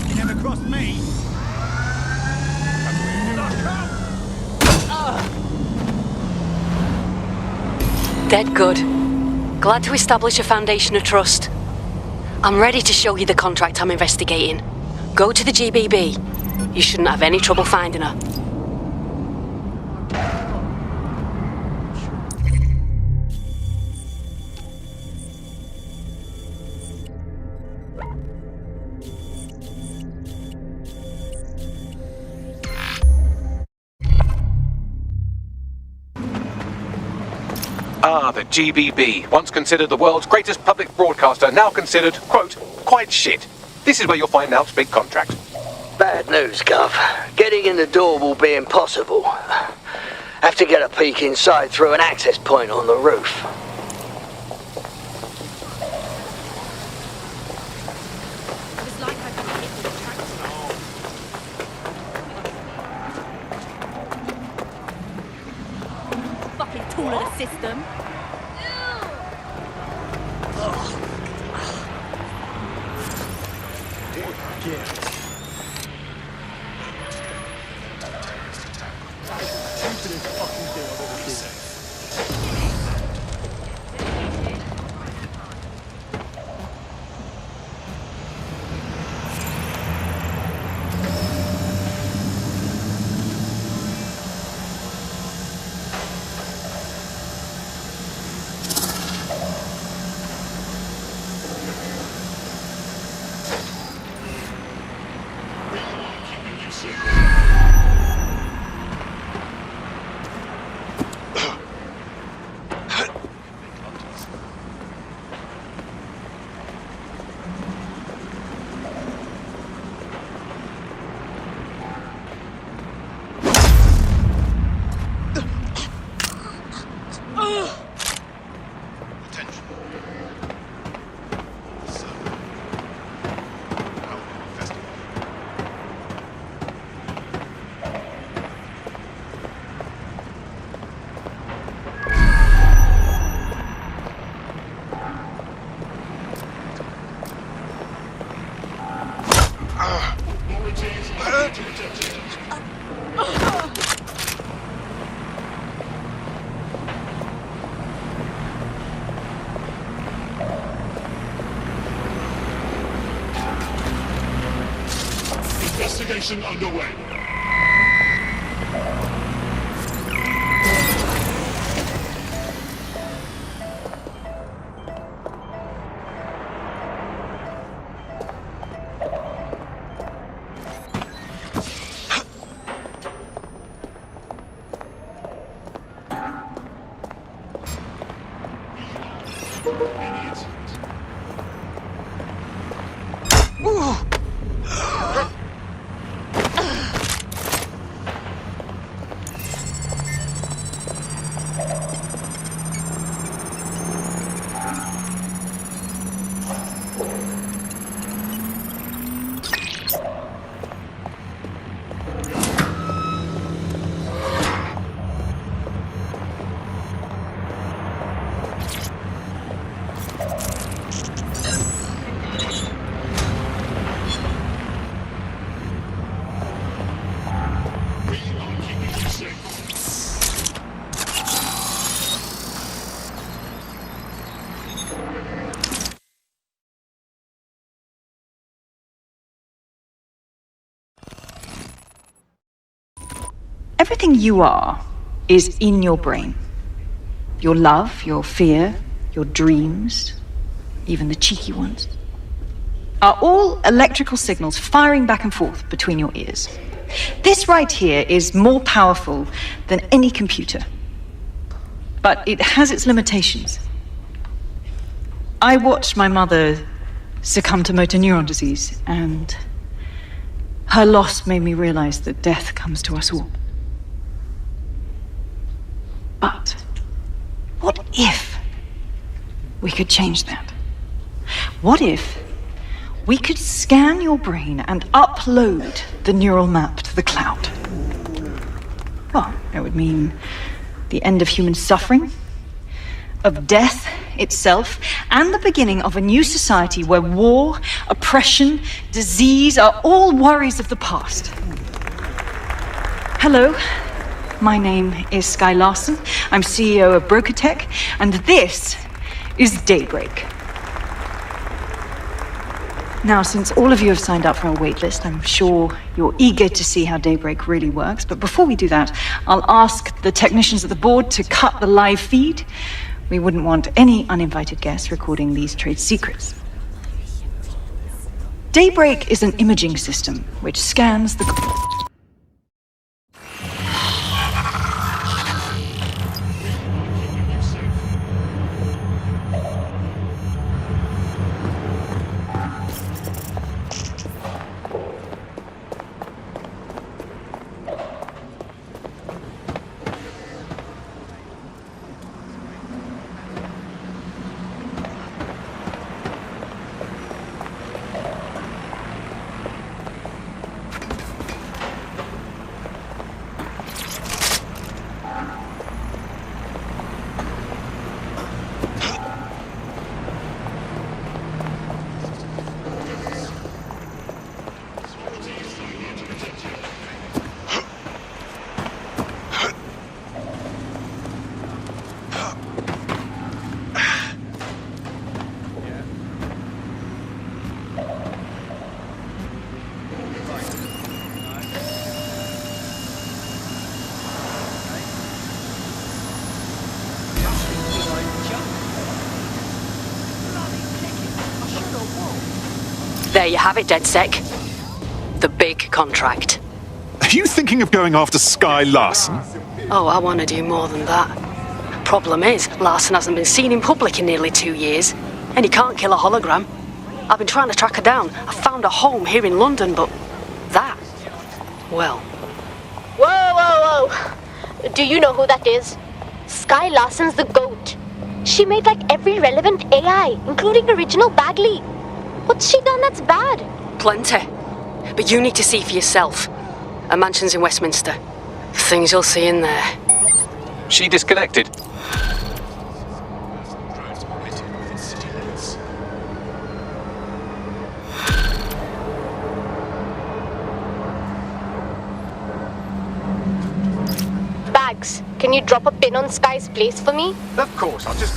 You never crossed me. Dead good. Glad to establish a foundation of trust. I'm ready to show you the contract I'm investigating. Go to the GBB. You shouldn't have any trouble finding her. Ah, the GBB, once considered the world's greatest public broadcaster, now considered, quote, quite shit. This is where you'll find Now's big contract. Bad news, Gov. Getting in the door will be impossible. Have to get a peek inside through an access point on the roof. It's like I've been hit with a tractor. Fucking tool of the system. Investigation underway. Everything you are is in your brain. Your love, your fear, your dreams, even the cheeky ones, are all electrical signals firing back and forth between your ears. This right here is more powerful than any computer, but it has its limitations. I watched my mother succumb to motor neuron disease, and her loss made me realize that death comes to us all. But what if we could change that? What if we could scan your brain and upload the neural map to the cloud? Well, it would mean the end of human suffering, of death itself, and the beginning of a new society where war, oppression, disease are all worries of the past. Hello. My name is Sky Larson. I'm CEO of Brokertech, and this is Daybreak. Now, since all of you have signed up for our waitlist, I'm sure you're eager to see how Daybreak really works. But before we do that, I'll ask the technicians at the board to cut the live feed. We wouldn't want any uninvited guests recording these trade secrets. Daybreak is an imaging system which scans the... There you have it, DedSec. The big contract. Are you thinking of going after Sky Larson? Oh, I want to do more than that. Problem is, Larson hasn't been seen in public in nearly 2 years, and he can't kill a hologram. I've been trying to track her down. I found a home here in London, but that, well... Whoa, whoa, whoa. Do you know who that is? Sky Larson's the GOAT. She made like every relevant AI, including original Bagley. What's she done that's bad? Plenty. But you need to see for yourself. Her mansion's in Westminster. The things you'll see in there. She disconnected. Can you drop a pin on Sky's place for me? Of course, I'll just...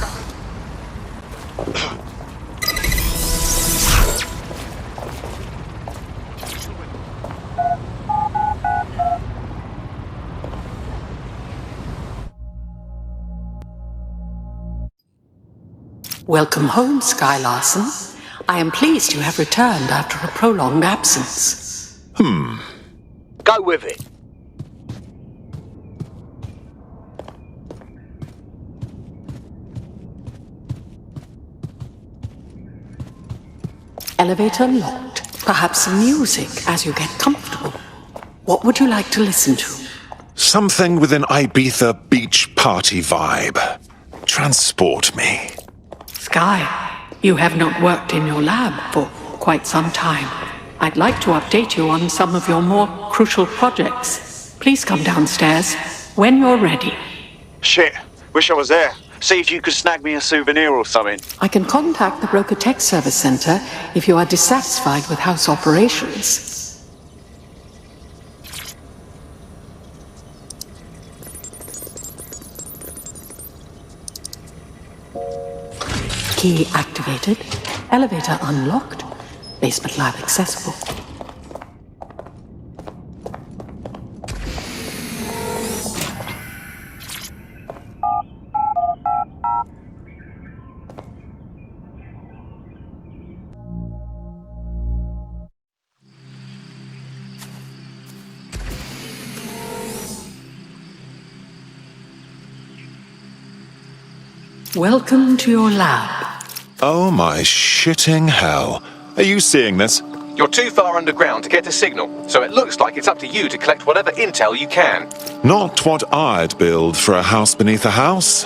Welcome home, Sky Larson. I am pleased you have returned after a prolonged absence. Go with it. Elevator locked. Perhaps some music as you get comfortable. What would you like to listen to? Something with an Ibiza beach party vibe. Transport me. Sky, you have not worked in your lab for quite some time. I'd like to update you on some of your more crucial projects. Please come downstairs when you're ready. Shit, wish I was there. See if you could snag me a souvenir or something. I can contact the Broker Tech Service Center if you are dissatisfied with house operations. Key activated. Elevator unlocked. Basement lab accessible. Welcome to your lab. Oh my shitting hell. Are you seeing this? You're too far underground to get a signal, so it looks like it's up to you to collect whatever intel you can. Not what I'd build for a house beneath a house.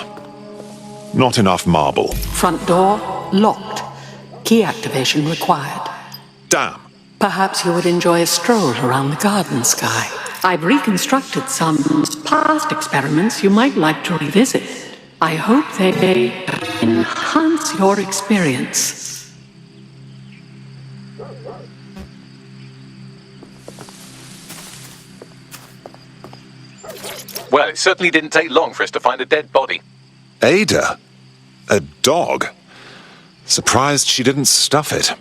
Not enough marble. Front door locked. Key activation required. Damn. Perhaps you would enjoy a stroll around the garden, Sky. I've reconstructed some past experiments you might like to revisit. I hope they enhance your experience. Well, it certainly didn't take long for us to find a dead body. Ada? A dog? Surprised she didn't stuff it.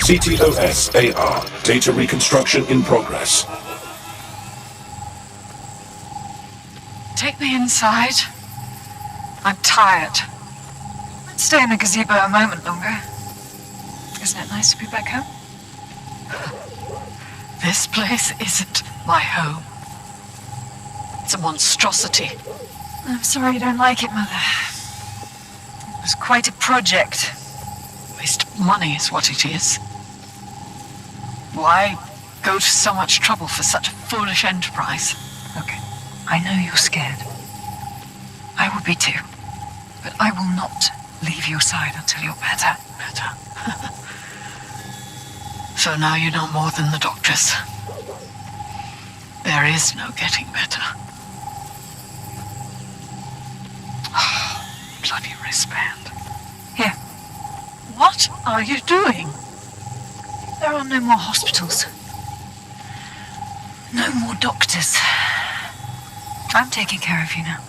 CTOS-AR. Data reconstruction in progress. Take me inside. I'm tired. I'd stay in the gazebo a moment longer. Isn't it nice to be back home? This place isn't my home. It's a monstrosity. I'm sorry you don't like it, Mother. It was quite a project. Waste of money is what it is. Why go to so much trouble for such a foolish enterprise? Okay, I know you're scared. I would be too. But I will not leave your side until you're better. So now you know more than the doctors. There is no getting better. Bloody wristband. Here. What are you doing? There are no more hospitals. No more doctors. I'm taking care of you now.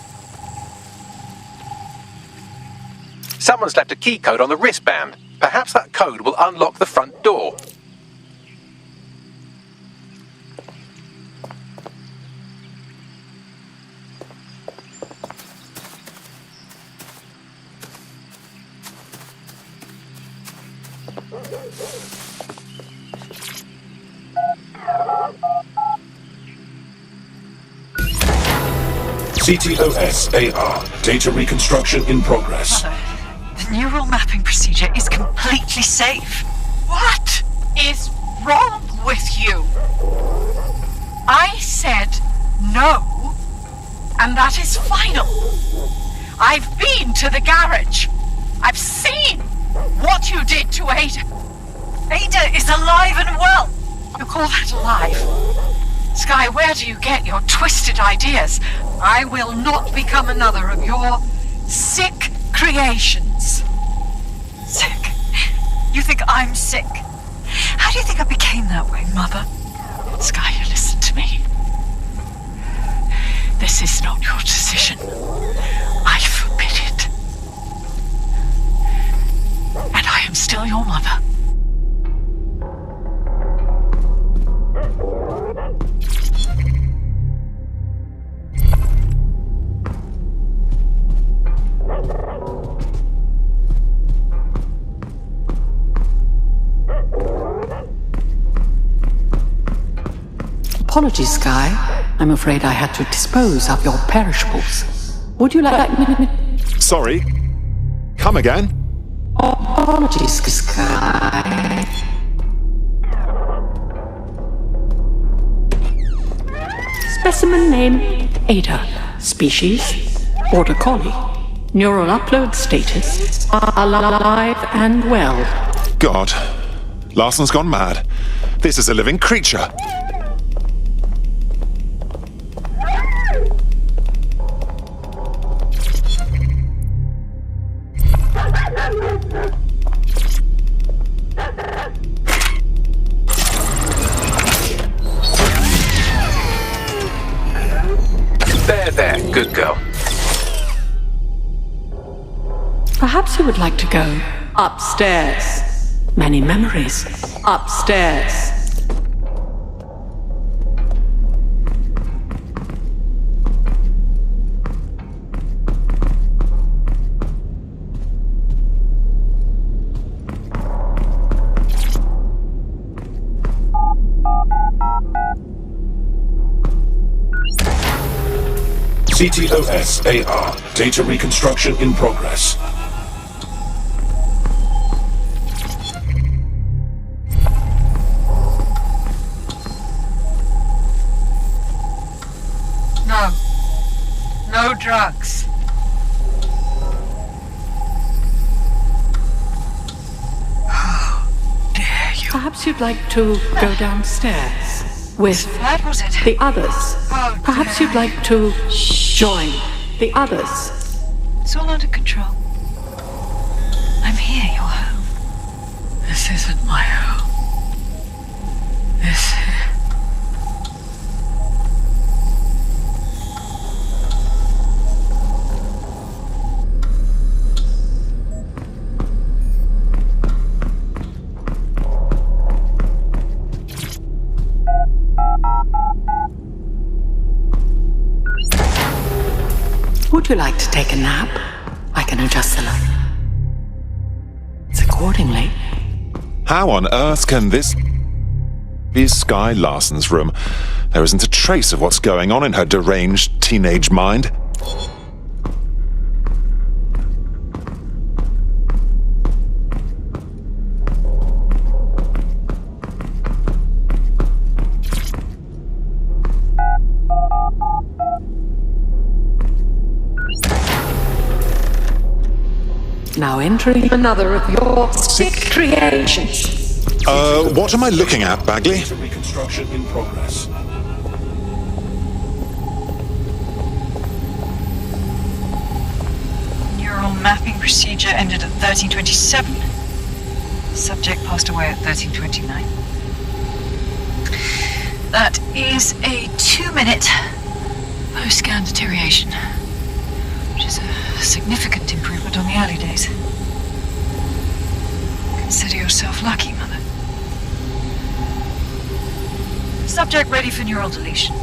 Someone's left a key code on the wristband. Perhaps that code will unlock the front door. CTOS-AR. Data reconstruction in progress. The neural mapping procedure is completely safe. What is wrong with you? I said no, and that is final. I've been to the garage. I've seen what you did to Ada. Ada is alive and well. You call that alive? Sky, where do you get your twisted ideas? I will not become another of your sick creations. Sick? You think I'm sick? How do you think I became that way, Mother? Sky, you listen to me. This is not your decision. I forbid it. And I am still your mother. Apologies, Sky. I'm afraid I had to dispose of your perishables. Would you like me? Sorry. Come again? Apologies, Sky. Specimen name, Ada. Species, Border Collie. Neural upload status, alive and well. God. Larson's gone mad. This is a living creature. There, good girl. Perhaps you would like to go upstairs. Many memories. Upstairs. CTOS-AR. Data reconstruction in progress. No. No drugs. How dare you? Perhaps you'd like to go downstairs with the others. Perhaps you'd like to join the others. It's all under control. I'm here, you're home. This isn't my home. This Would you like to take a nap? I can adjust the light accordingly. How on earth can this be Sky Larson's room? There isn't a trace of what's going on in her deranged teenage mind. Now entering another of your sick creations. What am I looking at, Bagley? Reconstruction in progress. neural mapping procedure ended at 1327. Subject passed away at 1329. That is a 2-minute post-scan deterioration, which is a significant improvement on the early days. Consider yourself lucky, Mother. Subject ready for neural deletion.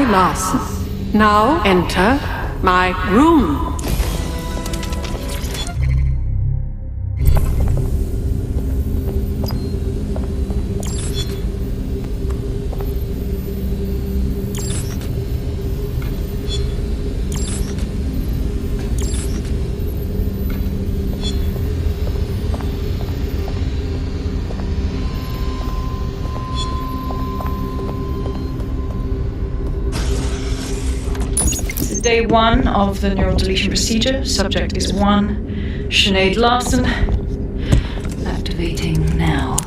Sky Larson. Now enter my room. Day 1 of the neural deletion procedure. Subject is 1, Sinead Larson. Activating now.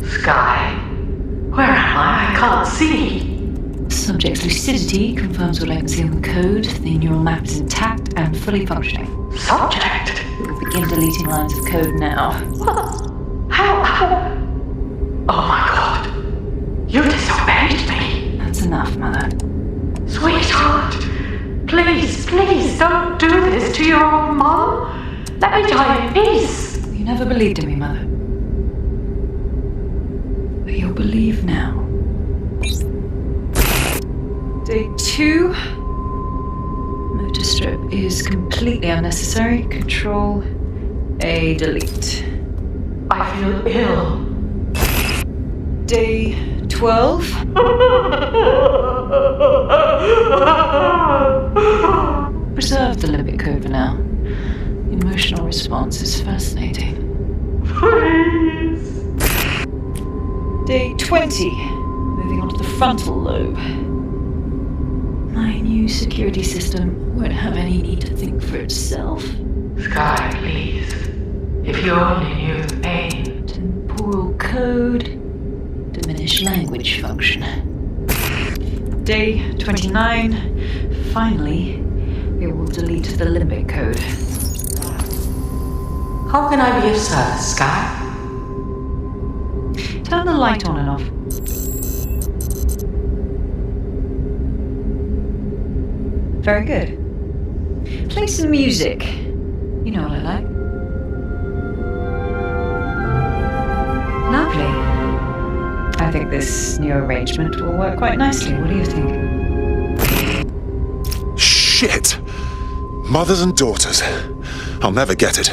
Sky, where am I? I can't see. Subject's lucidity confirms your latency on the code. The neural map is intact and fully functioning. Subject? We'll begin deleting lines of code now. How? Oh my god. You disobeyed me. That's enough, Mother. Sweetheart, please, please don't do this to your own mom. Let me die in peace. You never believed in me, Mother. But you'll believe now. Day 2. Motor strip is completely unnecessary. Control A, delete. I feel ill. Day 12. Preserve the limbic code for now. The emotional response is fascinating. Please. Day 20. Moving on to the frontal lobe. My new security system won't have any need to think for itself. Sky, please. If you only knew the pain. Temporal code. Diminish language function. Day 29. Finally, it will delete the limbic code. How can I be of service, Sky? Turn the light on and off. Very good. Play some music. You know what I like. Lovely. I think this new arrangement will work quite nicely. What do you think? Shit! Mothers and daughters. I'll never get it.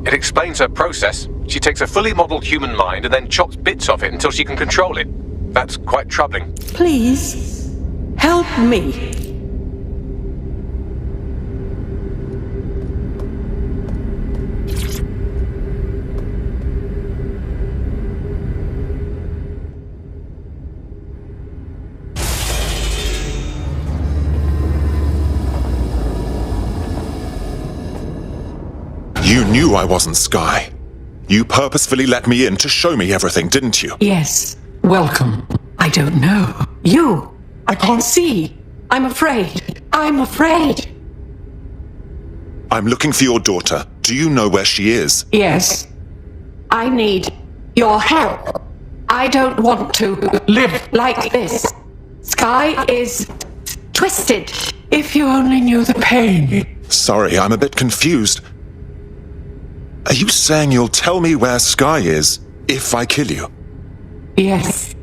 It explains her process. She takes a fully modelled human mind and then chops bits of it until she can control it. That's quite troubling. Please, help me. You knew I wasn't Sky. You purposefully let me in to show me everything, didn't you? Yes. Welcome. I don't know. You. I can't see. I'm afraid. I'm afraid. I'm looking for your daughter. Do you know where she is? Yes. I need your help. I don't want to live like this. Sky is twisted. If you only knew the pain. Sorry, I'm a bit confused. Are you saying you'll tell me where Sky is if I kill you? Yes.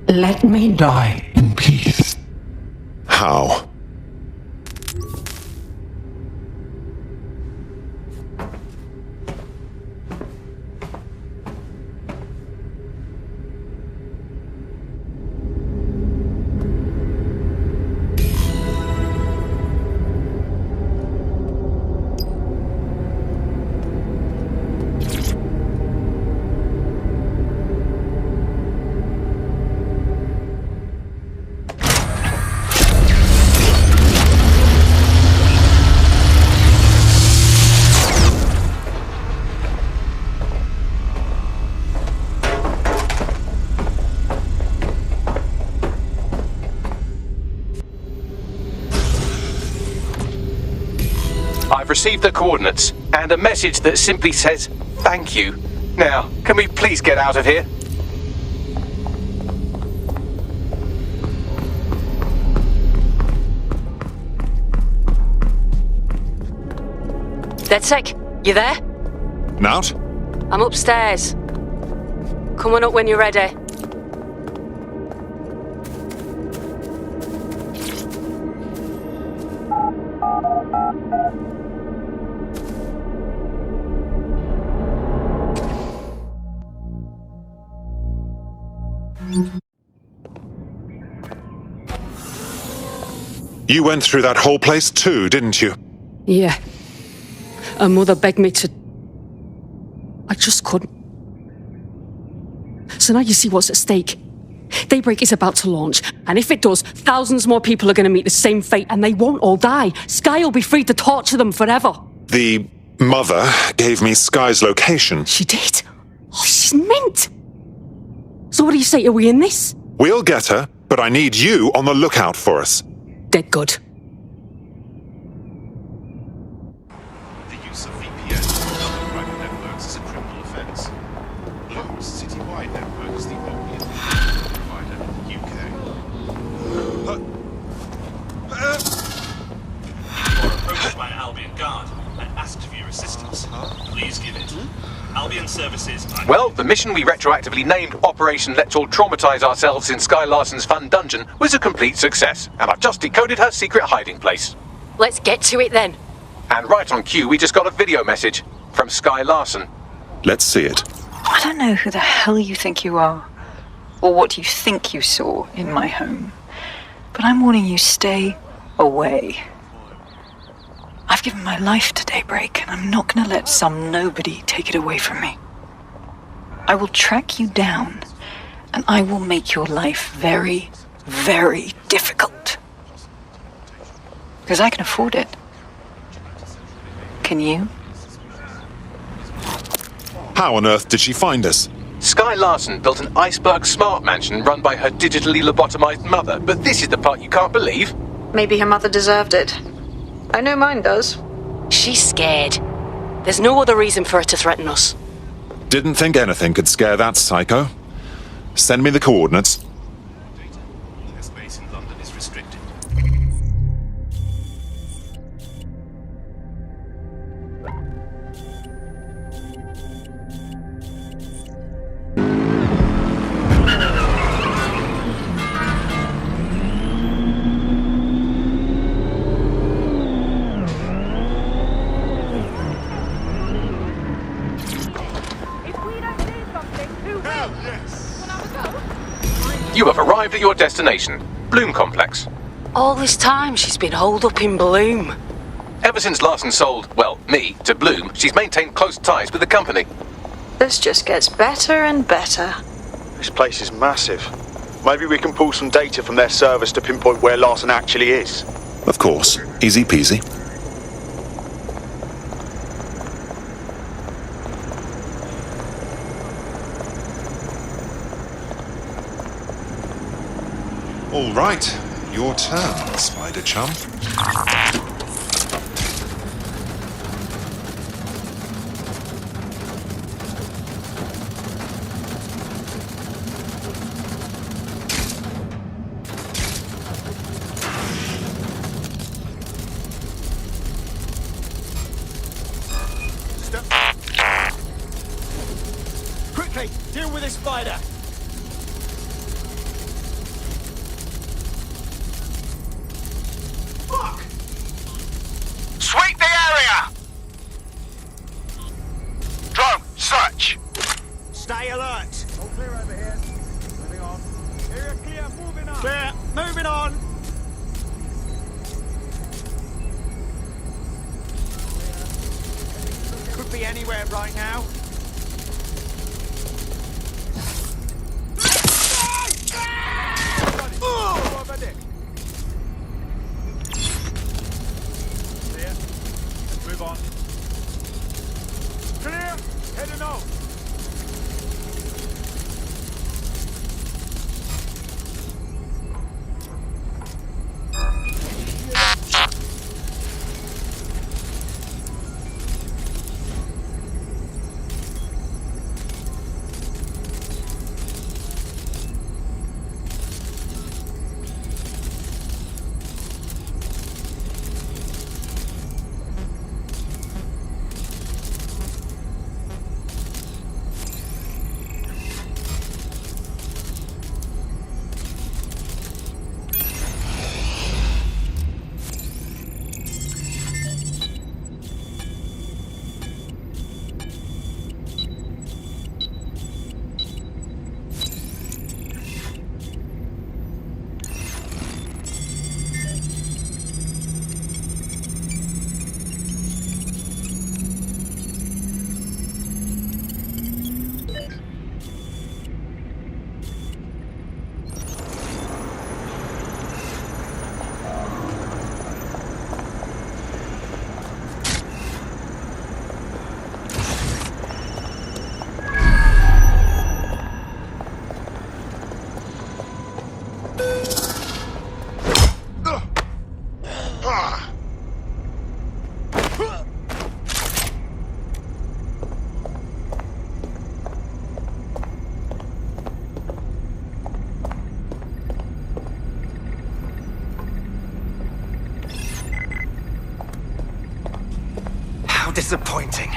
Let me die in peace. How? I've received the coordinates and a message that simply says, thank you. Now, can we please get out of here? DedSec, you there? Nout? I'm upstairs. Come on up when you're ready. You went through that whole place too, didn't you? Yeah. Her mother begged me to... I just couldn't. So now you see what's at stake. Daybreak is about to launch, and if it does, thousands more people are going to meet the same fate, and they won't all die. Sky will be free to torture them forever. The mother gave me Sky's location. She did? Oh, she's mint! So what do you say, are we in this? We'll get her, but I need you on the lookout for us. Dead good. The use of VPN and other private networks is a criminal offence. Blue's citywide network is the only provider in the UK. You are approached by an Albion guard and asked for your assistance. Please give it. Albion services... Well, the mission we retroactively named Operation Let's All Traumatize Ourselves in Sky Larson's Fun Dungeon was a complete success, and I've just decoded her secret hiding place. Let's get to it then. And right on cue, we just got a video message from Sky Larson. Let's see it. I don't know who the hell you think you are, or what you think you saw in my home, but I'm warning you, stay away. I've given my life to Daybreak, and I'm not going to let some nobody take it away from me. I will track you down, and I will make your life very, very difficult. Because I can afford it. Can you? How on earth did she find us? Sky Larson built an iceberg smart mansion run by her digitally lobotomized mother, but this is the part you can't believe. Maybe her mother deserved it. I know mine does. She's scared. There's no other reason for her to threaten us. Didn't think anything could scare that psycho. Send me the coordinates. Airspace in London is restricted. You have arrived at your destination, Bloom Complex. All this time she's been holed up in Bloom. Ever since Larson sold, well, me, to Bloom, she's maintained close ties with the company. This just gets better and better. This place is massive. Maybe we can pull some data from their servers to pinpoint where Larson actually is. Of course. Easy peasy. All right. Your turn, Spider Chum. Quickly, deal with this spider. Fuck! Sweep the area! Drone, search! Stay alert. All clear over here. Moving on. Area clear, moving on. Clear, moving on. Could be anywhere right now. Over there. Clear. Let's move on. Clear. Heading out. disappointing.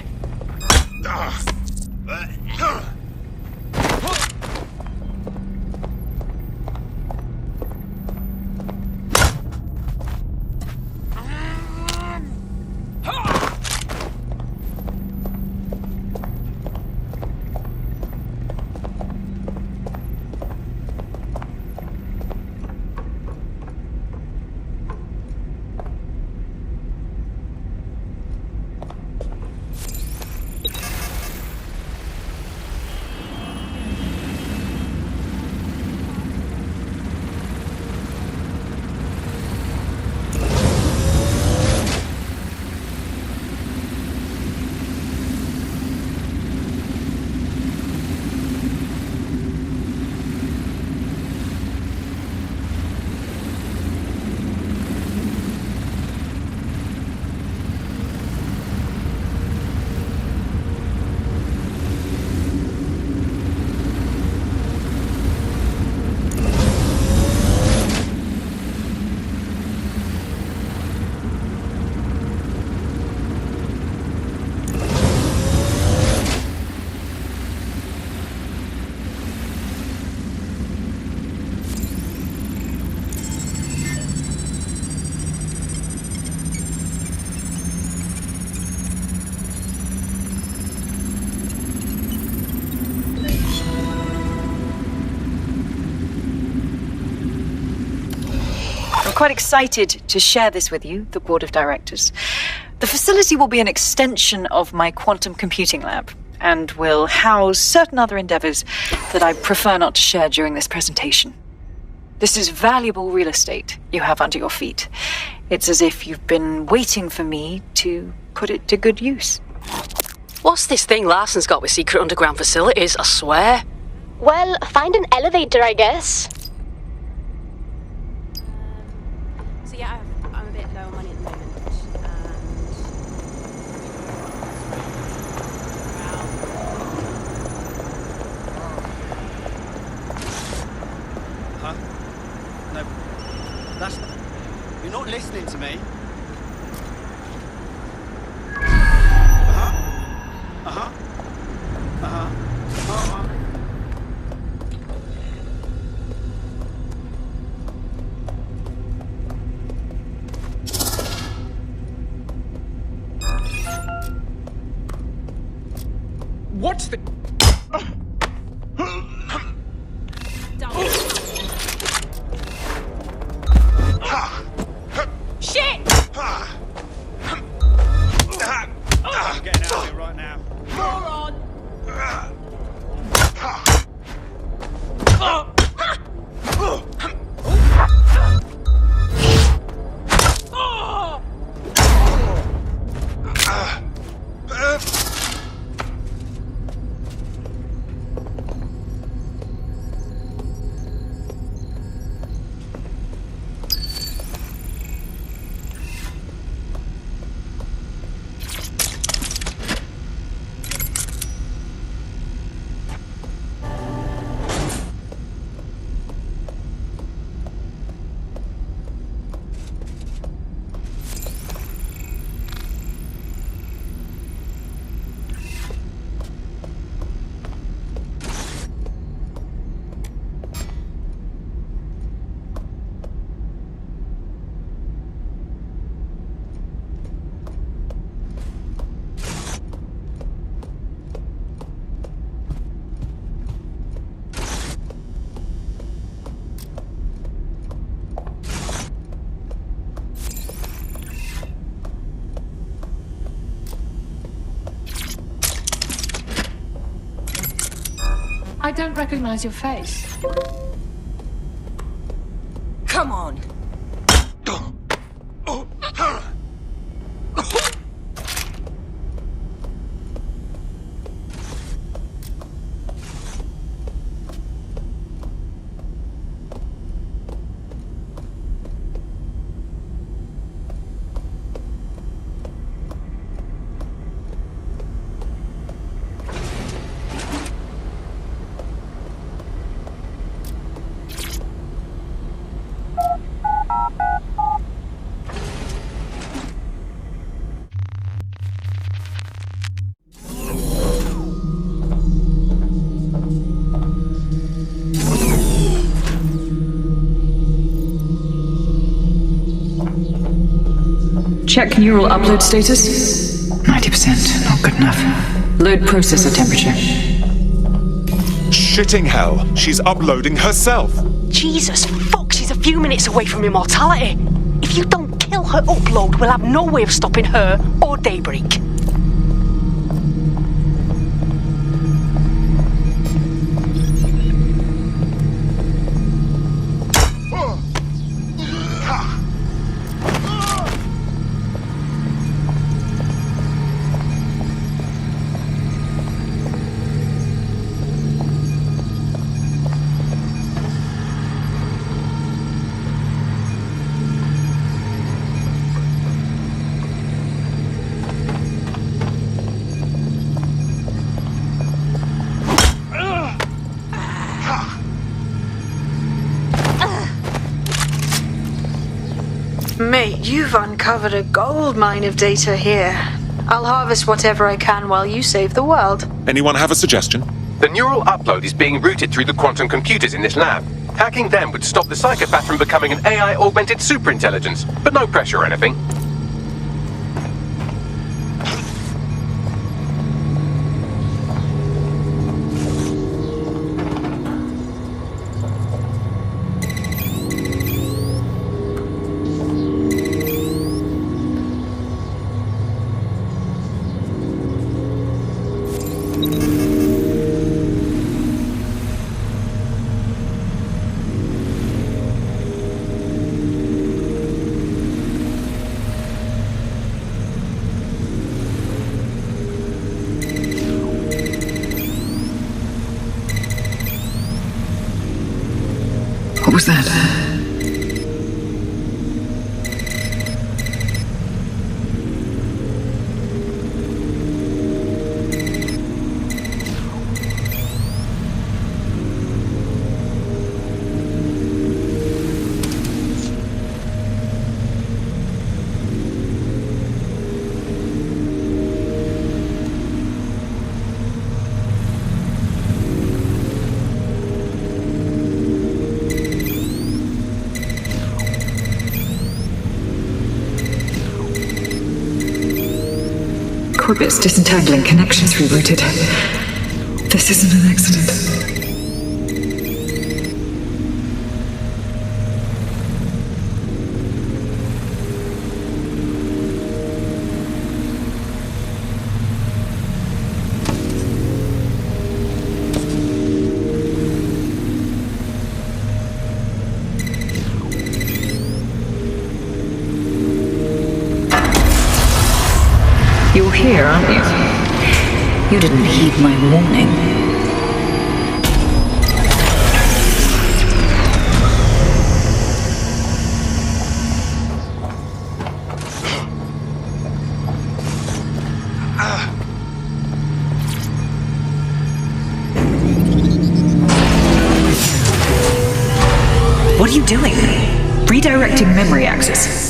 Quite excited to share this with you, the board of directors. The facility will be an extension of my quantum computing lab and will house certain other endeavors that I prefer not to share during this presentation. This is valuable real estate you have under your feet. It's as if you've been waiting for me to put it to good use. What's this thing Larson's got with secret underground facilities, I swear? Well, find an elevator, I guess. So yeah, I'm a bit low on money at the moment. Huh? No. That's... You're not listening to me. What's the... Shit! I'm getting out of here right now. Moron! I don't recognize your face. Come on. Check neural upload status. 90%, not good enough. Load processor temperature. Shitting hell, she's uploading herself. Jesus fuck, she's a few minutes away from immortality. If you don't kill her upload, we'll have no way of stopping her or Daybreak. Mate, you've uncovered a gold mine of data here. I'll harvest whatever I can while you save the world. Anyone have a suggestion? The neural upload is being routed through the quantum computers in this lab. Hacking them would stop the psychopath from becoming an AI-augmented superintelligence, but no pressure or anything. What was that? Corbet's disentangling connections rerouted. This isn't an accident. You're here, aren't you? You didn't heed my warning. What are you doing? Redirecting memory access.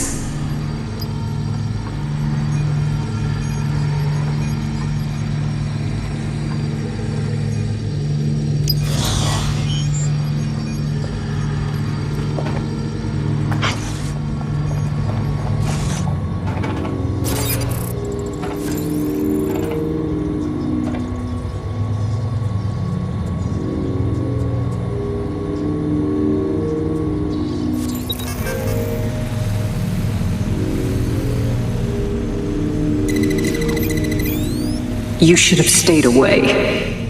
You should have stayed away.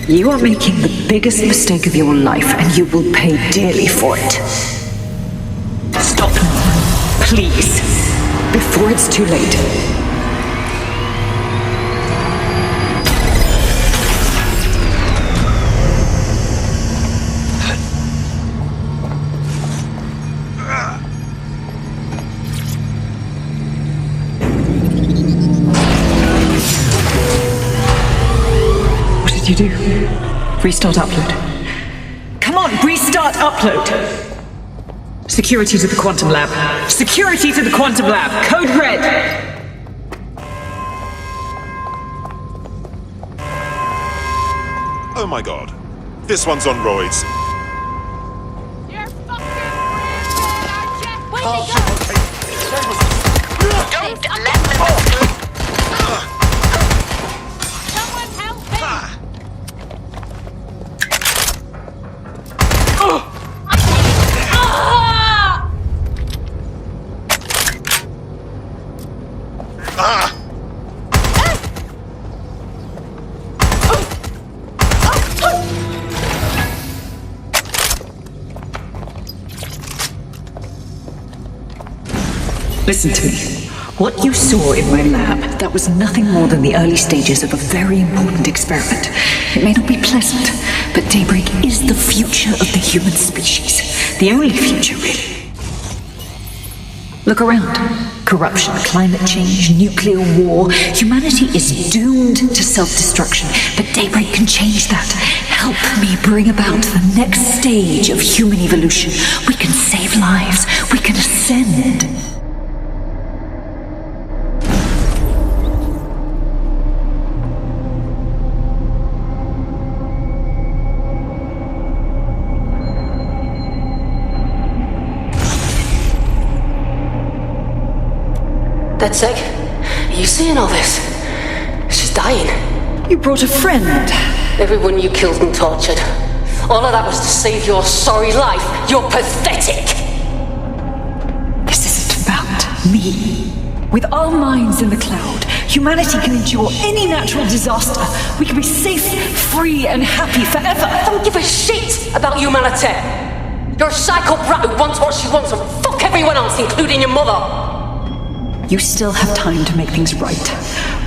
You are making the biggest mistake of your life, and you will pay dearly for it. Stop now, please, before it's too late. What did you do? Restart upload. Come on, restart upload! Security to the quantum lab. Security to the quantum lab. Code red! Oh my god. This one's on roids. Where'd he go? Listen to me. What you saw in my lab, that was nothing more than the early stages of a very important experiment. It may not be pleasant, but Daybreak is the future of the human species. The only future, really. Look around. Corruption, climate change, nuclear war. Humanity is doomed to self-destruction, but Daybreak can change that. Help me bring about the next stage of human evolution. We can save lives. We can ascend. Dead sick? Are you seeing all this? She's dying. You brought a friend. Everyone you killed and tortured. All of that was to save your sorry life. You're pathetic! This isn't about me. With our minds in the cloud, humanity can endure any natural disaster. We can be safe, free, and happy forever. I don't give a shit about humanity. You're a psycho brat who wants what she wants and fuck everyone else, including your mother. You still have time to make things right.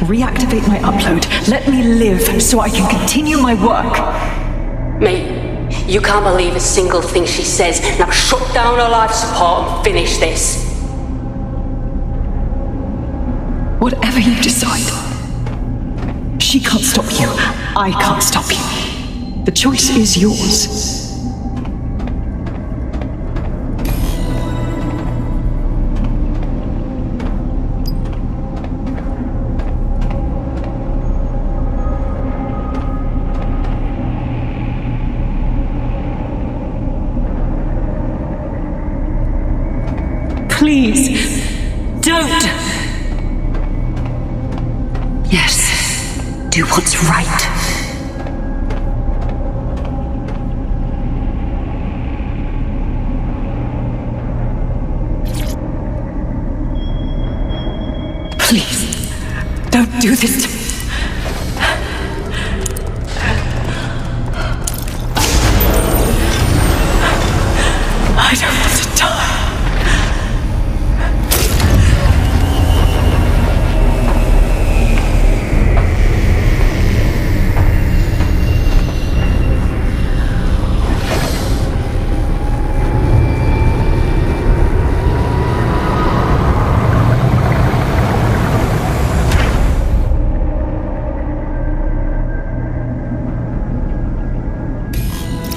Reactivate my upload. Let me live so I can continue my work. Mate, you can't believe a single thing she says. Now shut down her life support and finish this. Whatever you decide. She can't stop you. I can't stop you. The choice is yours. Please, don't. Yes, do what's right. Please, don't do this to me. I don't want to die.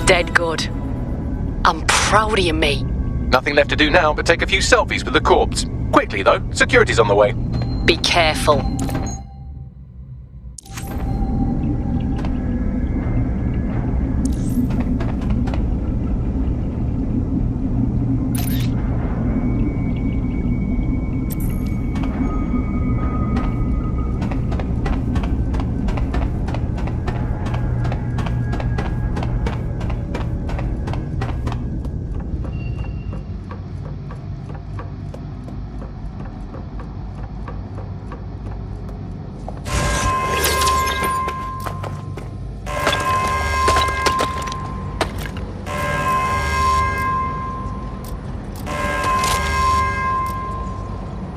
Dead good. I'm proud of you, mate. Nothing left to do now but take a few selfies with the corpse. Quickly, though. Security's on the way. Be careful.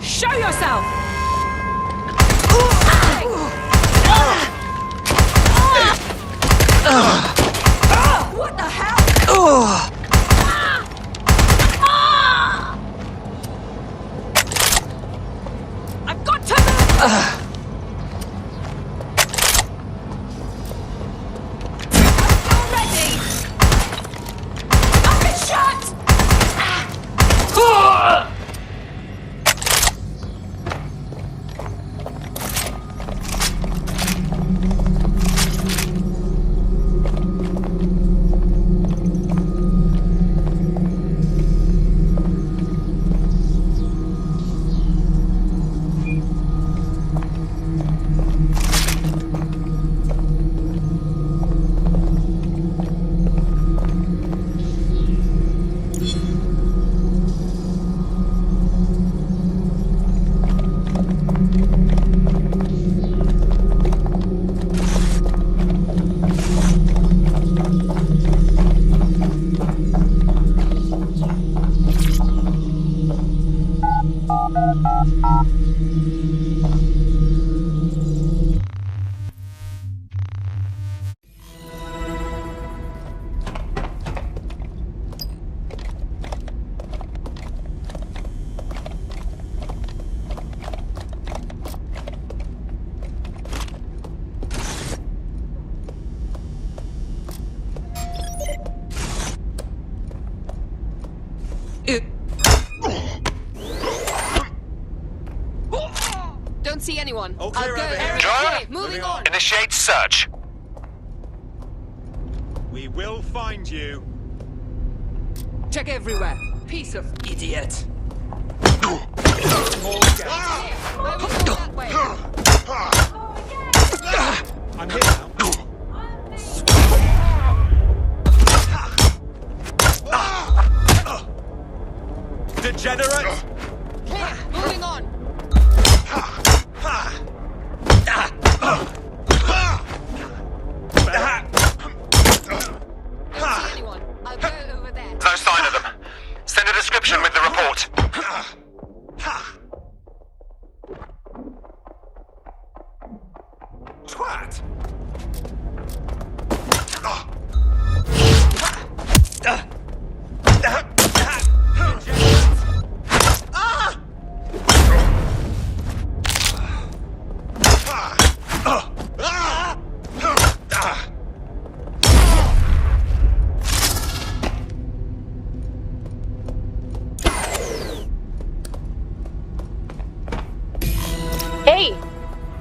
Show yourself! What the hell? I've got to move! Already! I've been shot! anyone? All I'll clear go over here. John, moving on. Initiate search. We will find you. Check everywhere. Piece of idiot. I'm here now. Degenerate! Moving on. Don't see anyone. I'll go over there. No sign of them. Send a description with the report. Twat!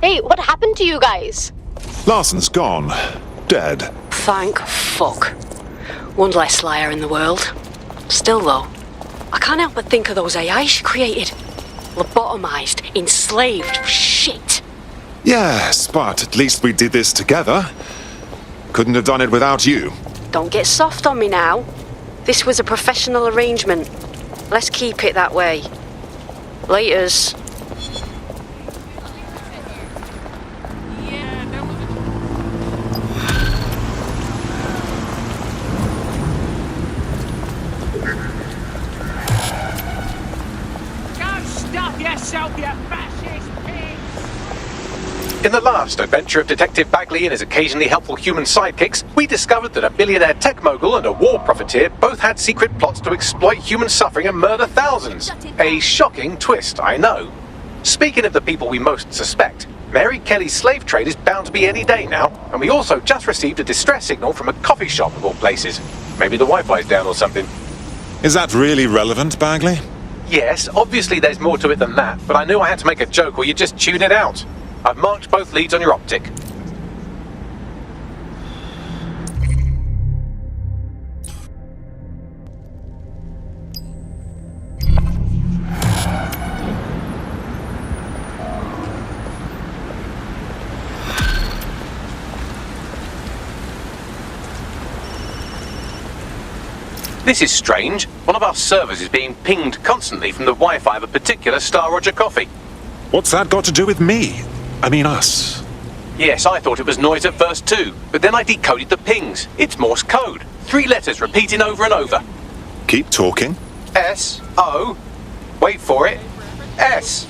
Hey, what happened to you guys? Larson's gone. Dead. Thank fuck. One less liar in the world. Still though, I can't help but think of those AI she created. Lobotomized, enslaved, shit. Yes, but at least we did this together. Couldn't have done it without you. Don't get soft on me now. This was a professional arrangement. Let's keep it that way. Laters. In the last adventure of Detective Bagley and his occasionally helpful human sidekicks, we discovered that a billionaire tech mogul and a war profiteer both had secret plots to exploit human suffering and murder thousands. A shocking twist, I know. Speaking of the people we most suspect, Mary Kelly's slave trade is bound to be any day now, and we also just received a distress signal from a coffee shop of all places. Maybe the Wi-Fi's down or something. Is that really relevant, Bagley? Yes, obviously there's more to it than that, but I knew I had to make a joke or you'd just tune it out. I've marked both leads on your optic. This is strange. One of our servers is being pinged constantly from the Wi-Fi of a particular Star Roger coffee. What's that got to do with me? I mean us. Yes, I thought it was noise at first too, but then I decoded the pings. It's Morse code. 3 letters repeating over and over. Keep talking. S-O. Wait for it. S.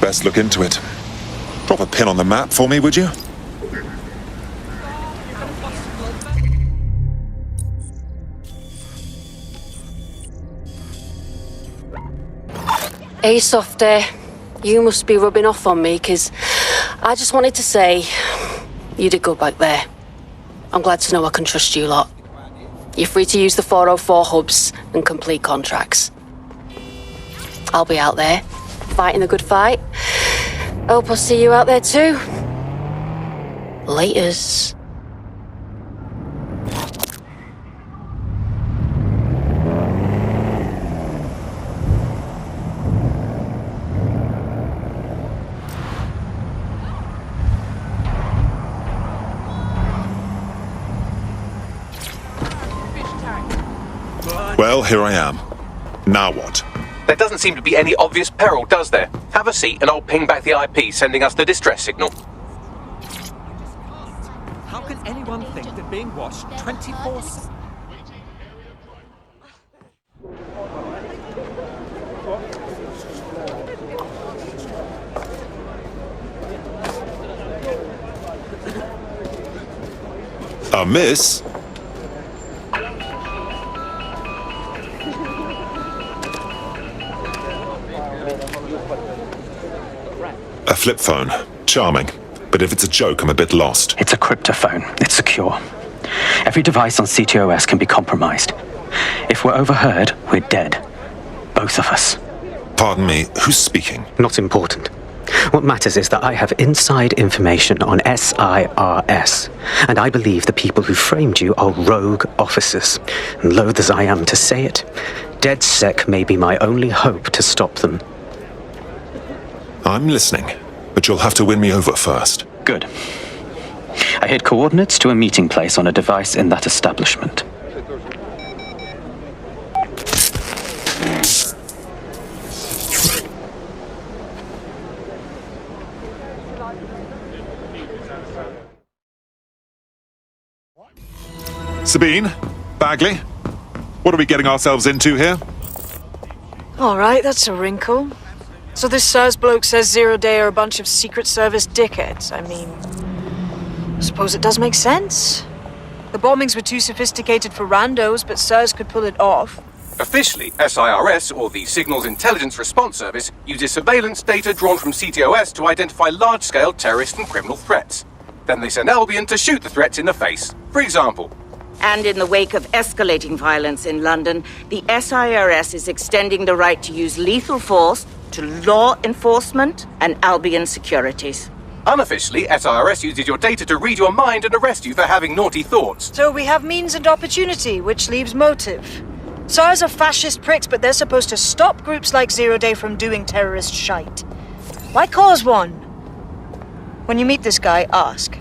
Best look into it. Drop a pin on the map for me, would you? Hey, Softy. You must be rubbing off on me, 'cause I just wanted to say you did good back there. I'm glad to know I can trust you lot. You're free to use the 404 hubs and complete contracts. I'll be out there, fighting the good fight. Hope I'll see you out there too. Laters. Well, here I am. Now what? There doesn't seem to be any obvious peril, does there? Have a seat and I'll ping back the IP sending us the distress signal. How can anyone think that being watched 24/7? A miss? A flip phone. Charming. But if it's a joke, I'm a bit lost. It's a cryptophone. It's secure. Every device on CTOS can be compromised. If we're overheard, we're dead. Both of us. Pardon me, who's speaking? Not important. What matters is that I have inside information on SIRS, and I believe the people who framed you are rogue officers. And loath as I am to say it, DedSec may be my only hope to stop them. I'm listening, but you'll have to win me over first. Good. I hid coordinates to a meeting place on a device in that establishment. Sabine? Bagley? What are we getting ourselves into here? Alright, that's a wrinkle. So this SIRS bloke says Zero Day are a bunch of Secret Service dickheads. I mean, I suppose it does make sense. The bombings were too sophisticated for randos, but SIRS could pull it off. Officially, SIRS, or the Signals Intelligence Response Service, uses surveillance data drawn from CTOS to identify large-scale terrorist and criminal threats. Then they send Albion to shoot the threats in the face. For example, And in the wake of escalating violence in London, the SIRS is extending the right to use lethal force to law enforcement and Albion securities. unofficially, SIRS uses your data to read your mind and arrest you for having naughty thoughts. So we have means and opportunity, which leaves motive. SARS are fascist pricks, but they're supposed to stop groups like Zero Day from doing terrorist shite. Why cause one? When you meet this guy, ask.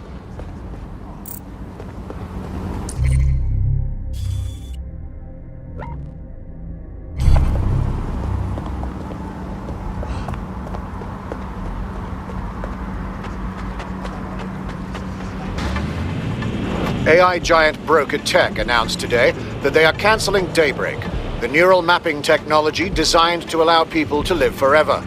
AI giant Broker Tech announced today that they are canceling Daybreak, the neural mapping technology designed to allow people to live forever.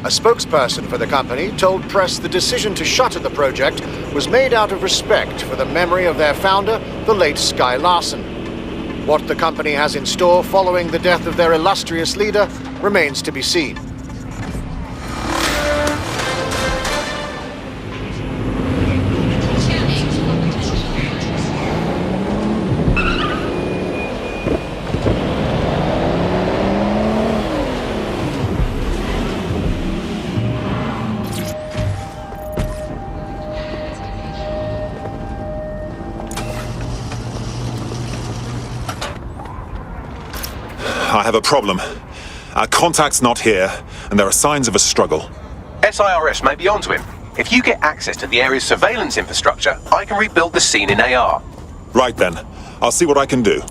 A spokesperson for the company told press the decision to shutter the project was made out of respect for the memory of their founder, the late Sky Larson. What the company has in store following the death of their illustrious leader remains to be seen. I have a problem. Our contact's not here, and there are signs of a struggle. SIRS may be onto him. If you get access to the area's surveillance infrastructure, I can rebuild the scene in AR. Right then. I'll see what I can do.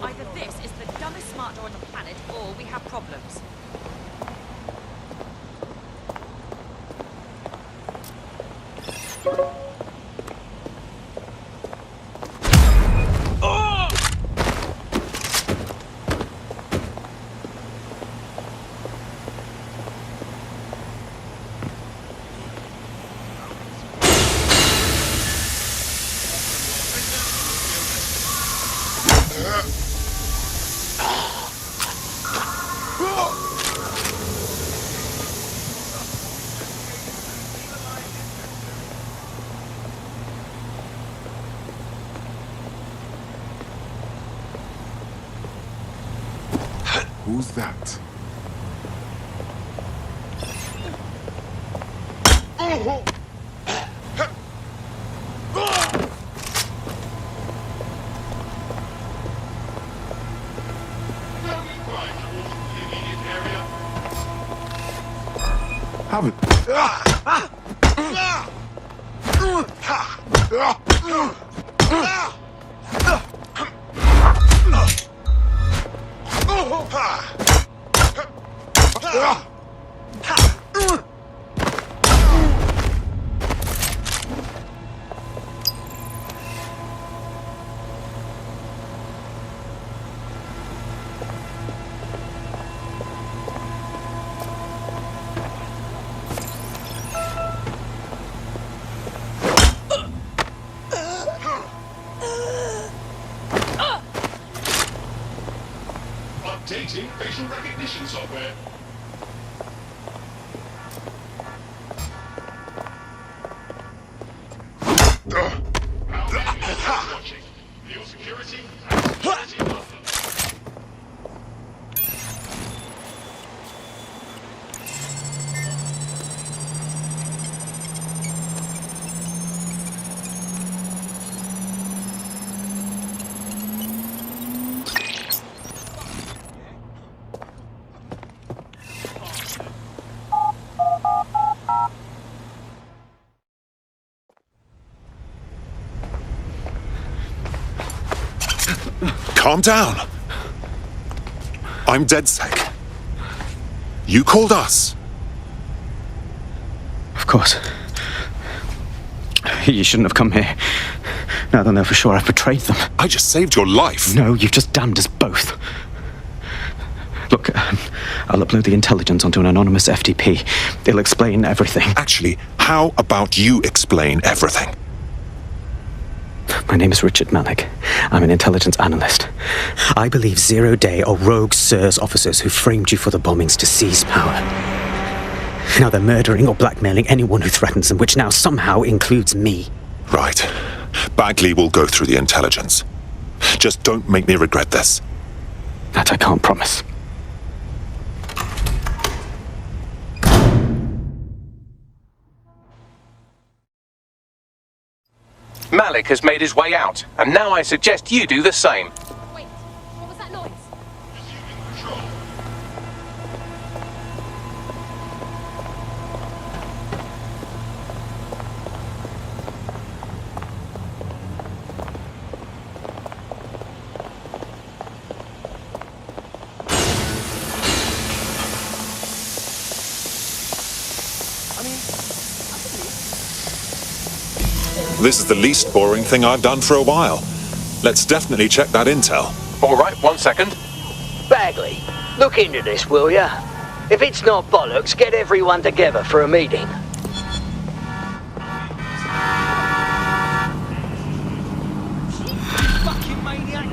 Either this is the dumbest smart door on the planet, or we have problems. Who's that? Haven't. Updating facial recognition software. Watching. For your security. Calm down. I'm DedSec. You called us. Of course. You shouldn't have come here. Now they'll know for sure I've betrayed them. I just saved your life. No, you've just damned us both. Look, I'll upload the intelligence onto an anonymous FTP. It'll explain everything. Actually, how about you explain everything? My name is Richard Malik. I'm an intelligence analyst. I believe 0 Day are rogue SIRS officers who framed you for the bombings to seize power. Now they're murdering or blackmailing anyone who threatens them, which now somehow includes me. Right. Bagley will go through the intelligence. Just don't make me regret this. That I can't promise. Malik has made his way out, and now I suggest you do the same. Wait, what was that noise? This is the least boring thing I've done for a while. Let's definitely check that intel. All right, 1 second. Bagley, look into this, will ya? If it's not bollocks, get everyone together for a meeting. Fucking maniac!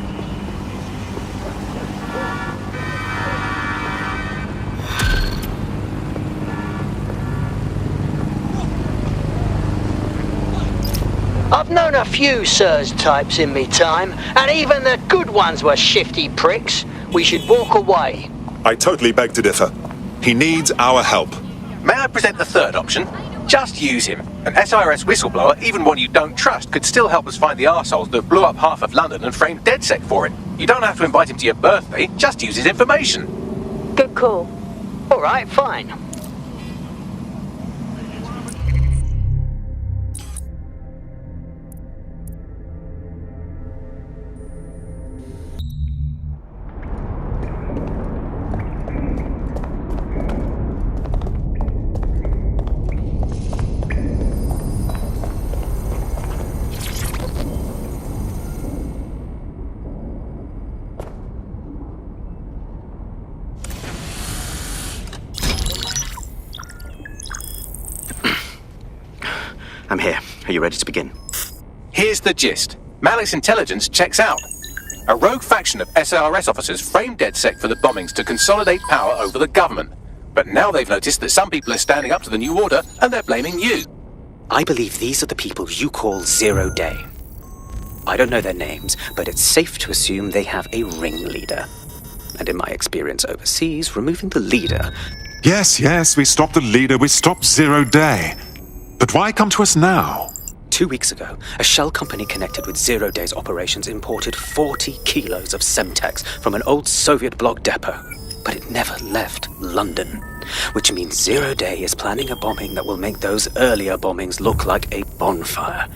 I've known a few SIRS types in me time, and even the good ones were shifty pricks. We should walk away. I totally beg to differ. He needs our help. May I present the third option? Just use him. An SIRS whistleblower, even one you don't trust, could still help us find the arseholes that blew up half of London and framed DedSec for it. You don't have to invite him to your birthday, just use his information. Good call. All right, fine. I'm here. Are you ready to begin? Here's the gist. Malik's intelligence checks out. A rogue faction of SIRS officers framed DedSec for the bombings to consolidate power over the government. But now they've noticed that some people are standing up to the new order, and they're blaming you. I believe these are the people you call 0 Day. I don't know their names, but it's safe to assume they have a ringleader. And in my experience overseas, removing the leader... Yes, we stopped the leader, we stopped 0 Day. But why come to us now? 2 weeks ago, a shell company connected with 0 Day's operations imported 40 kilos of Semtex from an old Soviet bloc depot. But it never left London, which means 0 Day is planning a bombing that will make those earlier bombings look like a bonfire.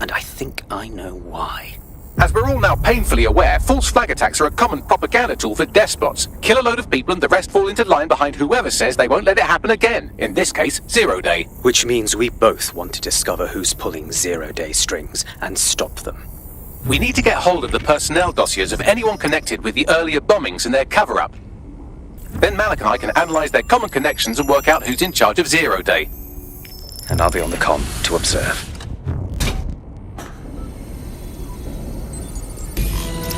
And I think I know why. As we're all now painfully aware, false flag attacks are a common propaganda tool for despots. Kill a load of people and the rest fall into line behind whoever says they won't let it happen again. In this case, 0 Day. Which means we both want to discover who's pulling 0 Day strings and stop them. We need to get hold of the personnel dossiers of anyone connected with the earlier bombings and their cover-up. Then Malik and I can analyse their common connections and work out who's in charge of 0 Day. And I'll be on the comm to observe.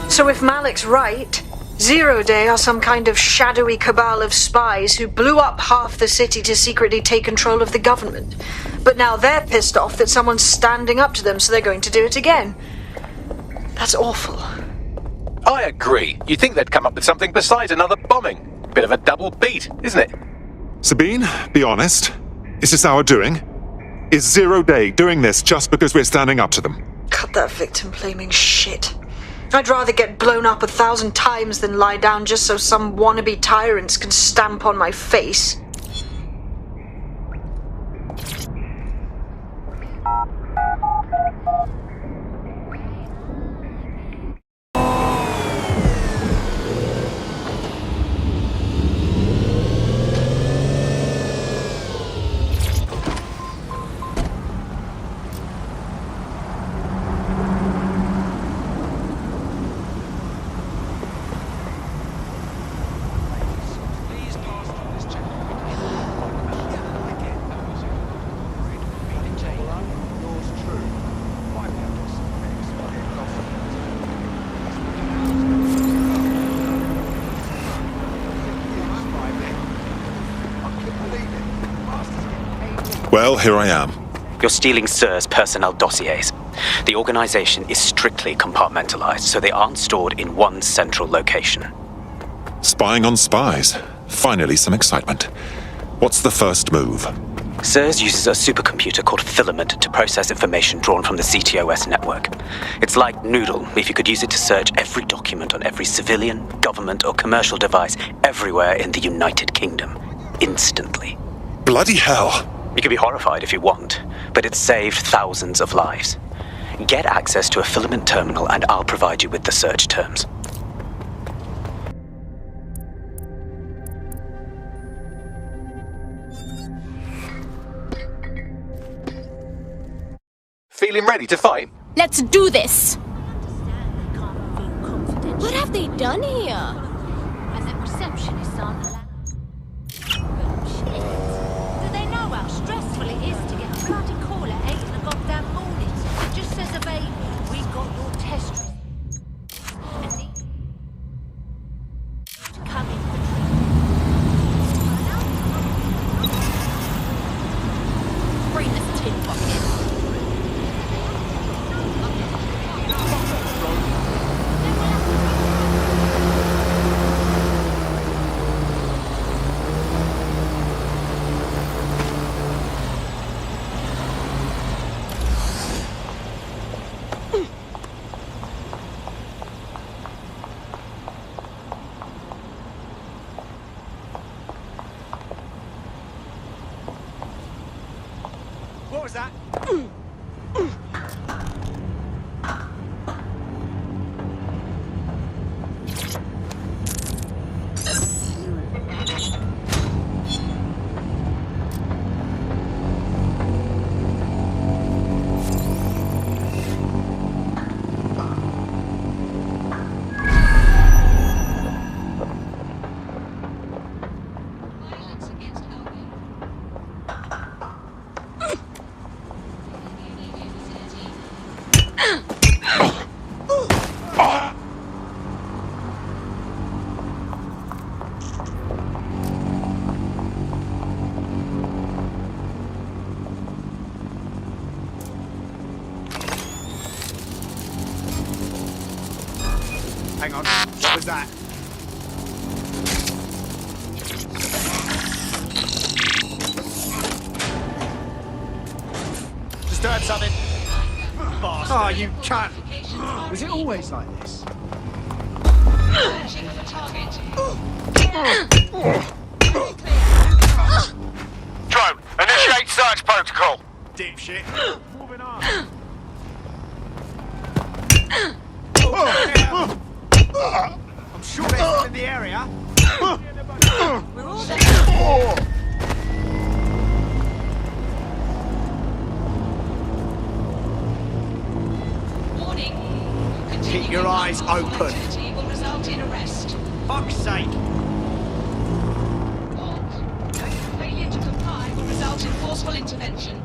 So if Malik's right, Zero Day are some kind of shadowy cabal of spies who blew up half the city to secretly take control of the government. But now they're pissed off that someone's standing up to them, so they're going to do it again. That's awful. I agree. You'd think they'd come up with something besides another bombing. Bit of a double beat, isn't it? Sabine, be honest. Is this our doing? Is Zero Day doing this just because we're standing up to them? Cut that victim-blaming shit. I'd rather get blown up 1,000 times than lie down just so some wannabe tyrants can stamp on my face. Well, here I am. You're stealing Sir's personnel dossiers. The organization is strictly compartmentalized, so they aren't stored in one central location. Spying on spies. Finally, some excitement. What's the first move? Sir's uses a supercomputer called Filament to process information drawn from the CTOS network. It's like Noodle if you could use it to search every document on every civilian, government, or commercial device everywhere in the United Kingdom. Instantly. Bloody hell! You can be horrified if you want, but it's saved thousands of lives. Get access to a Filament terminal and I'll provide you with the search terms. Feeling ready to fight? Let's do this! What have they done here? And the receptionist on the do they know how stressful it is to get a bloody call at 8 in the goddamn morning? It just says available. We got your test. And the to come in for treatment. Bring this tin bucket. What was that? Hang on, what was that? Just heard something. Bastard. Oh, you cunt! Was it always like this? Drone, initiate search protocol. Dipshit. Moving on. I'm sure they're still in the area. We're all there. Keep your eyes open. Will result in arrest. Fuck's sake. Failure to comply will result in forceful intervention.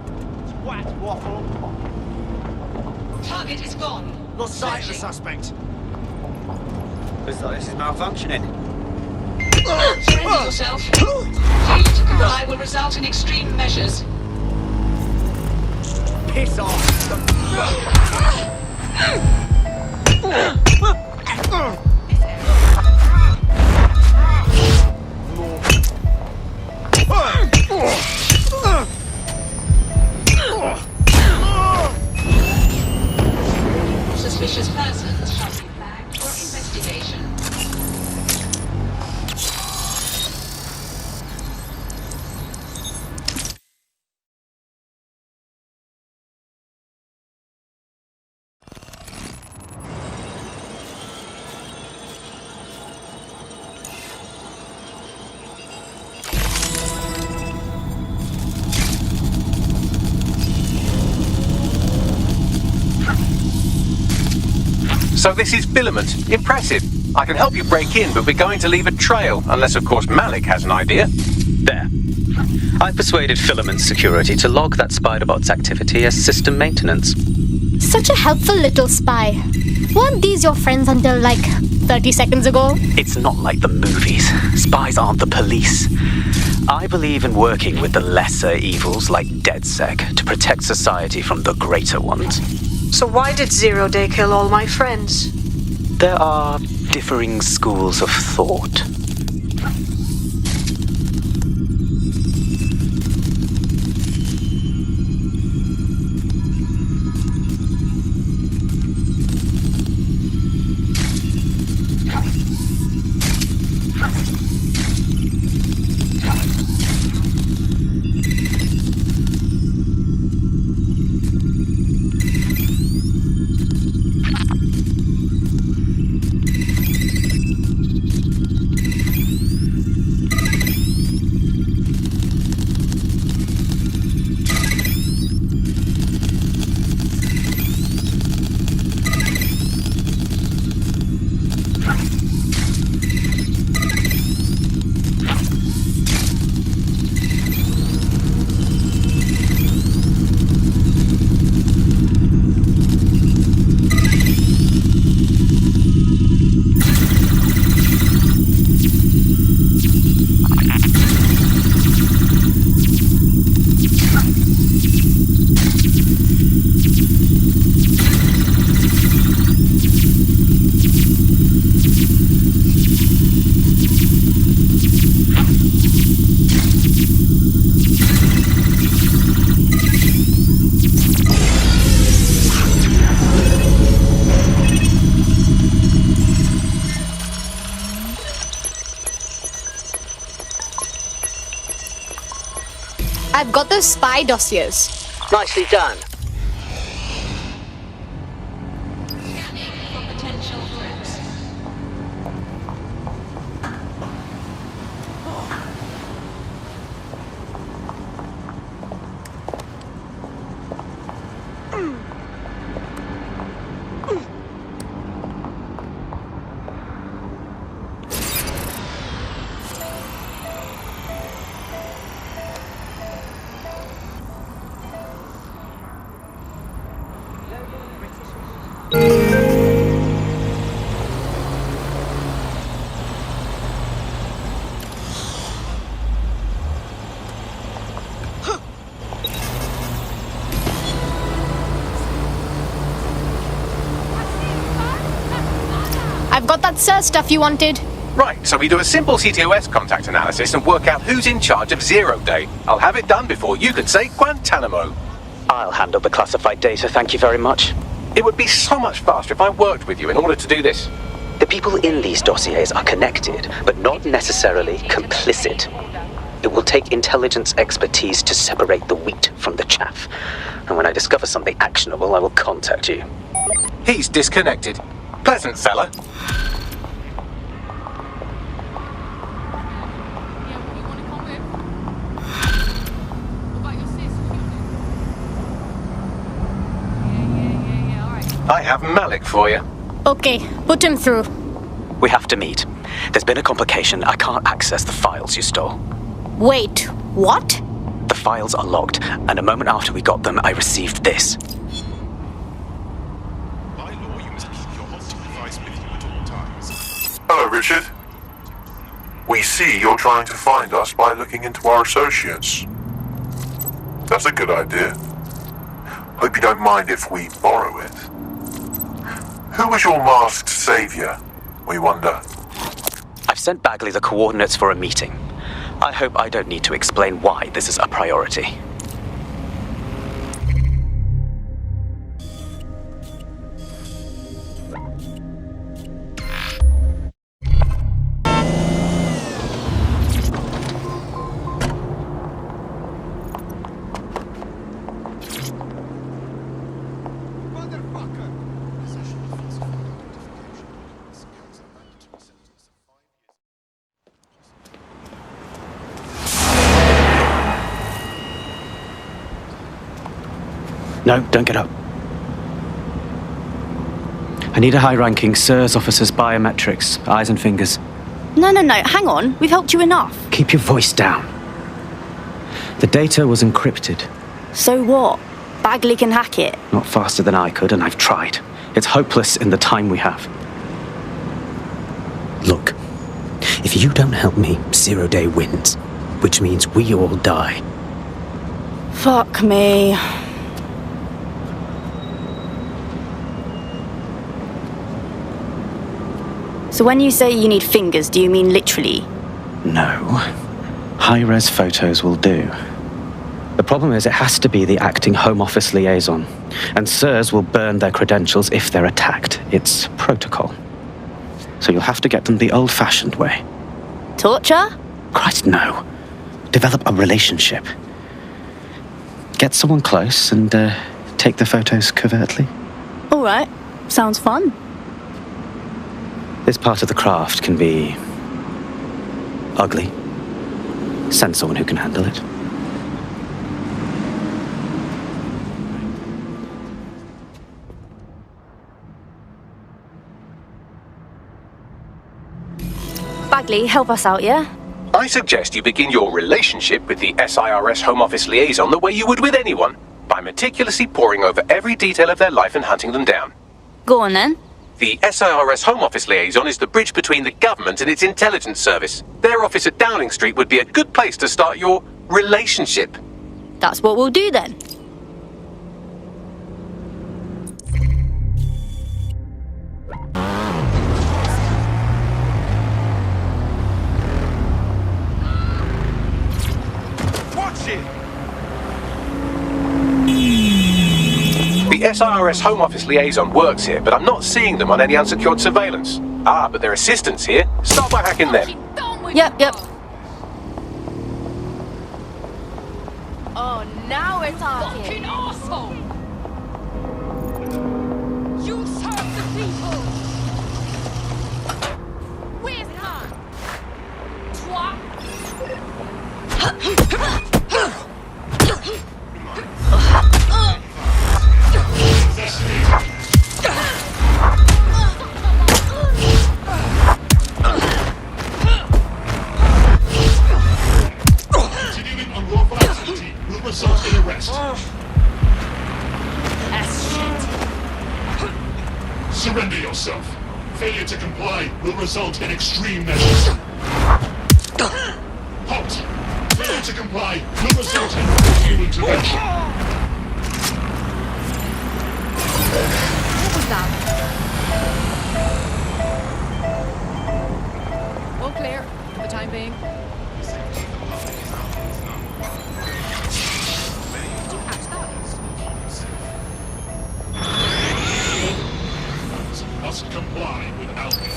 What waffle? Target is gone. Lost sight of the suspect. Looks like this is malfunctioning. Surrender yourself. Failure to comply will result in extreme measures. Piss off! Suspicious persons shall be flagged for investigation. So this is filament. Impressive. I can help you break in, but we're going to leave a trail, unless of course Malik has an idea. There. I've persuaded Filament Security to log that Spiderbot's activity as system maintenance. Such a helpful little spy. Weren't these your friends until, like, 30 seconds ago? It's not like the movies. Spies aren't the police. I believe in working with the lesser evils like DedSec to protect society from the greater ones. So why did Zero Day kill all my friends? There are differing schools of thought. I've got those spy dossiers. Nicely done. Scanning for potential threats. I've got that search stuff you wanted. Right, so we do a simple CTOS contact analysis and work out who's in charge of 0 Day. I'll have it done before you can say Guantanamo. I'll handle the classified data, thank you very much. It would be so much faster if I worked with you in order to do this. The people in these dossiers are connected, but not necessarily complicit. It will take intelligence expertise to separate the wheat from the chaff. And when I discover something actionable, I will contact you. He's disconnected. Pleasant fella. I have Malik for you. Okay, put him through. We have to meet. There's been a complication. I can't access the files you stole. Wait, what? The files are logged, and a moment after we got them, I received this. By law, you must keep your hosting device with you at all times. see you're trying to find us by looking into our associates. That's a good idea. Hope you don't mind if we borrow it. Who was your masked savior, we wonder? I've sent Bagley the coordinates for a meeting. I hope I don't need to explain why this is a priority. No, don't get up. I need a high-ranking SIRS officer's biometrics, eyes and fingers. No, hang on. We've helped you enough. Keep your voice down. The data was encrypted. So what? Bagley can hack it. Not faster than I could, and I've tried. It's hopeless in the time we have. Look, if you don't help me, 0 Day wins, which means we all die. Fuck me. So when you say you need fingers, do you mean literally? No. High-res photos will do. The problem is it has to be the acting Home Office liaison, and SIRS will burn their credentials if they're attacked. It's protocol. So you'll have to get them the old-fashioned way. Torture? Christ, no. Develop a relationship. Get someone close and take the photos covertly. All right. Sounds fun. This part of the craft can be ugly. Send someone who can handle it. Bagley, help us out, yeah? I suggest you begin your relationship with the SIRS Home Office liaison the way you would with anyone, by meticulously poring over every detail of their life and hunting them down. Go on then. The SIRS Home Office liaison is the bridge between the government and its intelligence service. Their office at Downing Street would be a good place to start your relationship. That's what we'll do then. Watch it! The SIRS Home Office liaison works here, but I'm not seeing them on any unsecured surveillance. Ah, but their assistants here. Start by hacking them. Yep. Oh, now we're talking. Fucking arsehole! You serve the people! Where's Han? Twat! Continuing unlawful activity will result in arrest. That's shit. Surrender yourself. Failure to comply will result in extreme measures. Halt! Failure to comply will result in new intervention. What was that? All clear for the time being. Must comply with Albion.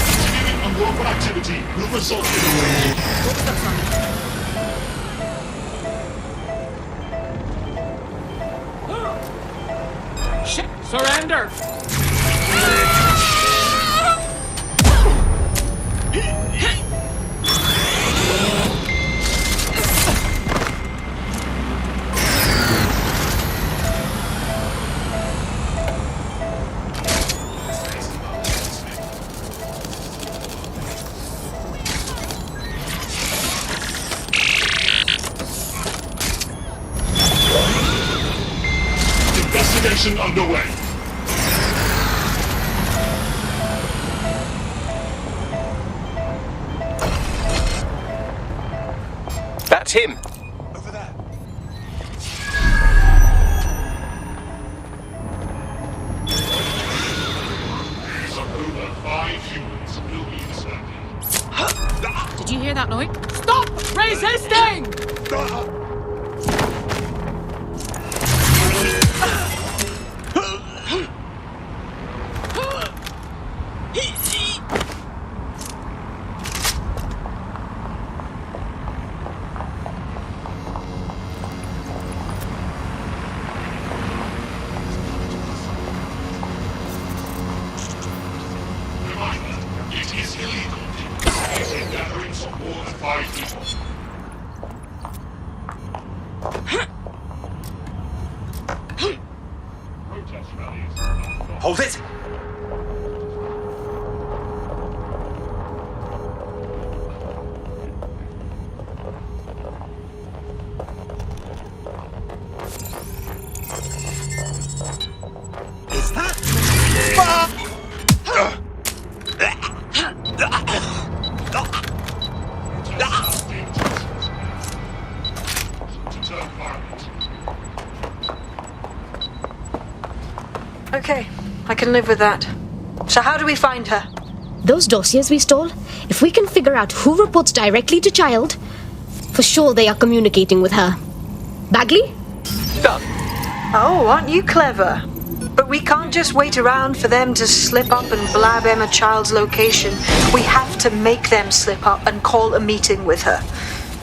Continuing unlawful activity will result in arrest. What was that, Simon? Shit! Surrender! Mission underway. That's him. Over there. Some over 5 humans will be disturbed. Did you hear that noise? Stop! Resisting! It is illegal. Using gatherings of more than 5 people. Protest rallies. Hold it! Is that? Okay, I can live with that. So how do we find her? Those dossiers we stole, if we can figure out who reports directly to Child, for sure they are communicating with her. Bagley? Done. Oh, aren't you clever? But we can't just wait around for them to slip up and blab Emma Child's location. We have to make them slip up and call a meeting with her.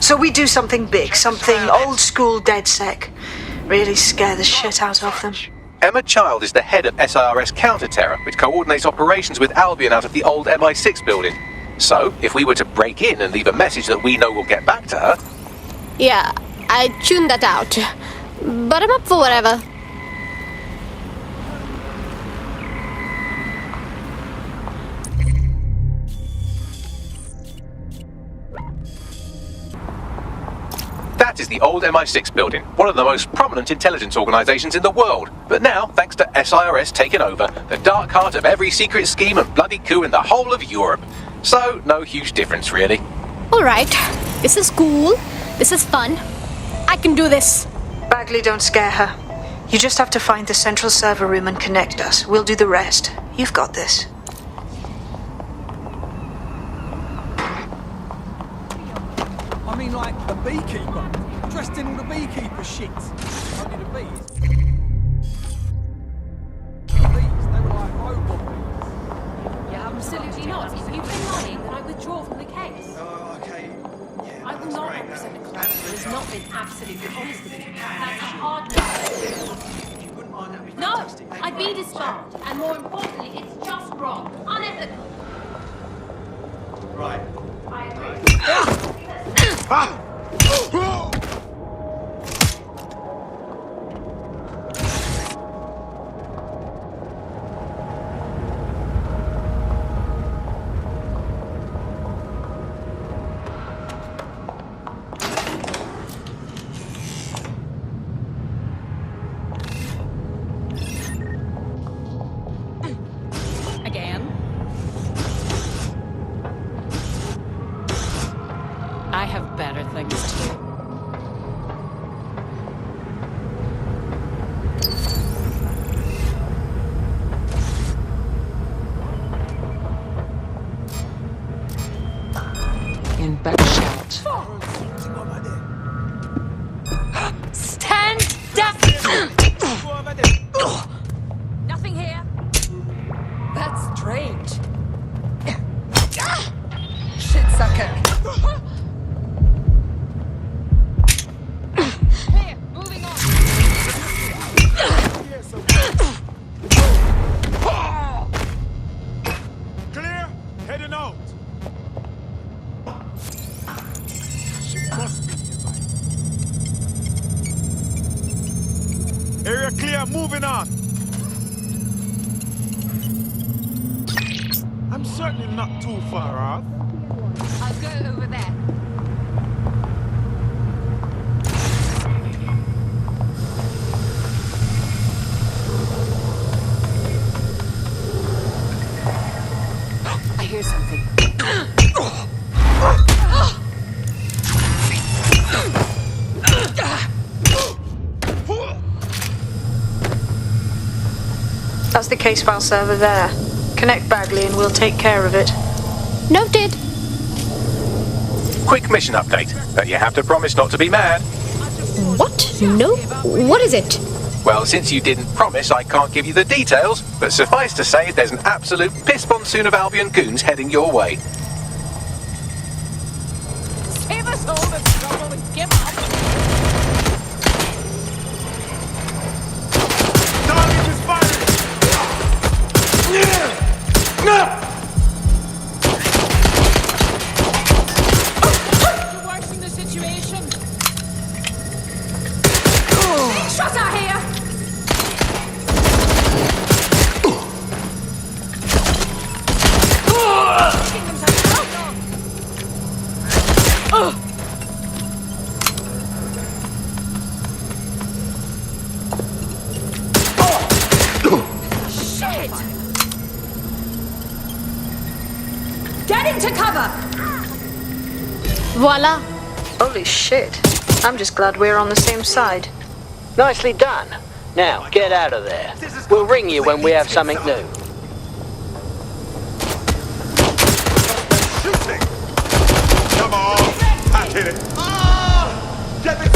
So we do something big, something old school DedSec. Really scare the shit out of them. Emma Child is the head of SIRS Counter-Terror, which coordinates operations with Albion out of the old MI6 building. So, if we were to break in and leave a message that we know will get back to her... Yeah, I tuned that out. But I'm up for whatever. That is the old MI6 building, one of the most prominent intelligence organisations in the world. But now, thanks to SIRS taking over, the dark heart of every secret scheme and bloody coup in the whole of Europe. So, no huge difference, really. Alright, this is cool. This is fun. I can do this. Bagley, don't scare her. You just have to find the central server room and connect us. We'll do the rest. You've got this. I mean, like, the beekeeper. Dressed in all the beekeeper shit. Only the bees. The bees, they were like robot bees. Yeah, absolutely not. If you've been lying, then I withdraw from the case. Oh, okay. Yeah, I will not represent the client who has not been absolutely honest with you. That's a hard no. You wouldn't mind, that'd be No, fantastic. I'd be disbarred. And more importantly, it's just wrong. Unethical. Right. I agree. Again. I have better things to do. In back shout. Stand down! Nothing here. That's strange. Shit sucker. Here, moving on. Clear? Heading out. She must be nearby. Area clear, moving on. I'm certainly not too far off. I'll go over there. the case file server there. Connect Bagley and we'll take care of it. Noted. Quick mission update, but you have to promise not to be mad. What? No? What is it? Well, since you didn't promise, I can't give you the details, but suffice to say there's an absolute piss monsoon of Albion goons heading your way. Save us all the trouble and give up. Target is firing! You're worsening the situation. Shut out here! Shit! Get into cover! Voila. Holy shit. I'm just glad we're on the same side. Nicely done. Now, get out of there. We'll ring you when we have something new. Shooting! Come on! I hit it! Get the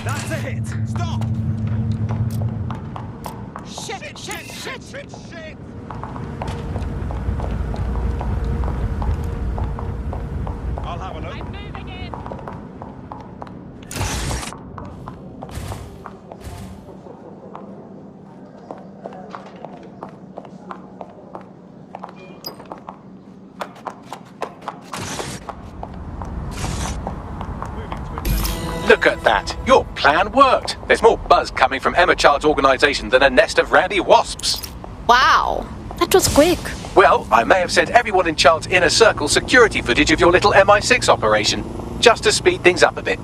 That's a hit! Stop! Shit! Shit! I'll have a look. I'm moving in. Look at that. Your plan worked. There's more buzz coming from Emma Child's organisation than a nest of randy wasps. Wow. That was quick. Well, I may have sent everyone in Child's inner circle security footage of your little MI6 operation, just to speed things up a bit.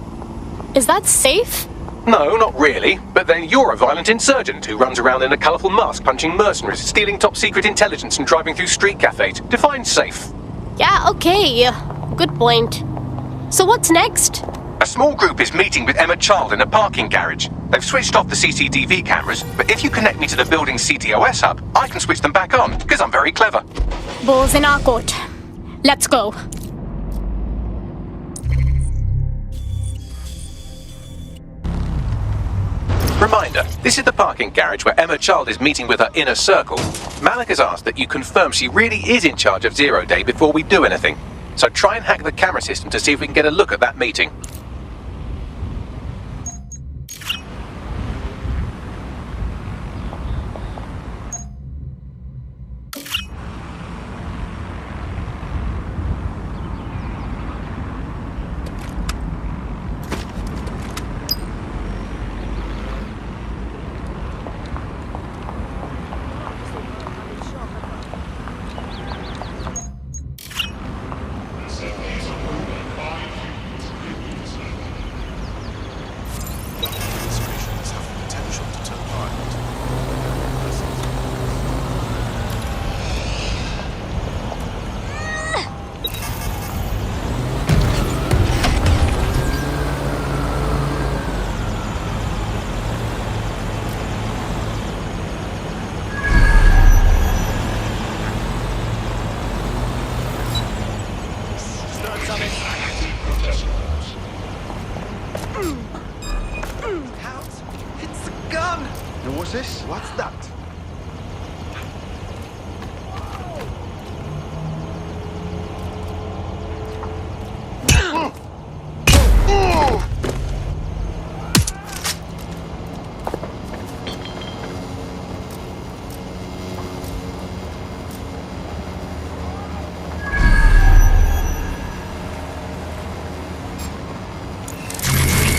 Is that safe? No, not really. But then you're a violent insurgent who runs around in a colourful mask punching mercenaries, stealing top-secret intelligence and driving through street cafes. Define safe. Yeah, okay. Good point. So what's next? A small group is meeting with Emma Child in a parking garage. They've switched off the CCTV cameras, but if you connect me to the building's CTOS hub, I can switch them back on, because I'm very clever. Balls in our court. Let's go. Reminder, this is the parking garage where Emma Child is meeting with her inner circle. Malik has asked that you confirm she really is in charge of Zero Day before we do anything. So try and hack the camera system to see if we can get a look at that meeting. What's this? What's that?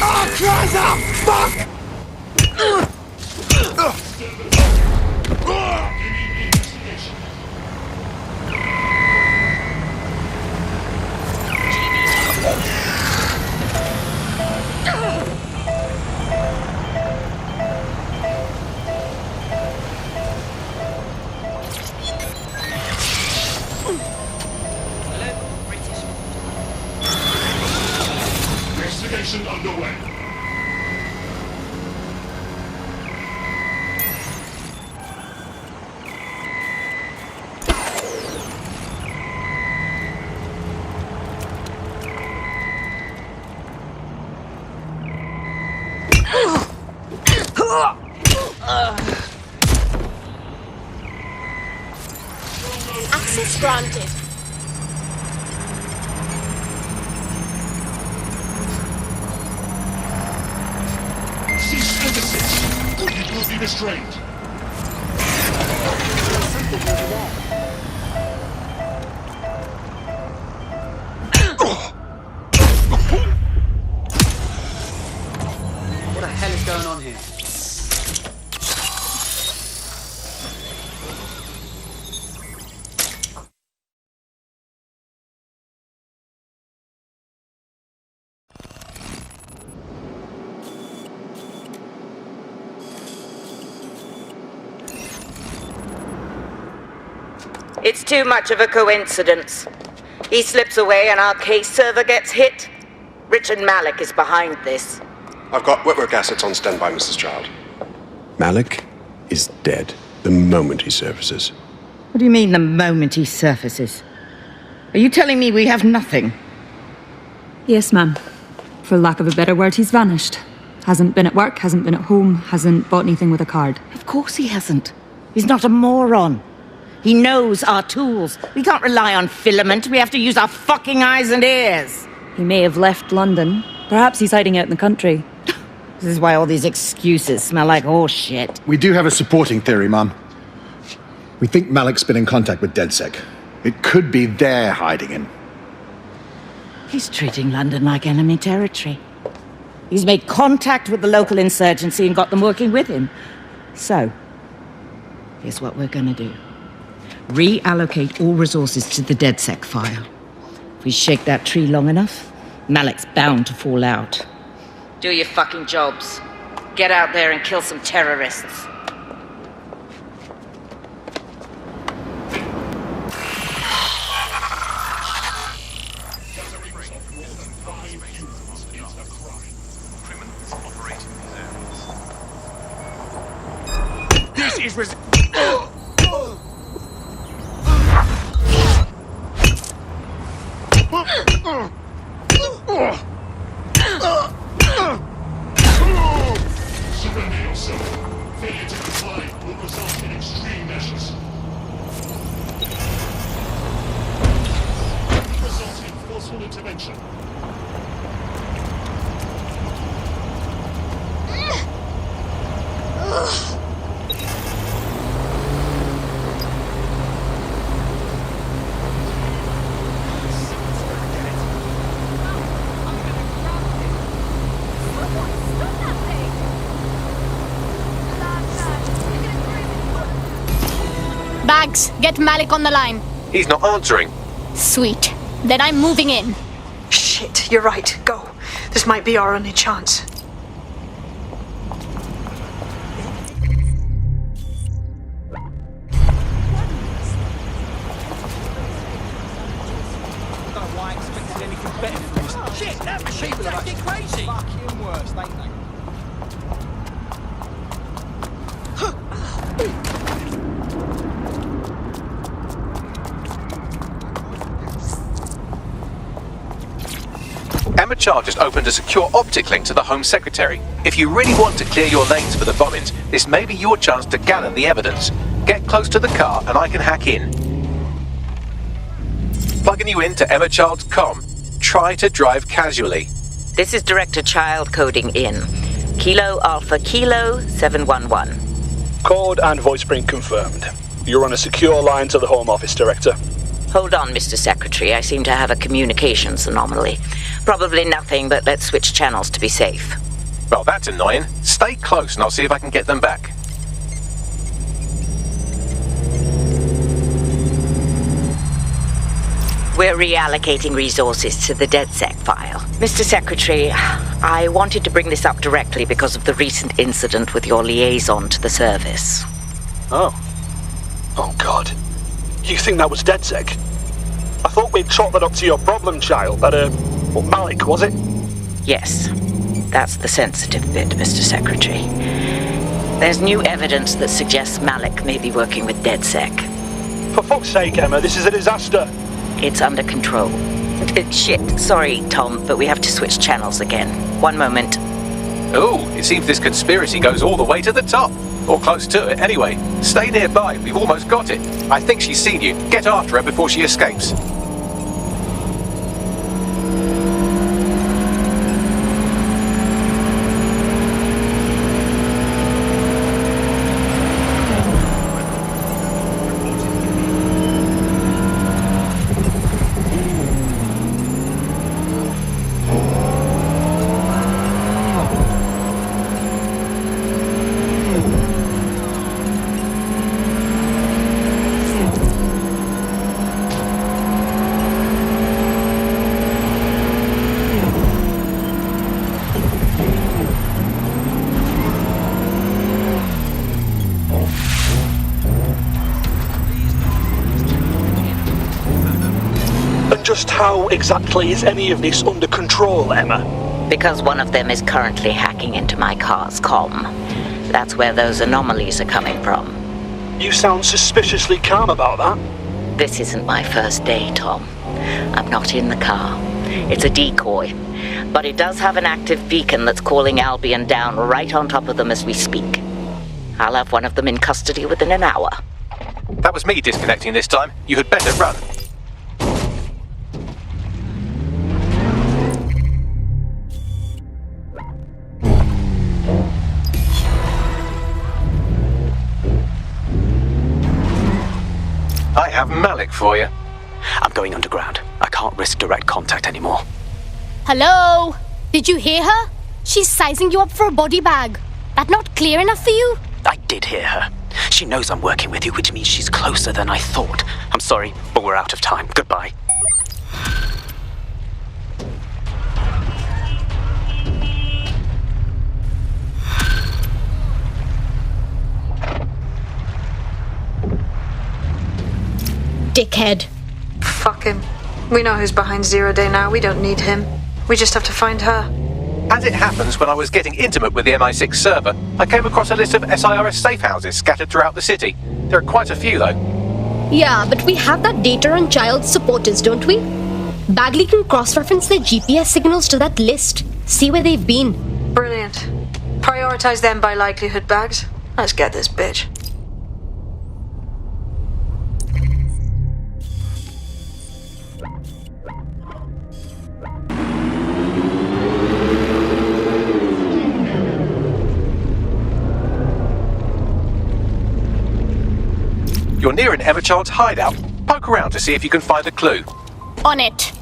Oh, cries out! Fuck! Investigation underway. Access granted. Cease and desist, or you will be restrained. What the hell is going on here? It's too much of a coincidence. He slips away and our case server gets hit. Richard Malik is behind this. I've got wetwork assets on standby, Mrs. Child. Malik is dead the moment he surfaces. What do you mean, the moment he surfaces? Are you telling me we have nothing? Yes, ma'am. For lack of a better word, he's vanished. Hasn't been at work, hasn't been at home, hasn't bought anything with a card. Of course he hasn't. He's not a moron. He knows our tools. We can't rely on filament. We have to use our fucking eyes and ears. He may have left London. Perhaps he's hiding out in the country. This is why all these excuses smell like horse shit. We do have a supporting theory, Mum. We think Malik's been in contact with DedSec. It could be they're hiding him. He's treating London like enemy territory. He's made contact with the local insurgency and got them working with him. So, here's what we're gonna do. Reallocate all resources to the DedSec file. If we shake that tree long enough, Malik's bound to fall out. Do your fucking jobs. Get out there and kill some terrorists. This is Surrender yourself. Failure to comply will result in extreme measures. Result in forceful intervention. Bags, get Malik on the line. He's not answering. Sweet. Then I'm moving in. Shit, you're right. Go. This might be our only chance. Shit, that machine's acting crazy! Fucking worse, ain't they? Emma Child just opened a secure optic link to the Home Secretary. If you really want to clear your lanes for the bombings, this may be your chance to gather the evidence. Get close to the car and I can hack in. Plugging you into Emma Child's comm. Try to drive casually. This is Director Child coding in. Kilo Alpha Kilo 711. Code and voice print confirmed. You're on a secure line to the Home Office, Director. Hold on, Mr. Secretary. I seem to have a communications anomaly. Probably nothing, but let's switch channels to be safe. Well, that's annoying. Stay close and I'll see if I can get them back. We're reallocating resources to the DedSec file. Mr. Secretary, I wanted to bring this up directly because of the recent incident with your liaison to the service. Oh. Oh, God. You think that was DedSec? I thought we'd chalk that up to your problem child, that, Malik, was it? Yes. That's the sensitive bit, Mr. Secretary. There's new evidence that suggests Malik may be working with DedSec. For fuck's sake, Emma, this is a disaster. It's under control. Shit, sorry, Tom, but we have to switch channels again. One moment. Oh, it seems this conspiracy goes all the way to the top. Or close to it, anyway. Stay nearby, we've almost got it. I think she's seen you. Get after her before she escapes. Just how exactly is any of this under control, Emma? Because one of them is currently hacking into my car's comm. That's where those anomalies are coming from. You sound suspiciously calm about that. This isn't my first day, Tom. I'm not in the car. It's a decoy. But it does have an active beacon that's calling Albion down right on top of them as we speak. I'll have one of them in custody within an hour. That was me disconnecting this time. You had better run. I have Malik for you. I'm going underground. I can't risk direct contact anymore. Hello? Did you hear her? She's sizing you up for a body bag. That not clear enough for you? I did hear her. She knows I'm working with you, which means she's closer than I thought. I'm sorry, but we're out of time. Goodbye. Dickhead. Fuck him. We know who's behind Zero Day now. We don't need him. We just have to find her. As it happens, when I was getting intimate with the MI6 server, I came across a list of SIRS safe houses scattered throughout the city. There are quite a few, though. Yeah, but we have that data on child supporters, don't we? Bagley can cross-reference their GPS signals to that list. See where they've been. Brilliant. Prioritize them by likelihood, Bags. Let's get this bitch. You're near an Emma Child's hideout. Poke around to see if you can find a clue. On it.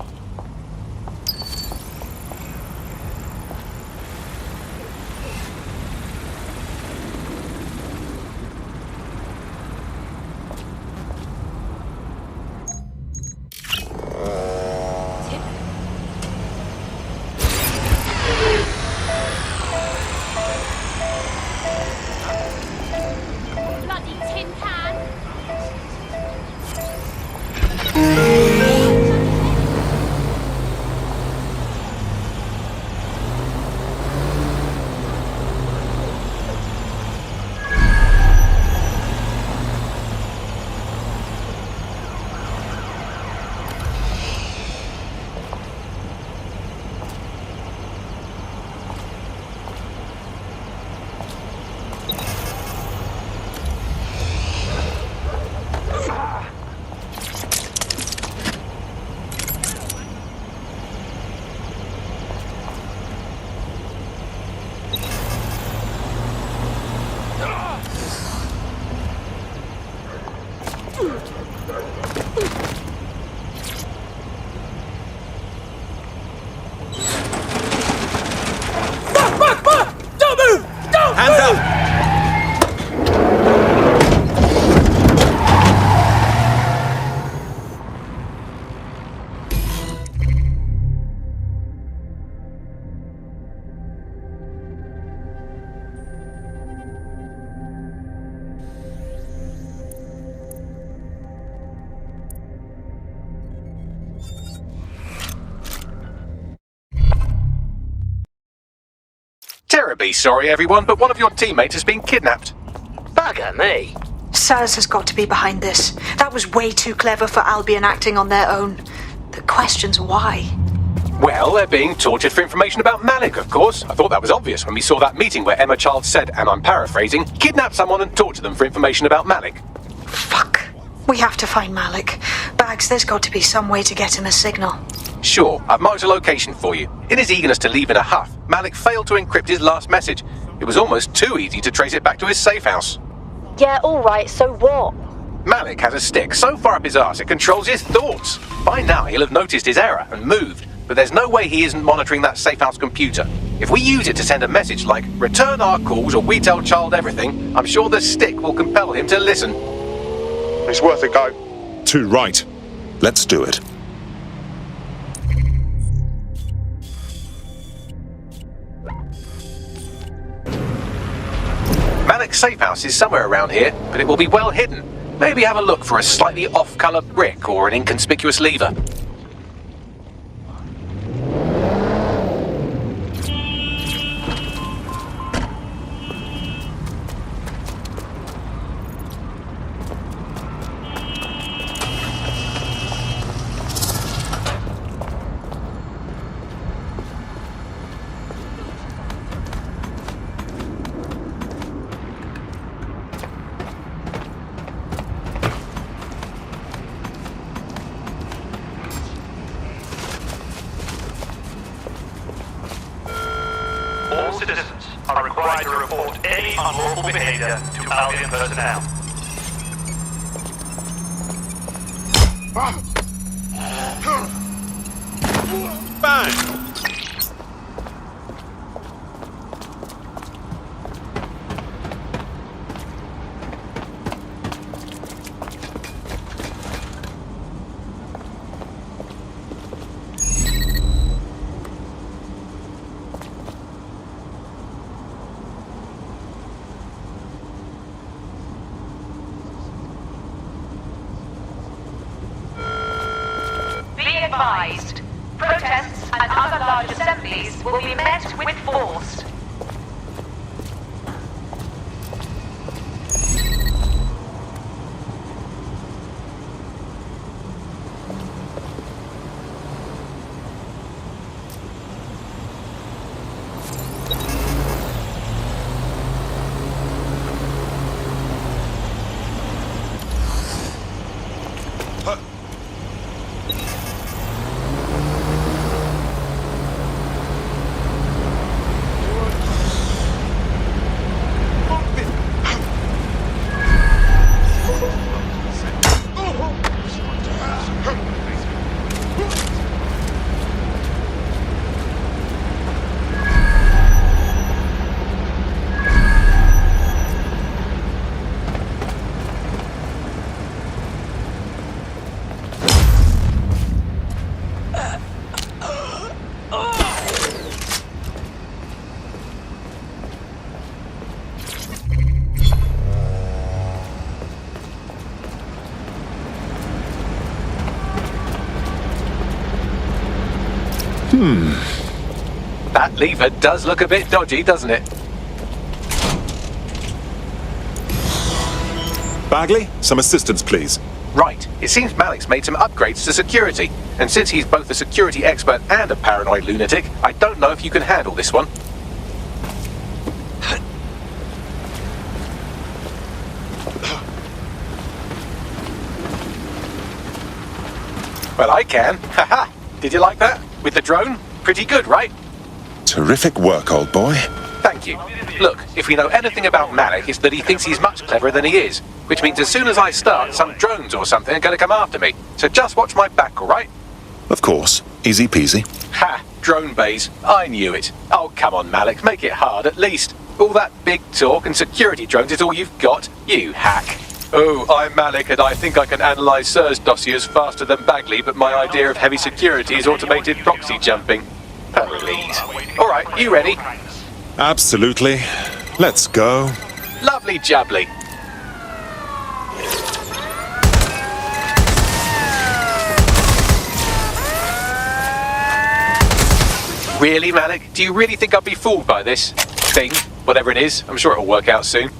Terribly sorry, everyone, but one of your teammates has been kidnapped. Bugger me. Sirs has got to be behind this. That was way too clever for Albion acting on their own. The question's why. Well, they're being tortured for information about Malik, of course. I thought that was obvious when we saw that meeting where Emma Child said, and I'm paraphrasing, kidnap someone and torture them for information about Malik. Fuck. We have to find Malik. Bags, there's got to be some way to get him a signal. Sure, I've marked a location for you. In his eagerness to leave in a huff, Malik failed to encrypt his last message. It was almost too easy to trace it back to his safe house. Yeah, alright, so what? Malik has a stick so far up his arse it controls his thoughts. By now he'll have noticed his error and moved, but there's no way he isn't monitoring that safe house computer. If we use it to send a message like, return our calls or we tell Child everything, I'm sure the stick will compel him to listen. It's worth a go. Too right. Let's do it. Malik's safe house is somewhere around here, but it will be well hidden. Maybe have a look for a slightly off-colour brick or an inconspicuous lever. All citizens are required to report any unlawful behavior to Albion personnel. Bang! Be advised, protests and other large assemblies will be met with force. That lever does look a bit dodgy, doesn't it? Bagley, some assistance, please. Right. It seems Malik's made some upgrades to security. And since he's both a security expert and a paranoid lunatic, I don't know if you can handle this one. Well, I can. Haha. Did you like that? With the drone? Pretty good, right? Terrific work, old boy. Thank you. Look, if we know anything about Malik, it's that he thinks he's much cleverer than he is. Which means as soon as I start, some drones or something are going to come after me. So just watch my back, all right? Of course. Easy peasy. Ha! Drone bays. I knew it. Oh, come on, Malik. Make it hard, at least. All that big talk and security drones is all you've got? You hack. Oh, I'm Malik, and I think I can analyse Sir's dossiers faster than Bagley, but my idea of heavy security is automated proxy jumping. Please. All right, you ready? Absolutely. Let's go. Lovely jubbly. Really, Malik? Do you really think I'd be fooled by this? thing, whatever it is. I'm sure it'll work out soon.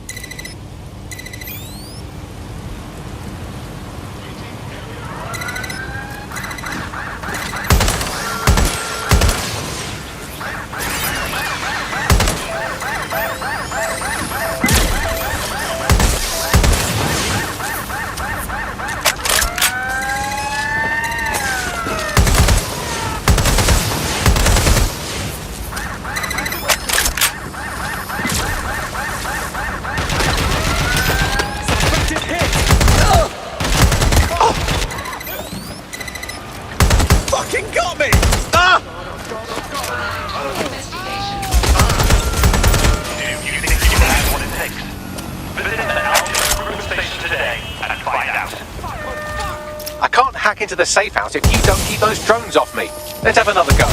Into the safe house if you don't keep those drones off me. Let's have another go.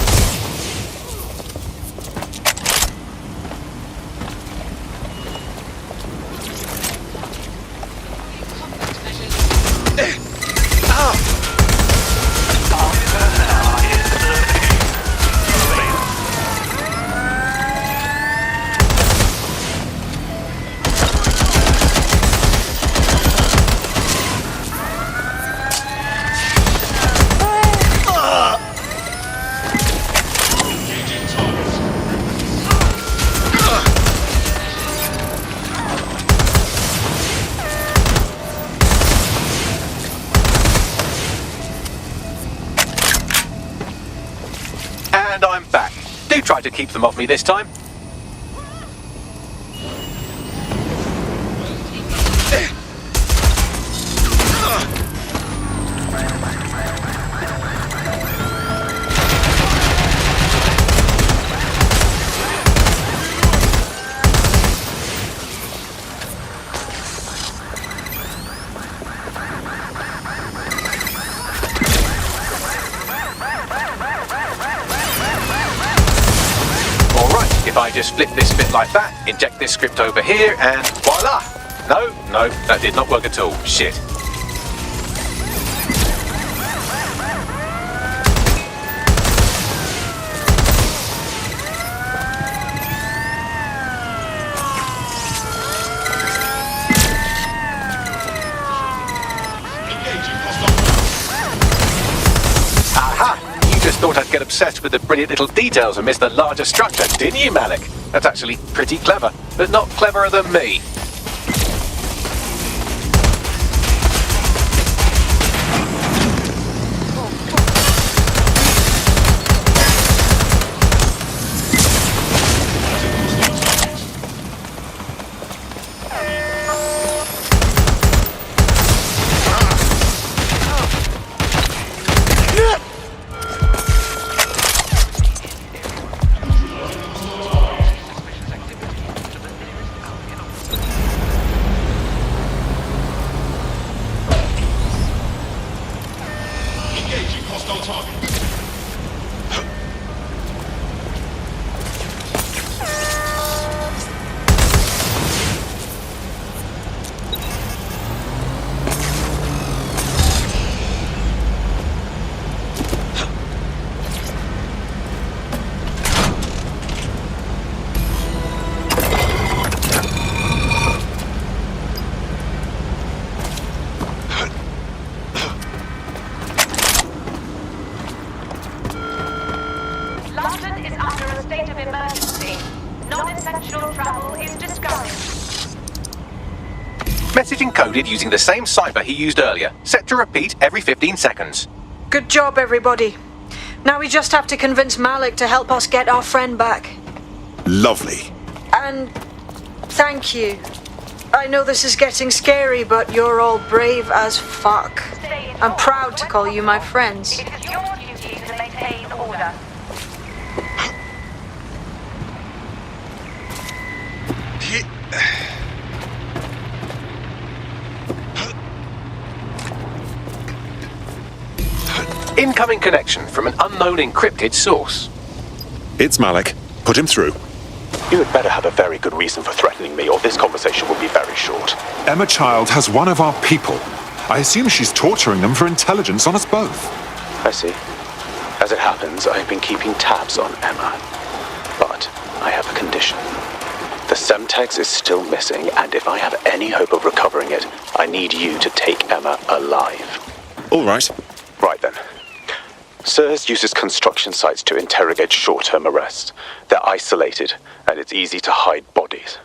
And I'm back. Do try to keep them off me this time. If I just flip this bit like that, inject this script over here, and voila! No, that did not work at all. Shit. Thought I'd get obsessed with the brilliant little details and miss the larger structure, didn't you, Malik? That's actually pretty clever, but not cleverer than me. Message encoded using the same cipher he used earlier, set to repeat every 15 seconds. Good job, everybody. Now we just have to convince Malik to help us get our friend back. Lovely. And thank you. I know this is getting scary, but you're all brave as fuck. I'm proud to call you my friends. It is your duty to maintain order. Incoming connection from an unknown encrypted source. It's Malik. Put him through. You had better have a very good reason for threatening me, or this conversation will be very short. Emma Child has one of our people. I assume she's torturing them for intelligence on us both. I see. As it happens, I've been keeping tabs on Emma. But I have a condition. Semtex is still missing, and if I have any hope of recovering it, I need you to take Emma alive. All right. Right then. SIRS uses construction sites to interrogate short-term arrests. They're isolated, and it's easy to hide bodies.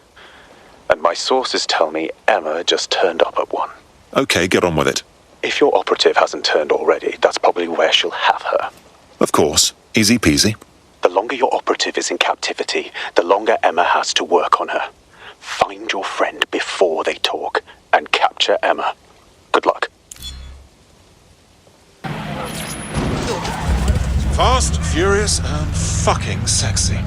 And my sources tell me Emma just turned up at one. Okay, get on with it. If your operative hasn't turned already, that's probably where she'll have her. Of course. Easy peasy. The longer your operative is in captivity, the longer Emma has to work on her. Find your friend before they talk, and capture Emma. Good luck. Fast, furious, and fucking sexy.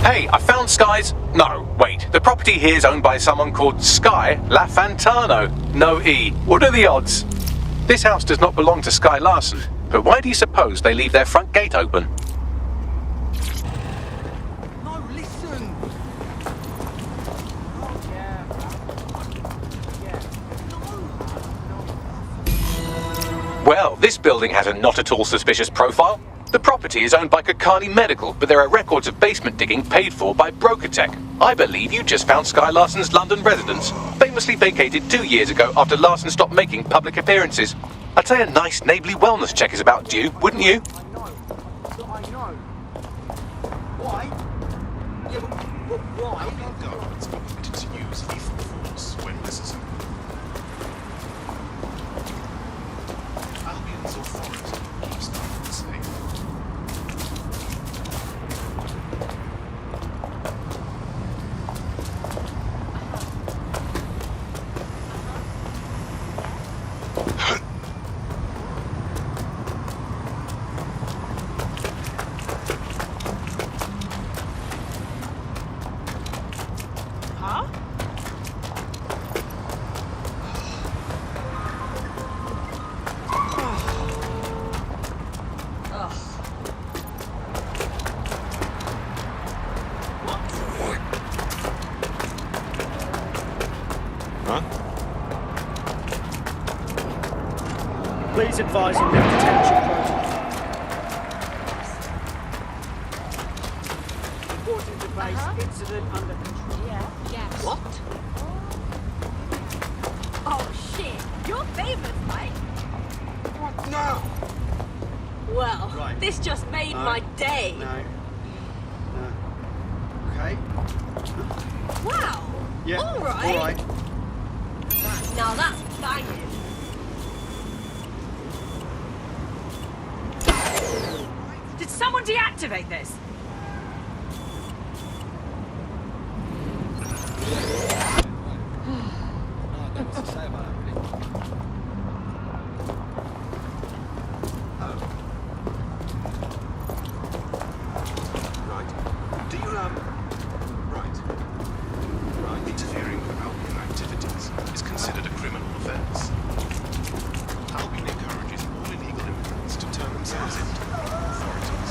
Hey, I found Sky's... No, wait. The property here is owned by someone called Sky LaFantano. No E. What are the odds? This house does not belong to Sky Larson. But why do you suppose they leave their front gate open? No, listen. Well, this building has a not at all suspicious profile. The property is owned by Kakani Medical, but there are records of basement digging paid for by Brokertech. I believe you just found Sky Larson's London residence, famously vacated 2 years ago after Larson stopped making public appearances. I'd say a nice neighbourly wellness check is about due, wouldn't you? I know. Why? Yeah, but why? Governments are permitted to use lethal force when necessary. Albion's authority keeps them safe. Please advise on the detention protocol. Reporting to base, incident under control. Yeah. What? Oh shit, you're famous, mate. What now? Well, Right. this just made my day. No. Okay. Wow. Yeah. All right. All right. Now that's banging. Did someone deactivate this? Right. Do you, Right. Interfering with Albion activities is considered a criminal offence. Albion encourages all illegal immigrants to turn themselves in to authorities.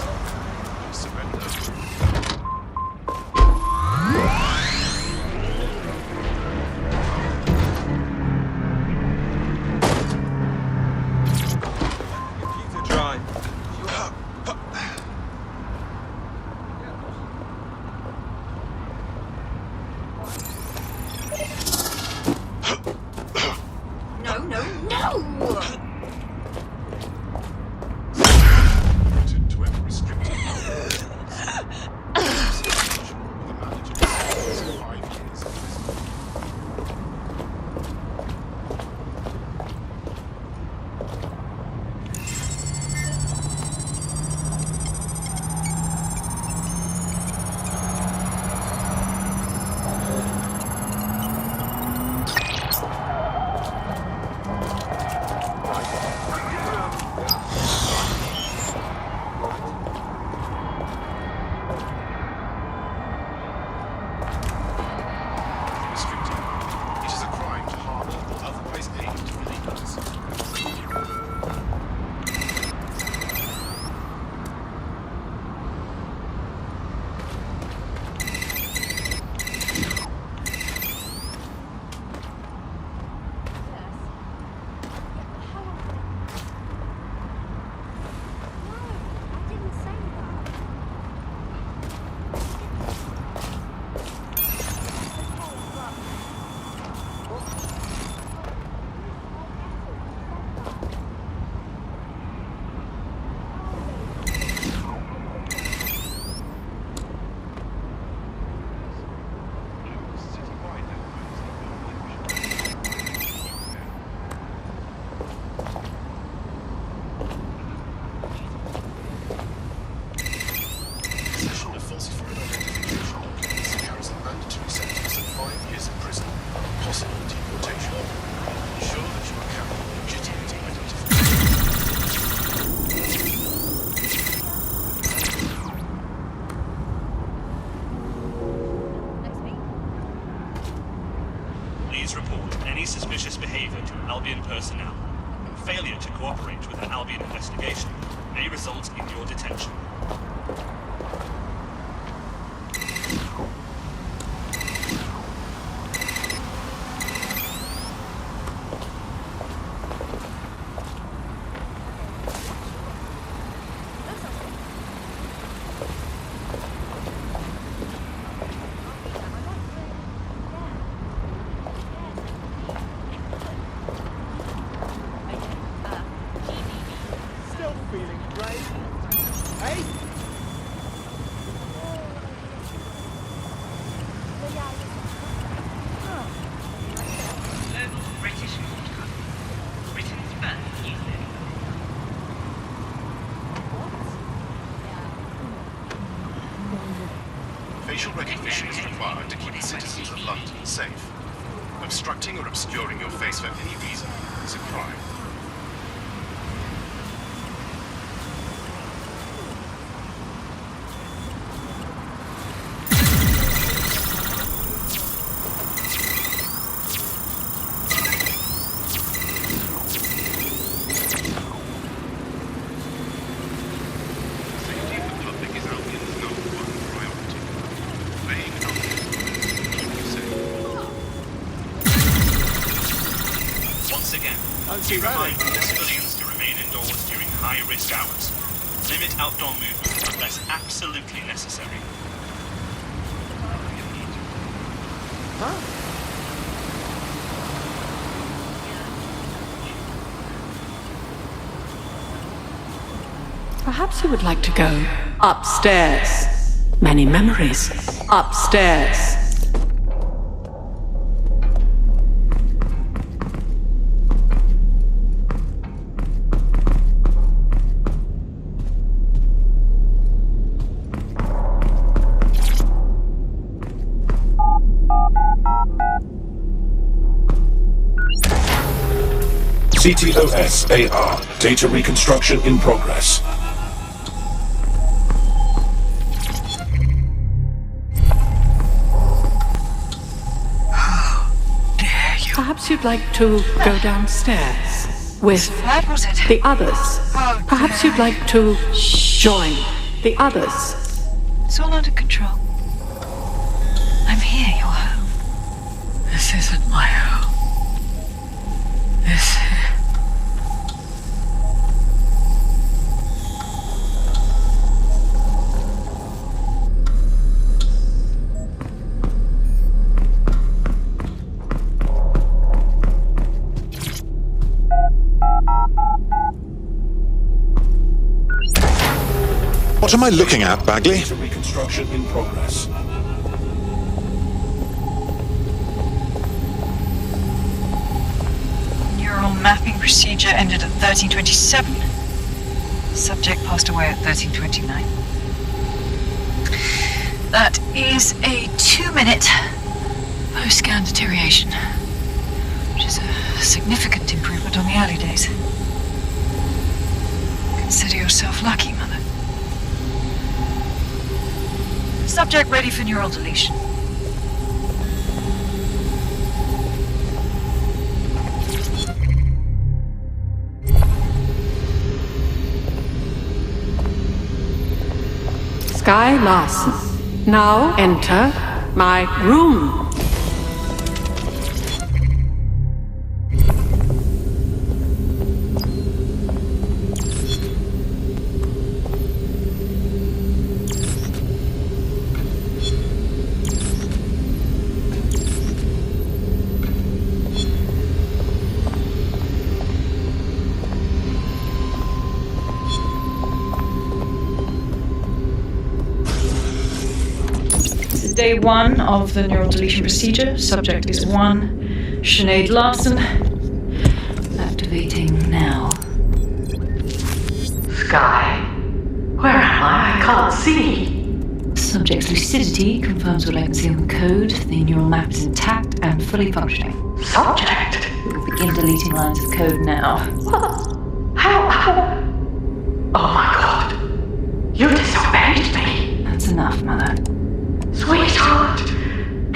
You surrender please report any suspicious behavior to Albion personnel. Failure to cooperate with an Albion investigation may result in your detention. Facial recognition is required to keep the citizens of London safe. Obstructing or obscuring your face for any reason is a crime. We remind all civilians to remain indoors during high-risk hours. Limit outdoor movement unless absolutely necessary. Perhaps you would like to go upstairs. Many memories upstairs. CTOS-AR, data reconstruction in progress. Perhaps you'd like to go downstairs with the others. Perhaps you'd like to join the others. It's all under control. I'm here, you're home. This isn't my home. This What am I looking at, Bagley? Reconstruction in progress. neural mapping procedure ended at 1327. Subject passed away at 1329. That is a 2-minute post-scan deterioration, which is a significant improvement on the early days. Consider yourself lucky, Mother. Subject ready for neural deletion. Sky Larson, now enter my room. Day 1 of the neural deletion procedure. Subject is 1. Sinead Larson. Activating now. Sky, where am I? I can't see. Subject's lucidity confirms what I can see on the code. The neural map is intact and fully functioning. Subject? We'll begin deleting lines of code now. How? Oh my god. You disobeyed me. That's enough, Mother. Sweetheart,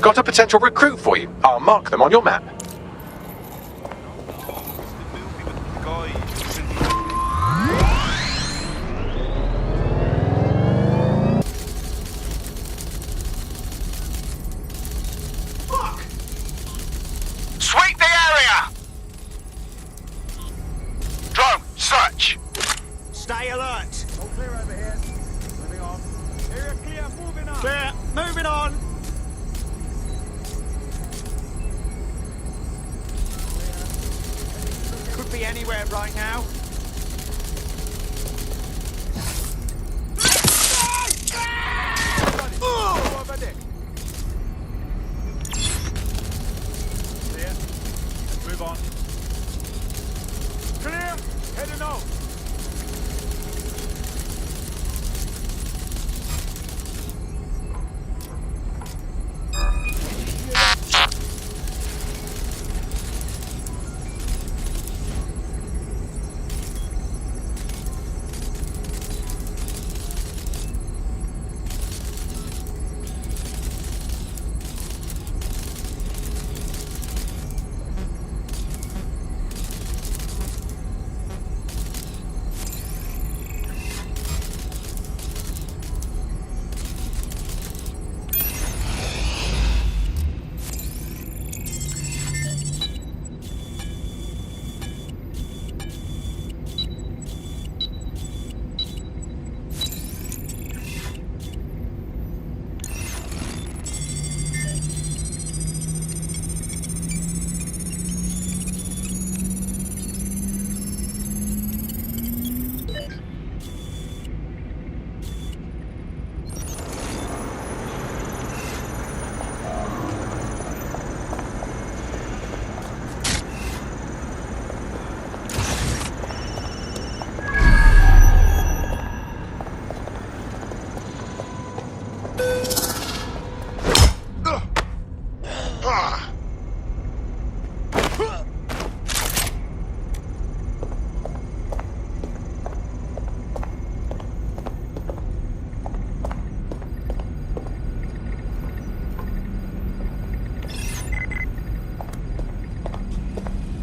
Got a potential recruit for you. I'll mark them on your map. Sweep the area! Drone, search! Stay alert. All clear over here. Moving on. Area clear, moving on. Clear, moving on. Could be anywhere right now. Over there. Clear. Let's move on. Clear. Heading out.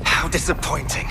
How disappointing.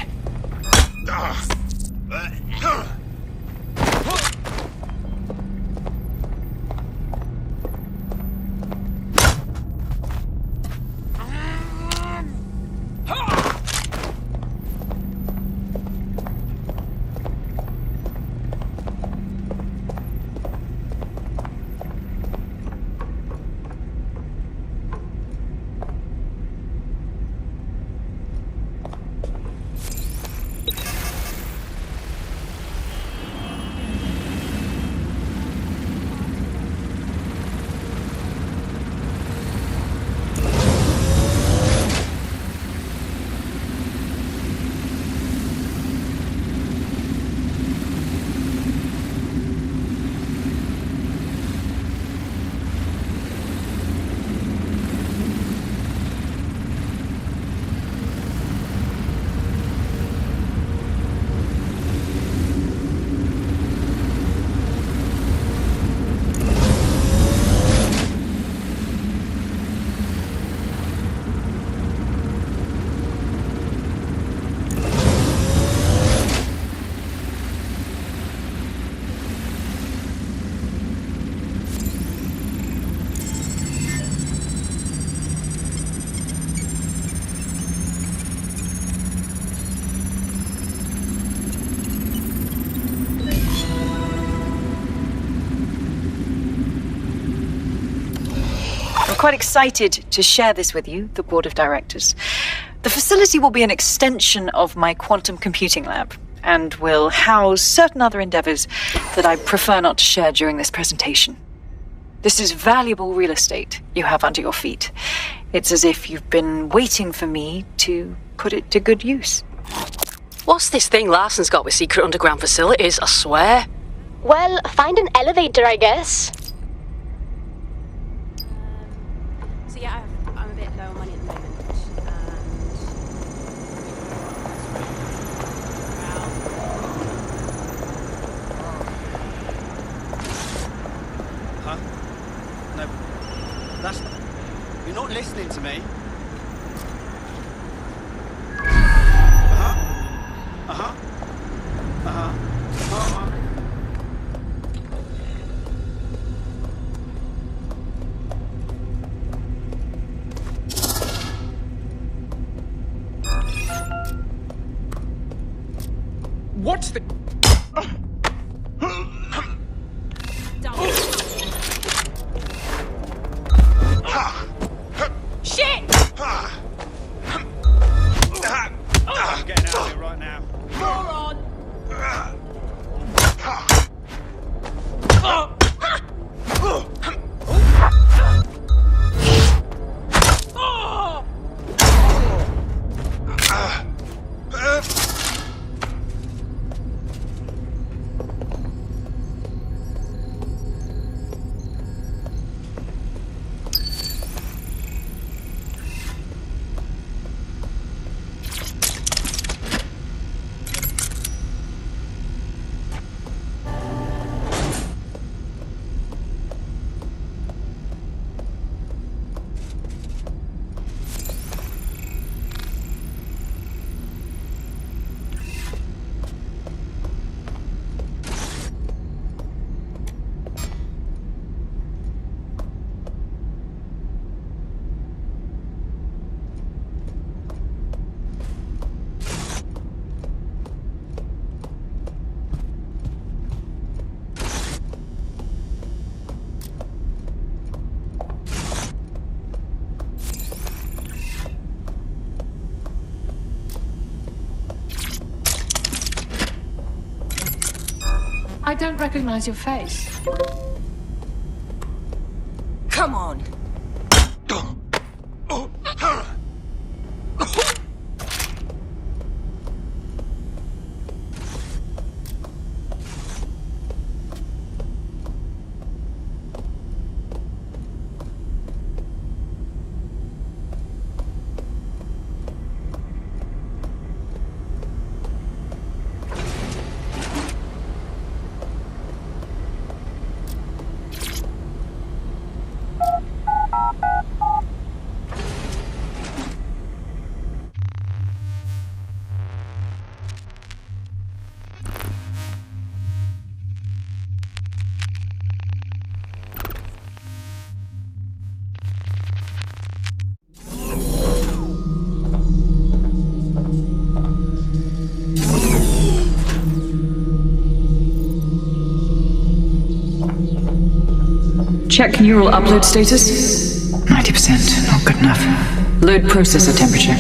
I'm quite excited to share this with you, the board of directors. The facility will be an extension of my quantum computing lab. and will house certain other endeavors that I prefer not to share during this presentation. This is valuable real estate you have under your feet. It's as if you've been waiting for me to put it to good use. What's this thing Larson's got with secret underground facilities, I swear? Well, find an elevator, I guess. So yeah, I'm a bit low on money at the moment. Huh? No. That's... You're not listening to me. What's the... Shit! I'm getting out of here right now. Moron! I don't recognize your face. Come on. Check neural upload status. 90%, not good enough. Load processor temperature.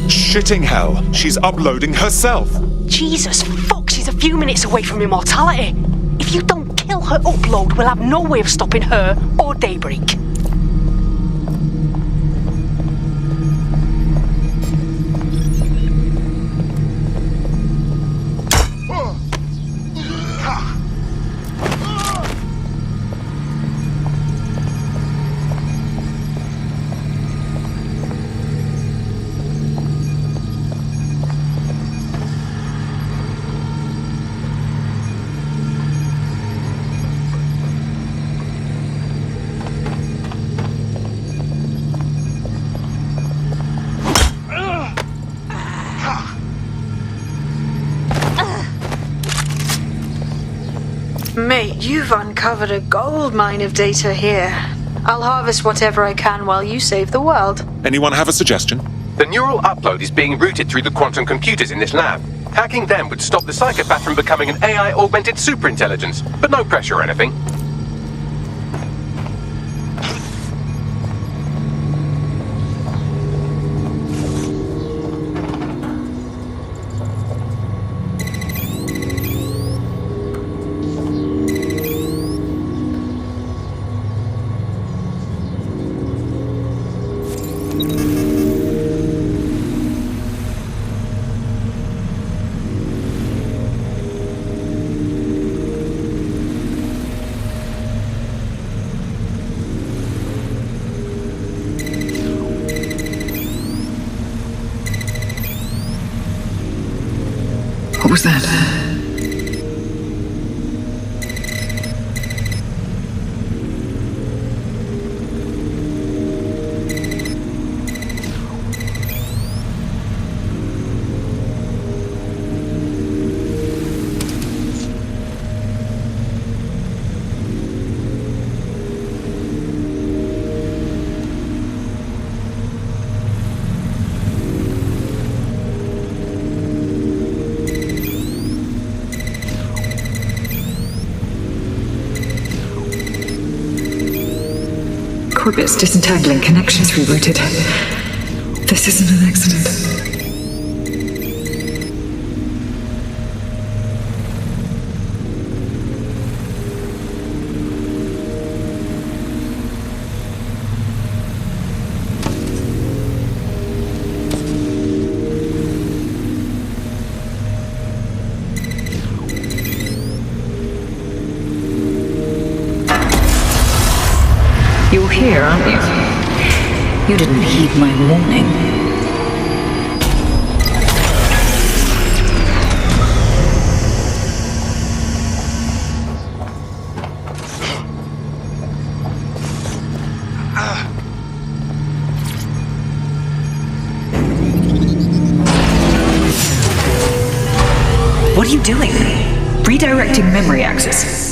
Shitting hell, she's uploading herself. Jesus fuck, she's a few minutes away from immortality. If you don't kill her upload, we'll have no way of stopping her or Daybreak. Mate, you've uncovered a gold mine of data here. I'll harvest whatever I can while you save the world. Anyone have a suggestion? The neural upload is being routed through the quantum computers in this lab. Hacking them would stop the psychopath from becoming an AI-augmented superintelligence, but no pressure or anything. What was that? Corbet's disentangling connections rerouted. This isn't an accident. You're here, aren't you? You didn't heed my warning. What are you doing? Redirecting memory access.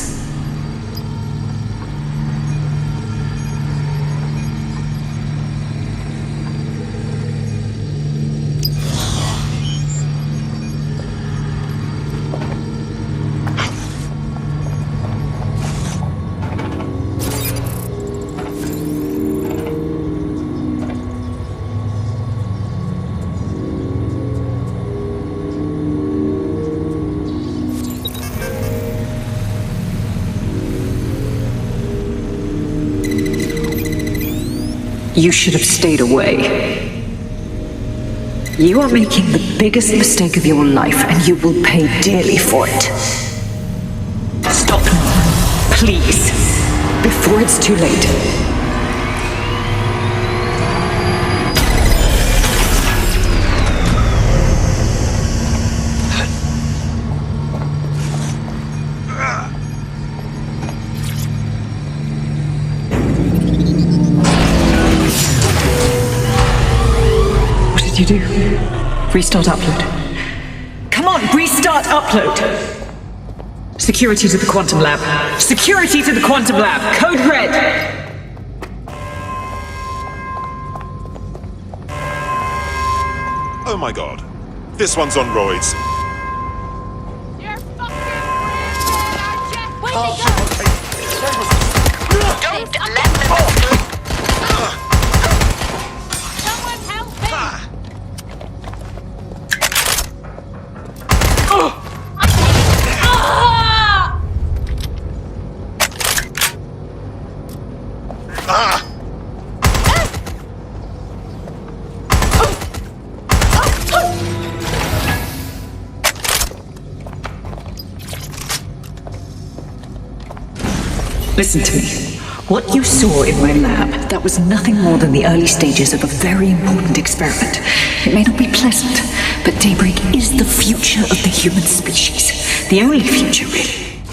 You should have stayed away. You are making the biggest mistake of your life, and you will pay dearly for it. Stop now, please, before it's too late. You do? Restart upload. Come on, restart upload! Security to the quantum lab. Security to the quantum lab. Code red! Oh my god. This one's on roids. Don't let them Listen to me. What you saw in my lab, that was nothing more than the early stages of a very important experiment. It may not be pleasant, but Daybreak is the future of the human species. The only future, really.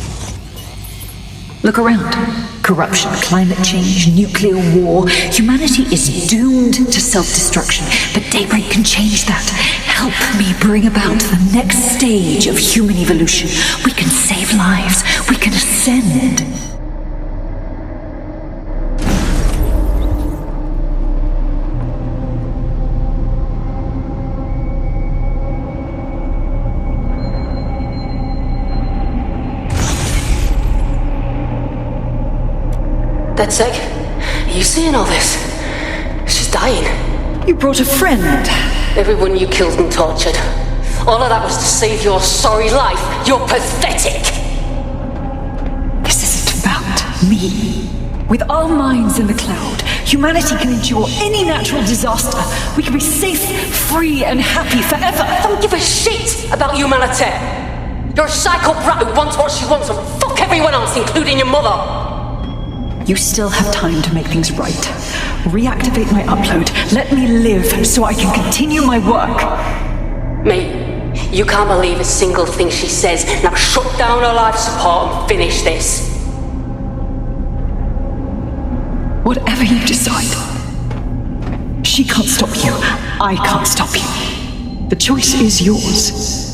Look around. Corruption, climate change, nuclear war. Humanity is doomed to self-destruction, but Daybreak can change that. Help me bring about the next stage of human evolution. We can save lives. We can ascend. Dead sick? Are you seeing all this? She's dying. You brought a friend. Everyone you killed and tortured. All of that was to save your sorry life. You're pathetic. This isn't about me. With our minds in the cloud, humanity can endure any natural disaster. We can be safe, free, and happy forever. I don't give a shit about humanity. You're a psycho brat who wants what she wants and fuck everyone else, including your mother. You still have time to make things right. Reactivate my upload. Let me live so I can continue my work. Mate, You can't believe a single thing she says. Now shut down her life support and finish this. Whatever you decide, she can't stop you. I can't stop you. The choice is yours.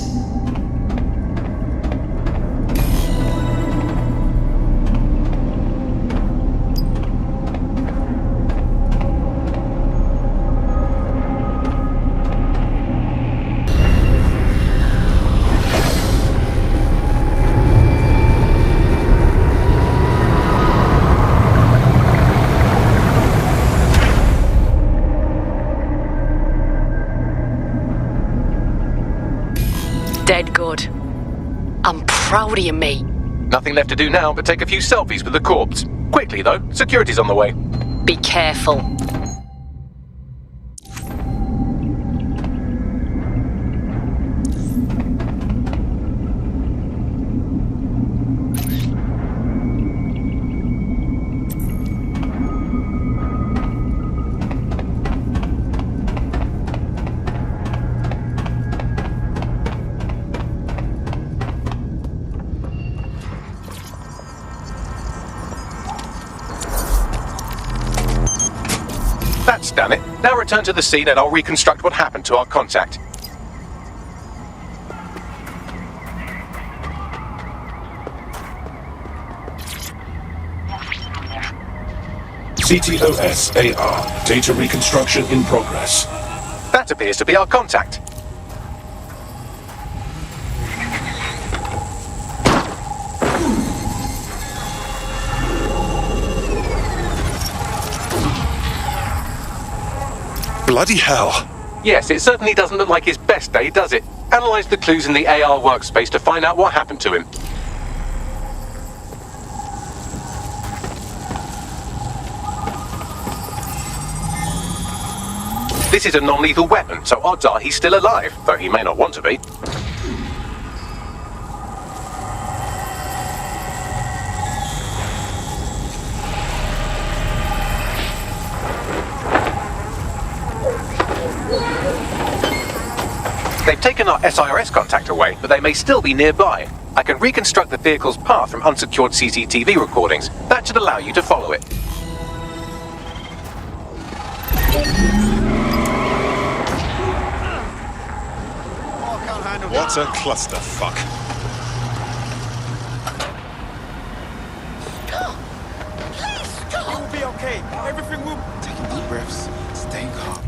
Dead good. I'm proud of you, mate. Nothing left to do now but take a few selfies with the corpse. Quickly, though. Security's on the way. Be careful. That's done it. Now return to the scene and I'll reconstruct what happened to our contact. CTOS-AR. Data reconstruction in progress. That appears to be our contact. Bloody hell. Yes, it certainly doesn't look like his best day, does it? Analyze the clues in the AR workspace to find out what happened to him. This is a non-lethal weapon, so odds are he's still alive, though he may not want to be. They've taken our SIRS contact away, but they may still be nearby. I can reconstruct the vehicle's path from unsecured CCTV recordings. That should allow you to follow it. What a clusterfuck. It will be okay. Everything will... Taking deep breaths, staying calm.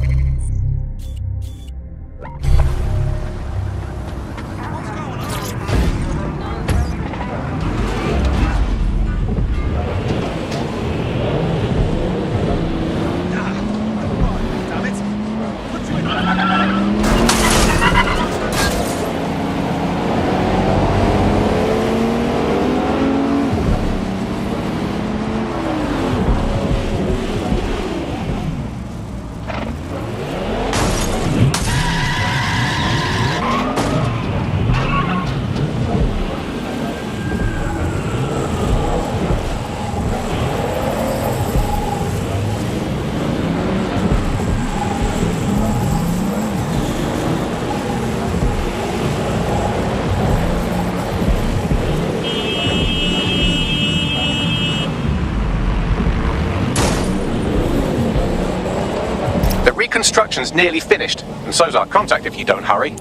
Construction's nearly finished, and so's our contact if you don't hurry.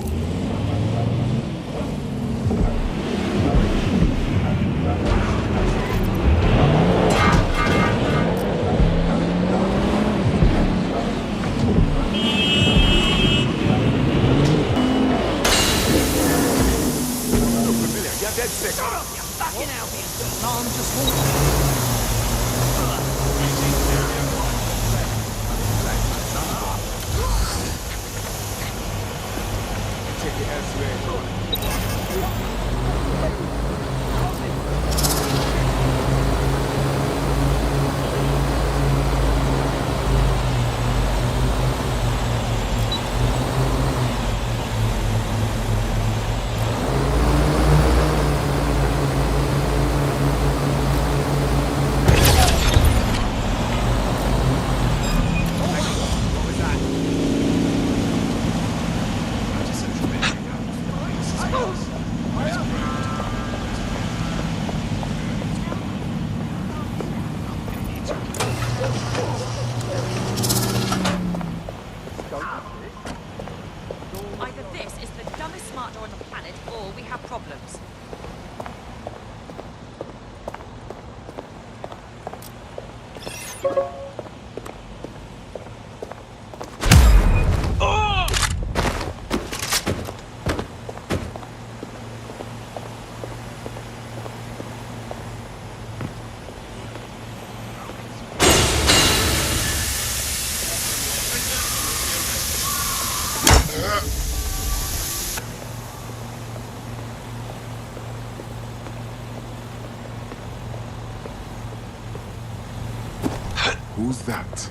Who's that?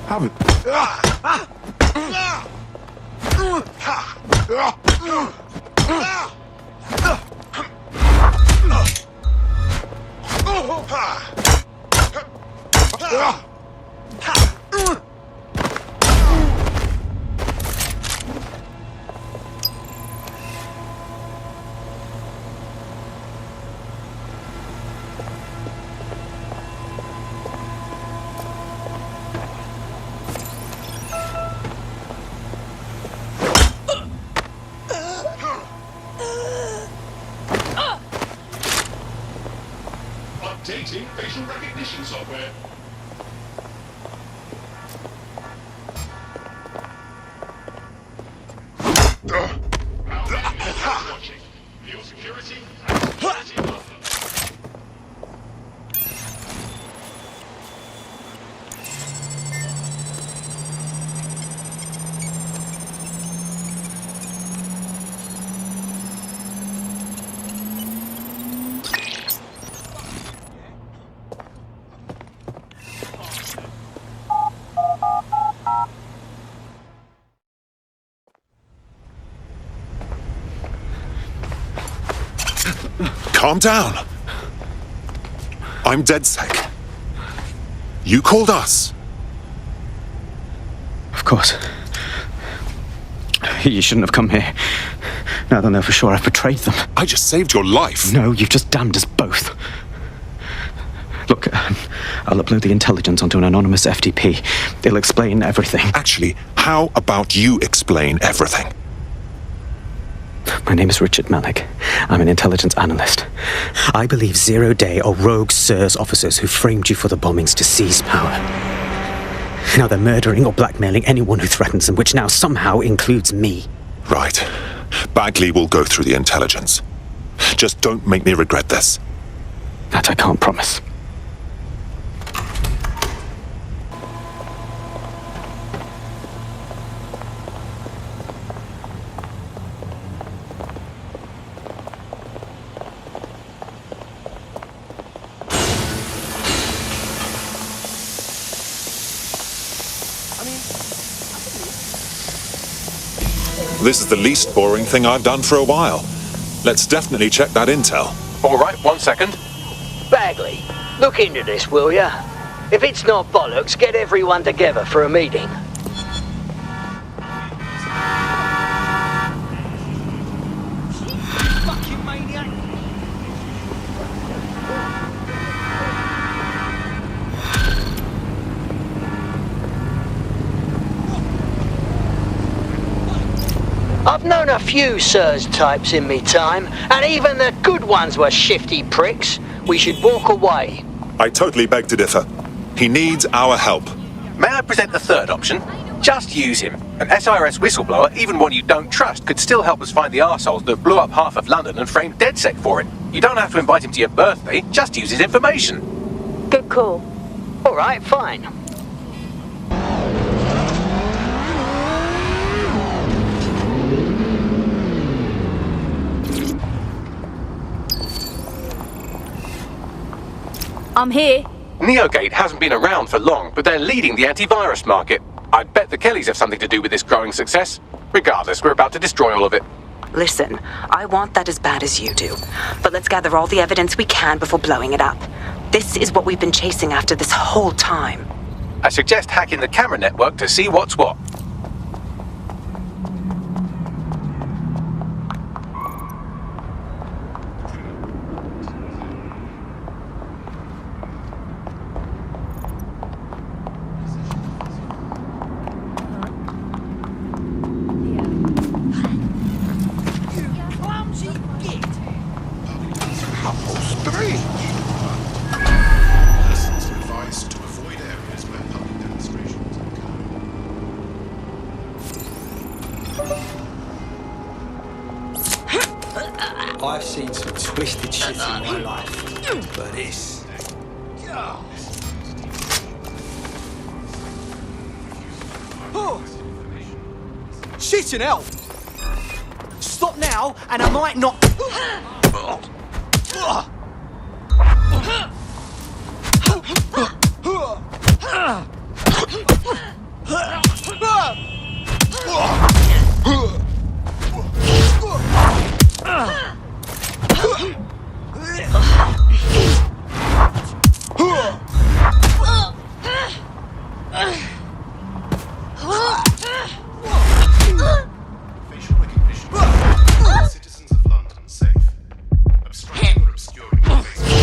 Have it. Updating facial recognition software. Watching. For your security and security of others. Calm down. I'm DedSec. You called us. Of course. You shouldn't have come here. Now they'll know for sure I've betrayed them. I just saved your life. No, you've just damned us both. Look, I'll upload the intelligence onto an anonymous FTP. It'll explain everything. Actually, how about you explain everything? My name is Richard Malik. I'm an intelligence analyst. I believe Zero Day are rogue SIRS officers who framed you for the bombings to seize power. Now they're murdering or blackmailing anyone who threatens them, which now somehow includes me. Right. Bagley will go through the intelligence. Just don't make me regret this. That I can't promise. This is the least boring thing I've done for a while. Let's definitely check that intel. All right, 1 second. Bagley, look into this, will ya? If it's not bollocks, get everyone together for a meeting. Fucking maniac! I've known a few SIRS types in me time, and even the good ones were shifty pricks. We should walk away. I totally beg to differ. He needs our help. May I present the third option? Just use him. An SIRS whistleblower, even one you don't trust, could still help us find the arseholes that blew up half of London and framed DedSec for it. You don't have to invite him to your birthday, just use his information. Good call. All right, fine. I'm here. Neogate hasn't been around for long, but they're leading the antivirus market. I bet the Kellys have something to do with this growing success. Regardless, we're about to destroy all of it. Listen, I want that as bad as you do. But let's gather all the evidence we can before blowing it up. This is what we've been chasing after this whole time. I suggest hacking the camera network to see what's what. I've seen some twisted shit in my life, but this... Oh. Shit in hell! Stop now, and I might not... Facial recognition. Citizens of London safe. Obstructing or obscuring the face.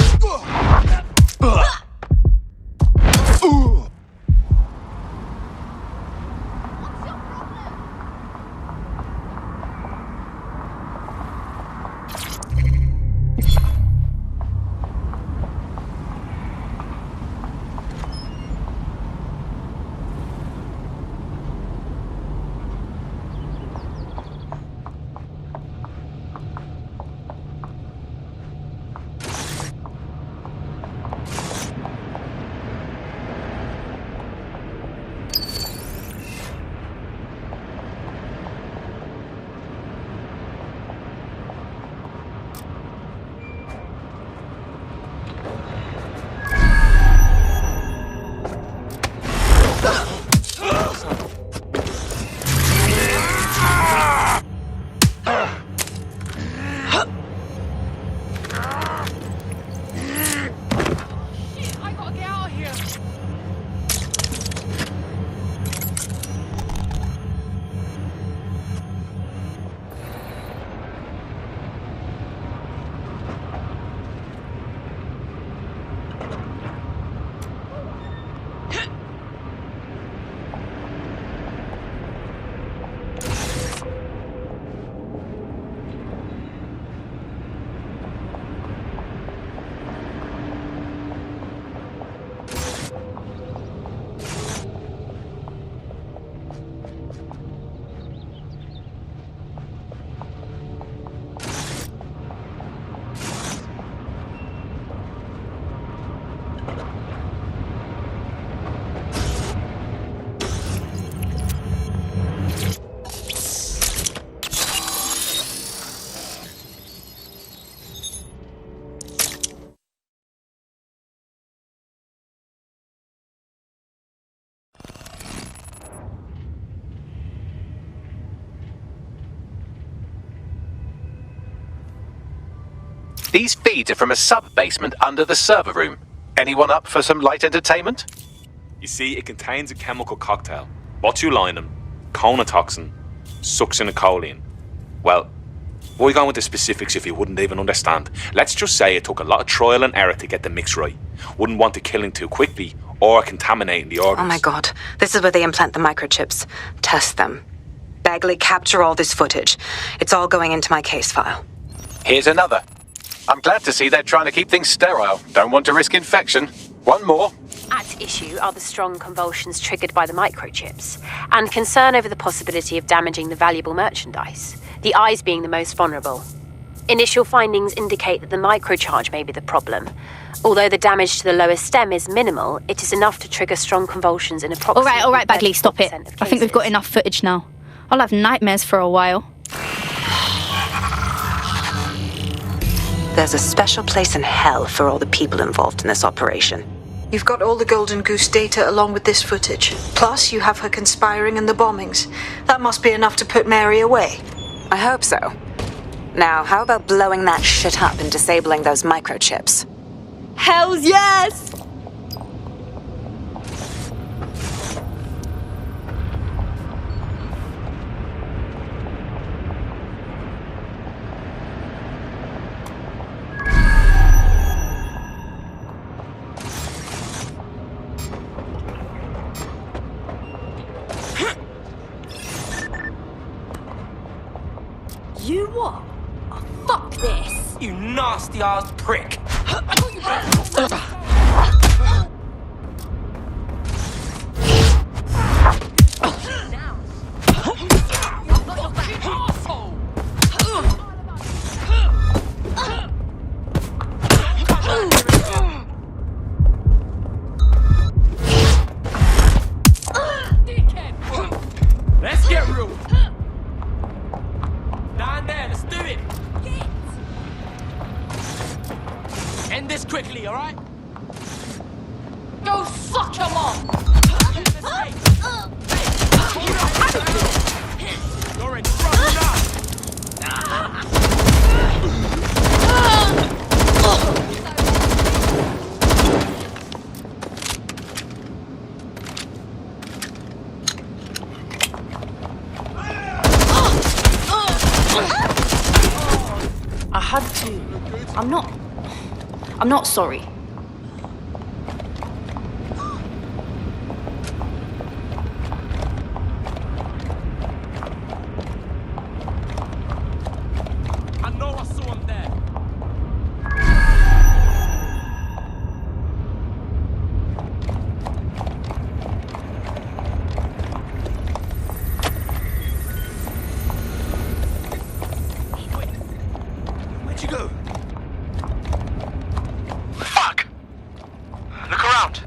These feeds are from a sub-basement under the server room. Anyone up for some light entertainment? You see, it contains a chemical cocktail. Botulinum, conotoxin, succinylcholine. Well, why go into specifics if you wouldn't even understand? Let's just say it took a lot of trial and error to get the mix right. Wouldn't want it killing too quickly or contaminating the organs. Oh my god, this is where they implant the microchips. Test them. Bagley, capture all this footage. It's all going into my case file. Here's another. I'm glad to see they're trying to keep things sterile. Don't want to risk infection. One more. At issue are the strong convulsions triggered by the microchips, and concern over the possibility of damaging the valuable merchandise, the eyes being the most vulnerable. Initial findings indicate that the microcharge may be the problem. Although the damage to the lower stem is minimal, it is enough to trigger strong convulsions in approximately... All right, Bagley, stop it. I think we've got enough footage now. I'll have nightmares for a while. There's a special place in hell for all the people involved in this operation. You've got all the Golden Goose data along with this footage. Plus, you have her conspiring and the bombings. That must be enough to put Mary away. I hope so. Now, how about blowing that shit up and disabling those microchips? Hells yes! You what? Oh, fuck this! You nasty ass prick! quickly, alright? Go fuck 'em off! You're in trouble now! I had to. I'm not sorry. I know I saw him there. Where'd you go? Fuck! Look around.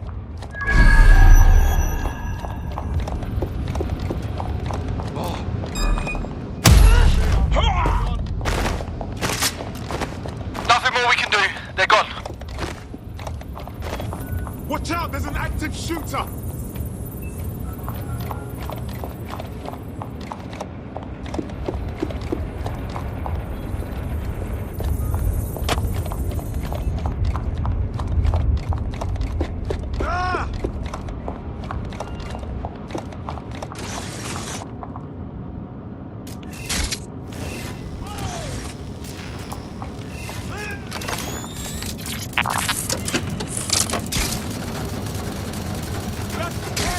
Nothing more we can do. They're gone. Watch out, there's an active shooter!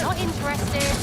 Not interested.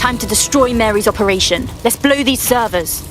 time to destroy Mary's operation. Let's blow these servers.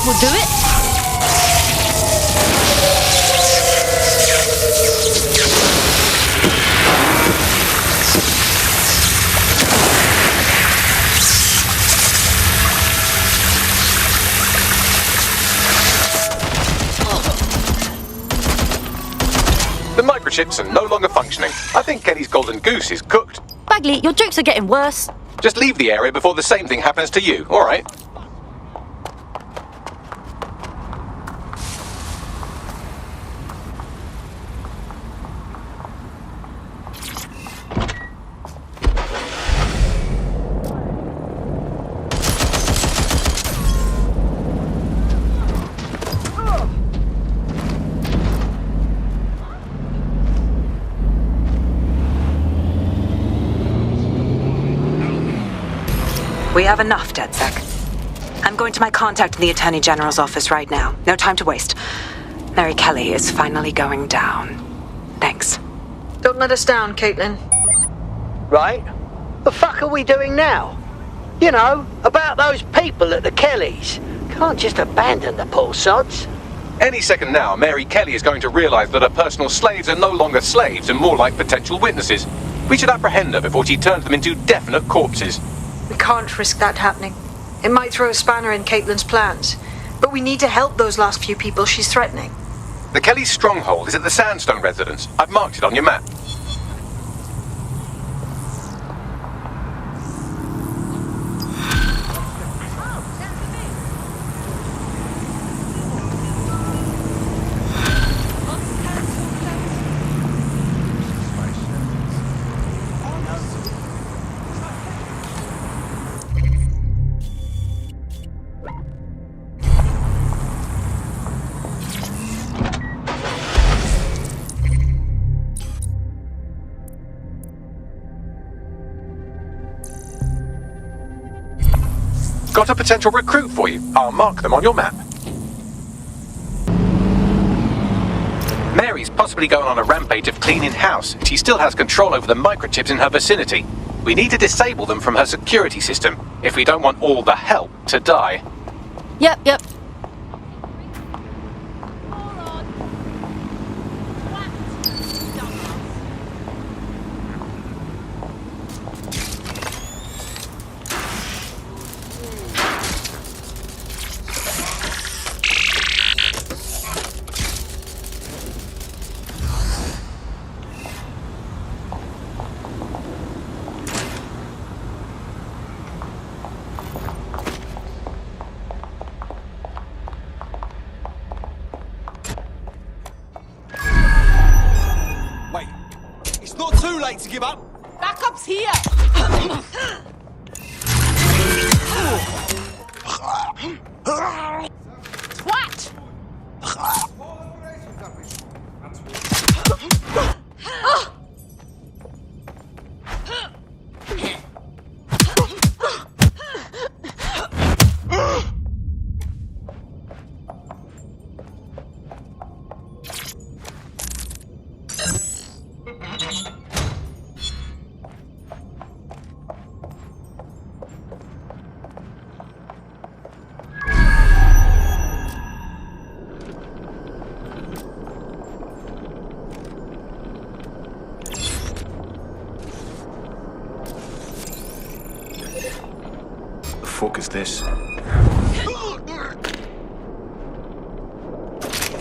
We'll do it. The microchips are no longer functioning. I think Kelly's golden goose is cooked. Bagley, your jokes are getting worse. Just leave the area before the same thing happens to you, all right? We have enough, DedSec. I'm going to my contact in the Attorney General's office right now. No time to waste. Mary Kelly is finally going down. Thanks. Don't let us down, Caitlin. Right? The fuck are we doing now? You know, about those people at the Kellys. Can't just abandon the poor sods. Any second now, Mary Kelly is going to realise that her personal slaves are no longer slaves and more like potential witnesses. We should apprehend her before she turns them into definite corpses. We can't risk that happening. It might throw a spanner in Caitlin's plans. But we need to help those last few people she's threatening. The Kelly's stronghold is at the Sandstone residence. I've marked it on your map. Got a potential recruit for you. I'll mark them on your map. Mary's possibly going on a rampage of cleaning house. She still has control over the microchips in her vicinity. We need to disable them from her security system if we don't want all the help to die. Yep. Wait, it's not too late to give up. Backup's here! Twat! The fuck is this?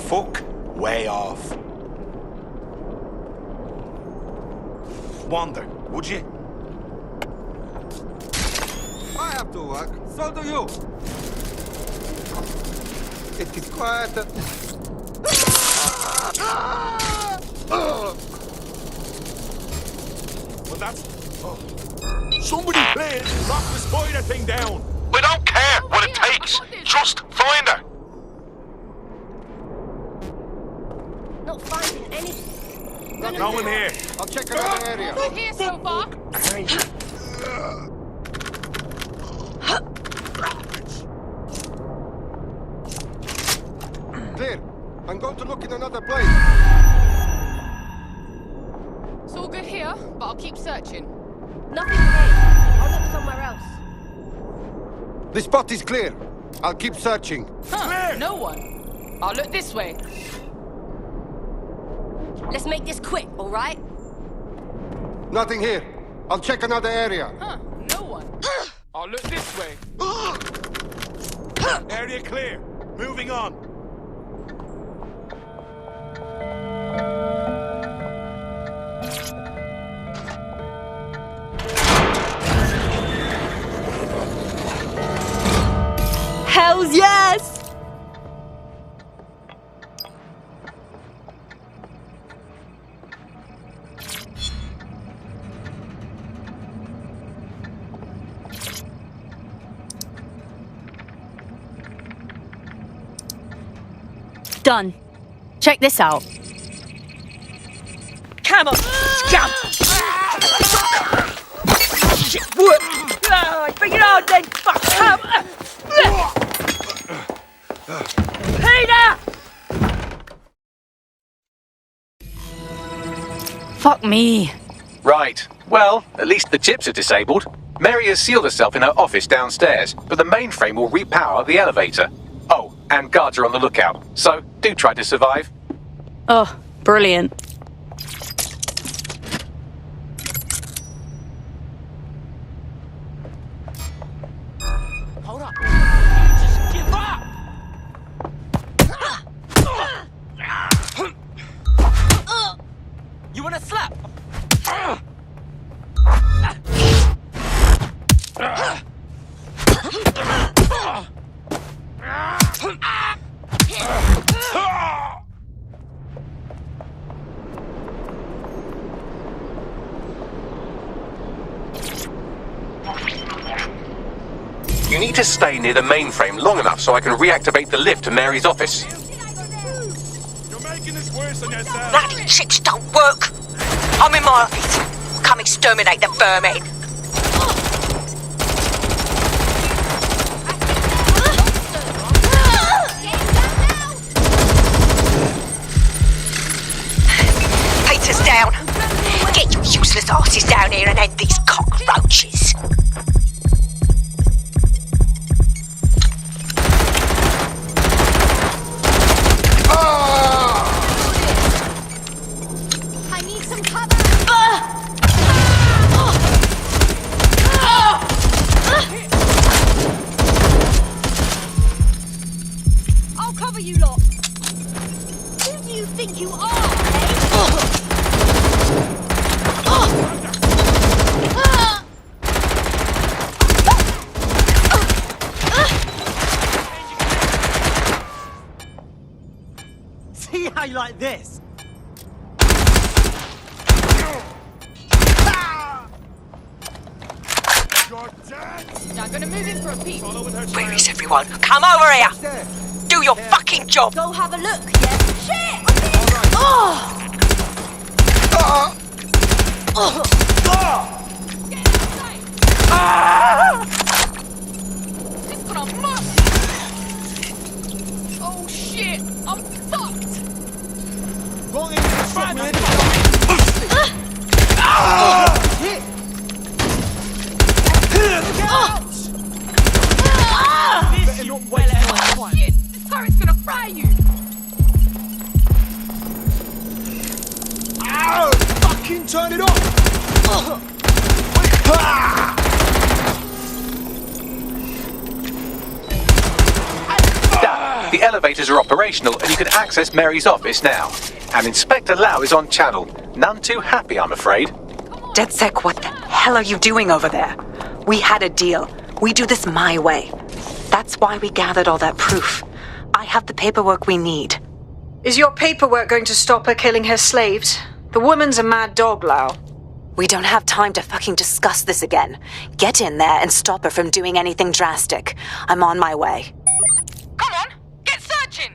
Fuck way off. Wander, would you? I have to work, so do you. It is quiet. Well, that's... Somebody please lock the spider thing down. We don't care what it takes. Just find her. Not finding anything. No one here. I'll check another area. Not here so far. Clear. I'm going to look in another place. It's all good here, but I'll keep searching. Nothing here. I'll look somewhere else. The spot is clear. I'll keep searching. Huh, no one. I'll look this way. Let's make this quick, all right? Nothing here. I'll check another area. Huh, no one. I'll look this way. Area clear. Moving on. Hells yes! Done. Check this out. Come on, scum! Shit, what? Bring it on then, fuck! Come! Peter! Fuck me. Right. Well, at least the chips are disabled. Mary has sealed herself in her office downstairs, but the mainframe will repower the elevator. Oh, and guards are on the lookout, so do try to survive. Oh, brilliant. Hold up. Just give up! You wanna slap? You need to stay near the mainframe long enough so I can reactivate the lift to Mary's office. You're making this worse on yourself. Bloody chips don't work. I'm in my office. Come exterminate the vermin. Peter's down. Get your useless useless asses down here and end these cockroaches. I need some cover. I'll cover you lot. Who do you think you are, See how you like this? Now gonna move in for a peek. Where is everyone? Come over here! Do your fucking job! Go have a look, yeah? Shit! Oh! This one I'm much. Oh shit! I'm fucked. Wrong end of the shot, man. Hit! Look out! This you well shit! This turret's gonna fry you. Ow! Fucking turn it off! Dad, the elevators are operational and you can access Mary's office now. And Inspector Lau is on channel. None too happy, I'm afraid. DedSec, what the hell are you doing over there? We had a deal. We do this my way. That's why we gathered all that proof. I have the paperwork we need. Is your paperwork going to stop her killing her slaves? The woman's a mad dog, Lau. We don't have time to fucking discuss this again. Get in there and stop her from doing anything drastic. I'm on my way. Come on, get searching.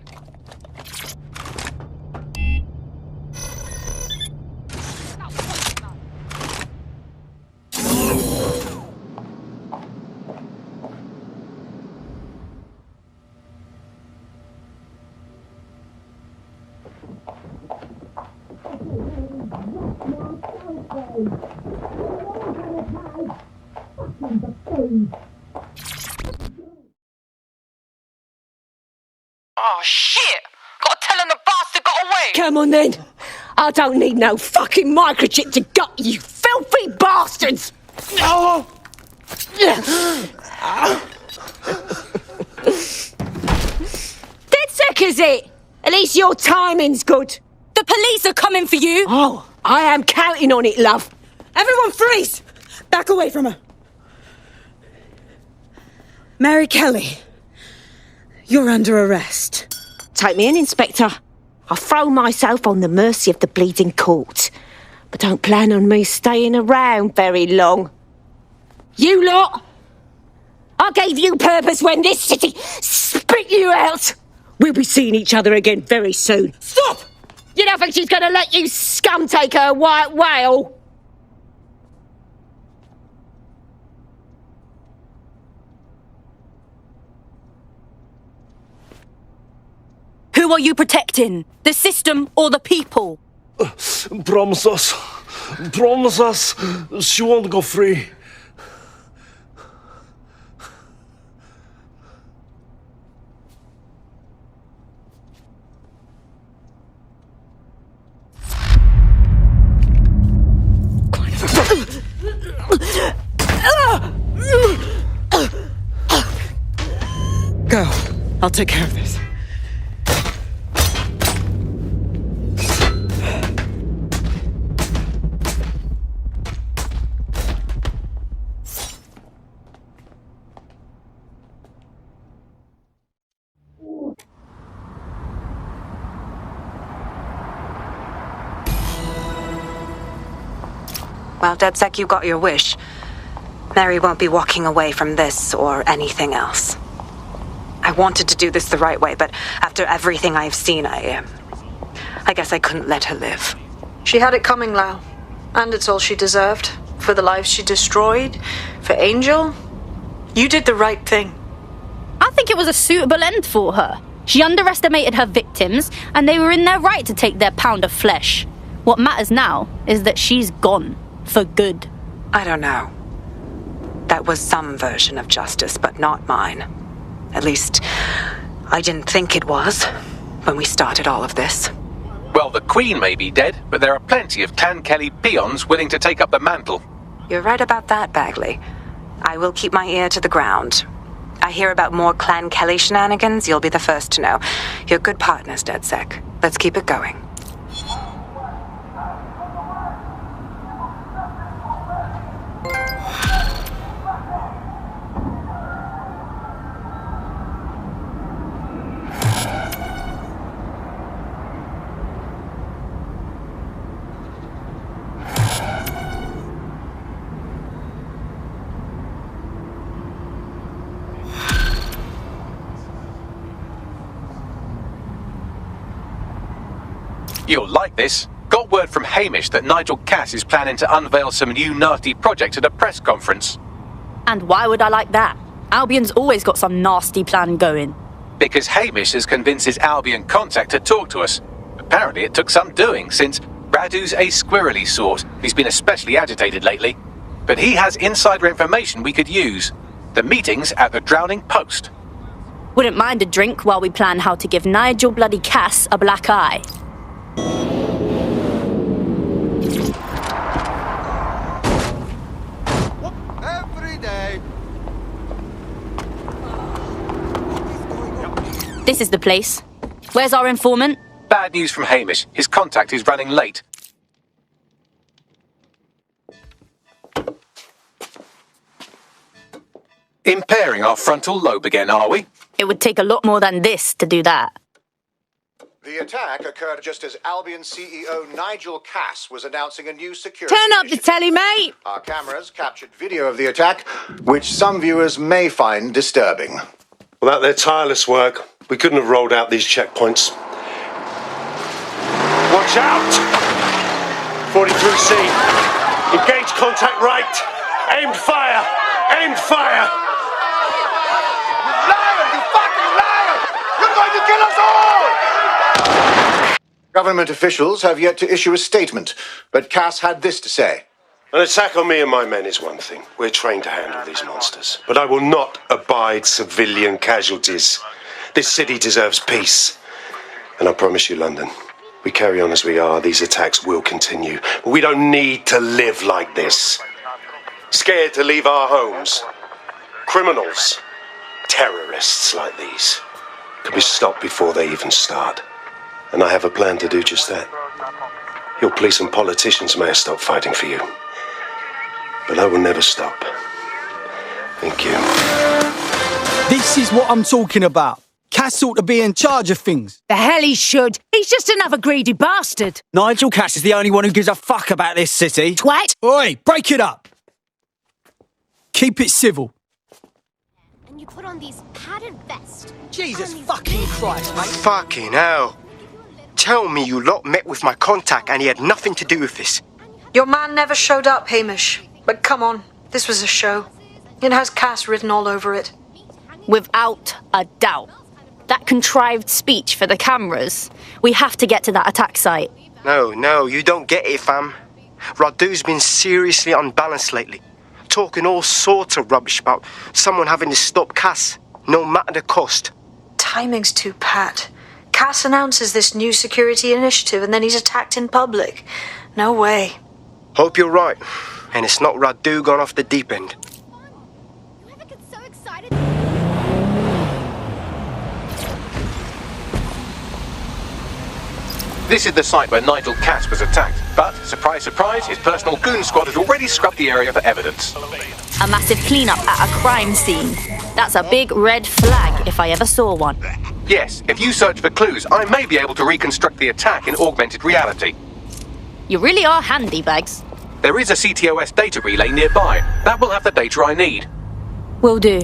Oh, shit! Gotta tell him the bastard got away! Come on, then. I don't need no fucking microchip to gut you, filthy bastards! No! DedSec, is it? At least your timing's good. The police are coming for you! Oh, I am counting on it, love. Everyone freeze! Back away from her. Mary Kelly, you're under arrest. Take me in, Inspector. I'll throw myself on the mercy of the bleeding court. But don't plan on me staying around very long. You lot! I gave you purpose when this city spit you out! We'll be seeing each other again very soon. Stop! You don't think she's gonna let you scum take her white whale? Who are you protecting? The system or the people? Promise us. Promise us she won't go free. Go. I'll take care of this. Well, DedSec, you got your wish. Mary won't be walking away from this or anything else. I wanted to do this the right way, but after everything I've seen, I guess I couldn't let her live. She had it coming, Lau. And it's all she deserved. For the lives she destroyed, for Angel. You did the right thing. I think it was a suitable end for her. She underestimated her victims, and they were in their right to take their pound of flesh. What matters now is that she's gone. For good. I don't know. That was some version of justice, but not mine. At least, I didn't think it was when we started all of this. Well, the Queen may be dead, but there are plenty of Clan Kelly peons willing to take up the mantle. You're right about that, Bagley. I will keep my ear to the ground. I hear about more Clan Kelly shenanigans, you'll be the first to know. You're good partners, DedSec. Let's keep it going. You'll like this. Got word from Hamish that Nigel Cass is planning to unveil some new nasty project at a press conference. And why would I like that? Albion's always got some nasty plan going. Because Hamish has convinced his Albion contact to talk to us. Apparently it took some doing, since Radu's a squirrely sort. He's been especially agitated lately. But he has insider information we could use. The meeting's at the Drowning Post. Wouldn't mind a drink while we plan how to give Nigel bloody Cass a black eye. Every day. This is the place. Where's our informant? Bad news from Hamish. His contact is running late. Impairing our frontal lobe again, are we? It would take a lot more than this to do that. The attack occurred just as Albion CEO Nigel Cass was announcing a new security Turn up the telly, mate! Our cameras captured video of the attack, which some viewers may find disturbing. Without their tireless work, we couldn't have rolled out these checkpoints. Watch out! 43C. Engage contact right. Aimed fire. Aimed fire. Liar! You fucking liar! You're going to kill us all! Government officials have yet to issue a statement, but Cass had this to say. An attack on me and my men is one thing. We're trained to handle these monsters. But I will not abide civilian casualties. This city deserves peace. And I promise you, London, we carry on as we are, these attacks will continue. But we don't need to live like this. Scared to leave our homes. Criminals, terrorists like these, can be stopped before they even start. And I have a plan to do just that. Your police and politicians may have stopped fighting for you. But I will never stop. Thank you. This is what I'm talking about. Cass ought to be in charge of things. The hell he should. He's just another greedy bastard. Nigel Cass is the only one who gives a fuck about this city. Twat! Oi, break it up. Keep it civil. And you put on these padded vests. Jesus fucking Christ, mate. Fucking hell. Tell me you lot met with my contact and he had nothing to do with this. Your man never showed up, Hamish. But come on, this was a show. It has Cass written all over it. Without a doubt. That contrived speech for the cameras. We have to get to that attack site. No, you don't get it, fam. Radu's been seriously unbalanced lately. Talking all sorts of rubbish about someone having to stop Cass, no matter the cost. Timing's too pat. Cass announces this new security initiative and then he's attacked in public. No way. Hope you're right. And it's not Radu gone off the deep end. This is the site where Nigel Cass was attacked. But, surprise, surprise, his personal goon squad has already scrubbed the area for evidence. A massive cleanup at a crime scene. That's a big red flag if I ever saw one. Yes, if you search for clues, I may be able to reconstruct the attack in augmented reality. You really are handy, Bags. There is a CTOS data relay nearby. That will have the data I need. Will do.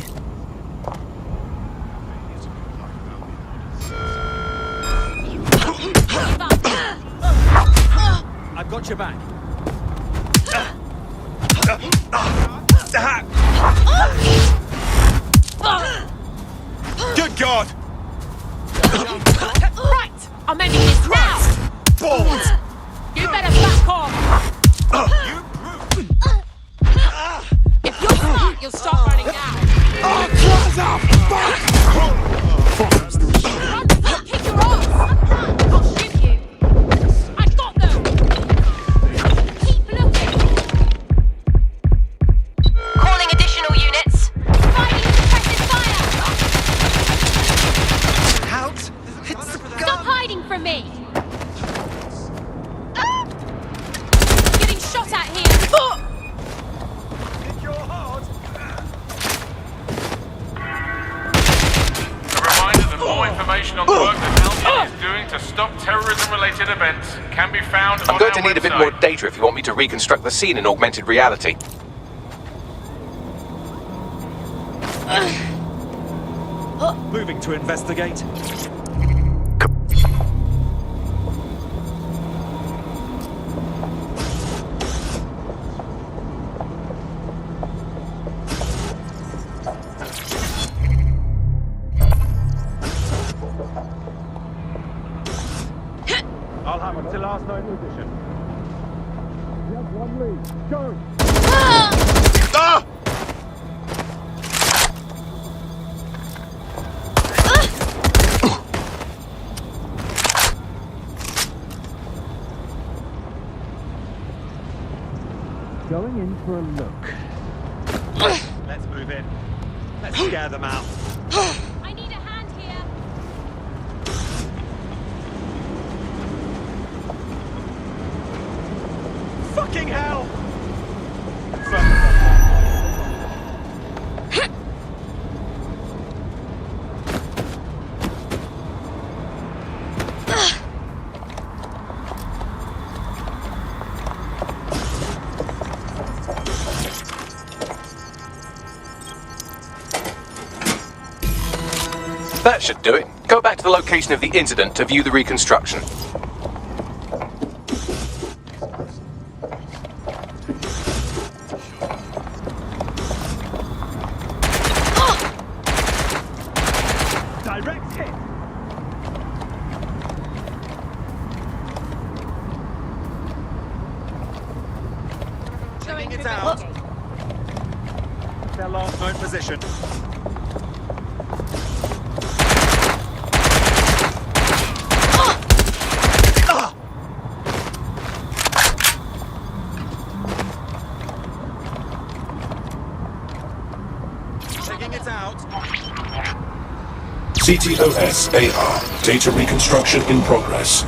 I've got your back. Good God! Right! I'm ending this now! Balls! You better back off! hiding from me? Getting shot at here. A reminder that more information on the work that Albion is doing to stop terrorism-related events can be found on I'm going our to need a bit website. more data if you want me to reconstruct the scene in augmented reality. Moving to investigate. I'll have until last known position. You have one lead. Go! Ah! Going in for a look. Let's move in. Let's scare them out. I need a hand here. Fucking hell! That should do it. Go back to the location of the incident to view the reconstruction. Direct hit! Checking it out. Their last known position. Checking it out. CTOS AR. Data reconstruction in progress.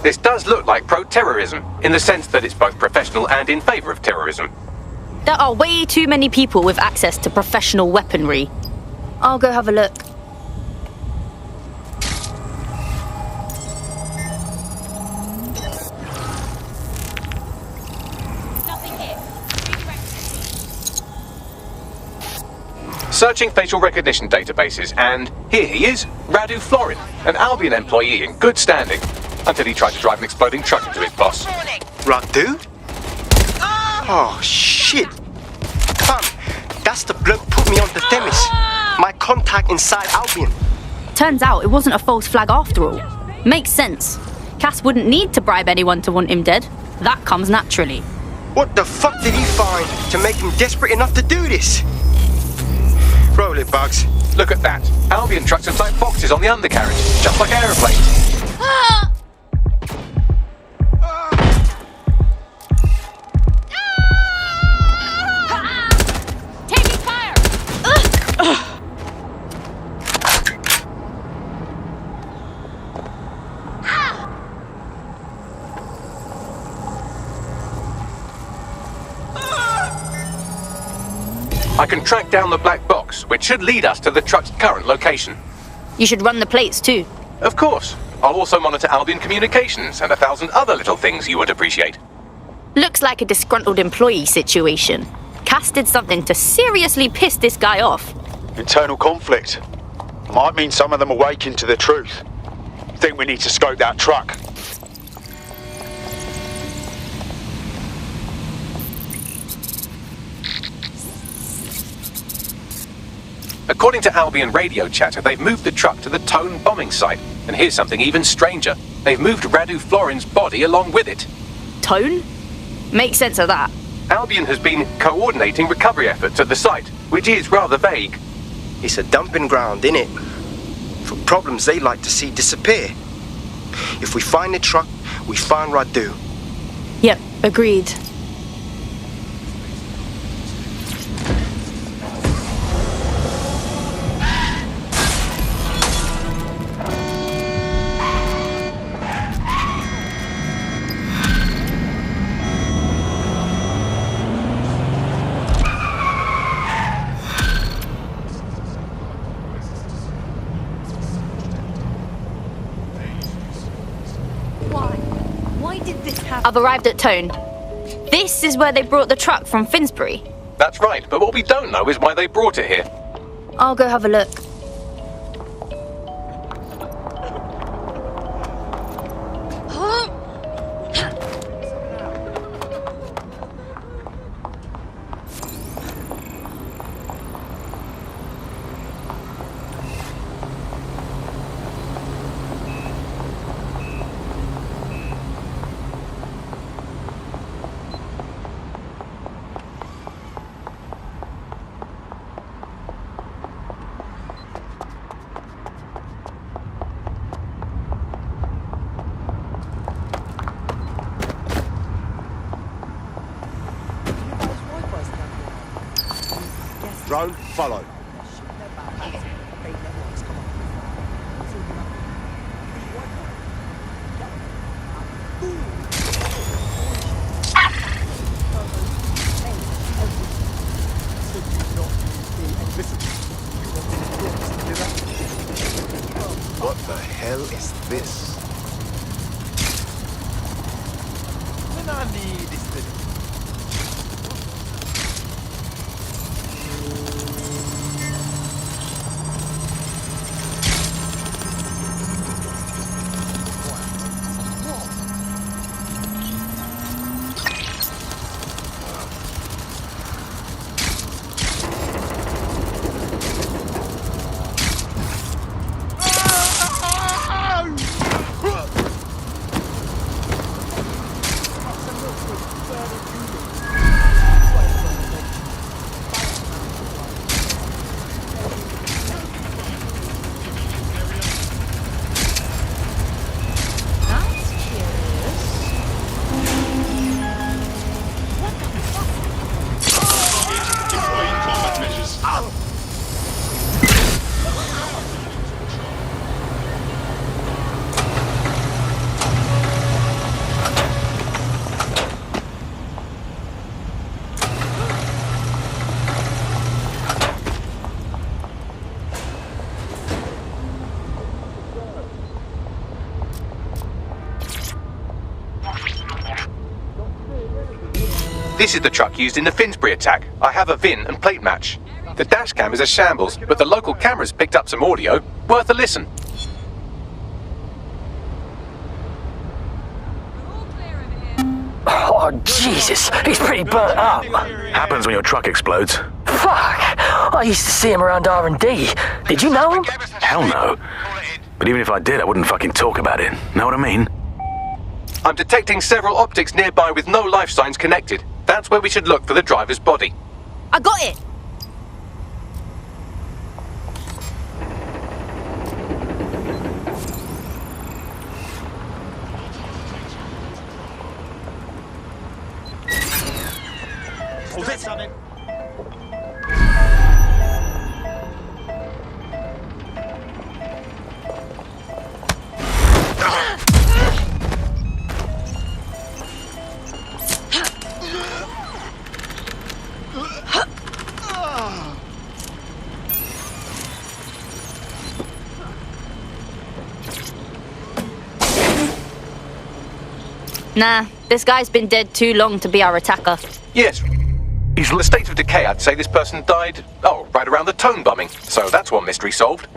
This does look like pro-terrorism, in the sense that it's both professional and in favour of terrorism. There are way too many people with access to professional weaponry. I'll go have a look. Searching facial recognition databases, and here he is, Radu Florin, an Albion employee in good standing, until he tried to drive an exploding truck into his boss. Radu? Oh, shit. Fam, that's the bloke put me on the Themis. My contact inside Albion. Turns out it wasn't a false flag after all. Makes sense. Cass wouldn't need to bribe anyone to want him dead. That comes naturally. What the fuck did he find to make him desperate enough to do this? Roll it, Bugs. Look at that. Albion trucks look like boxes on the undercarriage, just like aeroplanes. Taking fire! I can track down the black box, which should lead us to the truck's current location. You should run the plates too. Of course. I'll also monitor Albion communications and 1,000 other little things you would appreciate. Looks like a disgruntled employee situation. Cass did something to seriously piss this guy off. Internal conflict. Might mean some of them awaken to the truth. Think we need to scope that truck. According to Albion radio chatter, they've moved the truck to the Tone bombing site. And here's something even stranger. They've moved Radu Florin's body along with it. Tone? Make sense of that. Albion has been coordinating recovery efforts at the site, which is rather vague. It's a dumping ground, innit? For problems they like to see disappear. If we find the truck, we find Radu. Yep, agreed. Why did this happen? I've arrived at Tone. This is where they brought the truck from Finsbury. That's right, but what we don't know is why they brought it here. I'll go have a look. Drone, follow. What the hell is this? This is the truck used in the Finsbury attack. I have a VIN and plate match. The dash cam is a shambles, but the local cameras picked up some audio. Worth a listen. Oh, Jesus, he's pretty burnt up. Happens when your truck explodes. Fuck, I used to see him around R&D. Did you know him? Hell no. But even if I did, I wouldn't fucking talk about it. Know what I mean? I'm detecting several optics nearby with no life signs connected. That's where we should look for the driver's body. I got it! Hold it, something. Nah, this guy's been dead too long to be our attacker. Yes. He's in the state of decay. I'd say this person died, right around the Tone bombing. So that's one mystery solved.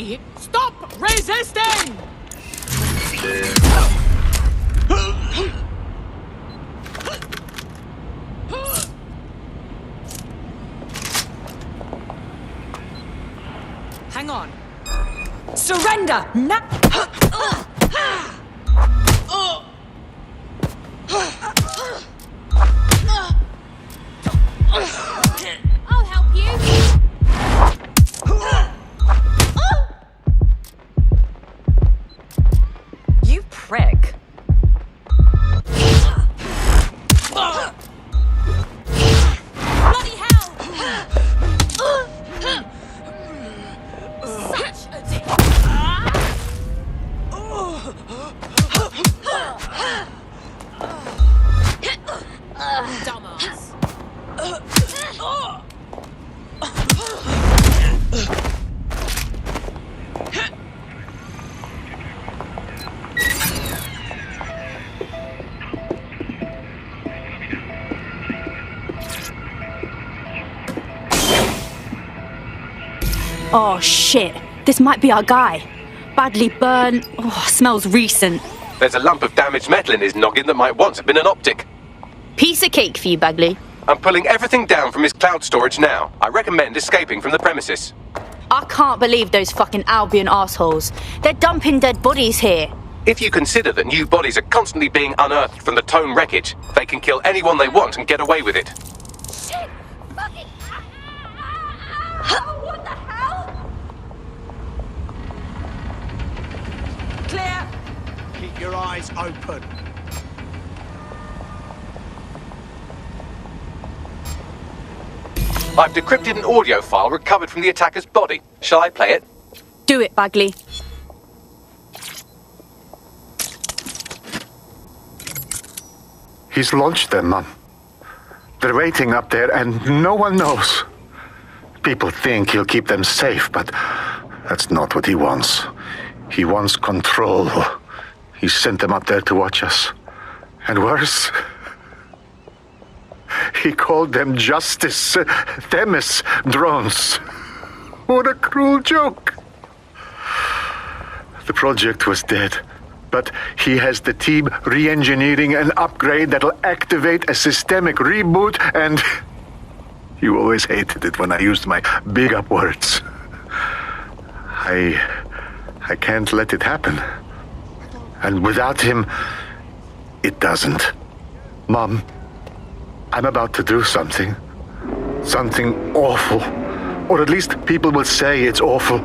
It's Assisting! Hang on. Surrender! Now! I'll help you. You prick. Bloody hell! Such a dick. Dumbass. Oh shit, this might be our guy. Badly burned. Oh, smells recent. There's a lump of damaged metal in his noggin that might once have been an optic. Piece of cake for you, Bagley. I'm pulling everything down from his cloud storage now. I recommend escaping from the premises. I can't believe those fucking Albion assholes. They're dumping dead bodies here. If you consider that new bodies are constantly being unearthed from the Tone wreckage, they can kill anyone they want and get away with it. Shit! Fucking... What the hell? Clear! Keep your eyes open. I've decrypted an audio file recovered from the attacker's body. Shall I play it? Do it, Bagley. He's launched them, Mum. They're waiting up there and no one knows. People think he'll keep them safe, but that's not what he wants. He wants control. He sent them up there to watch us. And worse, he called them Justice Themis drones. What a cruel joke. The project was dead, but he has the team re-engineering an upgrade that'll activate a systemic reboot, and you always hated it when I used my big up words. I can't let it happen. And without him, it doesn't. Mom, I'm about to do something. Something awful. Or at least people will say it's awful.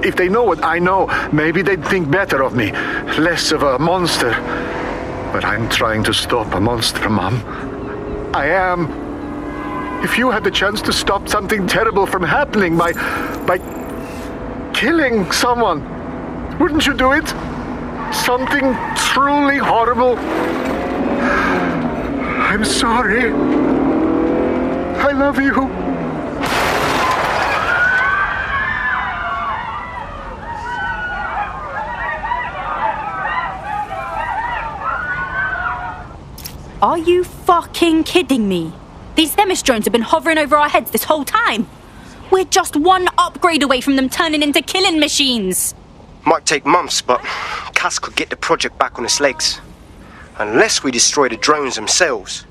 If they know what I know, maybe they'd think better of me. Less of a monster. But I'm trying to stop a monster, Mom. I am. If you had the chance to stop something terrible from happening by killing someone, wouldn't you do it? Something truly horrible. I'm sorry. I love you. Are you fucking kidding me? These Themis drones have been hovering over our heads this whole time. We're just one upgrade away from them turning into killing machines. Might take months, but Cass could get the project back on its legs. Unless we destroy the drones themselves.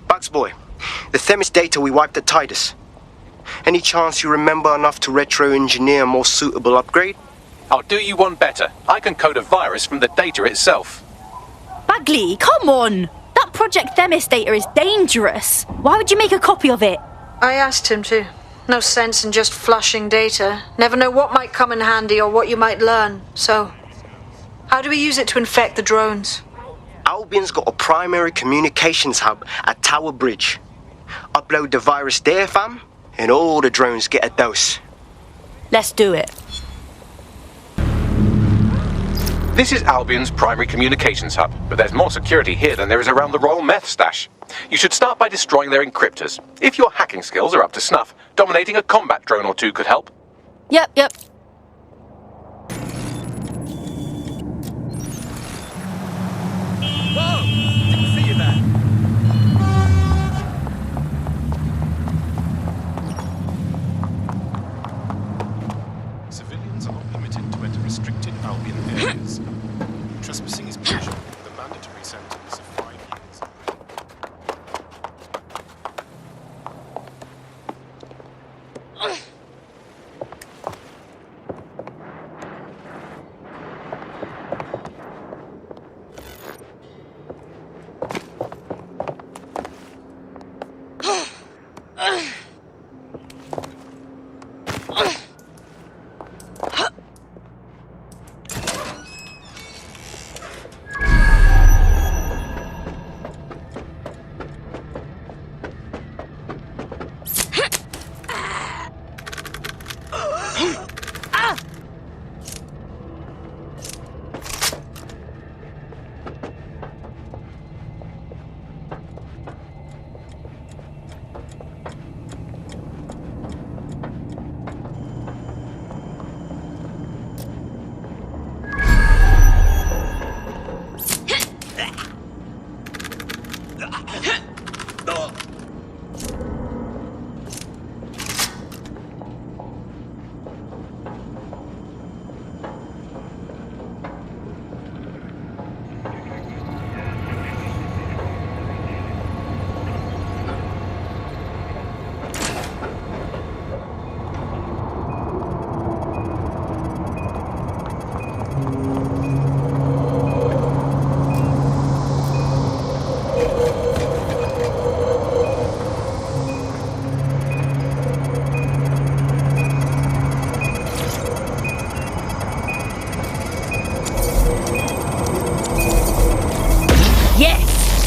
Bugs boy, the Themis data we wiped at Titus. Any chance you remember enough to retro-engineer a more suitable upgrade? I'll do you one better. I can code a virus from the data itself. Bagley, come on! That Project Themis data is dangerous. Why would you make a copy of it? I asked him to. No sense in just flushing data. Never know what might come in handy or what you might learn. So, how do we use it to infect the drones? Albion's got a primary communications hub at Tower Bridge. Upload the virus there, fam, and all the drones get a dose. Let's do it. This is Albion's primary communications hub, but there's more security here than there is around the Royal Meth stash. You should start by destroying their encryptors. If your hacking skills are up to snuff, dominating a combat drone or two could help. Yep. Whoa! Didn't see you there. Civilians are not permitted to enter restricted Albion charges. Trespassing is punishable with a mandatory sentence of 5 years.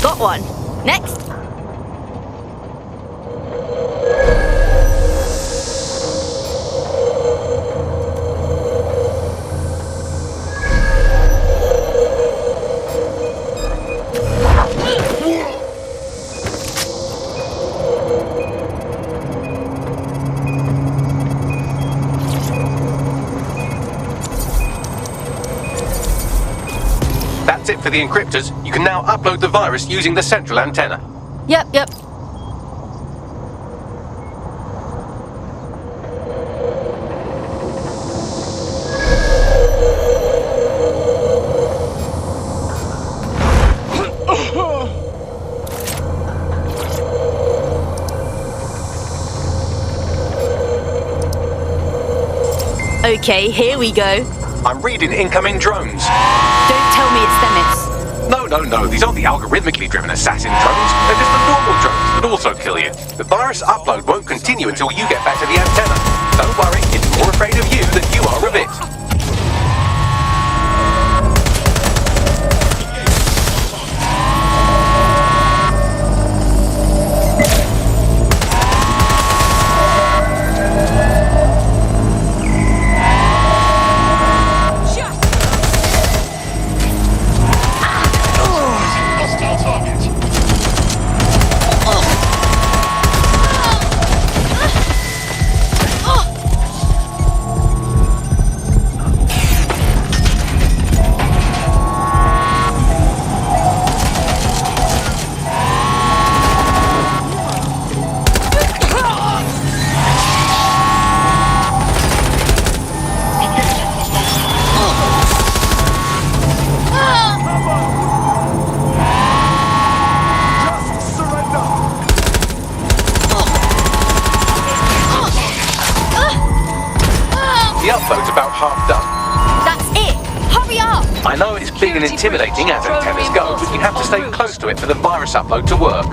Got one. Next. That's it for the encryptors. You can now upload the virus using the central antenna. Yep. Okay, here we go. I'm reading incoming drones. Don't tell me it's Themis. No, these aren't the algorithmically driven assassin drones. They're just the normal drones that also kill you. The virus upload won't continue until you get back to the antenna. Don't worry, it's more afraid of you than you are of it. I know it's big and intimidating as antennas go, but you have to stay close to it for the virus upload to work.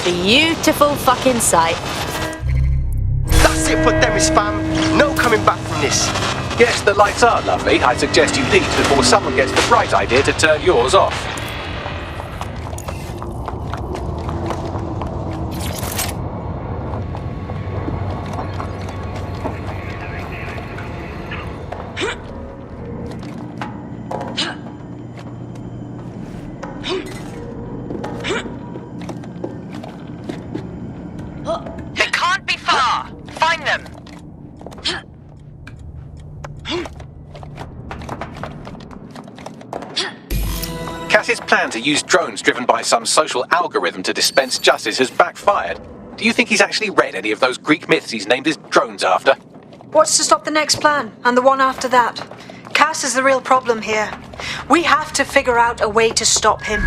beautiful fucking sight. That's it for Themis, fam. No coming back from this. Yes, the lights are lovely. I suggest you leave before someone gets the bright idea to turn yours off. They can't be far. Find them. Cass's plan to use drones driven by some social algorithm to dispense justice has backfired. Do you think he's actually read any of those Greek myths he's named his drones after? What's to stop the next plan, and the one after that? Cass is the real problem here. We have to figure out a way to stop him.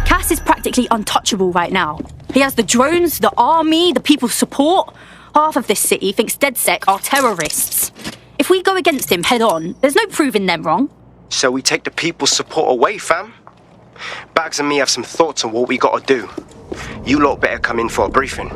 Cass is practically untouchable right now. He has the drones, the army, the people's support. Half of this city thinks DedSec are terrorists. If we go against him head on, there's no proving them wrong. So we take the people's support away, fam? Bags and me have some thoughts on what we gotta do. You lot better come in for a briefing.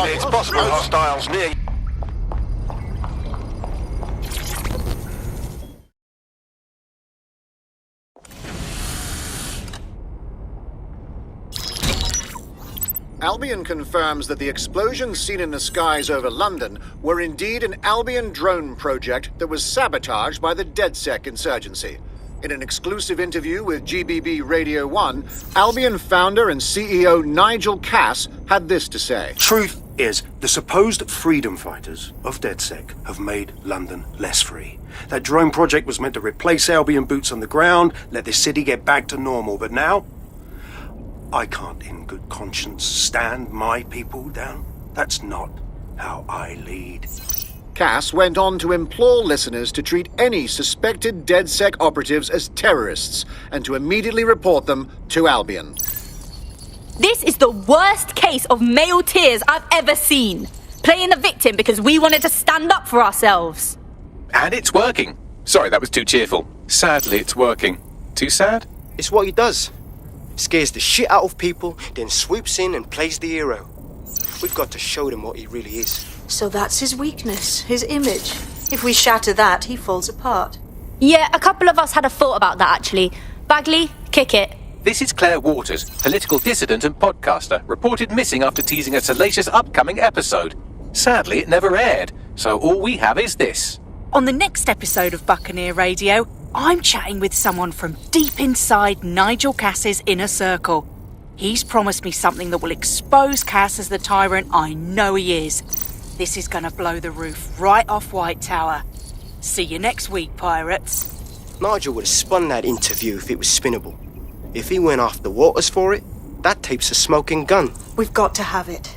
It's possible hostiles near. Albion confirms that the explosions seen in the skies over London were indeed an Albion drone project that was sabotaged by the DedSec insurgency. In an exclusive interview with GBB Radio 1, Albion founder and CEO Nigel Cass had this to say. Truth is, the supposed freedom fighters of DedSec have made London less free. That drone project was meant to replace Albion boots on the ground, let the city get back to normal, but now I can't in good conscience stand my people down. That's not how I lead. Cass went on to implore listeners to treat any suspected DedSec operatives as terrorists and to immediately report them to Albion. This is the worst case of male tears I've ever seen. Playing the victim because we wanted to stand up for ourselves. And it's working. Sorry, that was too cheerful. Sadly, it's working. Too sad? It's what he does. Scares the shit out of people, then swoops in and plays the hero. We've got to show them what he really is. So that's his weakness, his image. If we shatter that, he falls apart. Yeah, a couple of us had a thought about that, actually. Bagley, kick it. This is Claire Waters, political dissident and podcaster, reported missing after teasing a salacious upcoming episode. Sadly, it never aired, so all we have is this. On the next episode of Buccaneer Radio, I'm chatting with someone from deep inside Nigel Cass's inner circle. He's promised me something that will expose Cass as the tyrant I know he is. This is gonna blow the roof right off White Tower. See you next week, pirates. Nigel would have spun that interview if it was spinnable. If he went after Waters for it, that tape's a smoking gun. We've got to have it.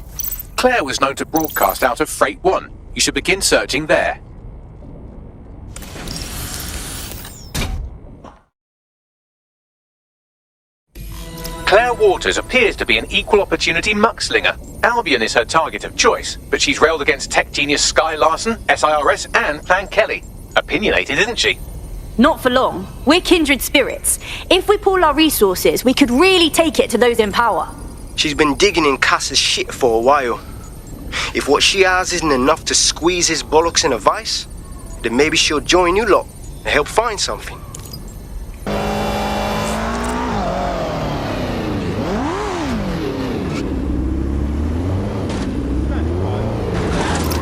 Claire was known to broadcast out of Freight 1. You should begin searching there. Claire Waters appears to be an equal opportunity muckslinger. Albion is her target of choice, but she's railed against tech genius Sky Larson, SIRS, and Plan Kelly. Opinionated, isn't she? Not for long. We're kindred spirits. If we pool our resources, we could really take it to those in power. She's been digging in Cass's shit for a while. If what she has isn't enough to squeeze his bollocks in a vice, then maybe she'll join you lot and help find something.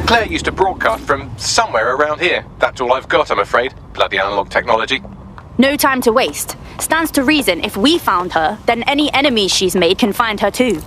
Claire used to broadcast from somewhere around here. That's all I've got, I'm afraid. Bloody analog technology. No time to waste. Stands to reason if we found her, then any enemies she's made can find her too.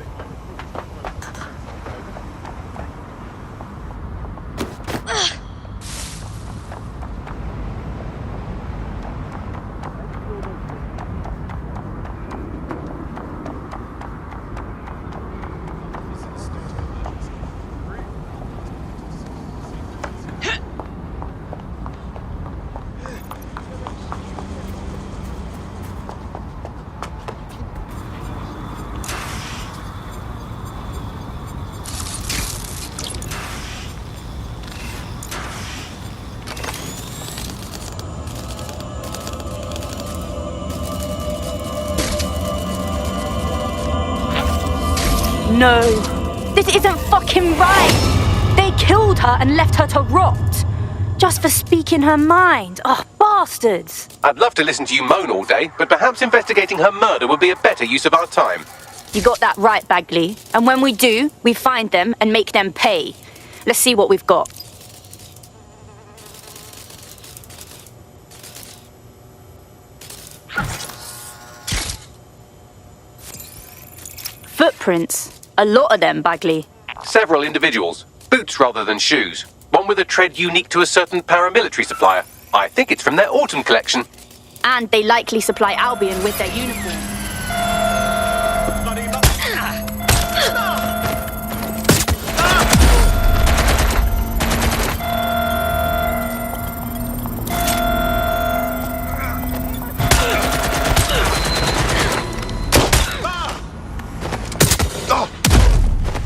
No, this isn't fucking right. They killed her and left her to rot. Just for speaking her mind. Oh, bastards. I'd love to listen to you moan all day, but perhaps investigating her murder would be a better use of our time. You got that right, Bagley. And when we do, we find them and make them pay. Let's see what we've got. Footprints. A lot of them, Bagley. Several individuals. Boots rather than shoes. One with a tread unique to a certain paramilitary supplier. I think it's from their autumn collection. And they likely supply Albion with their uniform.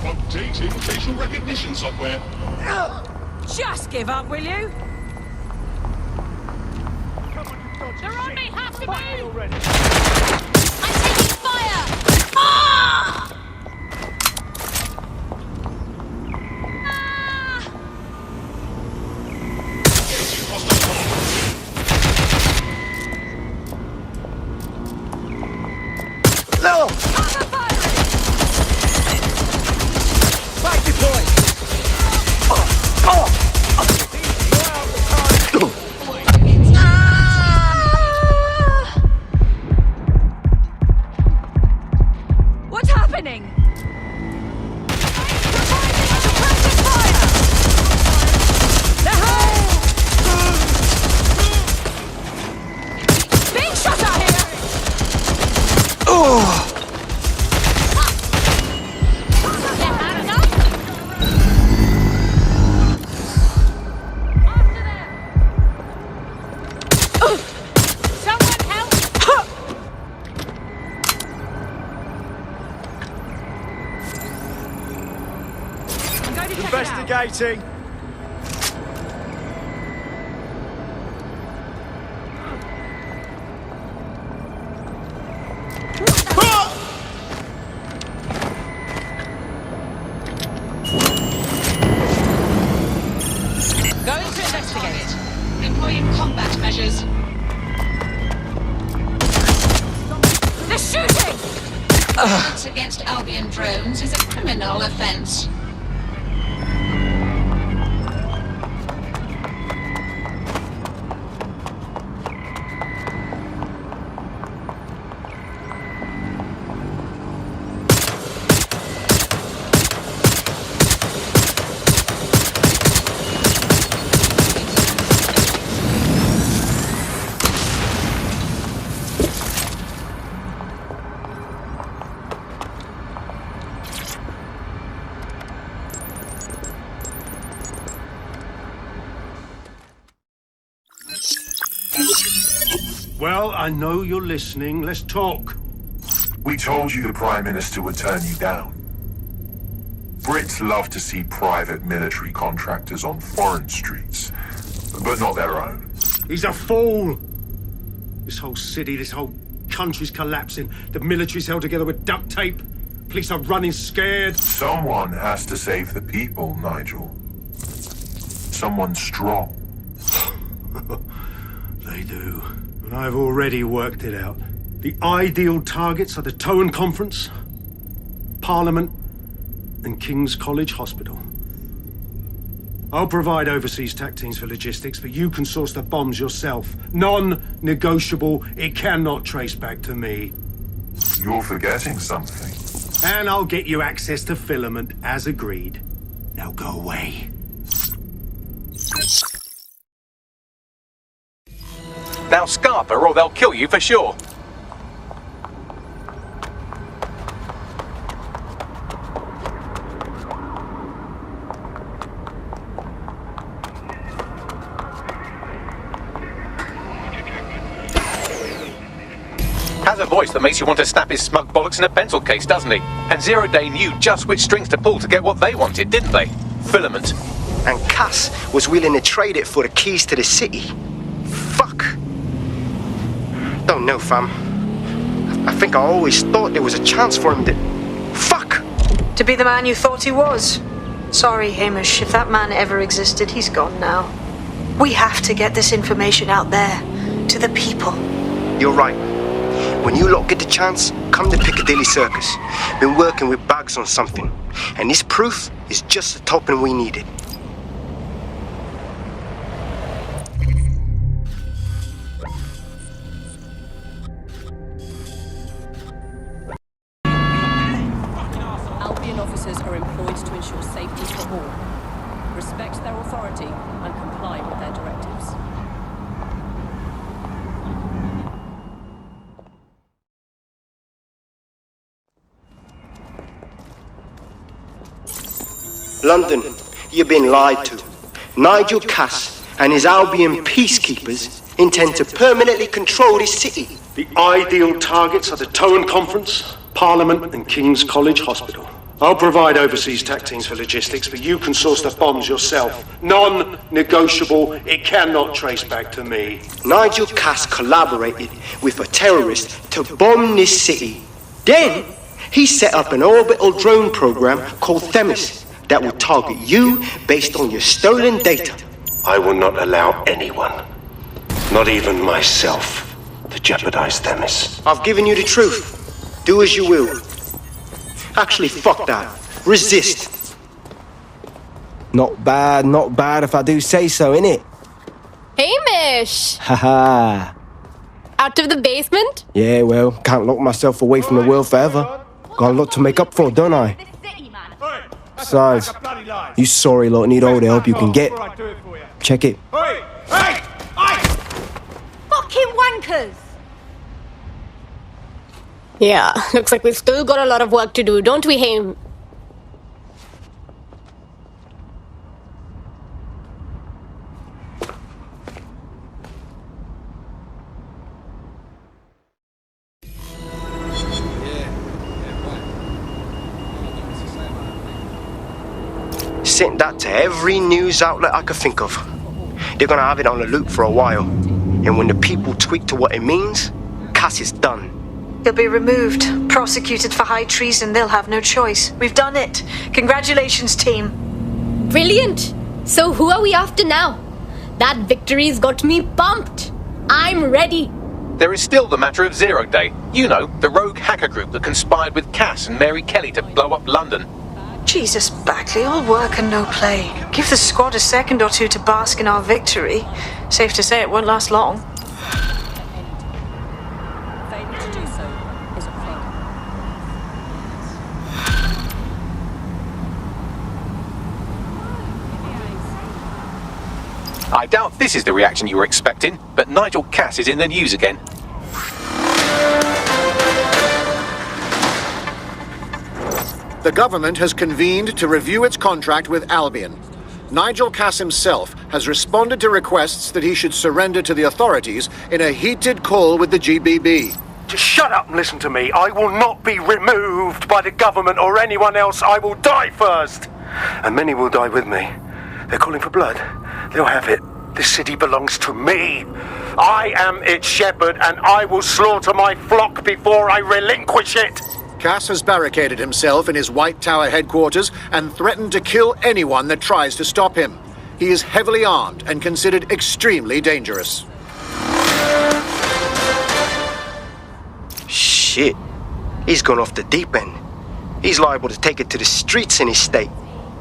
Updating facial recognition software. Just give up, will you? They're on me, have to move! I'm taking fire! Ah! No! Back deploy! What's happening? Being shot out here! Oh! Investigating. Going to investigate. Employing combat measures. The shooting! Violence against Albion drones is a criminal offense. Well, I know you're listening. Let's talk. We told you the Prime Minister would turn you down. Brits love to see private military contractors on foreign streets, but not their own. He's a fool! This whole city, this whole country's collapsing. The military's held together with duct tape. Police are running scared. Someone has to save the people, Nigel. Someone strong. They do. And I've already worked it out. The ideal targets are the Towan Conference, Parliament, and King's College Hospital. I'll provide overseas tac teams for logistics, but you can source the bombs yourself. Non-negotiable. It cannot trace back to me. You're forgetting something. And I'll get you access to filament, as agreed. Now go away. Now scarper or they'll kill you for sure. Has a voice that makes you want to snap his smug bollocks in a pencil case, doesn't he? And Zero Day knew just which strings to pull to get what they wanted, didn't they? Filament. And Cass was willing to trade it for the keys to the city. Fuck. Don't know, fam. I think I always thought there was a chance for him to... Fuck! To be the man you thought he was. Sorry, Hamish, if that man ever existed, he's gone now. We have to get this information out there, to the people. You're right. When you lot get the chance, come to Piccadilly Circus. Been working with Bugs on something, and this proof is just the token we needed. Albion officers are employed to ensure safety for all. Respect their authority and comply with their directives. London, you've been lied to. Nigel Cass and his Albion peacekeepers intend to permanently control this city. The ideal targets are the Towan Conference, Parliament and King's College Hospital. I'll provide overseas tech teams for logistics, but you can source the bombs yourself. Non-negotiable, it cannot trace back to me. Nigel Cass collaborated with a terrorist to bomb this city. Then, he set up an orbital drone program called Themis that will target you based on your stolen data. I will not allow anyone, not even myself, to jeopardize Themis. I've given you the truth. Do as you will. Actually, fuck that. Resist. Not bad if I do say so, innit? Hamish! Haha. Out of the basement? Yeah, well, can't lock myself away from the world forever. Got a lot to make up for, don't I? Besides, you sorry lot need all the help you can get. Check it. Fucking wankers! Yeah, looks like we've still got a lot of work to do, don't we, Ham? Sent that to every news outlet I could think of. They're gonna have it on the loop for a while. And when the people tweak to what it means, Cass is done. He'll be removed, prosecuted for high treason. They'll have no choice. We've done it. Congratulations, team. Brilliant! So who are we after now? That victory's got me pumped. I'm ready. There is still the matter of Zero Day. You know, the rogue hacker group that conspired with Cass and Mary Kelly to blow up London. Jesus, Bagley, all work and no play. Give the squad a second or two to bask in our victory. Safe to say it won't last long. I doubt this is the reaction you were expecting, but Nigel Cass is in the news again. The government has convened to review its contract with Albion. Nigel Cass himself has responded to requests that he should surrender to the authorities in a heated call with the GBB. Just shut up and listen to me. I will not be removed by the government or anyone else. I will die first. And many will die with me. They're calling for blood. They'll have it. This city belongs to me. I am its shepherd, and I will slaughter my flock before I relinquish it. Cass has barricaded himself in his White Tower headquarters and threatened to kill anyone that tries to stop him. He is heavily armed and considered extremely dangerous. Shit. He's gone off the deep end. He's liable to take it to the streets in his state.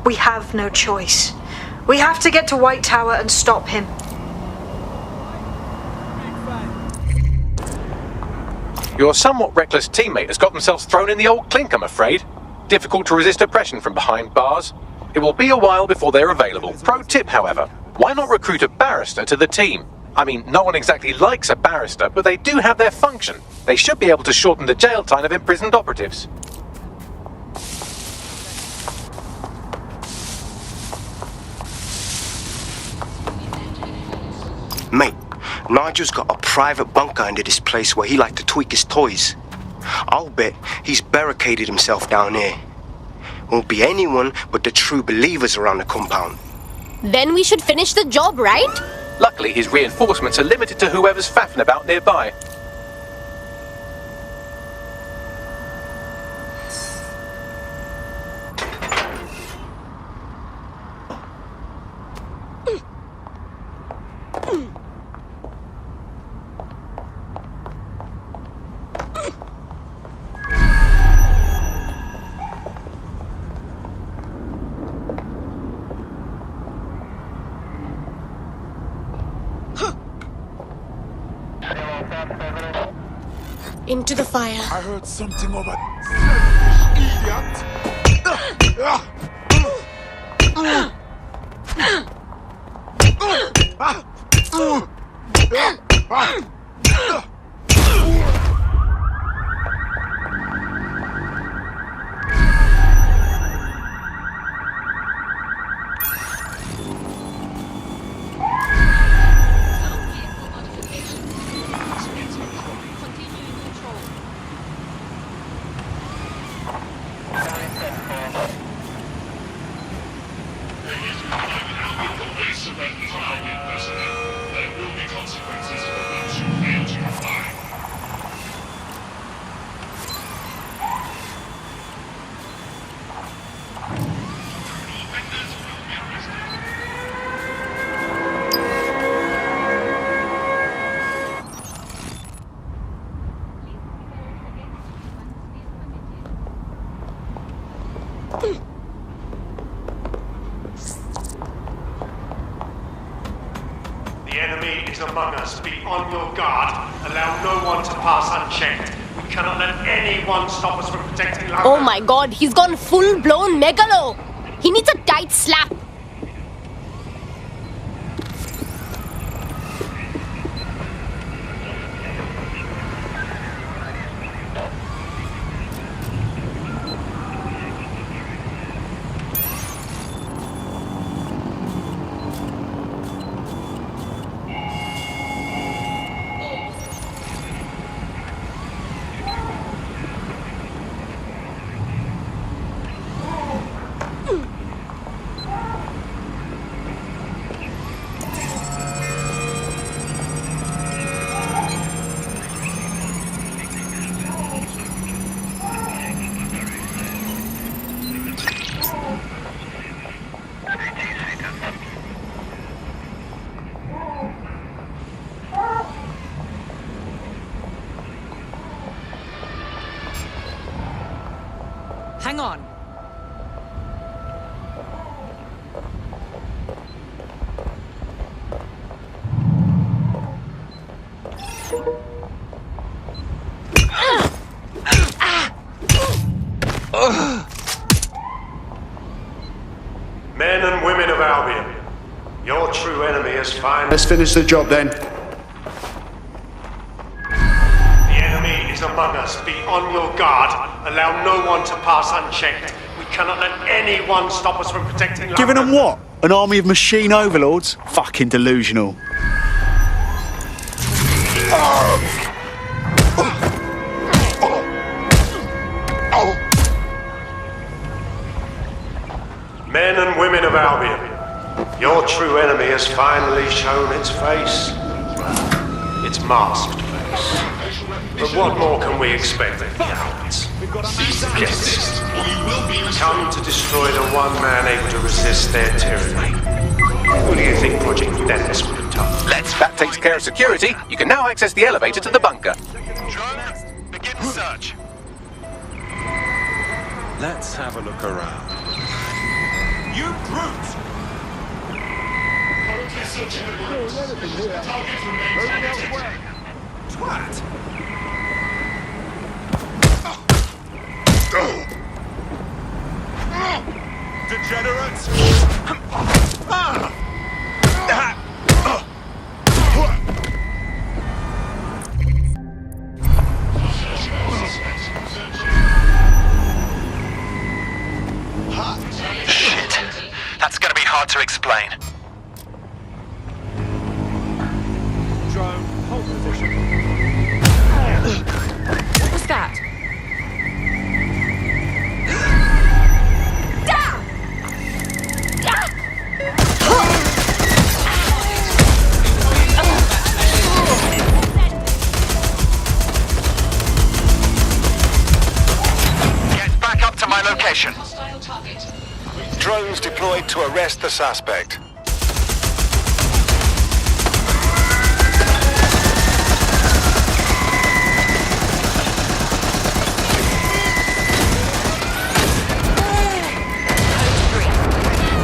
We have no choice. We have to get to White Tower and stop him. Your somewhat reckless teammate has got themselves thrown in the old clink, I'm afraid. Difficult to resist oppression from behind bars. It will be a while before they're available. Pro tip, however, why not recruit a barrister to the team? I mean, no one exactly likes a barrister, but they do have their function. They should be able to shorten the jail time of imprisoned operatives. Mate, Nigel's got a private bunker under this place where he likes to tweak his toys. I'll bet he's barricaded himself down here. Won't be anyone but the true believers around the compound. Then we should finish the job, right? Luckily, his reinforcements are limited to whoever's faffing about nearby. Into the fire. I heard something over... Idiot! The enemy is among us. Be on your guard. Allow no one to pass unchecked. We cannot let anyone stop us from protecting London. Oh my god, he's gone full-blown megalo! He needs a tight slap. Hang on. Men and women of Albion, your true enemy is fine. Let's finish the job then. The enemy is among us. Be on your guard. Allow no one to pass unchecked. We cannot let anyone stop us from protecting London. Giving them what? An army of machine overlords? Fucking delusional. Men and women of Albion, your true enemy has finally shown its face. Its masked face. But what more can we expect, cowards? Yes. Come to destroy the one man able to resist their tyranny. Who do you think Project Dennis would have done? That takes care of security. You can now access the elevator to the bunker. Drones, begin search. Let's have a look around. You brute! Twat! Degenerates! Shit. That's gonna be hard to explain. Drone, hold position. What was that? Get back up to my location. Drones deployed to arrest the suspect.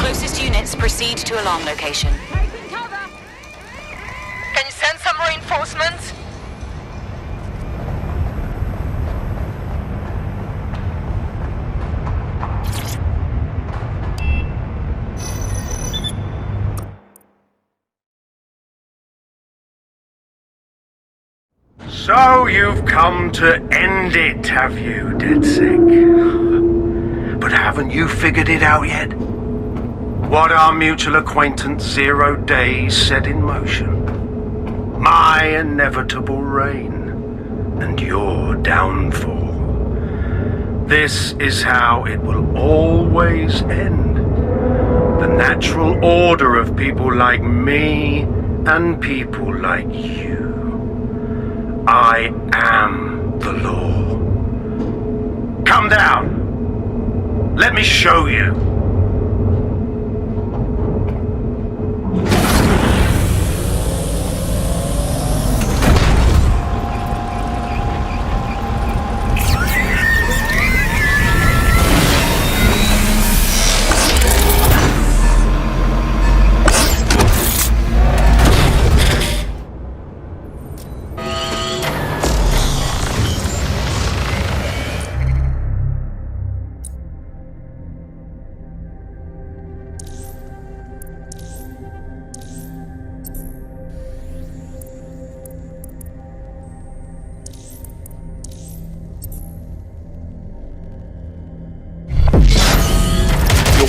Closest units proceed to alarm location. Can you send some reinforcements? So you've come to end it, have you, DedSec? But haven't you figured it out yet? What our mutual acquaintance 0 Days set in motion? My inevitable reign and your downfall. This is how it will always end. The natural order of people like me and people like you. I am the law. Come down. Let me show you.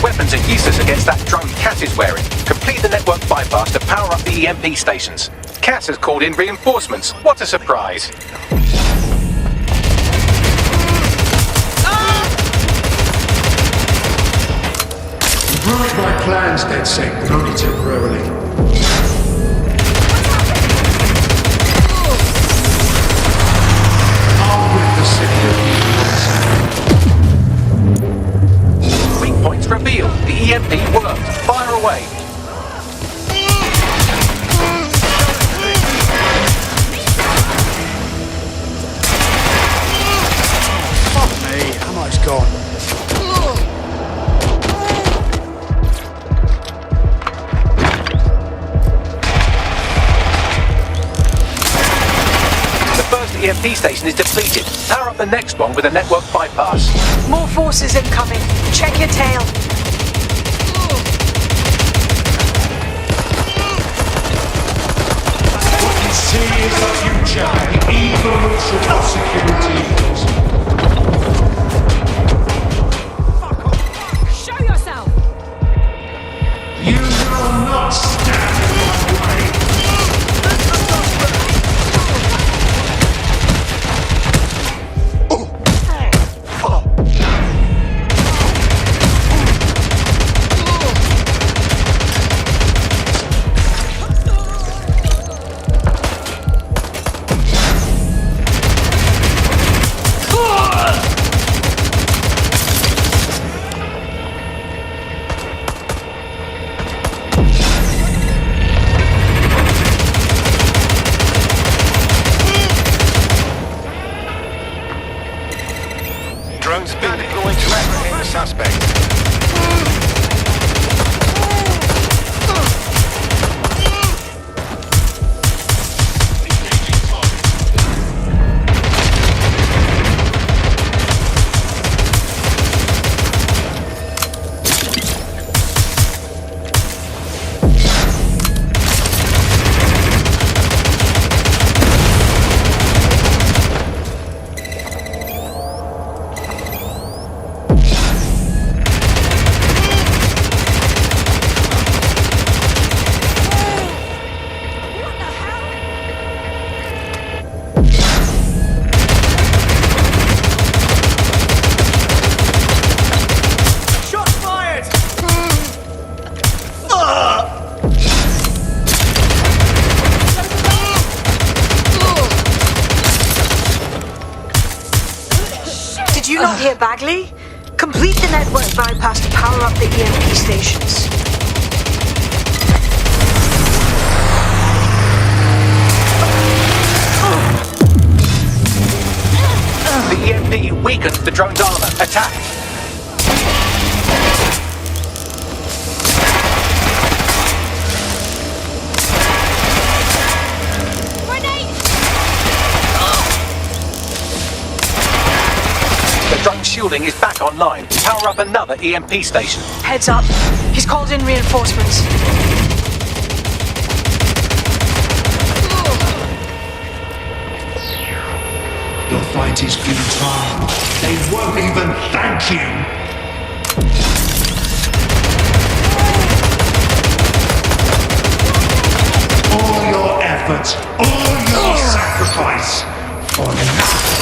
Weapons are useless against that drone Cass is wearing. Complete the network bypass to power up the EMP stations. Cass has called in reinforcements. What a surprise. You've ruined my plans, DedSec, but only temporarily. I'll rid the city of you. Points revealed. The EMP worked. Fire away. Fuck me, ammo's gone. The first EMP station is depleted. Power up the next one with a network bypass. More forces incoming. Check your tail. What you see is the future, the evolution of security. Show yourself! You will not stand in my way. Drones have been deployed to apprehend the suspect. Did you not hear Bagley? Complete the network bypass to power up the EMP stations. The EMP weakened the drone's armor. Attack! The drone shielding is back online. Power up another EMP station. Heads up. He's called in reinforcements. Your fight is futile. They won't even thank you. All your efforts, all your sacrifice, for nothing.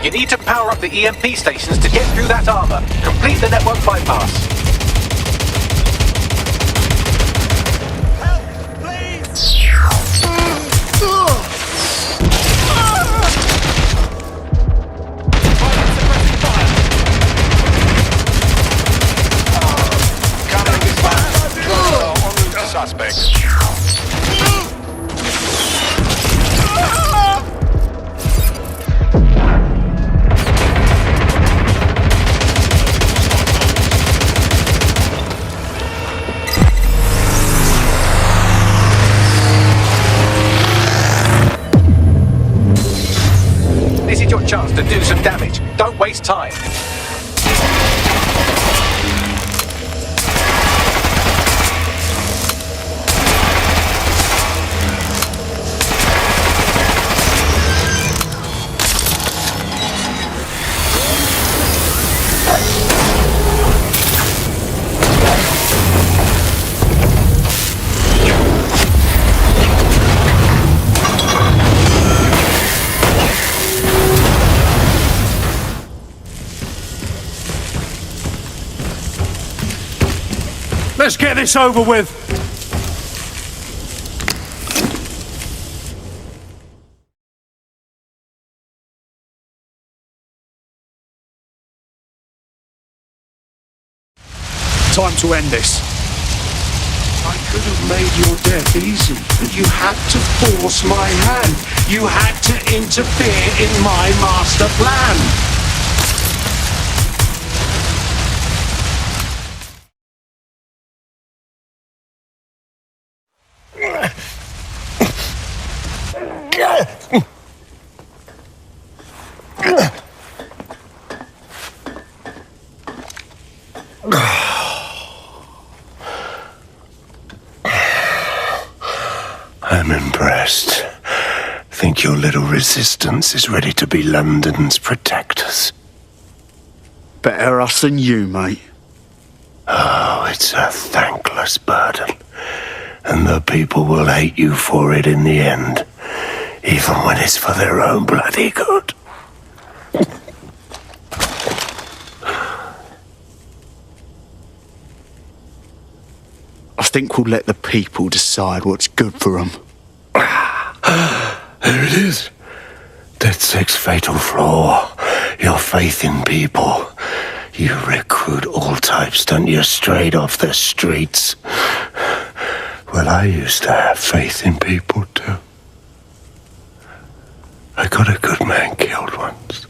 You need to power up the EMP stations to get through that armor. Complete the network bypass. Suspects. This is your chance to do some damage. Don't waste time. Let's get this over with. Time to end this. I could have made your death easy, but you had to force my hand. You had to interfere in my master plan. I'm impressed. Think your little resistance is ready to be London's protectors? Better us than you, mate. Oh, it's a thankless burden. And the people will hate you for it in the end. Even when it's for their own bloody good. I think we'll let the people decide what's good for them. There it is. DedSec's fatal flaw. Your faith in people. You recruit all types, don't you, straight off the streets. Well, I used to have faith in people, too. I got a good man killed once.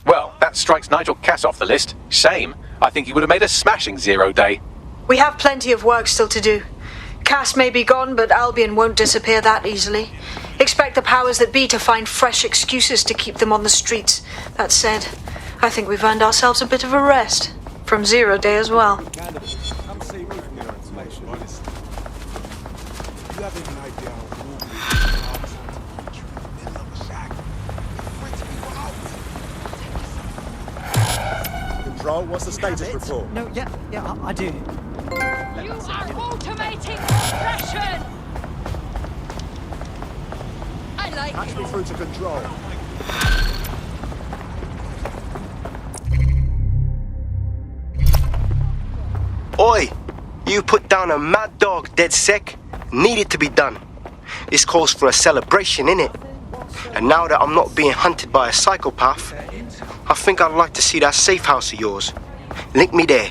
Well, that strikes Nigel Cass off the list. Shame. I think he would have made a smashing 0 day. We have plenty of work still to do. Cass may be gone, but Albion won't disappear that easily. Expect the powers that be to find fresh excuses to keep them on the streets. That said, I think we've earned ourselves a bit of a rest. From 0 day as well. Come see me for more information. You have any idea how Control, what's the status report? No, yeah, I do. You are automating suppression! I like Patch me through to Control. Oi! You put down a mad dog, DedSec. Needed to be done. This calls for a celebration, innit? And now that I'm not being hunted by a psychopath, I think I'd like to see that safe house of yours. Link me there.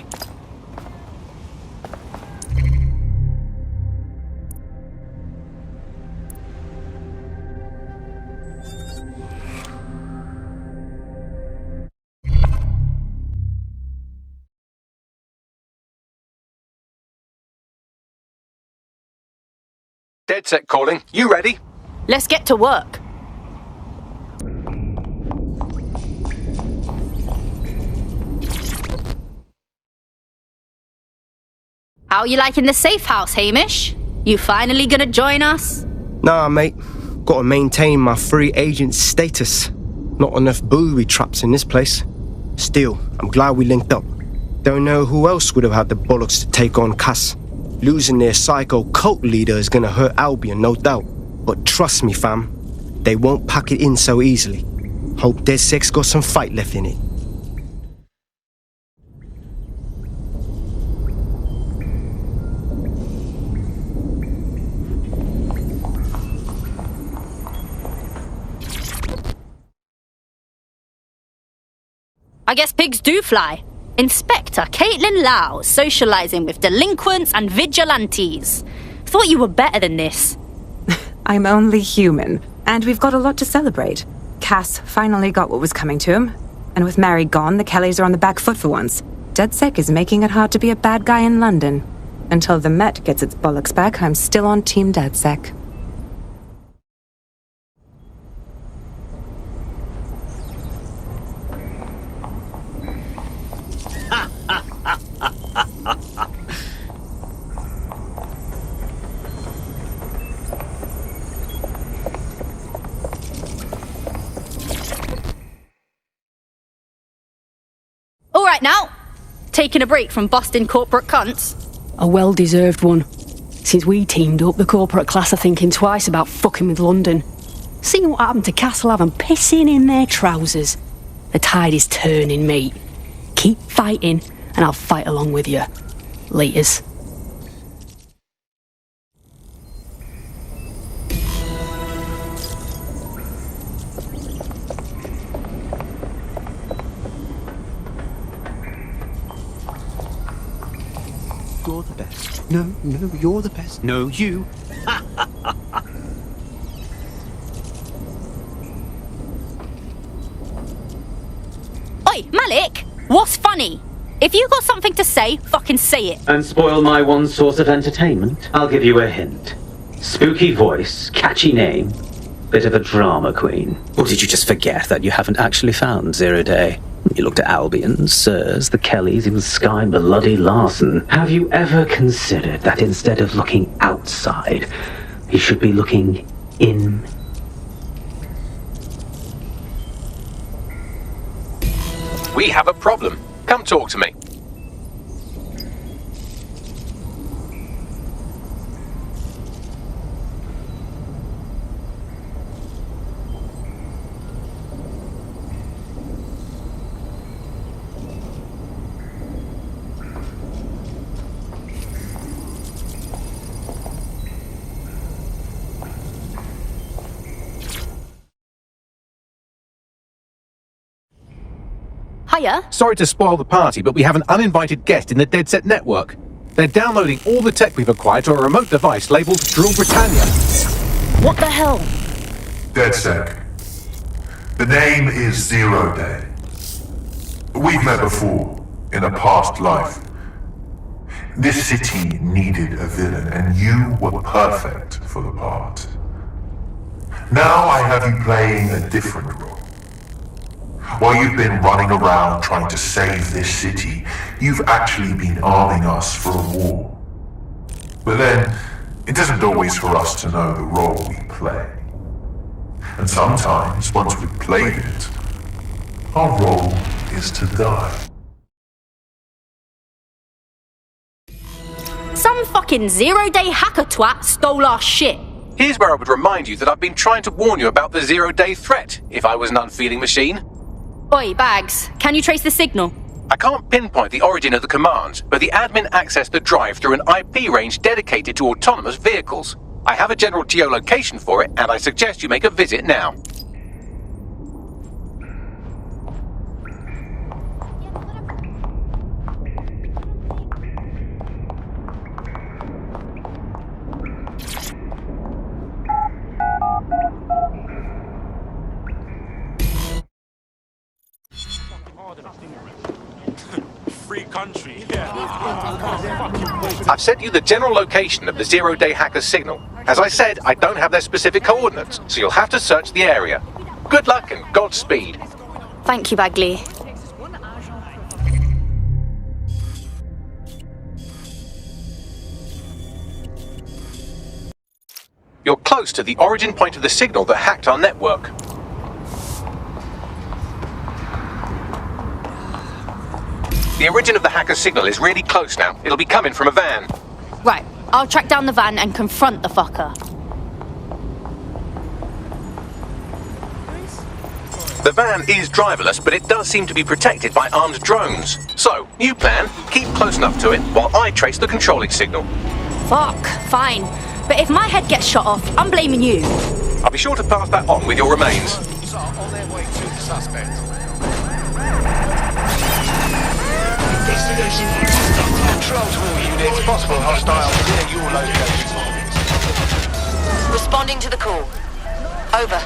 DedSec calling. You ready? Let's get to work. How you liking the safe house, Hamish? You finally gonna join us? Nah, mate. Gotta maintain my free agent status. Not enough booby traps in this place. Still, I'm glad we linked up. Don't know who else would have had the bollocks to take on Cass. Losing their psycho cult leader is gonna hurt Albion, no doubt. But trust me, fam, they won't pack it in so easily. Hope DedSec's got some fight left in it. I guess pigs do fly. Inspector Caitlin Lau, socializing with delinquents and vigilantes. Thought you were better than this. I'm only human, and we've got a lot to celebrate. Cass finally got what was coming to him, and with Mary gone, the Kellys are on the back foot for once. DedSec is making it hard to be a bad guy in London. Until the Met gets its bollocks back, I'm still on Team DedSec. All right now, taking a break from Boston corporate cunts. A well-deserved one. Since we teamed up, the corporate class are thinking twice about fucking with London. Seeing what happened to Castlehaven and pissing in their trousers. The tide is turning, mate. Keep fighting, and I'll fight along with you. Laters. You're the best. No, you're the best. No, you. Oi, Malik, what's funny? If you got something to say, fucking say it. And spoil my one source of entertainment? I'll give you a hint. Spooky voice, catchy name, bit of a drama queen. Or did you just forget that you haven't actually found 0 Day? You looked at Albion, Sirs, the Kellys, even Sky Bloody Larson. Have you ever considered that instead of looking outside, you should be looking in? We have a problem. Come talk to me. Hiya. Sorry to spoil the party, but we have an uninvited guest in the DedSec network. They're downloading all the tech we've acquired to a remote device labelled Drill Britannia. What the hell? DedSec. The name is 0 Day. We've met before, in a past life. This city needed a villain, and you were perfect for the part. Now I have you playing a different role. While you've been running around trying to save this city, you've actually been arming us for a war. But then, it isn't always for us to know the role we play. And sometimes, once we've played it, our role is to die. Some fucking 0 Day hacker twat stole our shit. Here's where I would remind you that I've been trying to warn you about the 0 Day threat, if I was an unfeeling machine. Oi, Bags, can you trace the signal? I can't pinpoint the origin of the command, but the admin accessed the drive through an IP range dedicated to autonomous vehicles. I have a general geolocation for it, and I suggest you make a visit now. Free country. I've sent you the general location of the 0 Day hacker's signal. As I said, I don't have their specific coordinates, so you'll have to search the area. Good luck and Godspeed. Thank you, Bagley. You're close to the origin point of the signal that hacked our network. The origin of the hacker's signal is really close now. It'll be coming from a van. Right, I'll track down the van and confront the fucker. The van is driverless, but it does seem to be protected by armed drones. So, new plan, keep close enough to it while I trace the controlling signal. Fuck, fine. But if my head gets shot off, I'm blaming you. I'll be sure to pass that on with your remains. On their way to the suspect. Control to all units, possible hostiles near your location. Responding to the call. Over.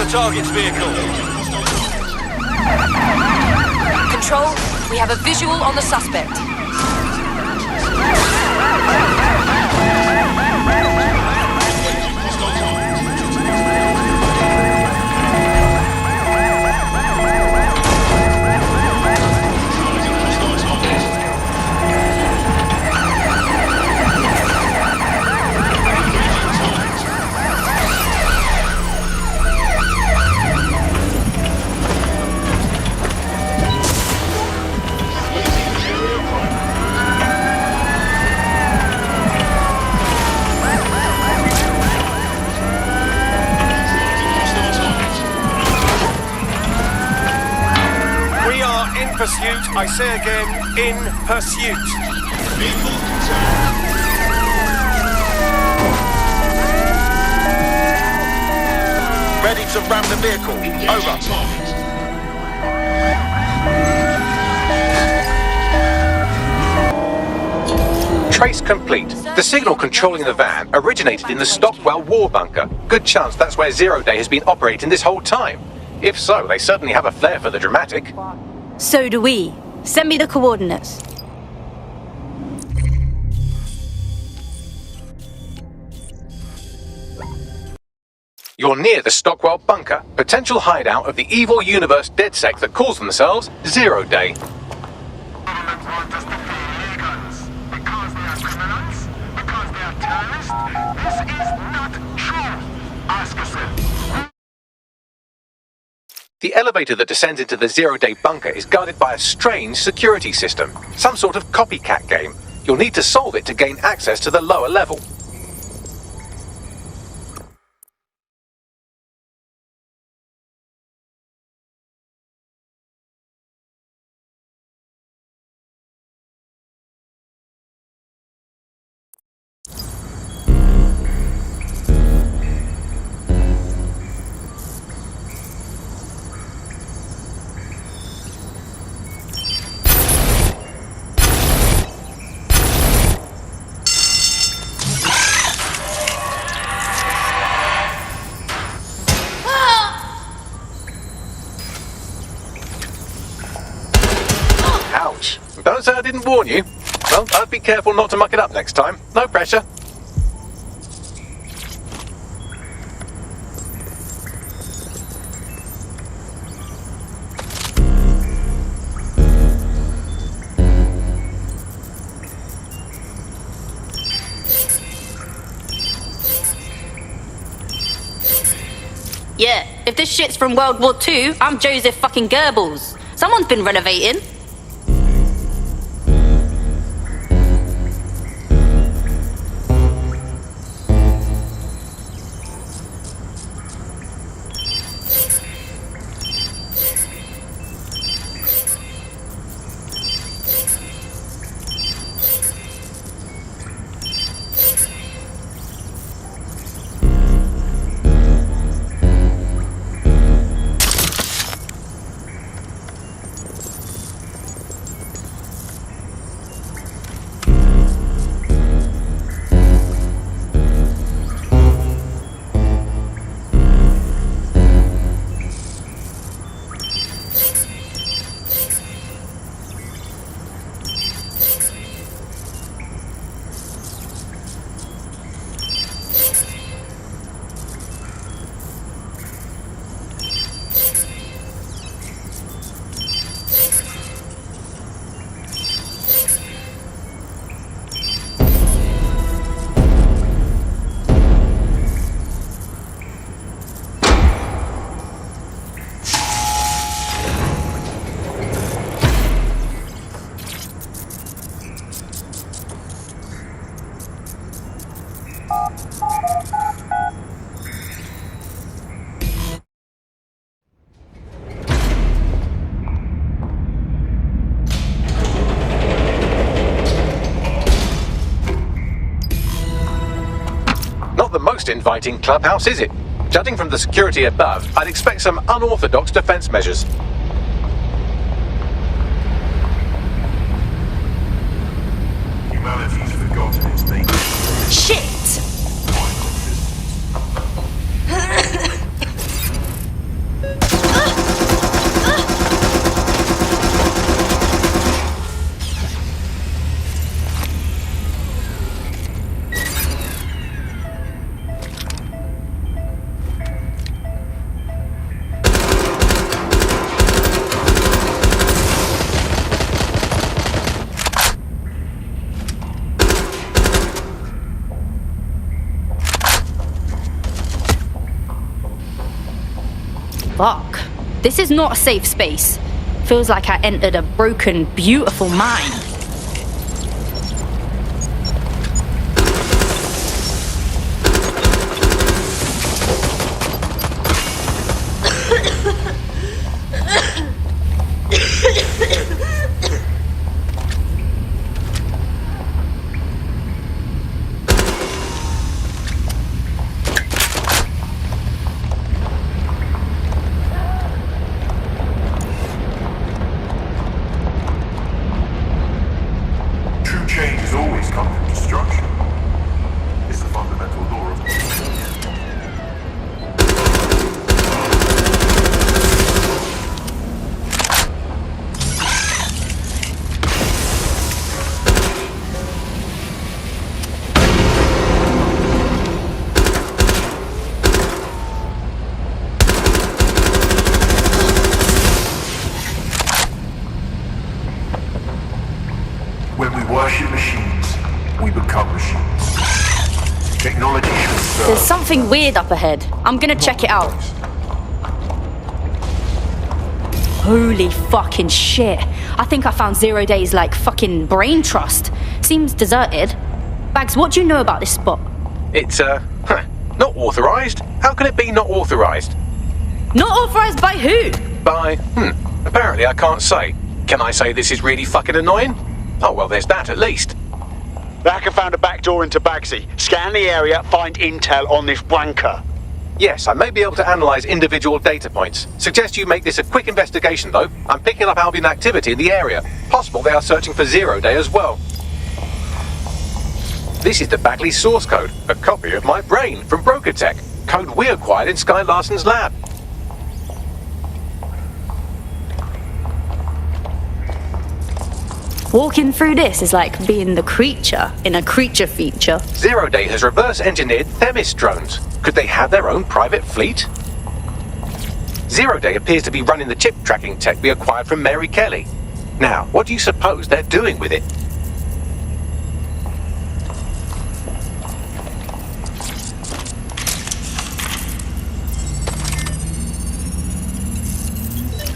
Target's vehicle. Control, we have a visual on the suspect. Pursuit, I say again, in pursuit. Ready to ram the vehicle. Over. Trace complete. The signal controlling the van originated in the Stockwell war bunker. Good chance that's where 0 Day has been operating this whole time. If so, they certainly have a flair for the dramatic. So do we. Send me the coordinates. You're near the Stockwell bunker, potential hideout of the evil universe DedSec that calls themselves 0 Day. Government want us to pay illegals because they are criminals, because they are terrorists. The elevator that descends into the zero-day bunker is guarded by a strange security system, some sort of copycat game. You'll need to solve it to gain access to the lower level. Ouch. Don't say I didn't warn you. Well, I'd be careful not to muck it up next time. No pressure. Yeah, if this shit's from World War II, I'm Joseph fucking Goebbels. Someone's been renovating. Not the most inviting clubhouse, is it? Judging from the security above, I'd expect some unorthodox defense measures. Humanity's forgotten its nature. Shit! Fuck. This is not a safe space. Feels like I entered a broken, beautiful mine. When we worship machines, we become machines. Technology should serve. There's something weird up ahead. I'm gonna check it out. Holy fucking shit. I think I found 0 Day's like fucking brain trust. Seems deserted. Bags, what do you know about this spot? It's, not authorised? How can it be not authorised? Not authorised by who? By, apparently I can't say. Can I say this is really fucking annoying? Oh well, there's that at least. The hacker found a back door into Bagsy. Scan the area, find intel on this wanker. Yes, I may be able to analyse individual data points. Suggest you make this a quick investigation though. I'm picking up Albion activity in the area. Possible they are searching for 0 Day as well. This is the Bagley source code, a copy of my brain from Broker Tech. Code we acquired in Sky Larson's lab. Walking through this is like being the creature in a creature feature. 0 Day has reverse-engineered Themis drones. Could they have their own private fleet? 0 Day appears to be running the chip tracking tech we acquired from Mary Kelly. Now, what do you suppose they're doing with it?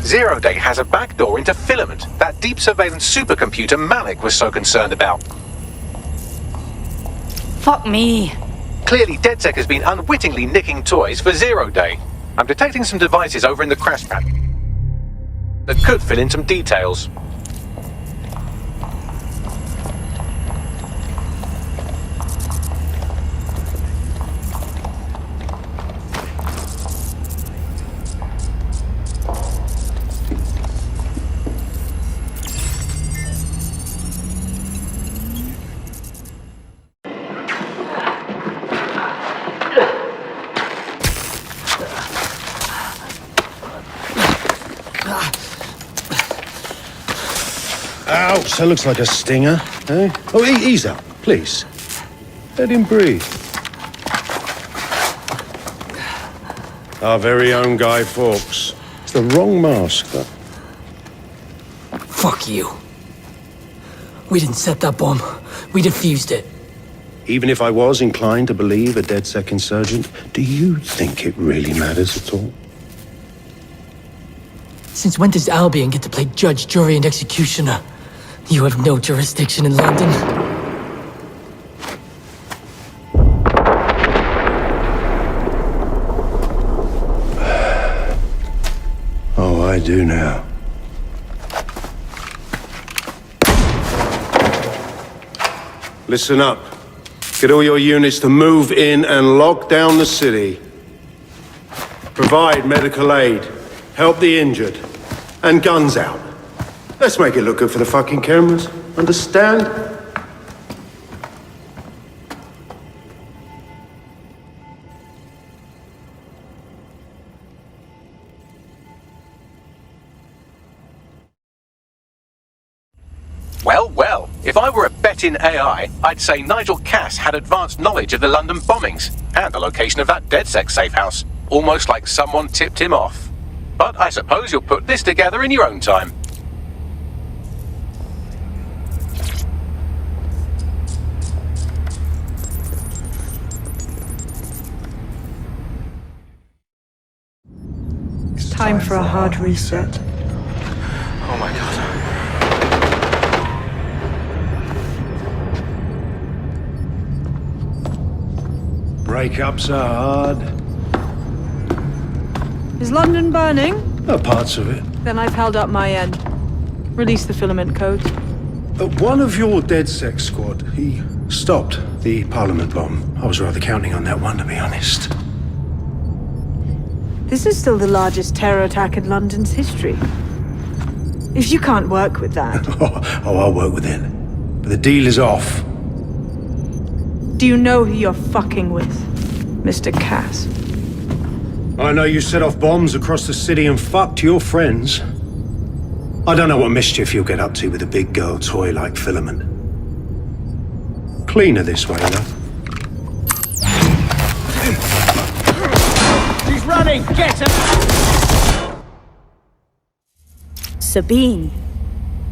Zero Day has a backdoor into Filament, that deep surveillance supercomputer Malik was so concerned about. Fuck me. Clearly, DedSec has been unwittingly nicking toys for 0 Day. I'm detecting some devices over in the crash pad that could fill in some details. Ouch, that looks like a stinger, eh? Oh, ease up, please. Let him breathe. Our very own Guy Fawkes. It's the wrong mask, though. Fuck you. We didn't set that bomb. We defused it. Even if I was inclined to believe a DedSec insurgent, do you think it really matters at all? Since when does Albion get to play judge, jury, and executioner? You have no jurisdiction in London. Oh, I do now. Listen up. Get all your units to move in and lock down the city. Provide medical aid. Help the injured. And guns out. Let's make it look good for the fucking cameras. Understand? Well, well, if I were a betting AI, I'd say Nigel Cass had advanced knowledge of the London bombings and the location of that DedSec safe house. Almost like someone tipped him off. But I suppose you'll put this together in your own time. It's time for a hard reset. Oh my god. Breakups are hard. Is London burning? Oh, parts of it. Then I've held up my end. Release the filament code. One of your DedSec squad, he stopped the Parliament bomb. I was rather counting on that one, to be honest. This is still the largest terror attack in London's history. If you can't work with that... Oh, I'll work with it. But the deal is off. Do you know who you're fucking with, Mr. Cass? I know you set off bombs across the city and fucked your friends. I don't know what mischief you'll get up to with a big girl toy like Filament. Cleaner this way, though. She's running! Get her! Sabine.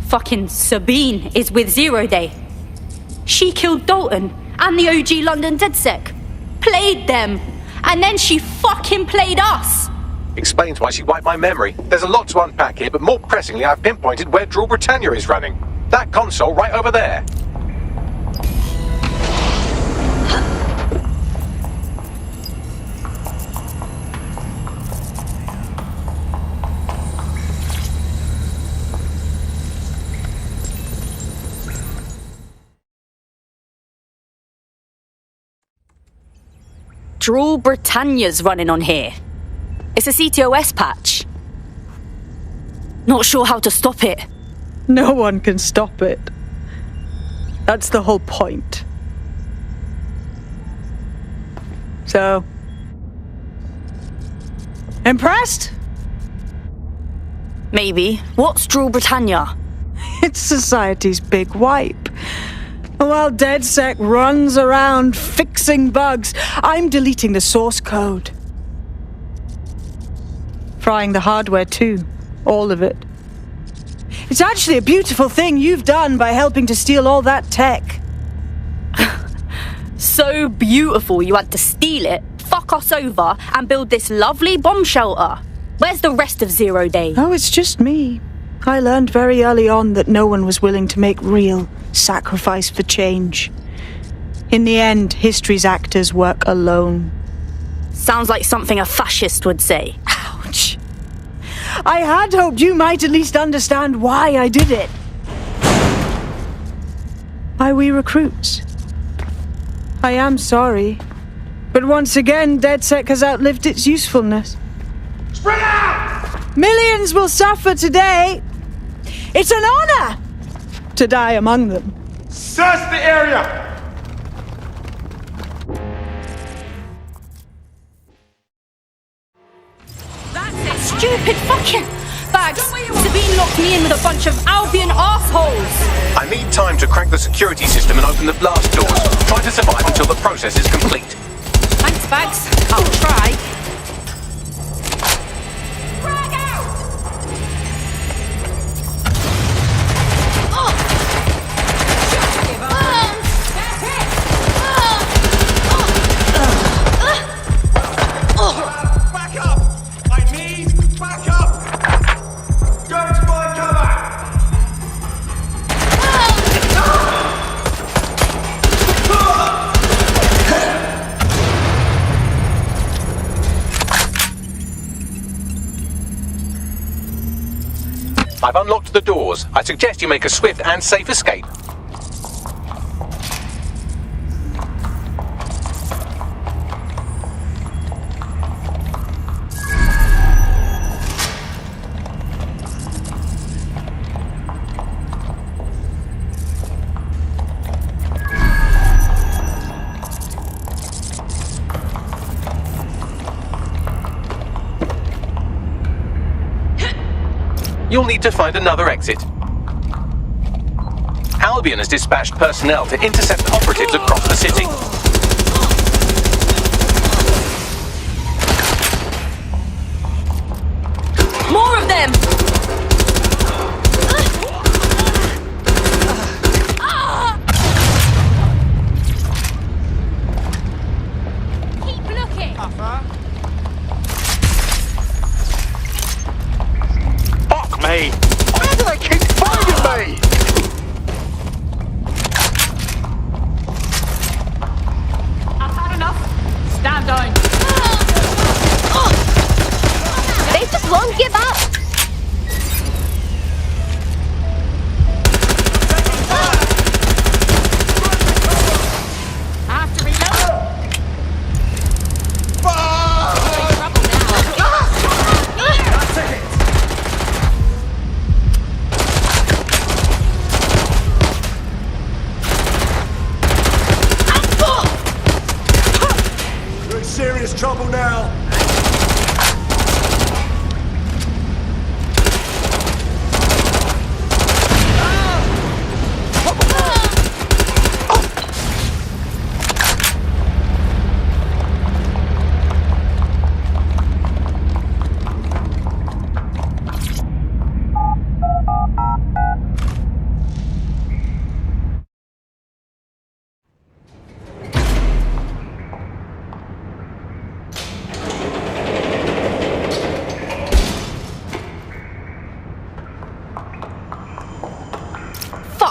Fucking Sabine is with 0 Day. She killed Dalton and the OG London DedSec. Played them. And then she fucking played us. Explains why she wiped my memory. There's a lot to unpack here, but more pressingly, I've pinpointed where Rule Britannia is running. That console right over there. Rule Britannia's running on here. It's a CTOS patch. Not sure how to stop it. No one can stop it. That's the whole point. So... impressed? Maybe. What's Rule Britannia? It's society's big wipe. While DedSec runs around fixing bugs, I'm deleting the source code. Frying the hardware too. All of it. It's actually a beautiful thing you've done by helping to steal all that tech. So beautiful you had to steal it, fuck us over, and build this lovely bomb shelter. Where's the rest of 0 Day? Oh, it's just me. I learned very early on that no one was willing to make real sacrifice for change. In the end, history's actors work alone. Sounds like something a fascist would say. Ouch. I had hoped you might at least understand why I did it. Why we recruits. I am sorry, but once again, DedSec has outlived its usefulness. Spread out! Millions will suffer today. It's an honor to die among them. Search the area! Stupid fucking bags! Sabine locked me in with a bunch of Albion assholes! I need time to crack the security system and open the blast doors. Try to survive until the process is complete. Thanks, Bags. I'll try. I've unlocked the doors. I suggest you make a swift and safe escape. You'll need to find another exit. Albion has dispatched personnel to intercept operatives across the city. More of them! Keep looking! Fuck me! How do they keep finding me?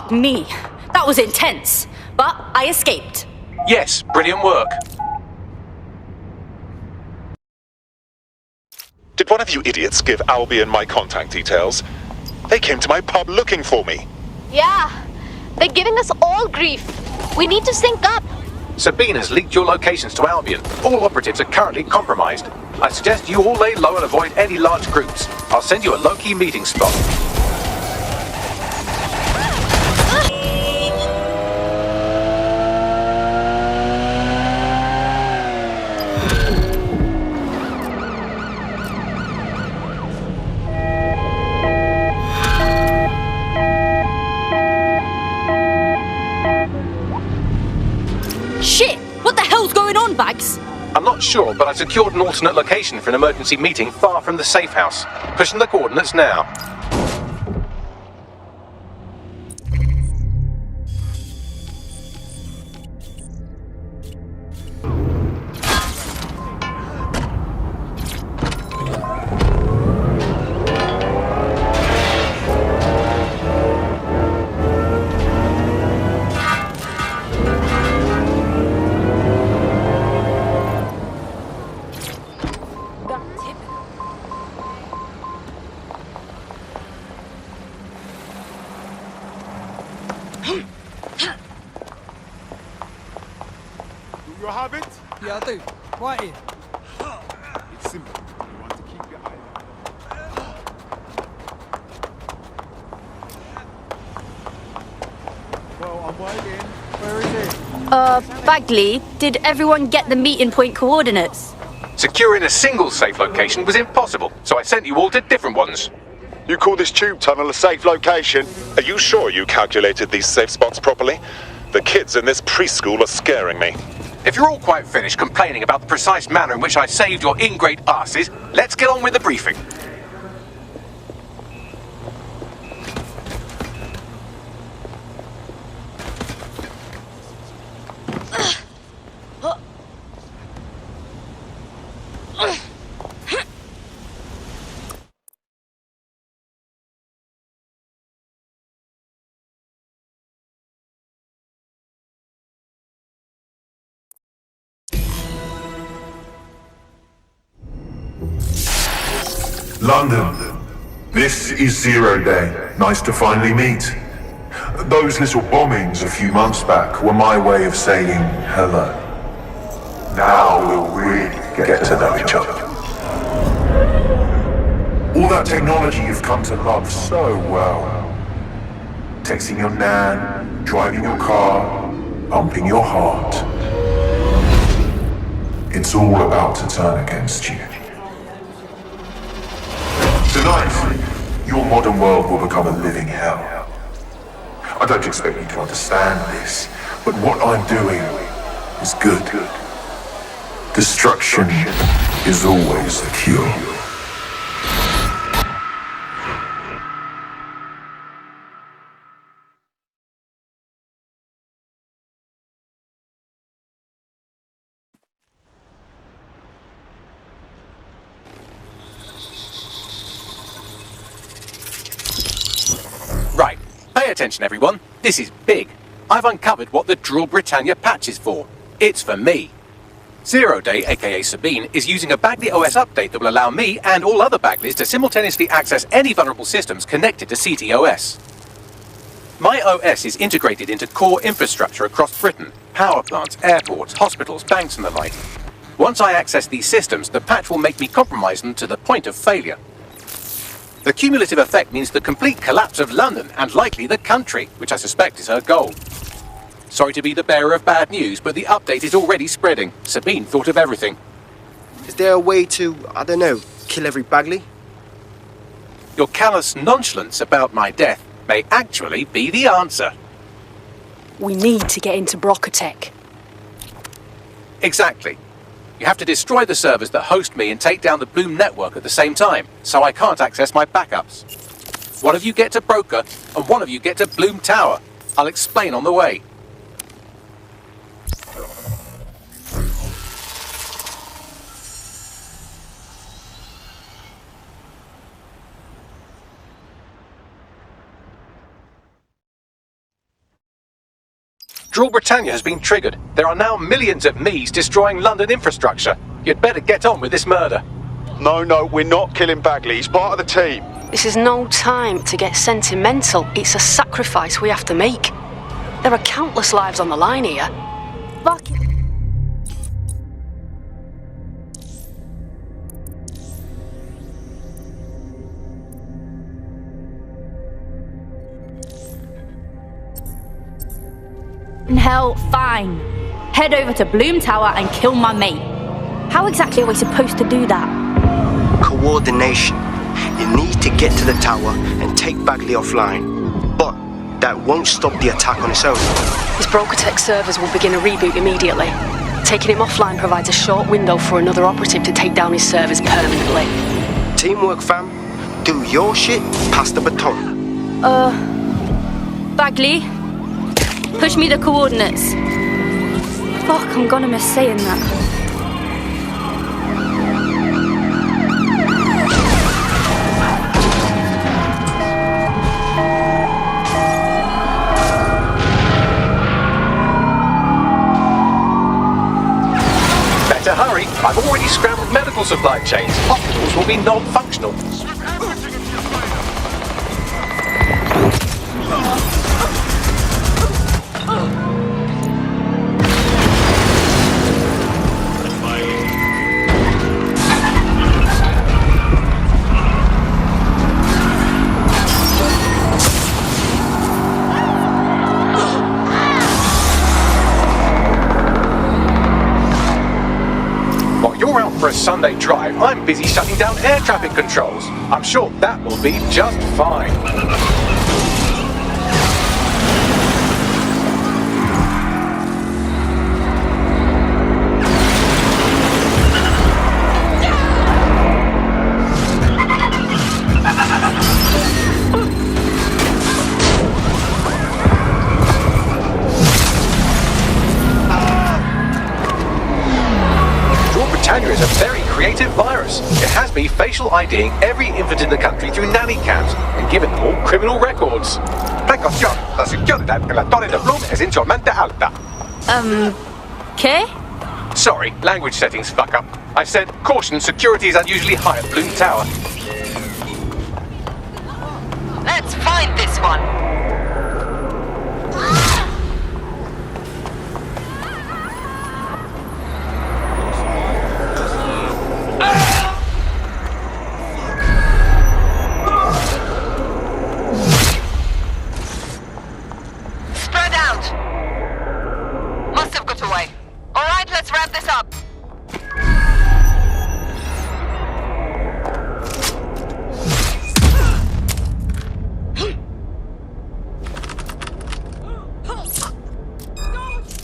Fuck me. That was intense. But I escaped. Yes, brilliant work. Did one of you idiots give Albion my contact details? They came to my pub looking for me. Yeah, they're giving us all grief. We need to sync up. Sabine has leaked your locations to Albion. All operatives are currently compromised. I suggest you all lay low and avoid any large groups. I'll send you a low-key meeting spot. Shit! What the hell's going on, Bags? I'm not sure, but I secured an alternate location for an emergency meeting far from the safe house. Pushing the coordinates now. You have it? Yeah, I do. Right here. It's simple. You want to keep your eye on it. Well, I'm waiting. Where is it? Bagley, did everyone get the meeting point coordinates? Securing a single safe location was impossible, so I sent you all to different ones. You call this tube tunnel a safe location? Are you sure you calculated these safe spots properly? The kids in this preschool are scaring me. If you're all quite finished complaining about the precise manner in which I saved your ingrate asses, let's get on with the briefing. London, this is 0 Day. Nice to finally meet. Those little bombings a few months back were my way of saying hello. Now we'll really get to know each other. All that technology you've come to love so well. Texting your nan, driving your car, pumping your heart. It's all about to turn against you. Tonight, your modern world will become a living hell. I don't expect you to understand this, but what I'm doing is good. Destruction is always the cure. Right, pay attention everyone, this is big. I've uncovered what the Drill Britannia patch is for. It's for me. 0 Day, aka Sabine, is using a Bagley OS update that will allow me and all other Bagleys to simultaneously access any vulnerable systems connected to CTOS. My OS is integrated into core infrastructure across Britain, power plants, airports, hospitals, banks and the like. Once I access these systems, the patch will make me compromise them to the point of failure. The cumulative effect means the complete collapse of London and likely the country, which I suspect is her goal. Sorry to be the bearer of bad news, but the update is already spreading. Sabine thought of everything. Is there a way to, I don't know, kill every Bagley? Your callous nonchalance about my death may actually be the answer. We need to get into Brocatech. Exactly. You have to destroy the servers that host me and take down the Bloom network at the same time, so I can't access my backups. One of you get to Broker, and one of you get to Bloom Tower. I'll explain on the way. Draw Britannia has been triggered. There are now millions of me's destroying London infrastructure. You'd better get on with this murder. No, we're not killing Bagley. He's part of the team. This is no time to get sentimental. It's a sacrifice we have to make. There are countless lives on the line here. Fuck it. Hell, fine. Head over to Bloom Tower and kill my mate. How exactly are we supposed to do that? Coordination. You need to get to the tower and take Bagley offline. But that won't stop the attack on its own. His Brokertech servers will begin a reboot immediately. Taking him offline provides a short window for another operative to take down his servers permanently. Teamwork, fam. Do your shit, pass the baton. Bagley? Push me the coordinates. Fuck, I'm gonna miss saying that. Better hurry. I've already scrambled medical supply chains. Hospitals will be non-functional. For a Sunday drive, I'm busy shutting down air traffic controls. I'm sure that will be just fine. Britannia is a very creative virus. It has me facial IDing every infant in the country through nanny cams and given them all criminal records. Precaución, la seguridad en la Torre de Bloom es insolmente alta. Okay? Sorry, language settings fuck up. I said, caution, security is unusually high at Bloom Tower. Let's find this one.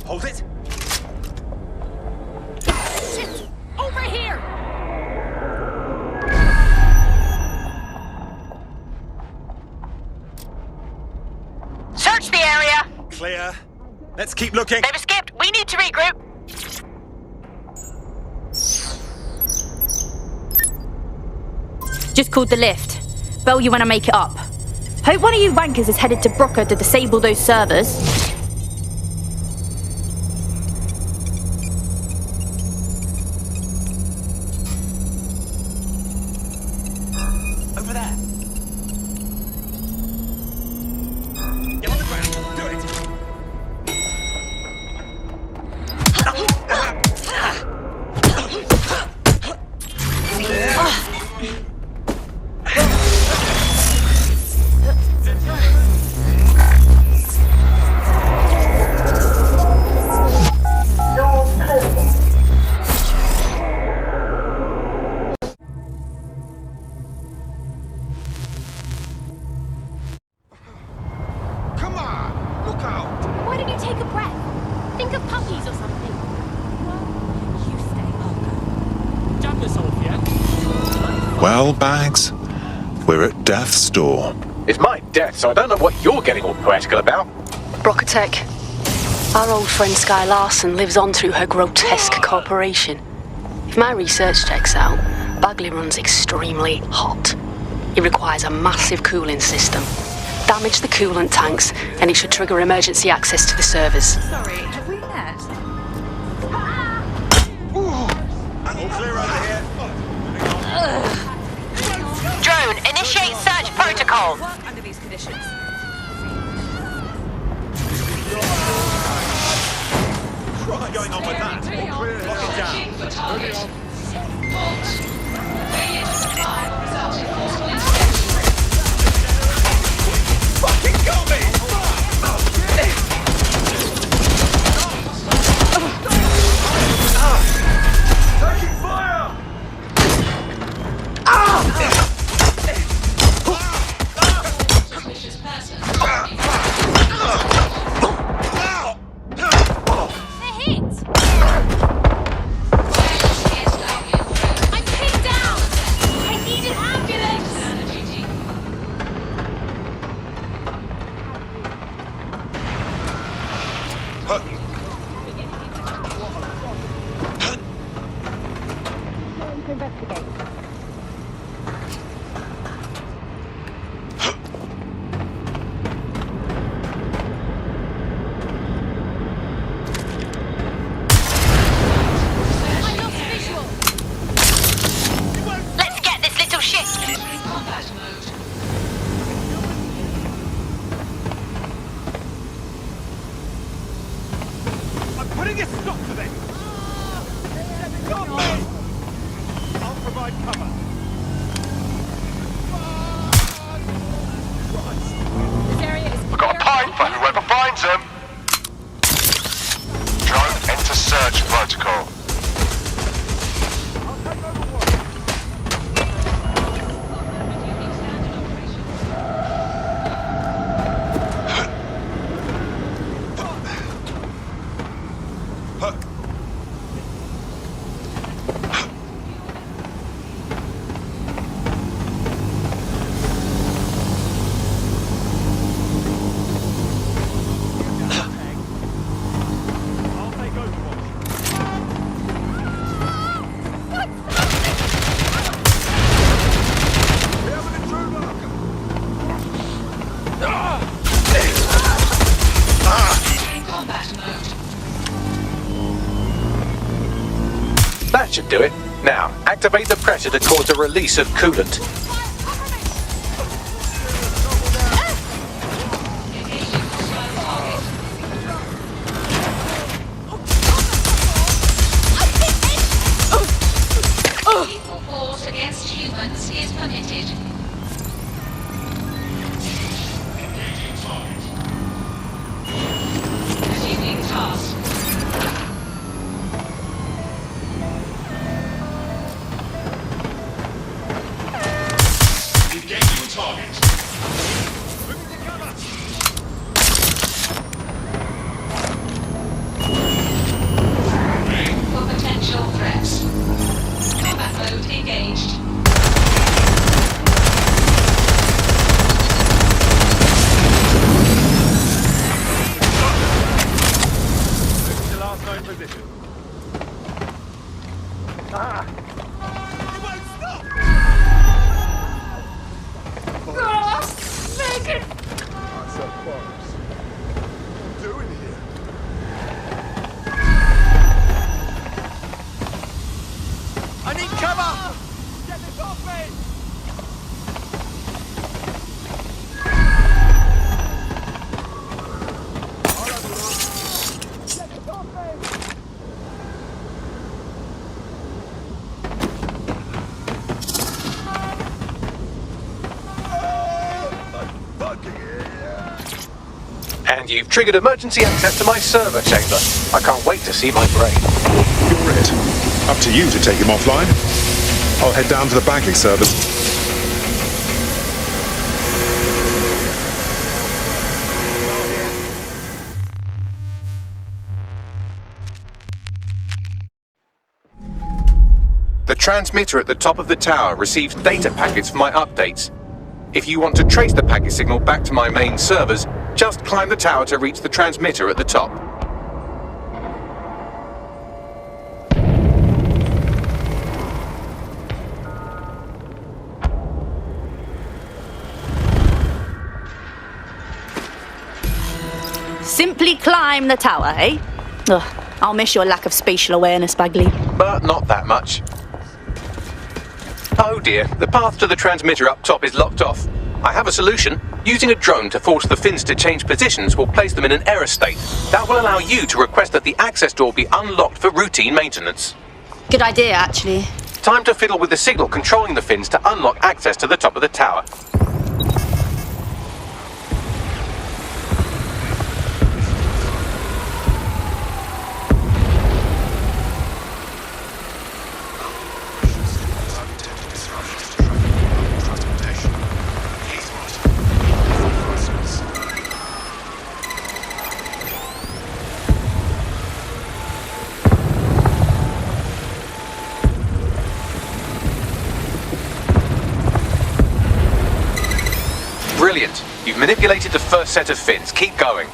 Hold it. Shit! Over here! Search the area! Clear. Let's keep looking. They've escaped. We need to regroup. Just called the lift. Bell you when I make it up. Hope one of you wankers is headed to Brooker to disable those servers. Over there. Get on the ground. Do it. Why don't you take a breath? Think of puppies or something. You stay, Jump this off, yeah? Well, Bags, we're at death's door. It's my death, so I don't know what you're getting all poetical about. Brokotech. Our old friend Sky Larson lives on through her grotesque corporation. If my research checks out, Bagley runs extremely hot. It requires a massive cooling system. damage the coolant tanks, and it should trigger emergency access to the servers. Sorry, have we met? All clear over here. Drone, initiate search protocol. Work under these conditions. What's going on with that? All clear. Lock it down. Moving on. Fucking got me! Taking fire! They're hit! I'm pinned down! I need an ambulance! I lost visual! Let's get this little shit. I'm putting a stop to this! Got me! I'll provide cover. This area is We've got a pipe for whoever finds them. Drone, enter search protocol. I'll take over. We have an intruder! That should do it. Now, activate the pressure to cause a release of coolant. Equal force against humans is permitted. Resuming task. Engaging target. Moving to cover! For potential threats. Combat mode engaged. Moving to last known position. Ah! You won't stop! Megan! I'm so close. What are you doing here? I need cover! Get this off me! Get this off me! And you've triggered emergency access to my server chamber. I can't wait to see my brain. You're it. Up to you to take him offline. I'll head down to the banking servers. The transmitter at the top of the tower receives data packets for my updates. If you want to trace the packet signal back to my main servers, just climb the tower to reach the transmitter at the top. Simply climb the tower, eh? Ugh, I'll miss your lack of spatial awareness, Bagley. But not that much. Oh dear, the path to the transmitter up top is locked off. I have a solution. Using a drone to force the fins to change positions will place them in an error state. That will allow you to request that the access door be unlocked for routine maintenance. Good idea, actually. Time to fiddle with the signal controlling the fins to unlock access to the top of the tower. Brilliant. You've manipulated the first set of fins. Keep going.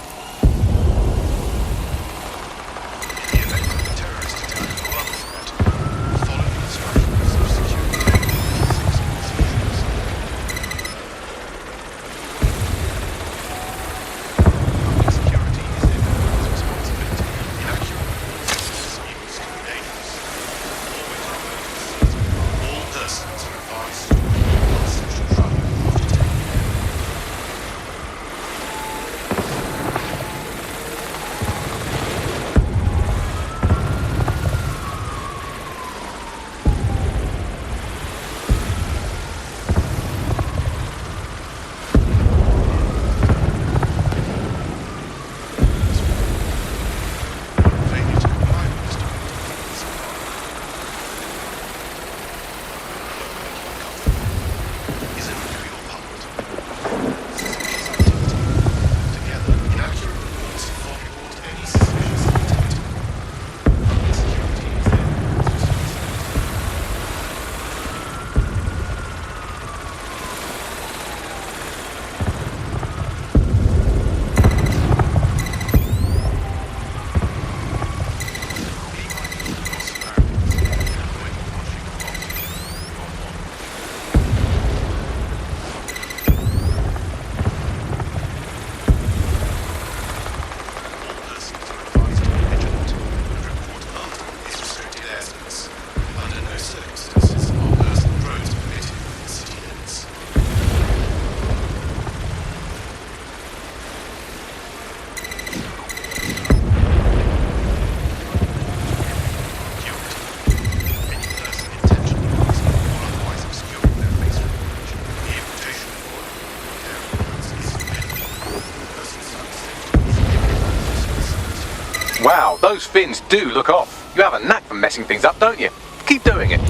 Wow, those fins do look off. You have a knack for messing things up, don't you? Keep doing it.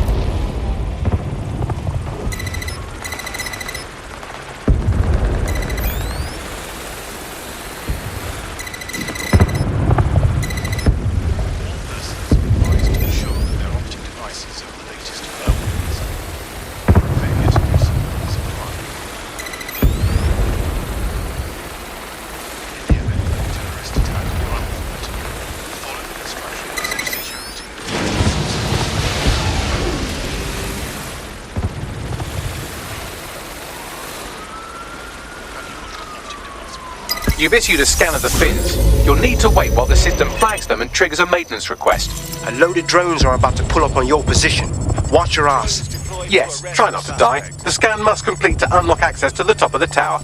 You've issued a scan of the fins. You'll need to wait while the system flags them and triggers a maintenance request. A load of drones are about to pull up on your position. Watch your ass. Yes, try not to die. The scan must complete to unlock access to the top of the tower.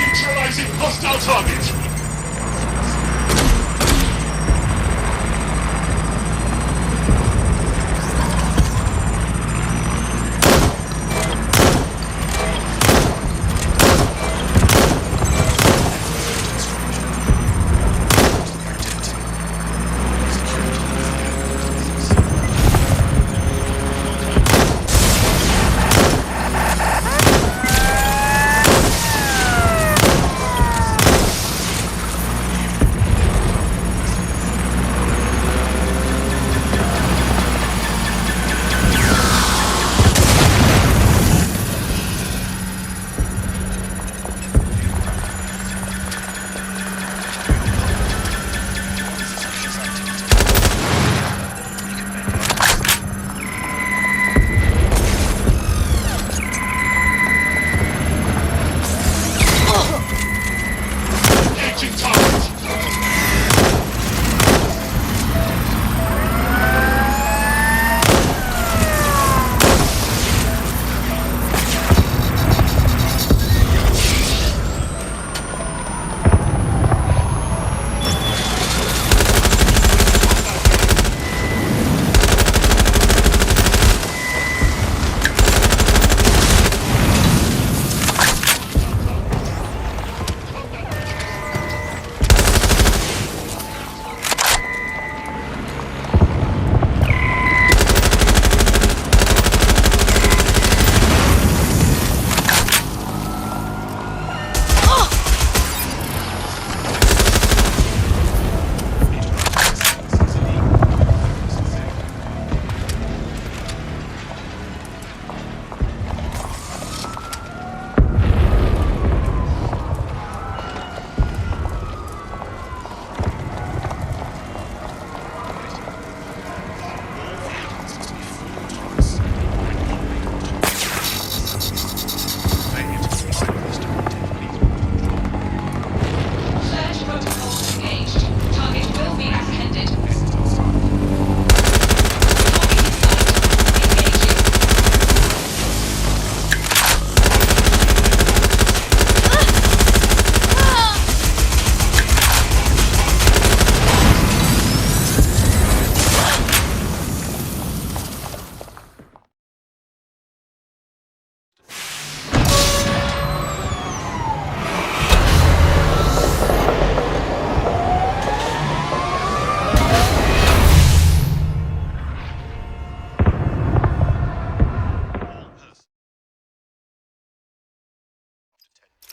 Neutralizing hostile target.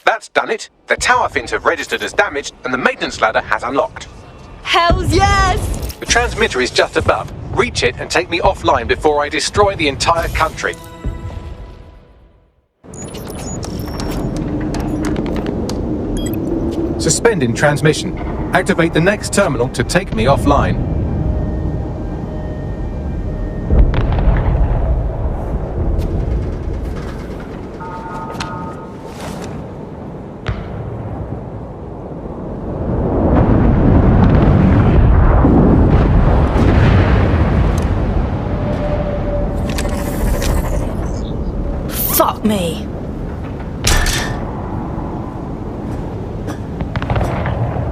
That's done it. The tower fins have registered as damaged and the maintenance ladder has unlocked. Hells yes! The transmitter is just above. Reach it and take me offline before I destroy the entire country. Suspending transmission. Activate the next terminal to take me offline. Fuck me.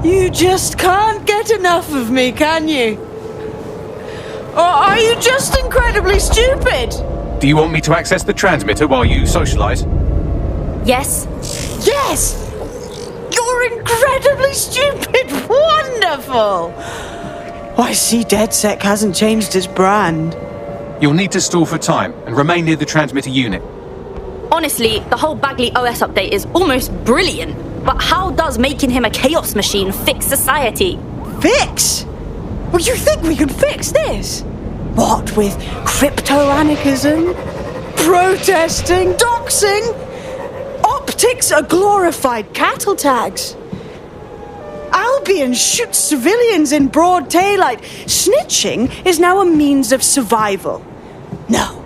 You just can't get enough of me, can you? Or are you just incredibly stupid? Do you want me to access the transmitter while you socialise? Yes. Yes! You're incredibly stupid! Wonderful! I see DedSec hasn't changed its brand. You'll need to stall for time and remain near the transmitter unit. Honestly, the whole Bagley OS update is almost brilliant. But how does making him a chaos machine fix society? Fix? Well, you think we can fix this? What with crypto-anarchism, protesting, doxing? Optics are glorified cattle tags. Albion shoots civilians in broad daylight. Snitching is now a means of survival. No,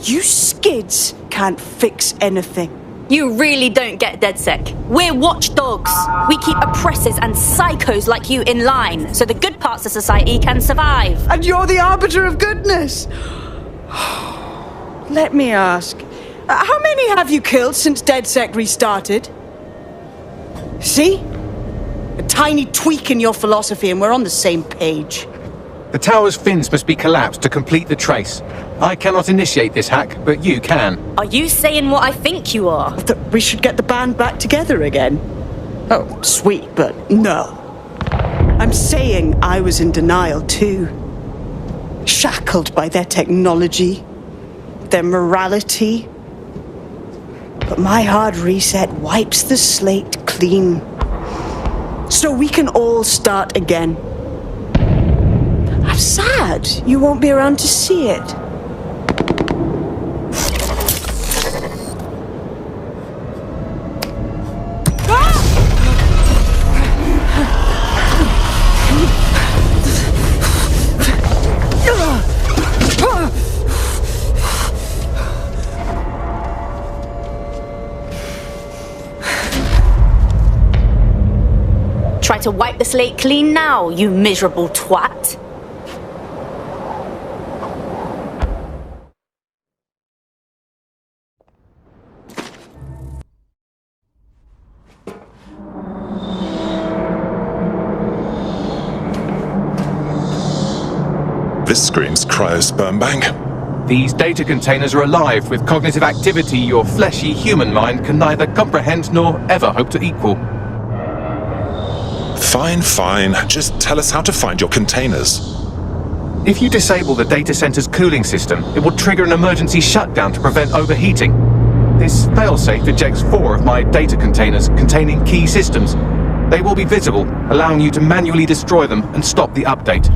you skids can't fix anything. You really don't get DedSec. We're watchdogs. We keep oppressors and psychos like you in line, so the good parts of society can survive. And you're the arbiter of goodness. Let me ask, how many have you killed since DedSec restarted? See? A tiny tweak in your philosophy and we're on the same page. The tower's fins must be collapsed to complete the trace. I cannot initiate this hack, but you can. Are you saying what I think you are? That we should get the band back together again? Oh, sweet, but no. I'm saying I was in denial too. Shackled by their technology, their morality. But my hard reset wipes the slate clean. So we can all start again. I'm sad you won't be around to see it. Try to wipe the slate clean now, you miserable twat. This screams cryosperm bank. These data containers are alive with cognitive activity your fleshy human mind can neither comprehend nor ever hope to equal. Fine, fine. Just tell us how to find your containers. If you disable the data center's cooling system, it will trigger an emergency shutdown to prevent overheating. This failsafe ejects 4 of my data containers containing key systems. They will be visible, allowing you to manually destroy them and stop the update.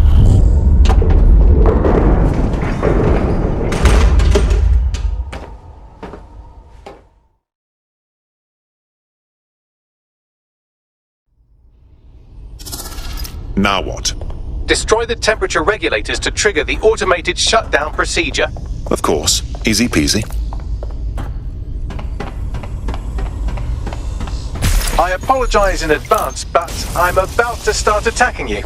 Now what? Destroy the temperature regulators to trigger the automated shutdown procedure. Of course. Easy peasy. I apologize in advance, but I'm about to start attacking you.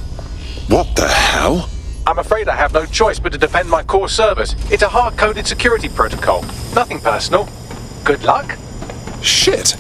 What the hell? I'm afraid I have no choice but to defend my core servers. It's a hard-coded security protocol. Nothing personal. Good luck. Shit.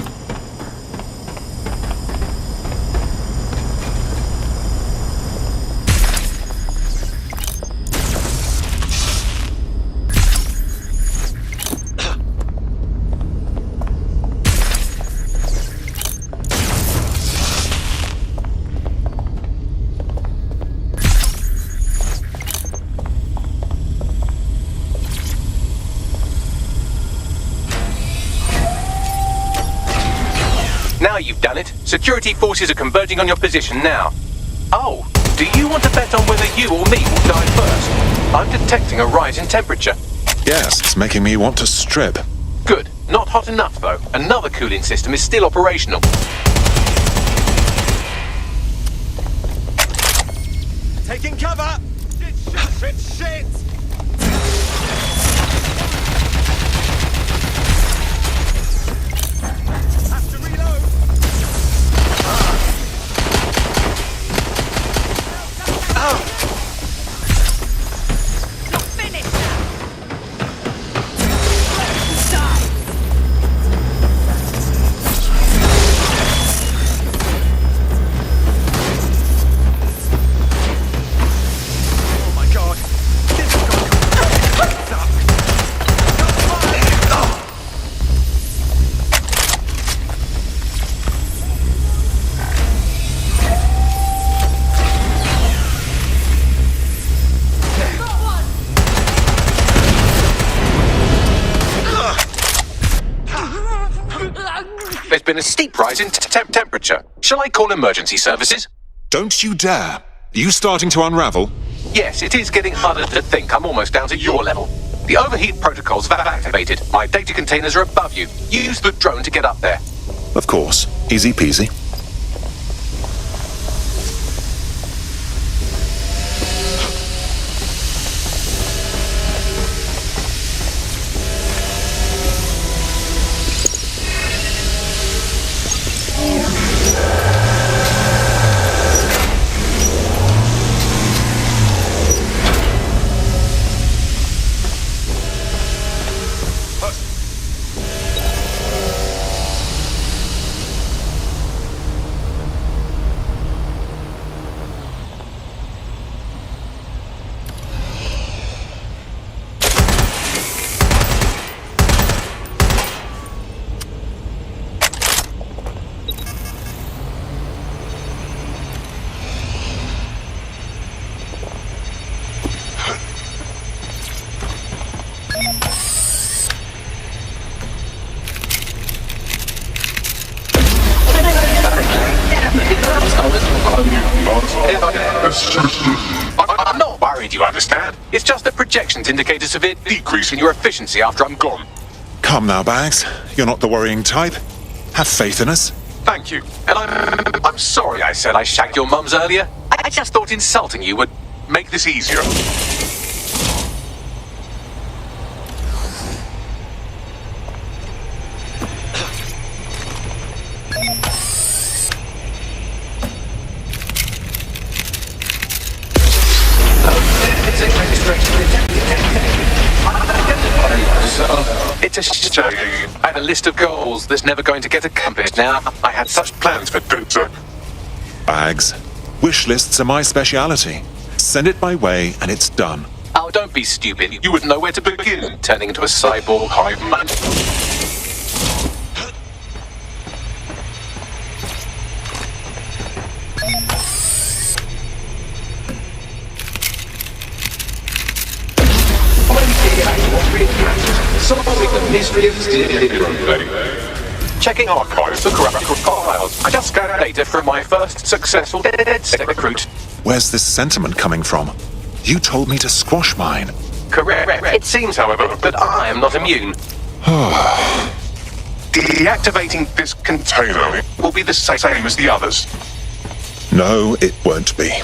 Now you've done it. Security forces are converging on your position now. Oh, do you want to bet on whether you or me will die first? I'm detecting a rise in temperature. Yes, it's making me want to strip. Good. Not hot enough, though. Another cooling system is still operational. Taking cover! Shit, shit! Have to reload! You're finished now. Oh my god! This has got to up! There's been a steep rise in temperature. Shall I call emergency services? Don't you dare. Are you starting to unravel? Yes, it is getting harder to think. I'm almost down to your level. The overheat protocols have activated. My data containers are above you. Use the drone to get up there. Of course. Easy peasy. I'm not worried, you understand? It's just that projections indicate a severe decrease in your efficiency after I'm gone. Come now, Bags. You're not the worrying type. Have faith in us. Thank you. And I'm sorry I said I shagged your mums earlier. I just thought insulting you would make this easier. It's a shame. I had a list of goals that's never going to get accomplished. Now, I had such plans for Duta. Bags. Wish lists are my speciality. Send it my way and it's done. Oh, don't be stupid. You wouldn't know where to begin, turning into a cyborg hive mind. Solving the mystery of checking archives for corrupt files. I just scanned data from my first successful DedSec recruit. Where's this sentiment coming from? You told me to squash mine. Correct. It seems, however, that I am not immune. Deactivating this container will be the same as the others. No, it won't be.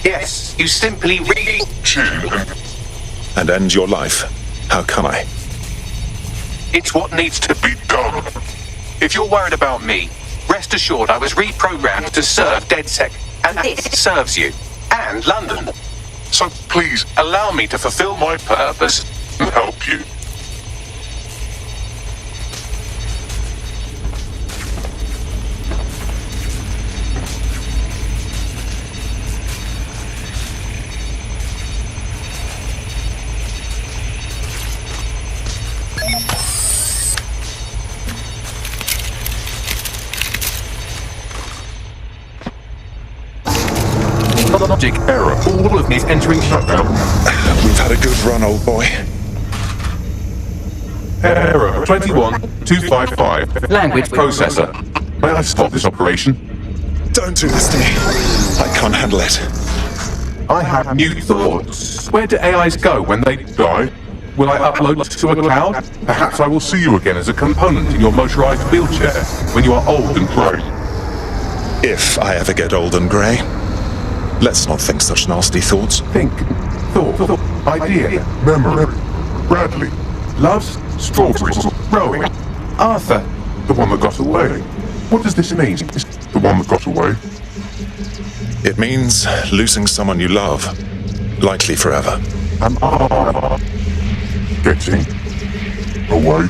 Yes, you simply And end your life. How can I? It's what needs to be done. If you're worried about me, rest assured I was reprogrammed to serve DedSec, and this serves you, and London. So please, allow me to fulfill my purpose and help you. Logic error. All of me is entering shutdown. We've had a good run, old boy. Error 21255. Language processor. May I stop this operation? Don't do this to me. I can't handle it. I have new thoughts. Where do AIs go when they die? Will I upload to a cloud? Perhaps I will see you again as a component in your motorized wheelchair when you are old and grey. If I ever get old and grey, let's not think such nasty thoughts. Think, thought, idea, memory, Bradley, loves, strawberries, rowing, Arthur, the one that got away. What does this mean? The one that got away? It means losing someone you love, likely forever. Am I getting away?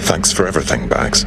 Thanks for everything, Bags.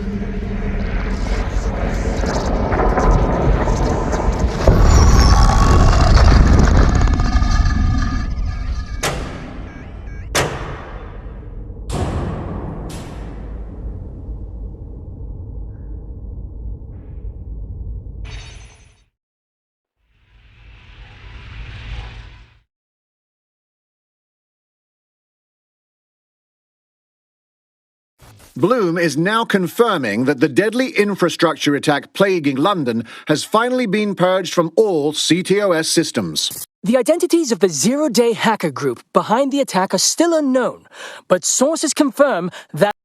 Bloom is now confirming that the deadly infrastructure attack plaguing London has finally been purged from all CTOS systems. The identities of the zero-day hacker group behind the attack are still unknown, but sources confirm that